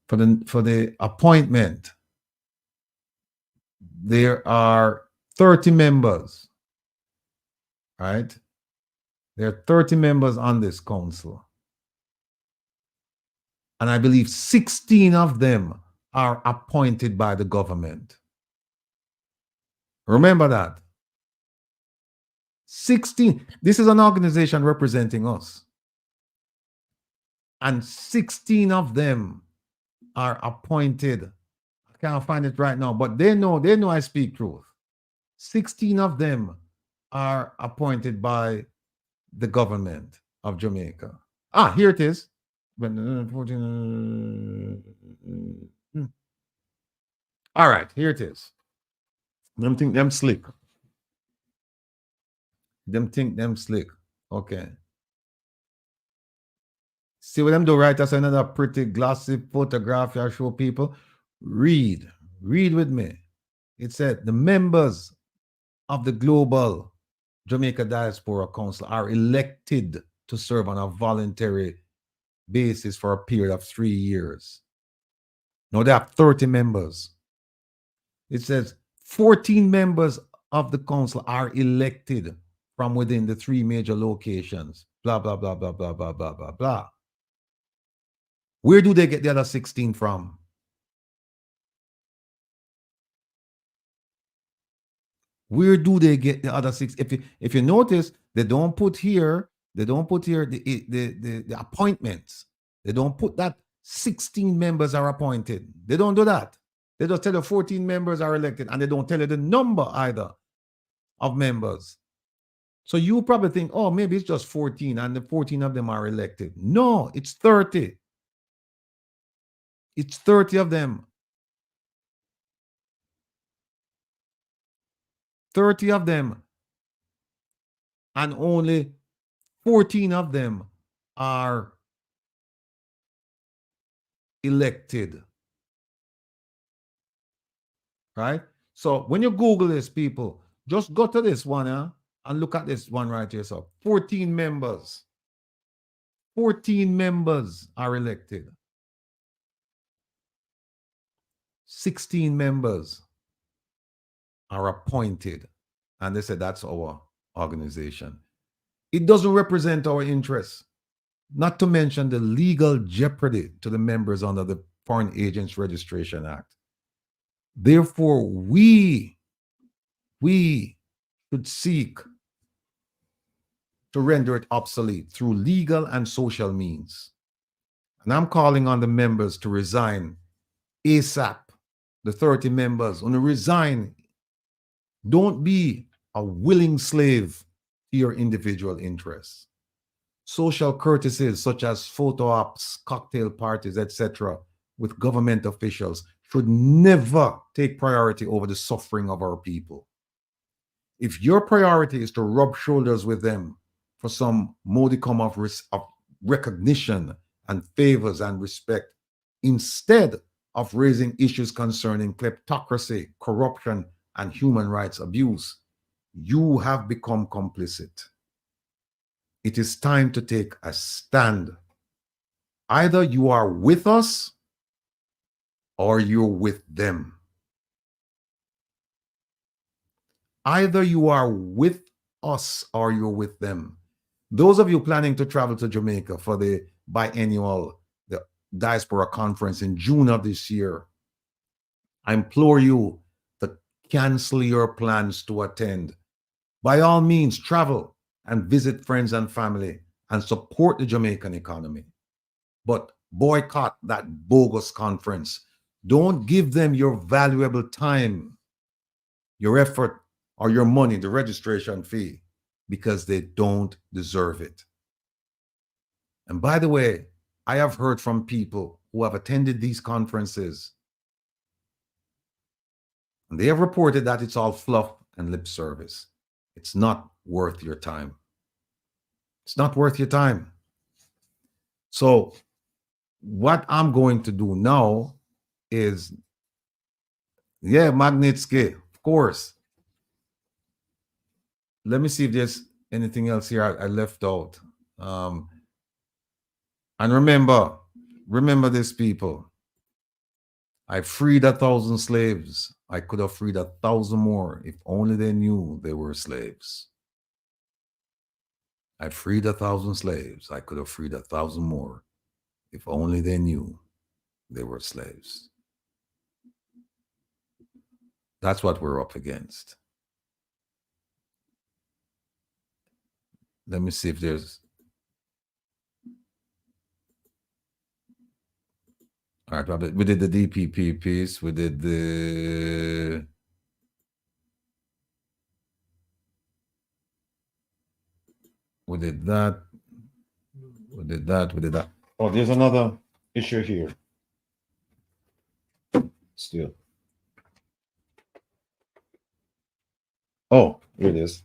for the appointment. There are 30 members, right? There are 30 members on this council. And I believe 16 of them are appointed by the government. Remember that. 16. This is an organization representing us. And 16 of them are appointed. I can't find it right now, but they know I speak truth. 16 of them are appointed by the government of Jamaica. Here it is. All right, here it is. Them think them slick. Them think them slick. Okay. See what them do, right? That's another pretty glossy photograph I show people. Read with me. It said the members of the Global Jamaica Diaspora Council are elected to serve on a voluntary basis for a period of 3 years. Now they have 30 members. It says 14 members of the council are elected from within the 3 major locations. Blah, blah, blah, blah, blah, blah, blah, blah, blah. Where do they get the other 16 from? Where do they get the other 6? If you notice, they don't put here the appointments. They don't put that 16 members are appointed. They don't do that. They just tell you 14 members are elected, and they don't tell you the number either of members. So you probably think, oh, maybe it's just 14 and the 14 of them are elected. No, it's 30. It's 30 of them. 30 of them, and only 14 of them are elected. Right? So when you Google this, people, just go to this one and look at this one right here. So 14 members. 14 members are elected. 16 members are appointed. And they said that's our organization. It doesn't represent our interests. Not to mention the legal jeopardy to the members under the Foreign Agents Registration Act. Therefore, we should seek to render it obsolete through legal and social means. And I'm calling on the members to resign ASAP. The 30 members want to resign. Don't be a willing slave to your individual interests. Social courtesies such as photo ops, cocktail parties, etc., with government officials should never take priority over the suffering of our people. If your priority is to rub shoulders with them for some modicum of recognition and favors and respect, instead of raising issues concerning kleptocracy, corruption, and human rights abuse, you have become complicit. It is time to take a stand. Either you are with us or you're with them. Either you are with us or you're with them. Those of you planning to travel to Jamaica for the biennial, the Diaspora conference in June of this year, I implore you to cancel your plans to attend. By all means, travel and visit friends and family and support the Jamaican economy. But boycott that bogus conference. Don't give them your valuable time, your effort, or your money, the registration fee, because they don't deserve it. And by the way, I have heard from people who have attended these conferences, and they have reported that it's all fluff and lip service. It's not worth your time. It's not worth your time. So what I'm going to do now is, Magnitsky, of course. Let me see if there's anything else here I left out. And remember this, people. I freed 1,000 slaves. I could have freed 1,000 more if only they knew they were slaves. I freed 1,000 slaves. I could have freed 1,000 more if only they knew they were slaves. That's what we're up against. Let me see if there's... All right, we did the DPP piece. We did the... We did that. We did that. We did that. Oh, there's another issue here. Still. Oh, here it is.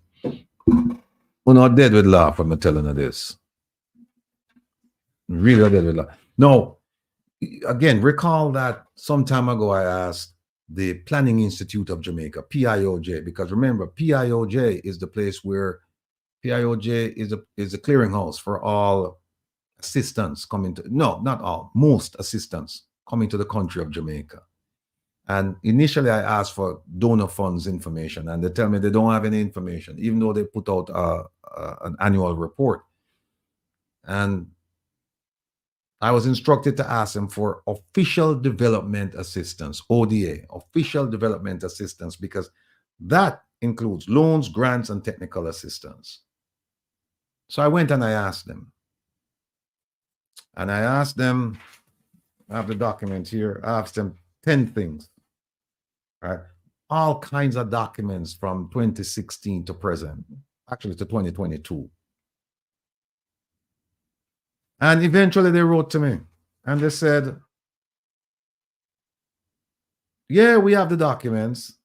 We're not dead with laugh when I'm telling you this. Really dead with laugh. No. Again, recall that some time ago I asked the Planning Institute of Jamaica, PIOJ, because remember, PIOJ is the place where PIOJ is a clearinghouse for all assistance coming to, no, not all, most assistance coming to the country of Jamaica. And initially I asked for donor funds information, and they tell me they don't have any information, even though they put out an annual report. And I was instructed to ask them for official development assistance, ODA, official development assistance, because that includes loans, grants, and technical assistance. So I went and I asked them. And I asked them, I have the document here, I asked them 10 things, right? All kinds of documents from 2016 to present, actually to 2022. And eventually they wrote to me and they said, yeah, we have the documents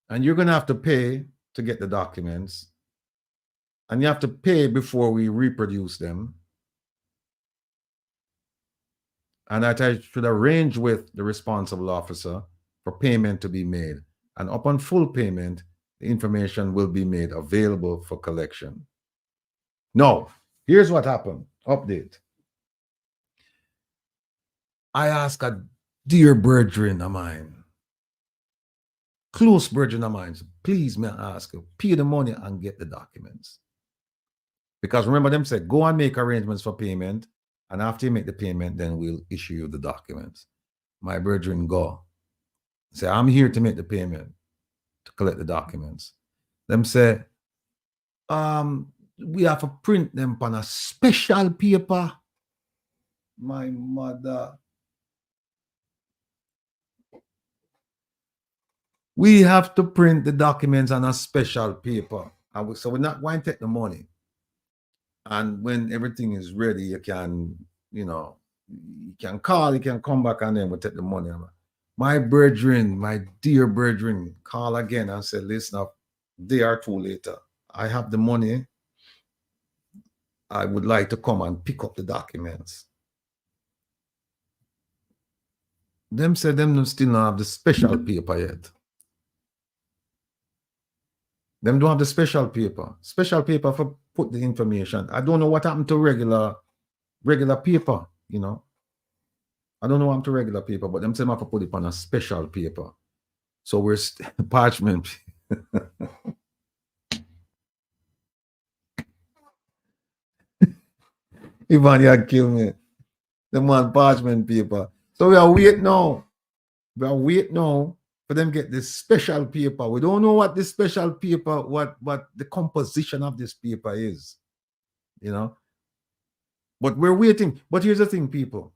and you're going to have to pay to get the documents, and you have to pay before we reproduce them, and that I should arrange with the responsible officer for payment to be made. And upon full payment, the information will be made available for collection. Now, here's what happened. Update. I ask a dear brethren of mine, close brethren of mine, please, may I ask you, pay the money and get the documents. Because remember, them said, go and make arrangements for payment, and after you make the payment, then we'll issue you the documents. My brethren go. Say, I'm here to make the payment, to collect the documents. Them say, we have to print them on a special paper. My mother. We have to print the documents on a special paper. So we're not going to take the money. And when everything is ready, you can, you know, you can call, you can come back, and then we'll take the money. My brethren, my dear brethren, call again and say, listen up, day or two later, I have the money. I would like to come and pick up the documents. Them say them still don't have the special paper yet. Them don't have the special paper. Special paper for put the information. I don't know what happened to regular paper, you know. I don't know what happened to regular paper, but them say I have to put it on a special paper. So we're parchment. Ivan, you had killed me. Them want parchment paper. So we are waiting now. We are waiting now for them to get this special paper. We don't know what this special paper, what the composition of this paper is, you know. But we're waiting. But here's the thing, people.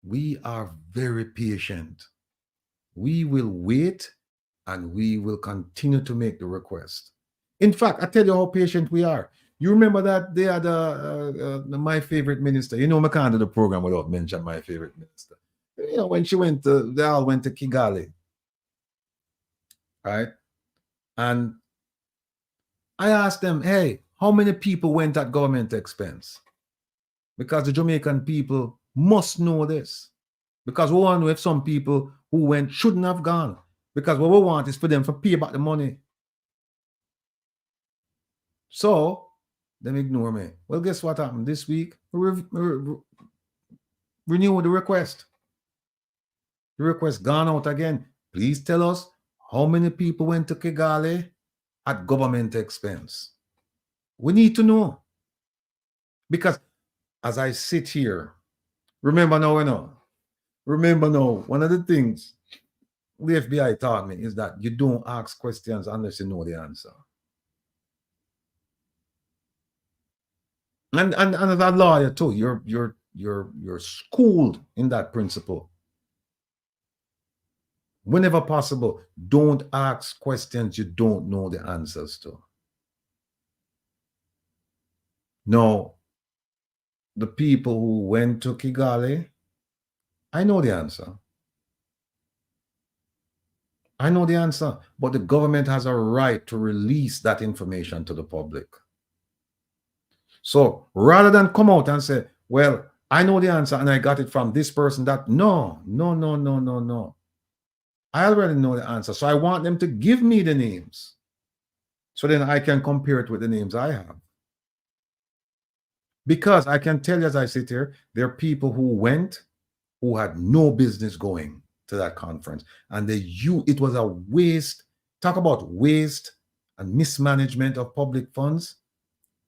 We are very patient. We will wait and we will continue to make the request. In fact, I tell you how patient we are. You remember that they had my favorite minister. You know, I can't do the program without mentioning my favorite minister. You know, when she went to, they all went to Kigali. Right? And I asked them, hey, how many people went at government expense? Because the Jamaican people must know this. Because we want to know if some people who went shouldn't have gone. Because what we want is for them to pay back the money. So, them ignore me. Well, guess what happened this week? Renew the request. The request gone out again. Please tell us how many people went to Kigali at government expense. We need to know. Because as I sit here, remember now, one of the things the FBI taught me is that you don't ask questions unless you know the answer. And as a lawyer too, you're schooled in that principle. Whenever possible, don't ask questions you don't know the answers to. Now, the people who went to Kigali, I know the answer. I know the answer, but the government has a right to release that information to the public. So rather than come out and say, well, I know the answer and I got it from this person, that no. I already know the answer. So I want them to give me the names. So then I can compare it with the names I have. Because I can tell you as I sit here, there are people who went who had no business going to that conference. And it was a waste. Talk about waste and mismanagement of public funds.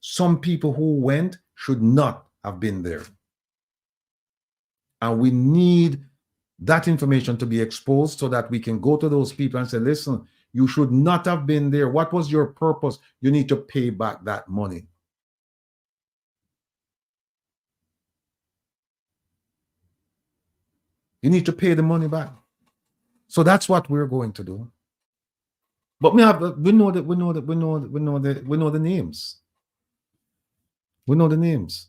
Some people who went should not have been there. And we need that information to be exposed so that we can go to those people and say, listen, you should not have been there. What was your purpose? You need to pay back that money. You need to pay the money back. So that's what we're going to do. But we know the names. We know the names.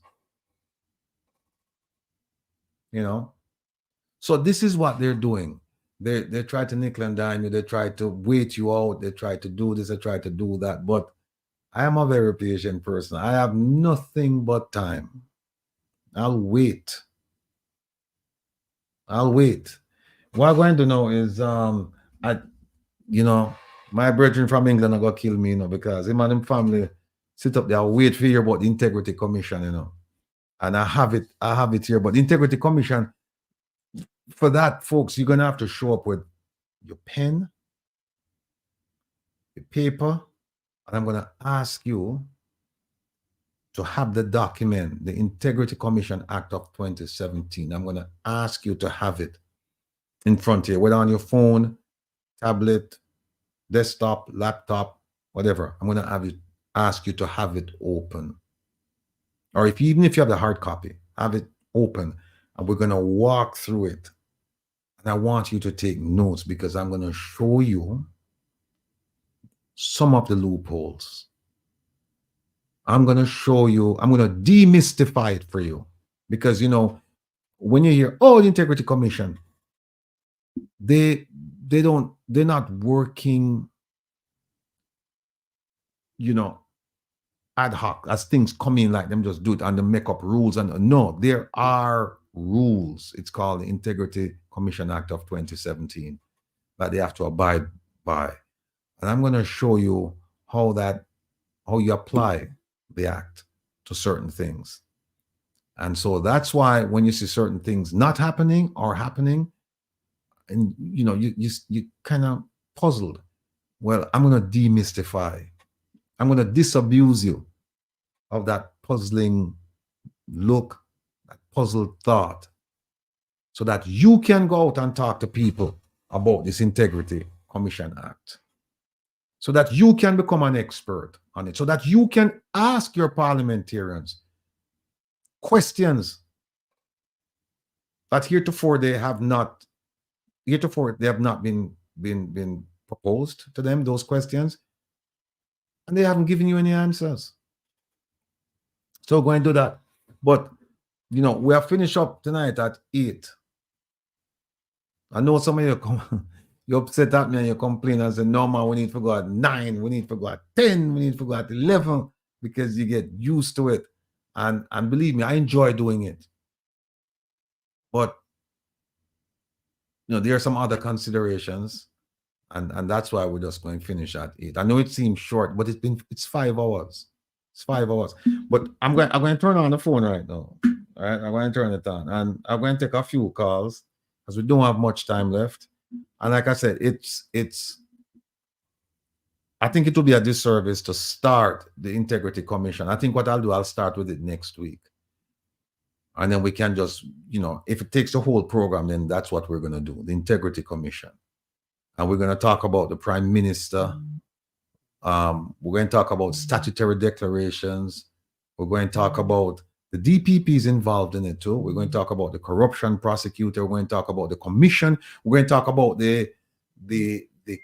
You know? So this is what they're doing. They try to nickel and dime you. They try to wait you out. They try to do this. They try to do that. But I am a very patient person. I have nothing but time. I'll wait. I'll wait. What I'm going to know is, my brethren from England are gonna kill me, because him and him family sit up there, wait for you about the Integrity Commission, and I have it here. But the Integrity Commission, for that, folks, you're gonna have to show up with your pen, your paper, and I'm gonna ask you to have the document, the Integrity Commission Act of 2017. I'm gonna ask you to have it in front of you, whether on your phone, tablet, desktop, laptop, whatever. I'm gonna ask you to have it open. Or even if you have the hard copy, have it open, and we're gonna walk through it. And I want you to take notes, because I'm gonna show you some of the loopholes. I'm gonna show you, I'm gonna demystify it for you. Because when you hear, oh, the Integrity Commission, they're not working, ad hoc, as things come in, like them just do it and they make up rules. And no, there are rules. It's called the Integrity Commission Act of 2017 that they have to abide by. And I'm going to show you how you apply the act to certain things. And so that's why when you see certain things not happening or happening, and you kind of puzzled. Well, I'm going to demystify. I'm going to disabuse you of that puzzling look, that puzzled thought, so that you can go out and talk to people about this Integrity Commission Act, so that you can become an expert on it, so that you can ask your parliamentarians questions that heretofore they have not been proposed to them, those questions, and they haven't given you any answers. So go and do that. But we are finished up tonight at 8. I know some of you you upset at me and you complain and say, no man, we need to go at 9, we need to go at 10, we need to go at 11, because you get used to it. And believe me, I enjoy doing it. But there are some other considerations, and that's why we're just going to finish at 8. I know it seems short, but it's 5 hours. It's 5 hours. But I'm going to turn on the phone right now. All right, I'm going to turn it on, and I'm going to take a few calls because we don't have much time left. And like I said, I think it will be a disservice to start the Integrity Commission. I think what I'll do, I'll start with it next week. And then we can just, if it takes the whole program, then that's what we're going to do, the Integrity Commission. And we're going to talk about the Prime Minister. We're going to talk about statutory declarations. We're going to talk about the DPPs involved in it too. We're going to talk about the corruption prosecutor. We're going to talk about the commission. We're going to talk about the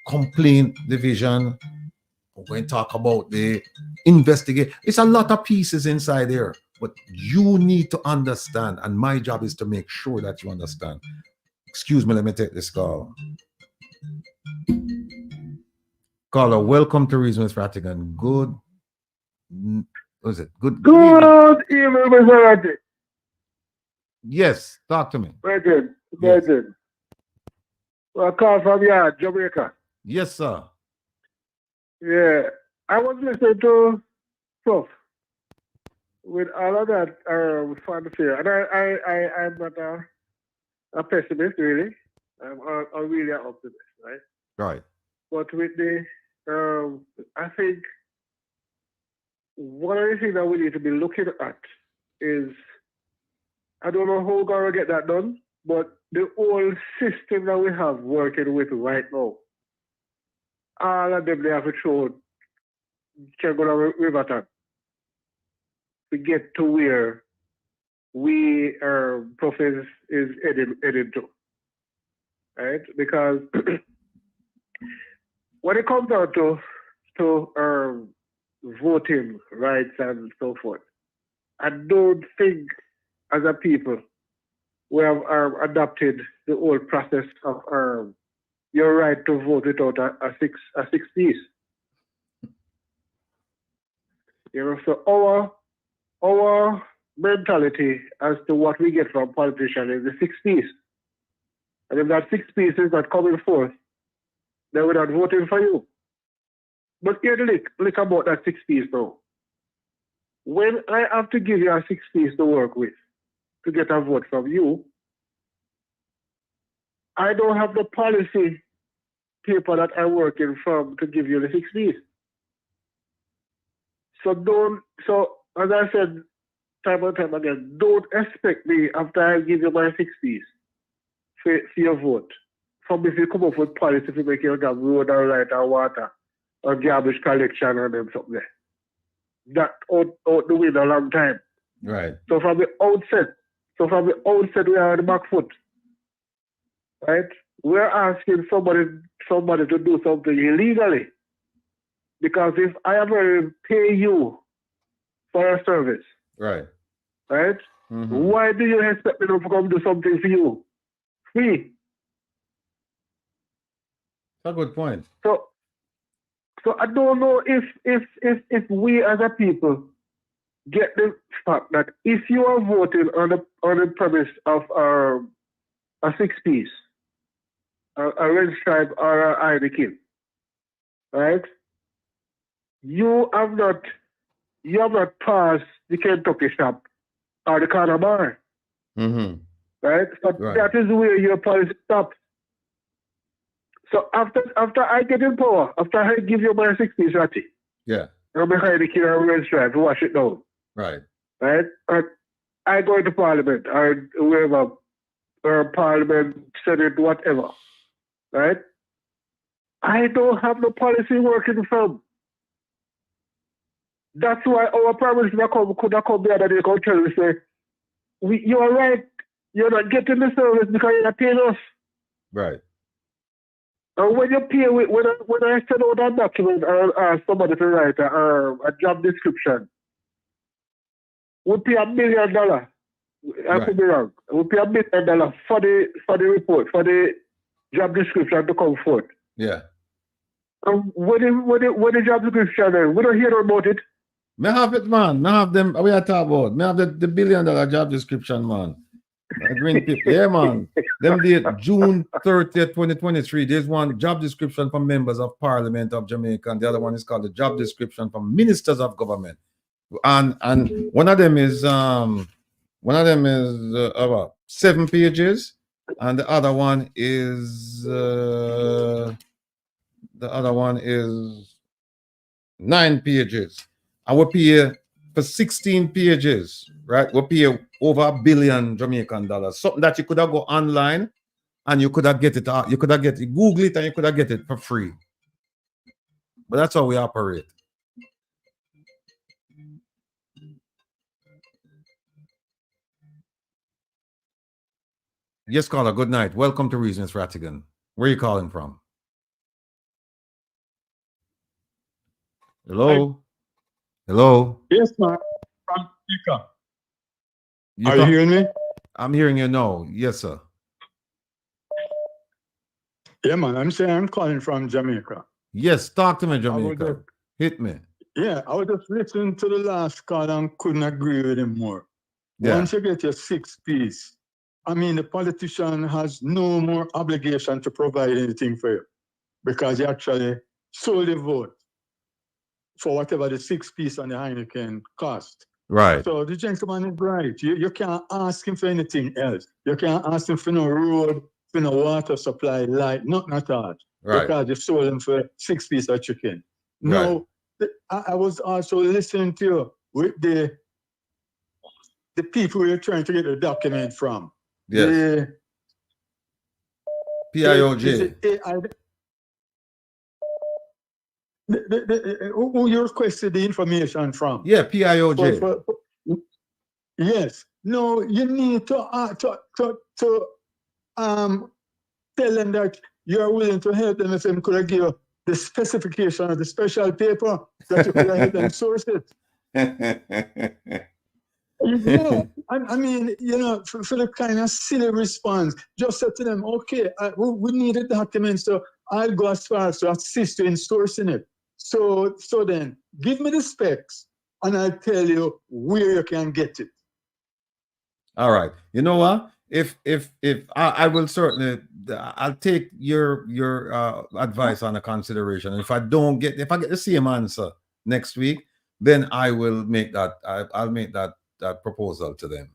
complaint division. We're going to talk about the investigate. It's a lot of pieces inside there, but you need to understand. And my job is to make sure that you understand. Excuse me, let me take this call. Caller, welcome to Reason with Rattigan. Good. What is it? Good evening, Mr. Rattigan. Yes, talk to me. Very good. Yes. Well, I call from Jamaica. Yes, sir. Yeah, I was listening to stuff with all of that fantasy, and I'm not a pessimist, really. I'm really an optimist, right? Right. But with the, I think one of the things that we need to be looking at is, I don't know how we're going to get that done, but the whole system that we have working with right now, all of them, they have to show can go to Riverton to get to where we profess is headed to, right? Because when it comes down to voting rights and so forth, I don't think as a people we have adopted the old process of your right to vote without a six piece. You know, so our mentality as to what we get from politicians is the 6 piece. And if that 6 piece is not coming forth, then we're not voting for you. But here the lick about that 6 piece now. When I have to give you a 6 piece to work with to get a vote from you, I don't have the policy paper that I'm working from to give you the 6 piece. So as I said time and time again, don't expect me after I give you my 6 piece for your vote. From if you come up with policy to make your job road or light or water or garbage collection and them something there. That out the window a long time. Right. So from the outset, we are on the back foot. Right? We're asking somebody to do something illegally. Because if I am going to pay you for a service, right? Why do you expect me to come do something for you? Free. That's a good point. So I don't know if we as a people get the fact that if you are voting on the premise of a 6 piece, a red stripe or a Heineken, right? You have not passed the Kentucky shop or the corner bar. Right? So that is where your policy stops. So after I get in power, after I give you my 6 piece ratty, I'm behind the key or red stripe to wash it down. Right. Right? And I go into Parliament or wherever, or Parliament, Senate, whatever. Right? I don't have no policy working from. That's why our Prime Minister could have come the other day and tell me, say, you are right, you're not getting the service because you're not paying us. Right. And when you pay, when I send out that document or ask somebody to write a job description, we pay $1 million. I could be wrong. We pay $1 million for the report, for the job description to come forth. Yeah. When the job description is, we don't hear about it. Me have it, man. Me have them. We are talking about. Me have the $1 billion job description, man. Green people. Yeah, man. Them date June 30th, 2023. There's one job description for members of Parliament of Jamaica, and the other one is called the job description for ministers of government. And one of them is about 7 pages, and the other one is 9 pages. And we pay for 16 pages, right? We pay over $1 billion Jamaican dollars. Something that you could have go online and you could have get it out. You could have get it, Google it, and you could have get it for free. But that's how we operate. Yes, caller, good night. Welcome to Reasons, Rattigan. Where are you calling from? Hello? Hello? Yes, man. From Jamaica. Are you hearing me? I'm hearing you now. Yes, sir. Yeah, man. I'm saying I'm calling from Jamaica. Yes, talk to me, Jamaica. Hit me. Yeah, I was just listening to the last call and couldn't agree with him more. Yeah. Once you get your 6 piece, I mean, the politician has no more obligation to provide anything for you because he actually sold the vote for whatever the 6 piece on the Heineken cost. Right. So the gentleman is right. You can't ask him for anything else. You can't ask him for no road, for no water supply, light, nothing at all. Right. Because you sold him for 6 piece of chicken. Right. Now, I was also listening to you with the people you're trying to get the document from. Yes. PIOJ. Who you requested the information from? Yeah, PIOJ. Yes. No, you need to tell them that you are willing to help them if they could give you the specification of the special paper that you could help them source it. Yeah, I mean, you know, for the kind of silly response, just say to them, okay, we need a document, so I'll go as far as to assist you in sourcing it. So then, give me the specs, and I'll tell you where you can get it. All right. You know what? If I will certainly, I'll take your advice on a consideration. If I get the same answer next week, then I will make that. I'll make that proposal to them.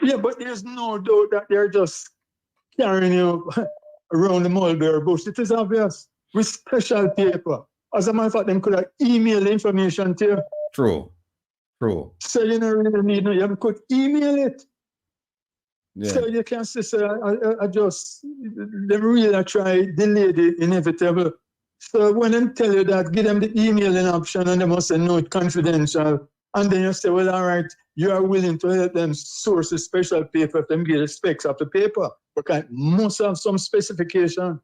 Yeah, but there's no doubt that they're just carrying you around the mulberry bush. It is obvious with special paper. As a matter of fact, them could have emailed the information to you. True. So you don't really need no, you could email it. Yeah. So you can say, I just, they really try delay the inevitable. So when they tell you that, give them the emailing option and they must say, no, it's confidential. And then you say, well, all right, you are willing to help them source a special paper if them get the specs of the paper. Because it must have some specification.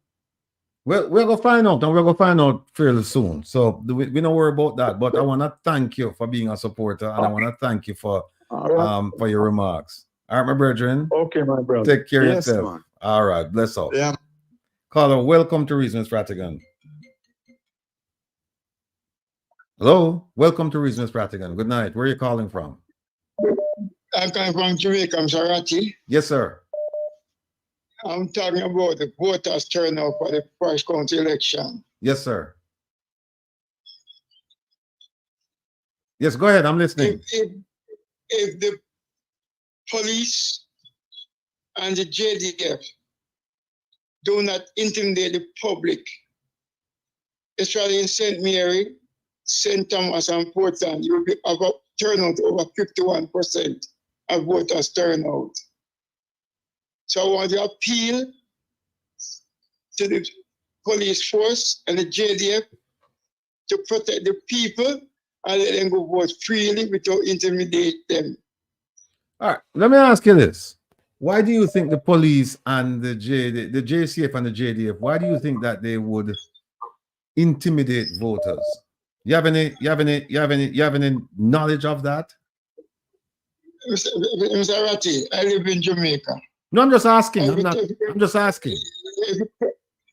Well, we're going to find out, and we're going to find out fairly soon. So we don't worry about that. But I want to thank you for being a supporter, and I want to thank you for your remarks. All right, my brethren. Okay, my brother. Take care of yourself. Man. All right, bless up. Yeah. Caller, welcome to Reasons Rattigan. Hello, welcome to Reasons Rattigan. Good night. Where are you calling from? I'm coming from Jamaica. I'm Sarati. Yes, sir. I'm talking about the voters turnout for the first county election. Yes, sir. Yes, go ahead. I'm listening. If the police and the JDF do not intimidate the public, especially in St. Mary, St. Thomas, and Portland, you will be about turnout over 51% of voters turnout. So I want to appeal to the police force and the JDF to protect the people and let them go vote freely without intimidate them. All right, let me ask you this. Why do you think the police and the JCF and the JDF, why do you think that they would intimidate voters? You have any knowledge of that? Mr. Ratti, I live in Jamaica. No, I'm just asking. I'm just asking.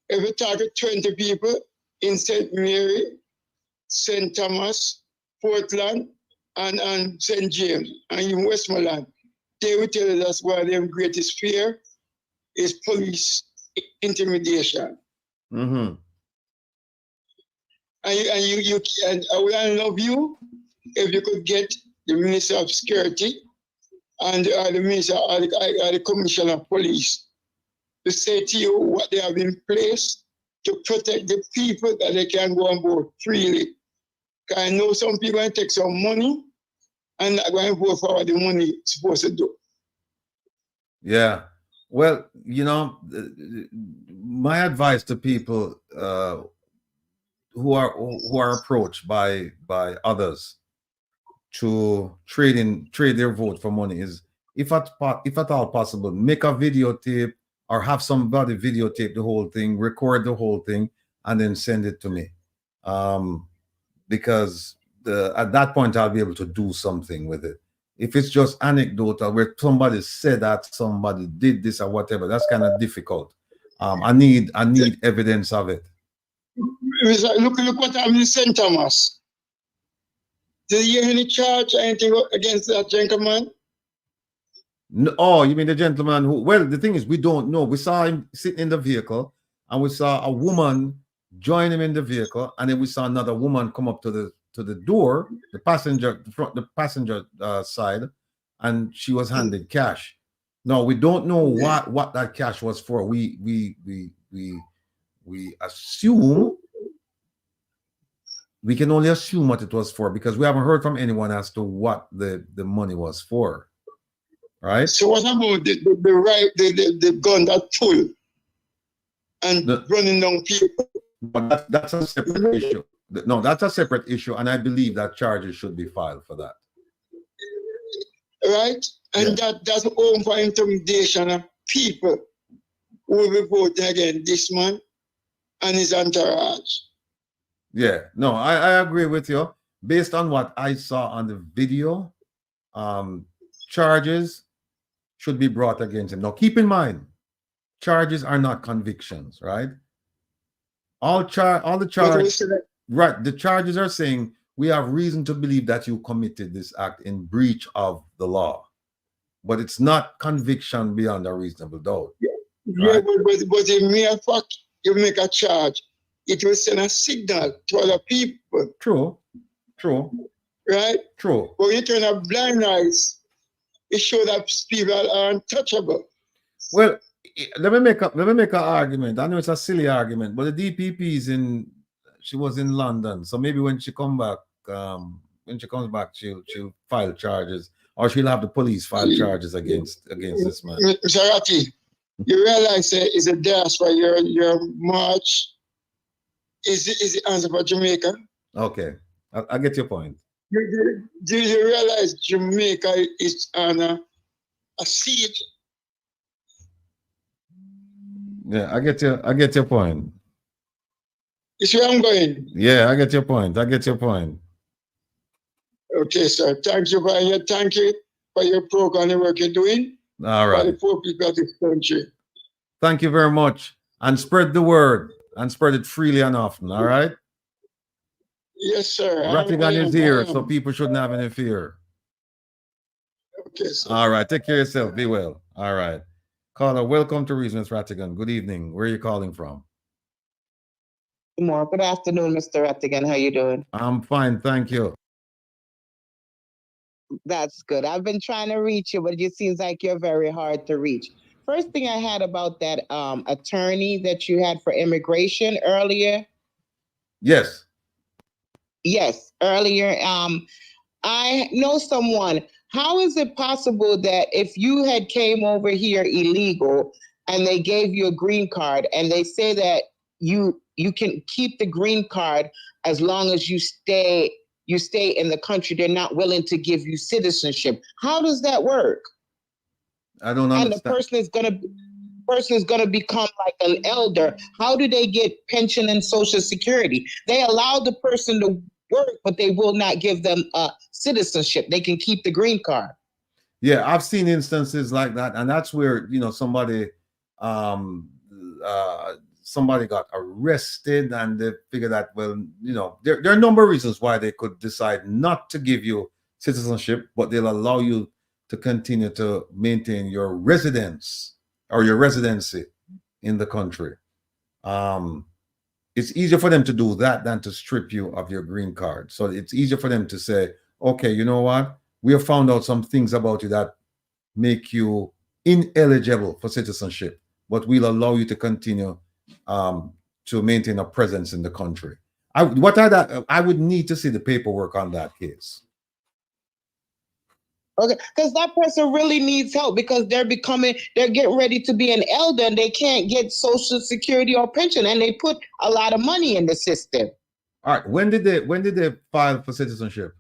If you talk to 20 people in St. Mary, St. Thomas, Portland, and St. James, and in Westmoreland, they will tell you that's why their greatest fear is police intimidation. Mm-hmm. And I would love you if you could get the Minister of Security and the Minister or the Commissioner of Police to say to you what they have in place to protect the people that they can go and vote freely. Because I know some people can take some money and not going to vote for what the money is supposed to do. Yeah. Well, you know, my advice to people who are approached by others to trade their vote for money is, if at all possible, make a videotape or have somebody videotape the whole thing, record the whole thing, and then send it to me. Because at that point I'll be able to do something with it. If it's just anecdotal where somebody said that somebody did this or whatever, that's kind of difficult. I need evidence of it. Look what happened in St. Thomas. Did you hear any charge or anything against that gentleman? No, oh, you mean the gentleman who? Well, the thing is, we don't know. We saw him sitting in the vehicle, and we saw a woman join him in the vehicle, and then we saw another woman come up to the door, the passenger side, and she was handed cash. No, we don't know what that cash was for. We assume. We can only assume what it was for because we haven't heard from anyone as to what the money was for. Right? So what about the gun that pulled and running down people? But that's a separate issue. No, that's a separate issue, and I believe that charges should be filed for that. Right? And that's open for intimidation of people who will be voting against this man and his entourage. Yeah, no, I agree with you. Based on what I saw on the video, charges should be brought against him. Now, keep in mind, charges are not convictions, right? All the charges, right? The charges are saying we have reason to believe that you committed this act in breach of the law, but it's not conviction beyond a reasonable doubt. Yeah, but in mere fact, you make a charge, it will send a signal to other people. True. Right? True. But when you turn a blind eyes, it shows that people are untouchable. Well, let me make an argument. I know it's a silly argument, but the DPP is she was in London, so maybe when she comes back, she'll file charges, or she'll have the police file charges against this man. Mr. Ratty, you realize it's a diaspora. Your march is the answer for Jamaica. Okay, I get your point. Do you realize Jamaica is on a siege? Yeah, I get your point. You see where I'm going? Yeah, I get your point. Okay, sir. Thank you for your program and work you're doing. All right. For the poor people of this country. Thank you very much. And spread the word and spread it freely and often. All right. Yes, sir. Rattigan is here, so people shouldn't have any fear. Okay, sir. All right. Take care of yourself. Be well. All right. Caller, welcome to Reasons Rattigan. Good evening. Where are you calling from? Good afternoon, Mr. Rattigan. How you doing? I'm fine, thank you. That's good. I've been trying to reach you, but it seems like you're very hard to reach. First thing I had about that attorney that you had for immigration earlier. Yes. Yes, earlier. I know someone. How is it possible that if you had came over here illegal and they gave you a green card and they say that you can keep the green card as long as you stay in the country, they're not willing to give you citizenship? How does that work? I don't understand. And the person is gonna become like an elder. How do they get pension and Social Security? They allow the person to work, but they will not give them citizenship. They can keep the green card. Yeah, I've seen instances like that, and that's where somebody got arrested, and they figure that there are a number of reasons why they could decide not to give you citizenship, but they'll allow you to continue to maintain your residence or your residency in the country. It's easier for them to do that than to strip you of your green card. So it's easier for them to say, okay, you know what? We have found out some things about you that make you ineligible for citizenship, but we'll allow you to continue to maintain a presence in the country. I would need to see the paperwork on that case. Okay, because that person really needs help because they're getting ready to be an elder and they can't get Social Security or pension, and they put a lot of money in the system. All right, when did they file for citizenship?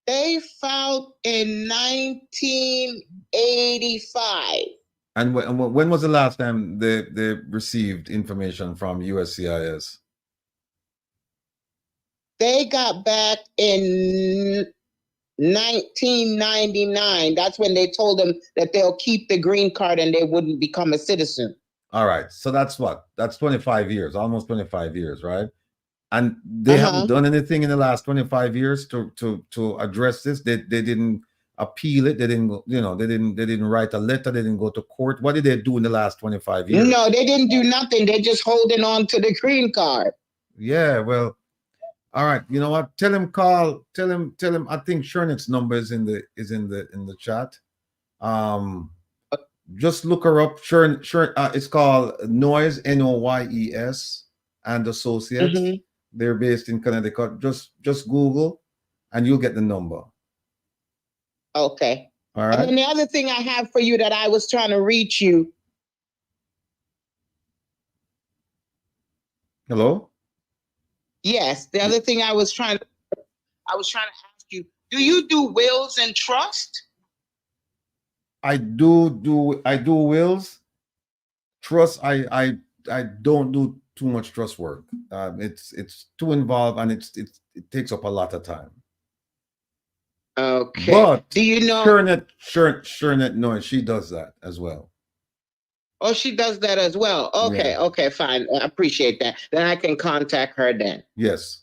They filed in 1985. And when was the last time they received information from USCIS? They got back in 1999. That's when they told them that they'll keep the green card and they wouldn't become a citizen. All right. So that's 25 years, almost 25 years, right? And they haven't done anything in the last 25 years to address this. They didn't appeal it. They didn't, they didn't write a letter. They didn't go to court. What did they do in the last 25 years? No, they didn't do nothing. They're just holding on to the green card. Yeah, well, all right. You know what? Tell him. I think Shernet's number is in the chat. Just look her up. Shern. It's called Noyes, Noyes and Associates. They're based in Connecticut. Just Google, and you'll get the number. Okay. All right. And then the other thing I have for you that I was trying to reach you. Hello? Yes. The other thing I was trying to ask you, do you do wills and trust? I do wills. Trust, I don't do too much trust work. It's too involved, and it takes up a lot of time. Okay. But do you know? SureNet Noise, she does that as well. Oh, she does that as well. Okay, Yeah. okay, fine. I appreciate that. Then I can contact her then. Yes.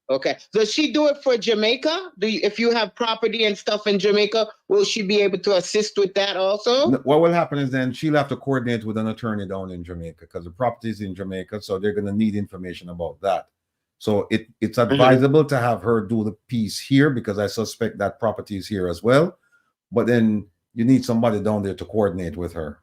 Okay. Does she do it for Jamaica? If you have property and stuff in Jamaica, will she be able to assist with that also? What will happen is then she'll have to coordinate with an attorney down in Jamaica because the property is in Jamaica, so they're going to need information about that. So it's advisable to have her do the piece here because I suspect that property is here as well. But then you need somebody down there to coordinate with her.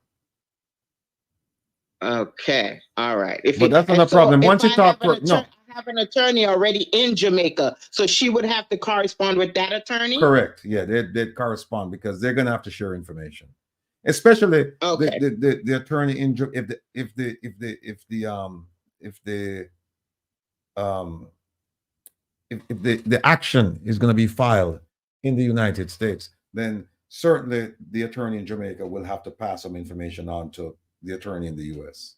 Okay, all right. But that's not a problem. Once you talk, I have an attorney already in Jamaica, so she would have to correspond with that attorney. Correct. Yeah, they correspond because they're gonna have to share information, especially the attorney in if the action is going to be filed in the United States, then certainly the attorney in Jamaica will have to pass some information on to the attorney in the U.S.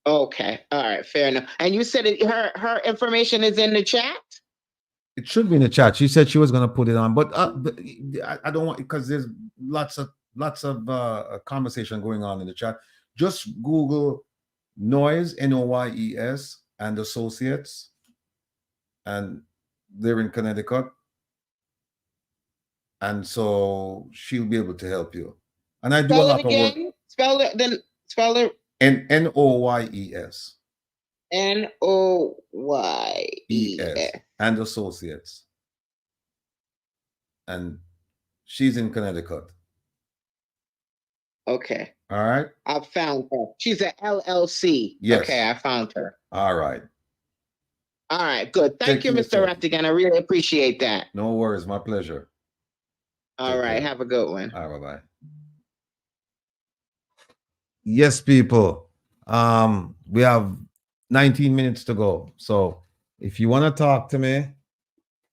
Okay, all right, fair enough. And you said her information is in the chat? It should be in the chat. She said she was going to put it on, but I don't want, because there's lots of conversation going on in the chat. Just Google Noise, Noyes, and Associates, and they're in Connecticut, and so she'll be able to help you. And I do a lot of work. Spell it. Noyes. Noyes. And Associates. And she's in Connecticut. Okay. All right. I found her. She's an LLC. Yes. Okay, I found her. All right. All right, good. Thank you, Mr. Rattigan. I really appreciate that. No worries. My pleasure. All right. Have a good one. All right. Bye-bye. Yes, people. We have 19 minutes to go. So if you want to talk to me,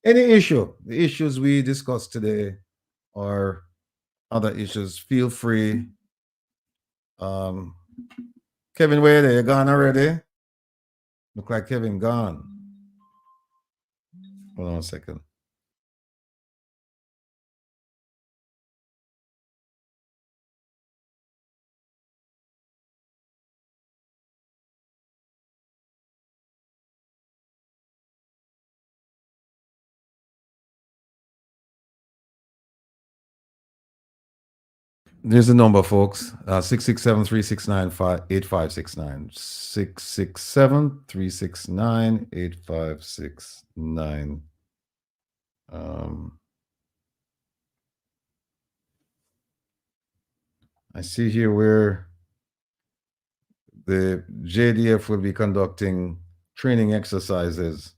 any issue, the issues we discussed today or other issues, feel free. Kevin, where are you gone already? Look like Kevin gone. Hold on a second. There's the number, folks. 667-369-8569. 667-369-8569. I see here where the JDF will be conducting training exercises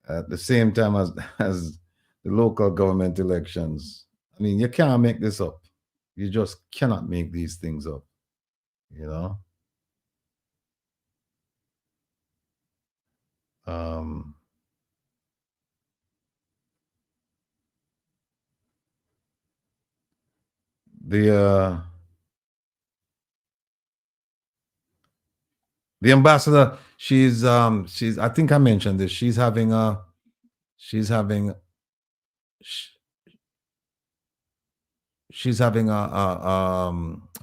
at the same time as the local government elections. I mean, you can't make this up. You just cannot make these things up, you know? The ambassador, she's I think I mentioned this. She's having a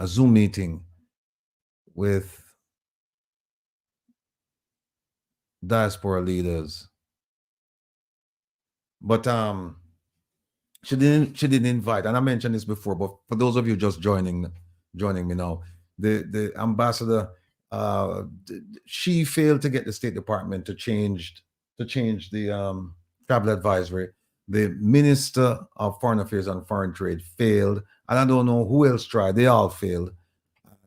Zoom meeting with diaspora leaders, but she didn't invite, and I mentioned this before, but for those of you just joining me now, the ambassador, she failed to get the State Department to change the travel advisory. The Minister of Foreign Affairs and Foreign Trade failed, and I don't know who else tried. They all failed.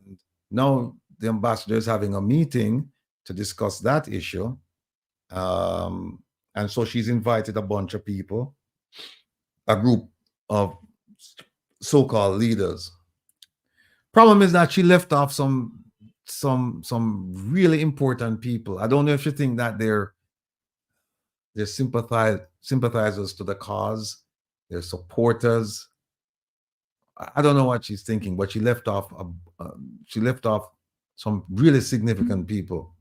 And now the ambassador is having a meeting to discuss that issue, and so she's invited a bunch of people, a group of so-called leaders. Problem is that she left off some really important people. I don't know if you think that they're sympathizers to the cause, they're supporters. I don't know what she's thinking, but she left off some really significant people,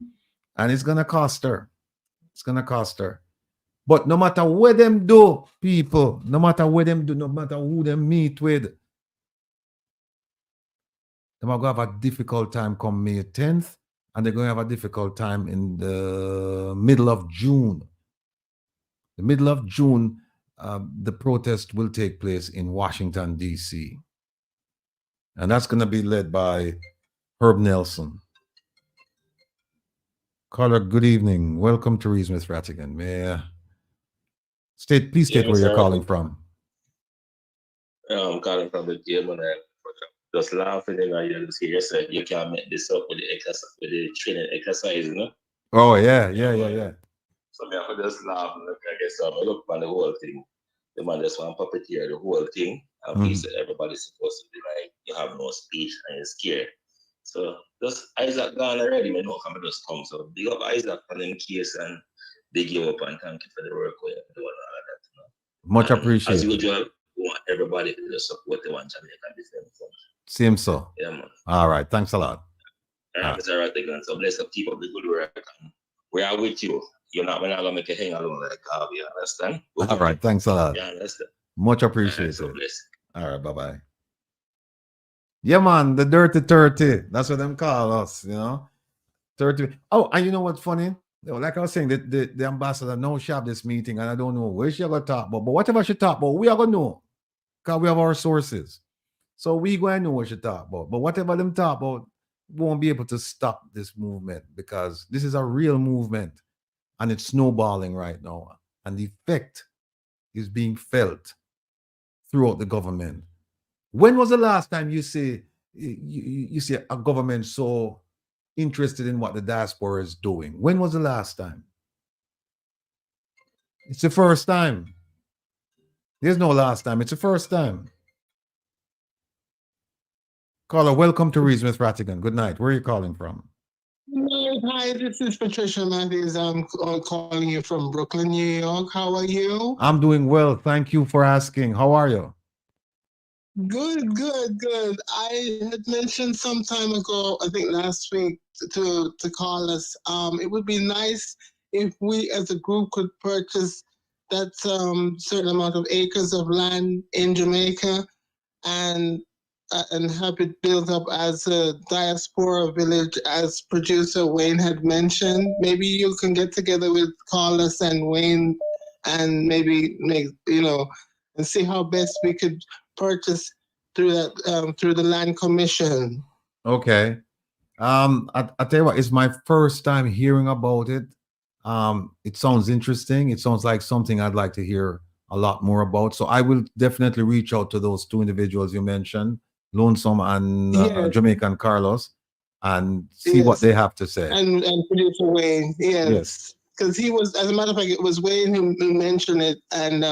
and it's gonna cost her. It's gonna cost her. But no matter what them do, people, no matter what them do, no matter who them meet with, they're going to have a difficult time come May 10th, and they're going to have a difficult time in the middle of June. The middle of June, the protest will take place in Washington, D.C. And that's going to be led by Herb Nelson. Caller, good evening. Welcome to Reason with Rattigan. Please state where you're calling from. I'm calling from the gym and I just laughing and I just hear you say you can't make this up with the training exercise, you know? Oh, yeah. So me I just laugh and look, I guess I look on the whole thing. The man just want to puppeteer the whole thing and he said everybody's supposed to be like, you have no speech and you're scared. So just Isaac gone already, me know come just come. So big up Isaac on them case and they give up and thank you for the work we're doing all of that. You know? Much And appreciated. as usual, we want everybody to just support the one Jamaican defense. Same so. Yeah, man. All right. Thanks a lot. All right, Mr. Rattigan. So bless up, keep up the good work. We are with you. We're not gonna make you hang alone like you understand? All right. Thanks a lot. Yeah, understand. Much appreciated. So bless. All right. Bye-bye. Yeah, man. The dirty 30. That's what them call us, you know? 30. Oh, and you know what's funny? Like I was saying, the ambassador now she have this meeting, and I don't know where she going to talk about. But whatever she talk about, we are going to know. Because we have our sources. So we going to know what she talk about. But whatever them talk about, we won't be able to stop this movement because this is a real movement. And it's snowballing right now. And the effect is being felt throughout the government. When was the last time you see a government so interested in what the diaspora is doing? When was the last time? It's the first time. There's no last time. It's the first time. Caller, welcome to Reason with Rattigan. Good night. Where are you calling from? Hi, this is Patricia Matthews. I'm calling you from Brooklyn, New York. How are you? I'm doing well. Thank you for asking. How are you? Good. I had mentioned some time ago, I think last week, to call us. It would be nice if we as a group could purchase that certain amount of acres of land in Jamaica and have it built up as a diaspora village, as producer Wayne had mentioned. Maybe you can get together with Carlos and Wayne and maybe make, and see how best we could purchase through that, through the land commission. Okay. I tell you what, it's my first time hearing about it. It sounds interesting. It sounds like something I'd like to hear a lot more about. So I will definitely reach out to those two individuals you mentioned, Lonesome and Jamaican Carlos, and see what they have to say. And producer Wayne, yes. Because he was, as a matter of fact, it was Wayne who mentioned it, and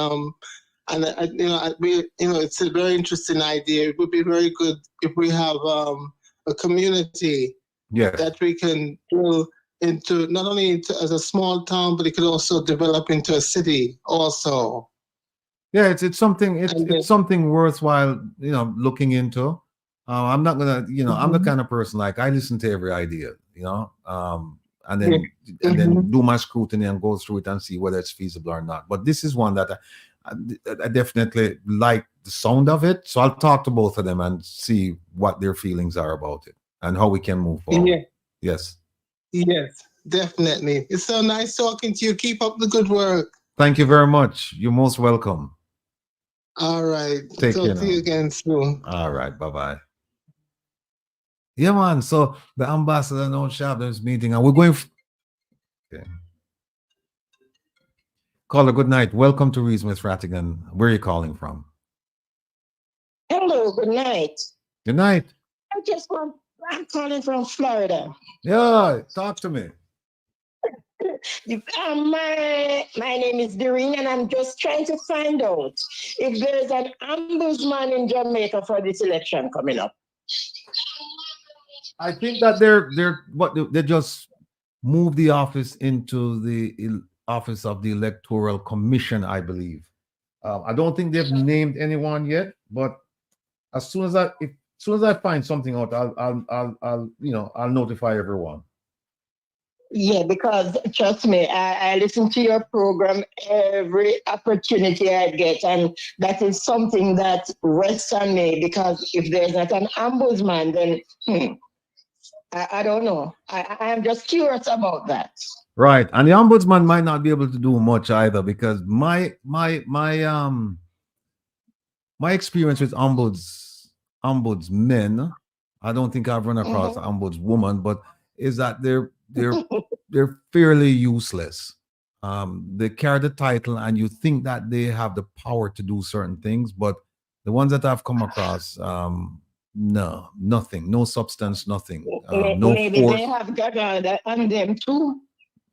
it's a very interesting idea. It would be very good if we have a community that we can build into, not only as a small town, but it could also develop into a city also. Yeah, it's something it's something worthwhile, looking into. I'm not gonna, I'm the kind of person like I listen to every idea, and then do my scrutiny and go through it and see whether it's feasible or not. But this is one that I definitely like the sound of it. So I'll talk to both of them and see what their feelings are about it and how we can move forward. Yes, definitely. It's so nice talking to you. Keep up the good work. Thank you very much. You're most welcome. All right. Take care. Talk to you again soon. All right. Bye-bye. Yeah, man. So the ambassador now shop this meeting, and we're going. Okay. Caller, good night. Welcome to Reason with Rattigan. Where are you calling from? Hello. Good night. Good night. I'm calling from Florida. Yeah, talk to me. My name is Doreen, and I'm just trying to find out if there's an ombudsman in Jamaica for this election coming up. I think that they just moved the office into the office of the Electoral Commission, I believe. I don't think they've named anyone yet, but as soon as I find something out, I'll notify everyone. Yeah, because trust me, I listen to your program every opportunity I get, and that is something that rests on me. Because if there's not an ombudsman, then I don't know. I am just curious about that. Right, and the ombudsman might not be able to do much either, because my experience with ombudsmen, I don't think I've run across an ombudswoman, but is that they're fairly useless. They carry the title, and you think that they have the power to do certain things, but the ones that I've come across, no, nothing, no substance, nothing, no Maybe force. they have Gaga on them too.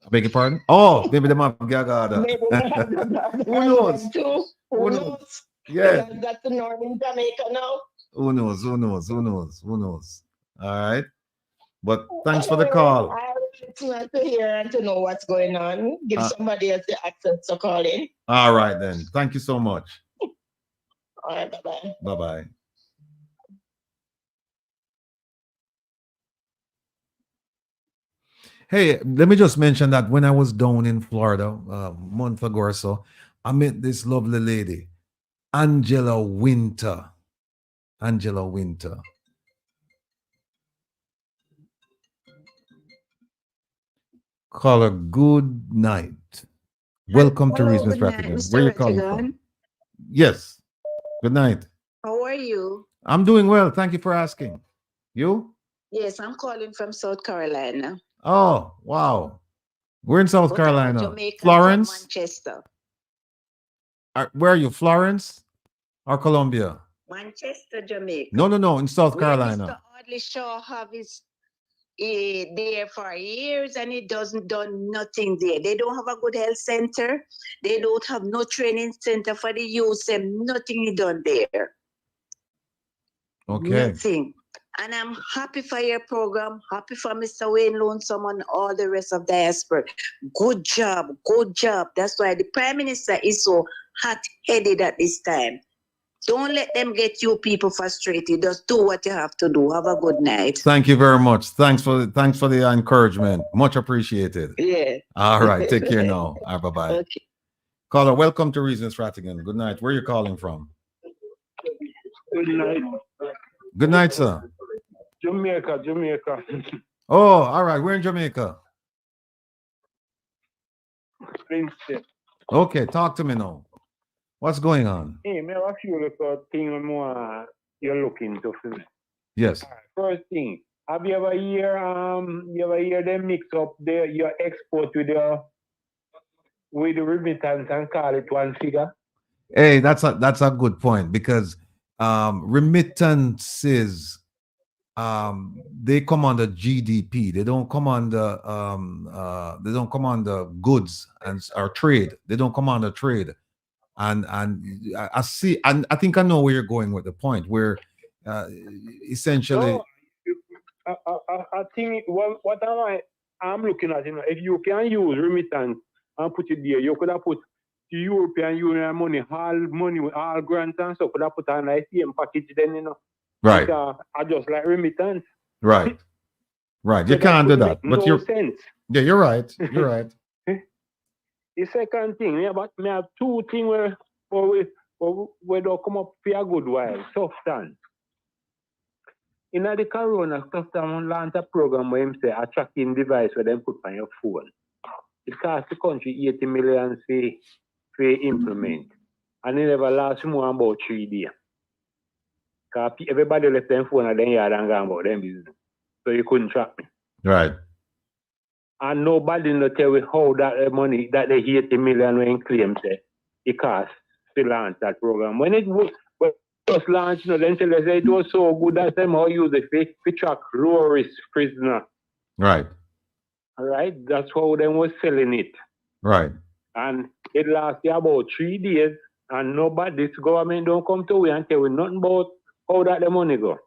I beg your pardon? Oh, maybe they have Gagada. Maybe they have Gaga Who on knows? them too. Who knows? Yeah. Because that's the norm in Jamaica now. Who knows? Who knows? Who knows? Who knows? All right. But thanks for the call. I just want to hear and to know what's going on. Give somebody else the access to call in. All right, then. Thank you so much. All right, bye-bye. Bye-bye. Hey, let me just mention that when I was down in Florida a month ago or so, I met this lovely lady, Angela Winter. Angela Winter. Call her good night. Welcome to Reasons Rattigan. Where are you calling from? Yes. Good night. How are you? I'm doing well. Thank you for asking. You? Yes, I'm calling from South Carolina. Oh, wow. We're in South But I'm a Carolina. Jamaican from Florence? Manchester. Where are you? Florence or Columbia? Manchester, Jamaica. No. In South Where Carolina. Mr. Audley Shaw have his there for years, and he doesn't done nothing there. They don't have a good health center. They don't have no training center for the youth, and nothing he done there. Okay. Nothing. And I'm happy for your program, happy for Mr. Wayne Lonesome and all the rest of Diaspora. Good job, good job. That's why the Prime Minister is so hot-headed at this time. Don't let them get you people frustrated. Just do what you have to do. Have a good night. Thank you very much. Thanks for the encouragement. Much appreciated. Yeah. All right. Take care now. All right, bye-bye. Okay. Caller, welcome to Reasons Rattigan. Good night. Where are you calling from? Good night. Good night, sir. Jamaica. Oh, all right. We're in Jamaica. Princeton. Okay, talk to me now. What's going on? Hey, may I ask you a thing more you're looking to for me? Yes. First thing, have you ever hear them mix up your export with the remittance and call it one figure? Hey, that's a good point, because remittances, they come under GDP. They don't come under goods or trade. They don't come under trade. And I see, and I think I know where you're going with the point, where essentially. No, I think what I'm looking at, if you can use remittance and put it there, you could have put the European Union money, all grants and stuff, could have put on the same package then, Right. I just like remittance. Right. Right. So you can't do that. But But sense. Yeah, you're right. You're right. The second thing, but me have two things where don't come up for a good while. Substance. In the corona, Substance launched a program where him say a tracking device where them put on your phone. It cost the country 80 million for implement. And it never lasts more than about 3 days. Because everybody left them phone and then yard and gone about them business. So you couldn't track me. Right. And nobody no tell me how that money, that the 80 million when claim say it cost to launch that program. When it was launched, then tell us it was so good that time how use it to track low risk prisoner. Right. All right, that's how they was selling it. Right. And it lasted about 3 days, and nobody, this government don't come to we and tell we nothing about how that the money go.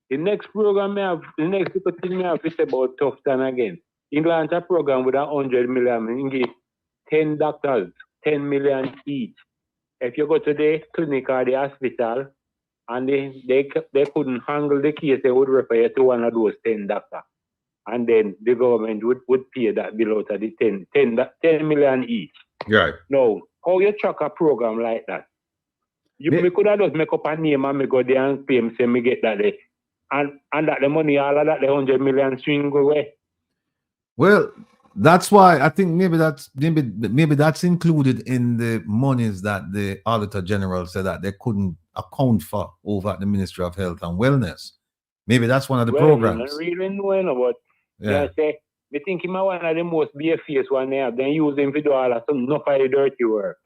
The next program the next thing we have is about Tufton again. He launched a program with 100 million. He give 10 doctors, 10 million each. If you go to the clinic or the hospital and they couldn't handle the case, they would refer you to one of those 10 doctors. and then the government would pay that bill out of the 10 million each. Right. Now, how you track a program like that? Me could have just make up a name and me go there and pay him, say me get that day. And that the money, all of that, the 100 million swing away. Well, that's why I think maybe that's included in the monies that the Auditor General said that they couldn't account for over at the Ministry of Health and Wellness. Maybe that's one of the programs. I really know, but Yeah. say, me think him one of the most BFAs one they have. Then use him to do all of some enough of the dirty work.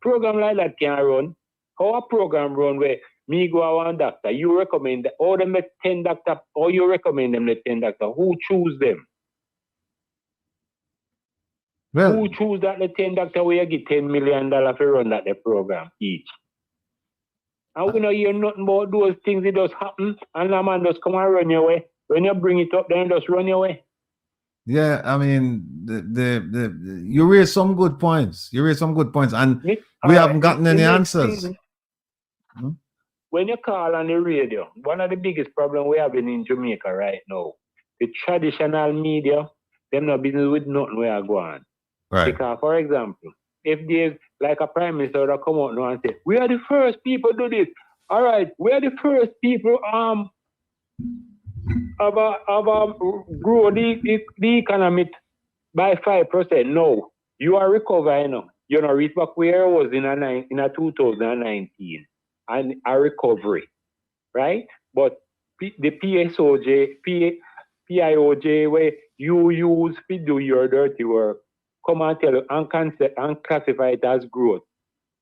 Program like that can run. How a program run where me go a one doctor, you recommend that, or them 10 doctor, or you recommend them the 10 doctor. Who choose them? Well, who choose that the 10 doctor where you get $10 million for run that the program each? And we don't hear nothing about those things. It just happen, and the man just come and run your way. When you bring it up, then just run your way. Yeah, I mean, you raise some good points. And we haven't gotten any answers. When you call on the radio, one of the biggest problems we have in Jamaica right now, the traditional media, them not business with nothing where I go on. Right. Because, for example, if there's like a prime minister that come out now and say, we are the first people to do this. All right, we are the first people grow the economy by 5%. No, you are recovering now. You know, reach back where it was in 2019 and a recovery, right? But the PIOJ where you use to do your dirty work, come and tell you and classify it as growth.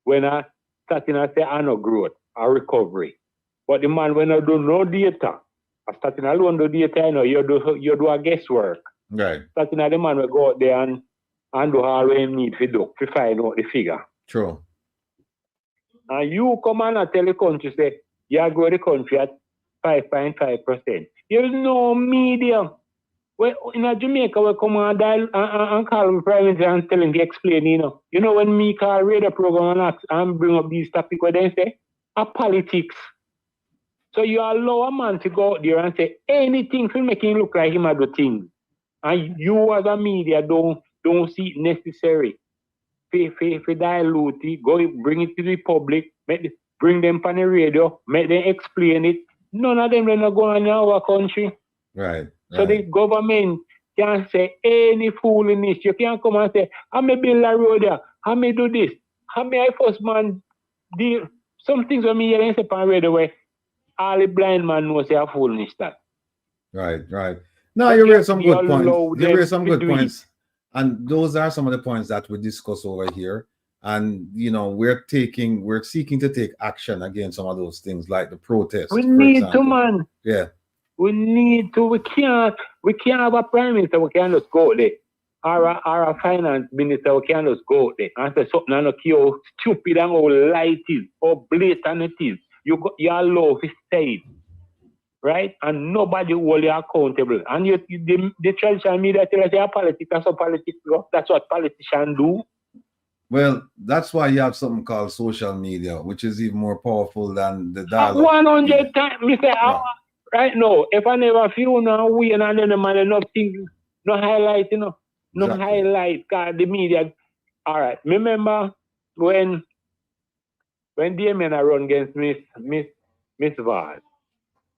When I starting to say I know growth, a recovery. But the man when I do no data, I starting alone do data, you know, you do a guesswork. Right. Starting the man will go out there and do all we need to find out the figure. True. And you come and tell the country, say, you grow the country at 5.5%. There's no media. Well, in Jamaica, we come and dial and call the prime minister and tell him to explain, you know. You know, when me call radio program and bring up these topics, what they say? A politics. So you allow a man to go out there and say anything to make him look like him at the thing. And you as a media don't see it necessary. For dilute it, go bring it to the public, bring them on the radio, make them explain it. None of them are not going in our country. Right. So the government can say any foolishness. You can't come and say, I may build a road there, I may do this, I may first man deal. Some things when me hear and say on radio where all the blind man knows they are foolishness that. Right. No, you raise some good points. You raise some good points. And those are some of the points that we discuss over here. And you know, we're seeking to take action against some of those things like the protests. We need to, man. Yeah. We need to. We can't have a prime minister. We can't just go there. Or a finance minister. We can't just go there and say something and how stupid and how light it is, how blatant it is. You allow to say it, right? And nobody hold you accountable. And the traditional media tell us politics. That's what politics go. That's what politicians do. Well, that's why you have something called social media, which is even more powerful than the dialogue. 100 times, Mr. Right now, if I never feel now, we and then the man enough things, no highlight, you know, no highlight, cause the media. All right, remember when Damien run against Miss Vaz,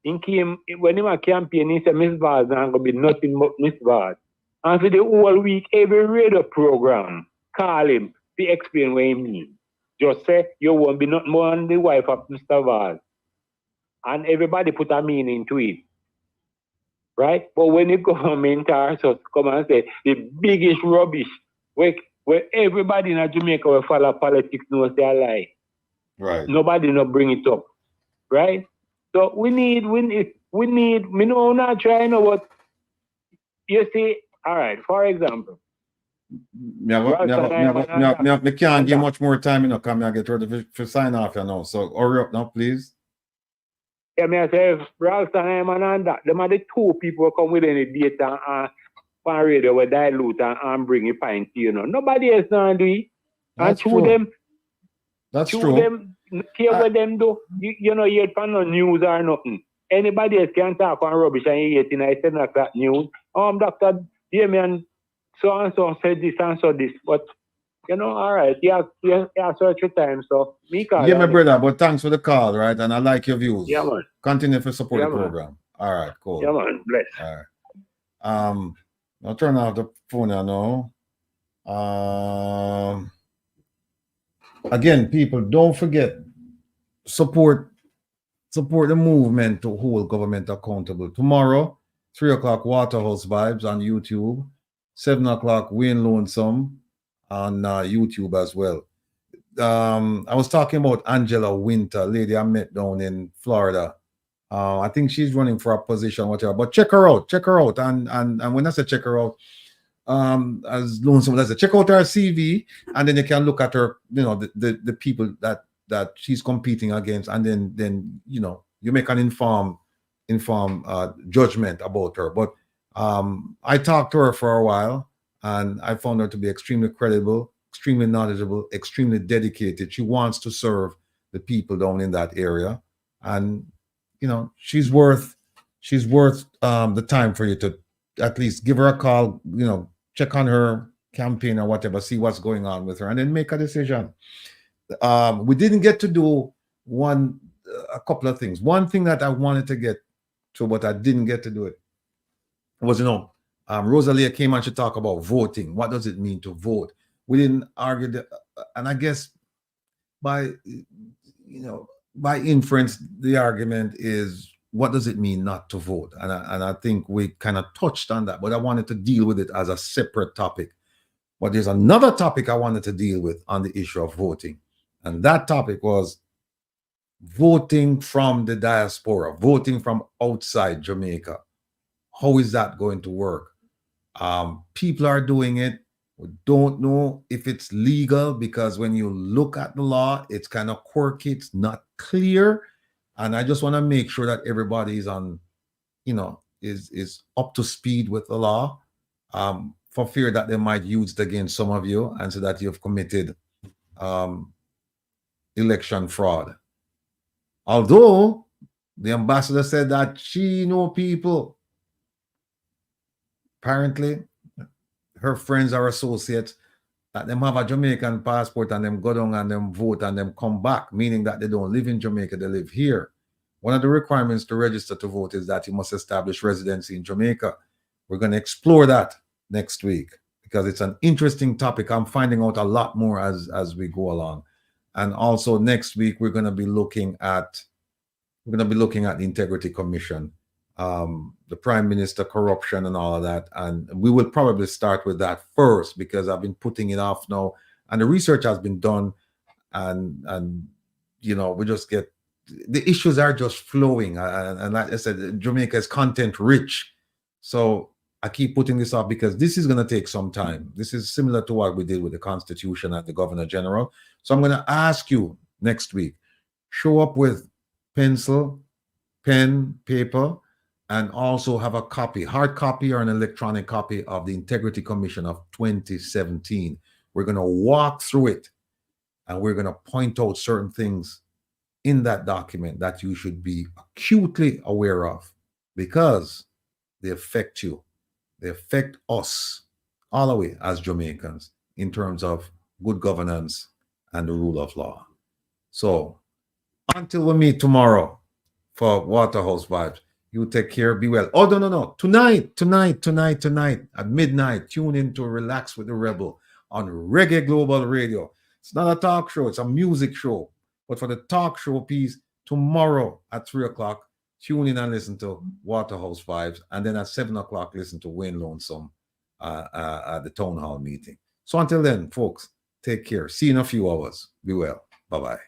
in came when he was campaign, he said Miss Vaz not gonna be nothing but Miss Vaz. And for the whole week, every radio program call him to explain what he means. Just say you won't be nothing more than the wife of Mr. Vaz. And everybody put a meaning to it. Right? But when the government also come and say the biggest rubbish, where everybody in Jamaica will follow politics knows they are lie. Right. Nobody not bring it up. Right? So we need, me know not trying to what you see, all right, for example. Me can't give much more time, you know, come and get ready for sign off, you know. So hurry up now, please. Yeah, me say Ralston and that. Them are the two people who come with any data and radio will dilute and bring a pint, you know. Nobody else can do it. That's and true. Them. That's true. True. Them care what them do. You know, you on no news or nothing. anybody else can talk on rubbish and you get in a 7 o'clock news. Dr. Damien so and so said this and so this, but you know, all right, yeah, search your time, so me call. Yeah, my brother, but thanks for the call, right? And I like your views. Yeah, man. Continue to support Yeah, the man. program. All right, cool. Yeah, man, bless. All right. I'll turn off the phone now. Again, people, don't forget, support the movement to hold government accountable. Tomorrow, 3 o'clock, Waterhouse Vibes on YouTube, 7 o'clock, Wayne Lonesome on YouTube as well. I was talking about Angela Winter, lady I met down in Florida. I think she's running for a position, whatever. But check her out. And when I say check her out, as Lonesome does, check out her CV, and then you can look at her, you know, the people that she's competing against, and then you know, you make an informed judgment about her. But I talked to her for a while, and I found her to be extremely credible, extremely knowledgeable, extremely dedicated. She wants to serve the people down in that area, and you know, she's worth the time for you to at least give her a call, you know, check on her campaign or whatever, see what's going on with her, and then make a decision. We didn't get to do a couple of things. One thing that I wanted to get to, but I didn't get to do it, was, you know, Rosalia came and she talked about voting. What does it mean to vote? We didn't argue that, and I guess by inference, the argument is, what does it mean not to vote? And I think we kind of touched on that, but I wanted to deal with it as a separate topic. But there's another topic I wanted to deal with on the issue of voting. And that topic was voting from the diaspora, voting from outside Jamaica. How is that going to work? People are doing it. We don't know if it's legal, because when you look at the law, it's kind of quirky, it's not clear. And I just want to make sure that everybody is on, you know, is up to speed with the law, for fear that they might use it against some of you and so that you've committed election fraud. Although the ambassador said that she know people. Apparently, her friends or associates, that them have a Jamaican passport and them go down and them vote and them come back, meaning that they don't live in Jamaica, they live here. One of the requirements to register to vote is that you must establish residency in Jamaica. We're going to explore that next week because it's an interesting topic. I'm finding out a lot more as we go along. And also next week, we're going to be looking at the Integrity Commission, the Prime Minister corruption and all of that. And we will probably start with that first because I've been putting it off now and the research has been done and you know, we just get, the issues are just flowing. And like I said, Jamaica is content rich. So I keep putting this off because this is going to take some time. This is similar to what we did with the Constitution and the Governor General. So I'm going to ask you next week, show up with pencil, pen, paper, and also have a copy, hard copy or an electronic copy of the Integrity Commission of 2017. We're going to walk through it and we're going to point out certain things in that document that you should be acutely aware of because they affect you. They affect us all the way as Jamaicans in terms of good governance and the rule of law. So until we meet tomorrow for Waterhouse Vibes, you take care, be well. Oh, no. Tonight at midnight, tune in to Relax with the Rebel on Reggae Global Radio. It's not a talk show, it's a music show. But for the talk show piece, tomorrow at 3 o'clock, tune in and listen to Waterhouse Vibes. And then at 7 o'clock, listen to Wayne Lonesome at the town hall meeting. So until then, folks, take care. See you in a few hours. Be well. Bye-bye.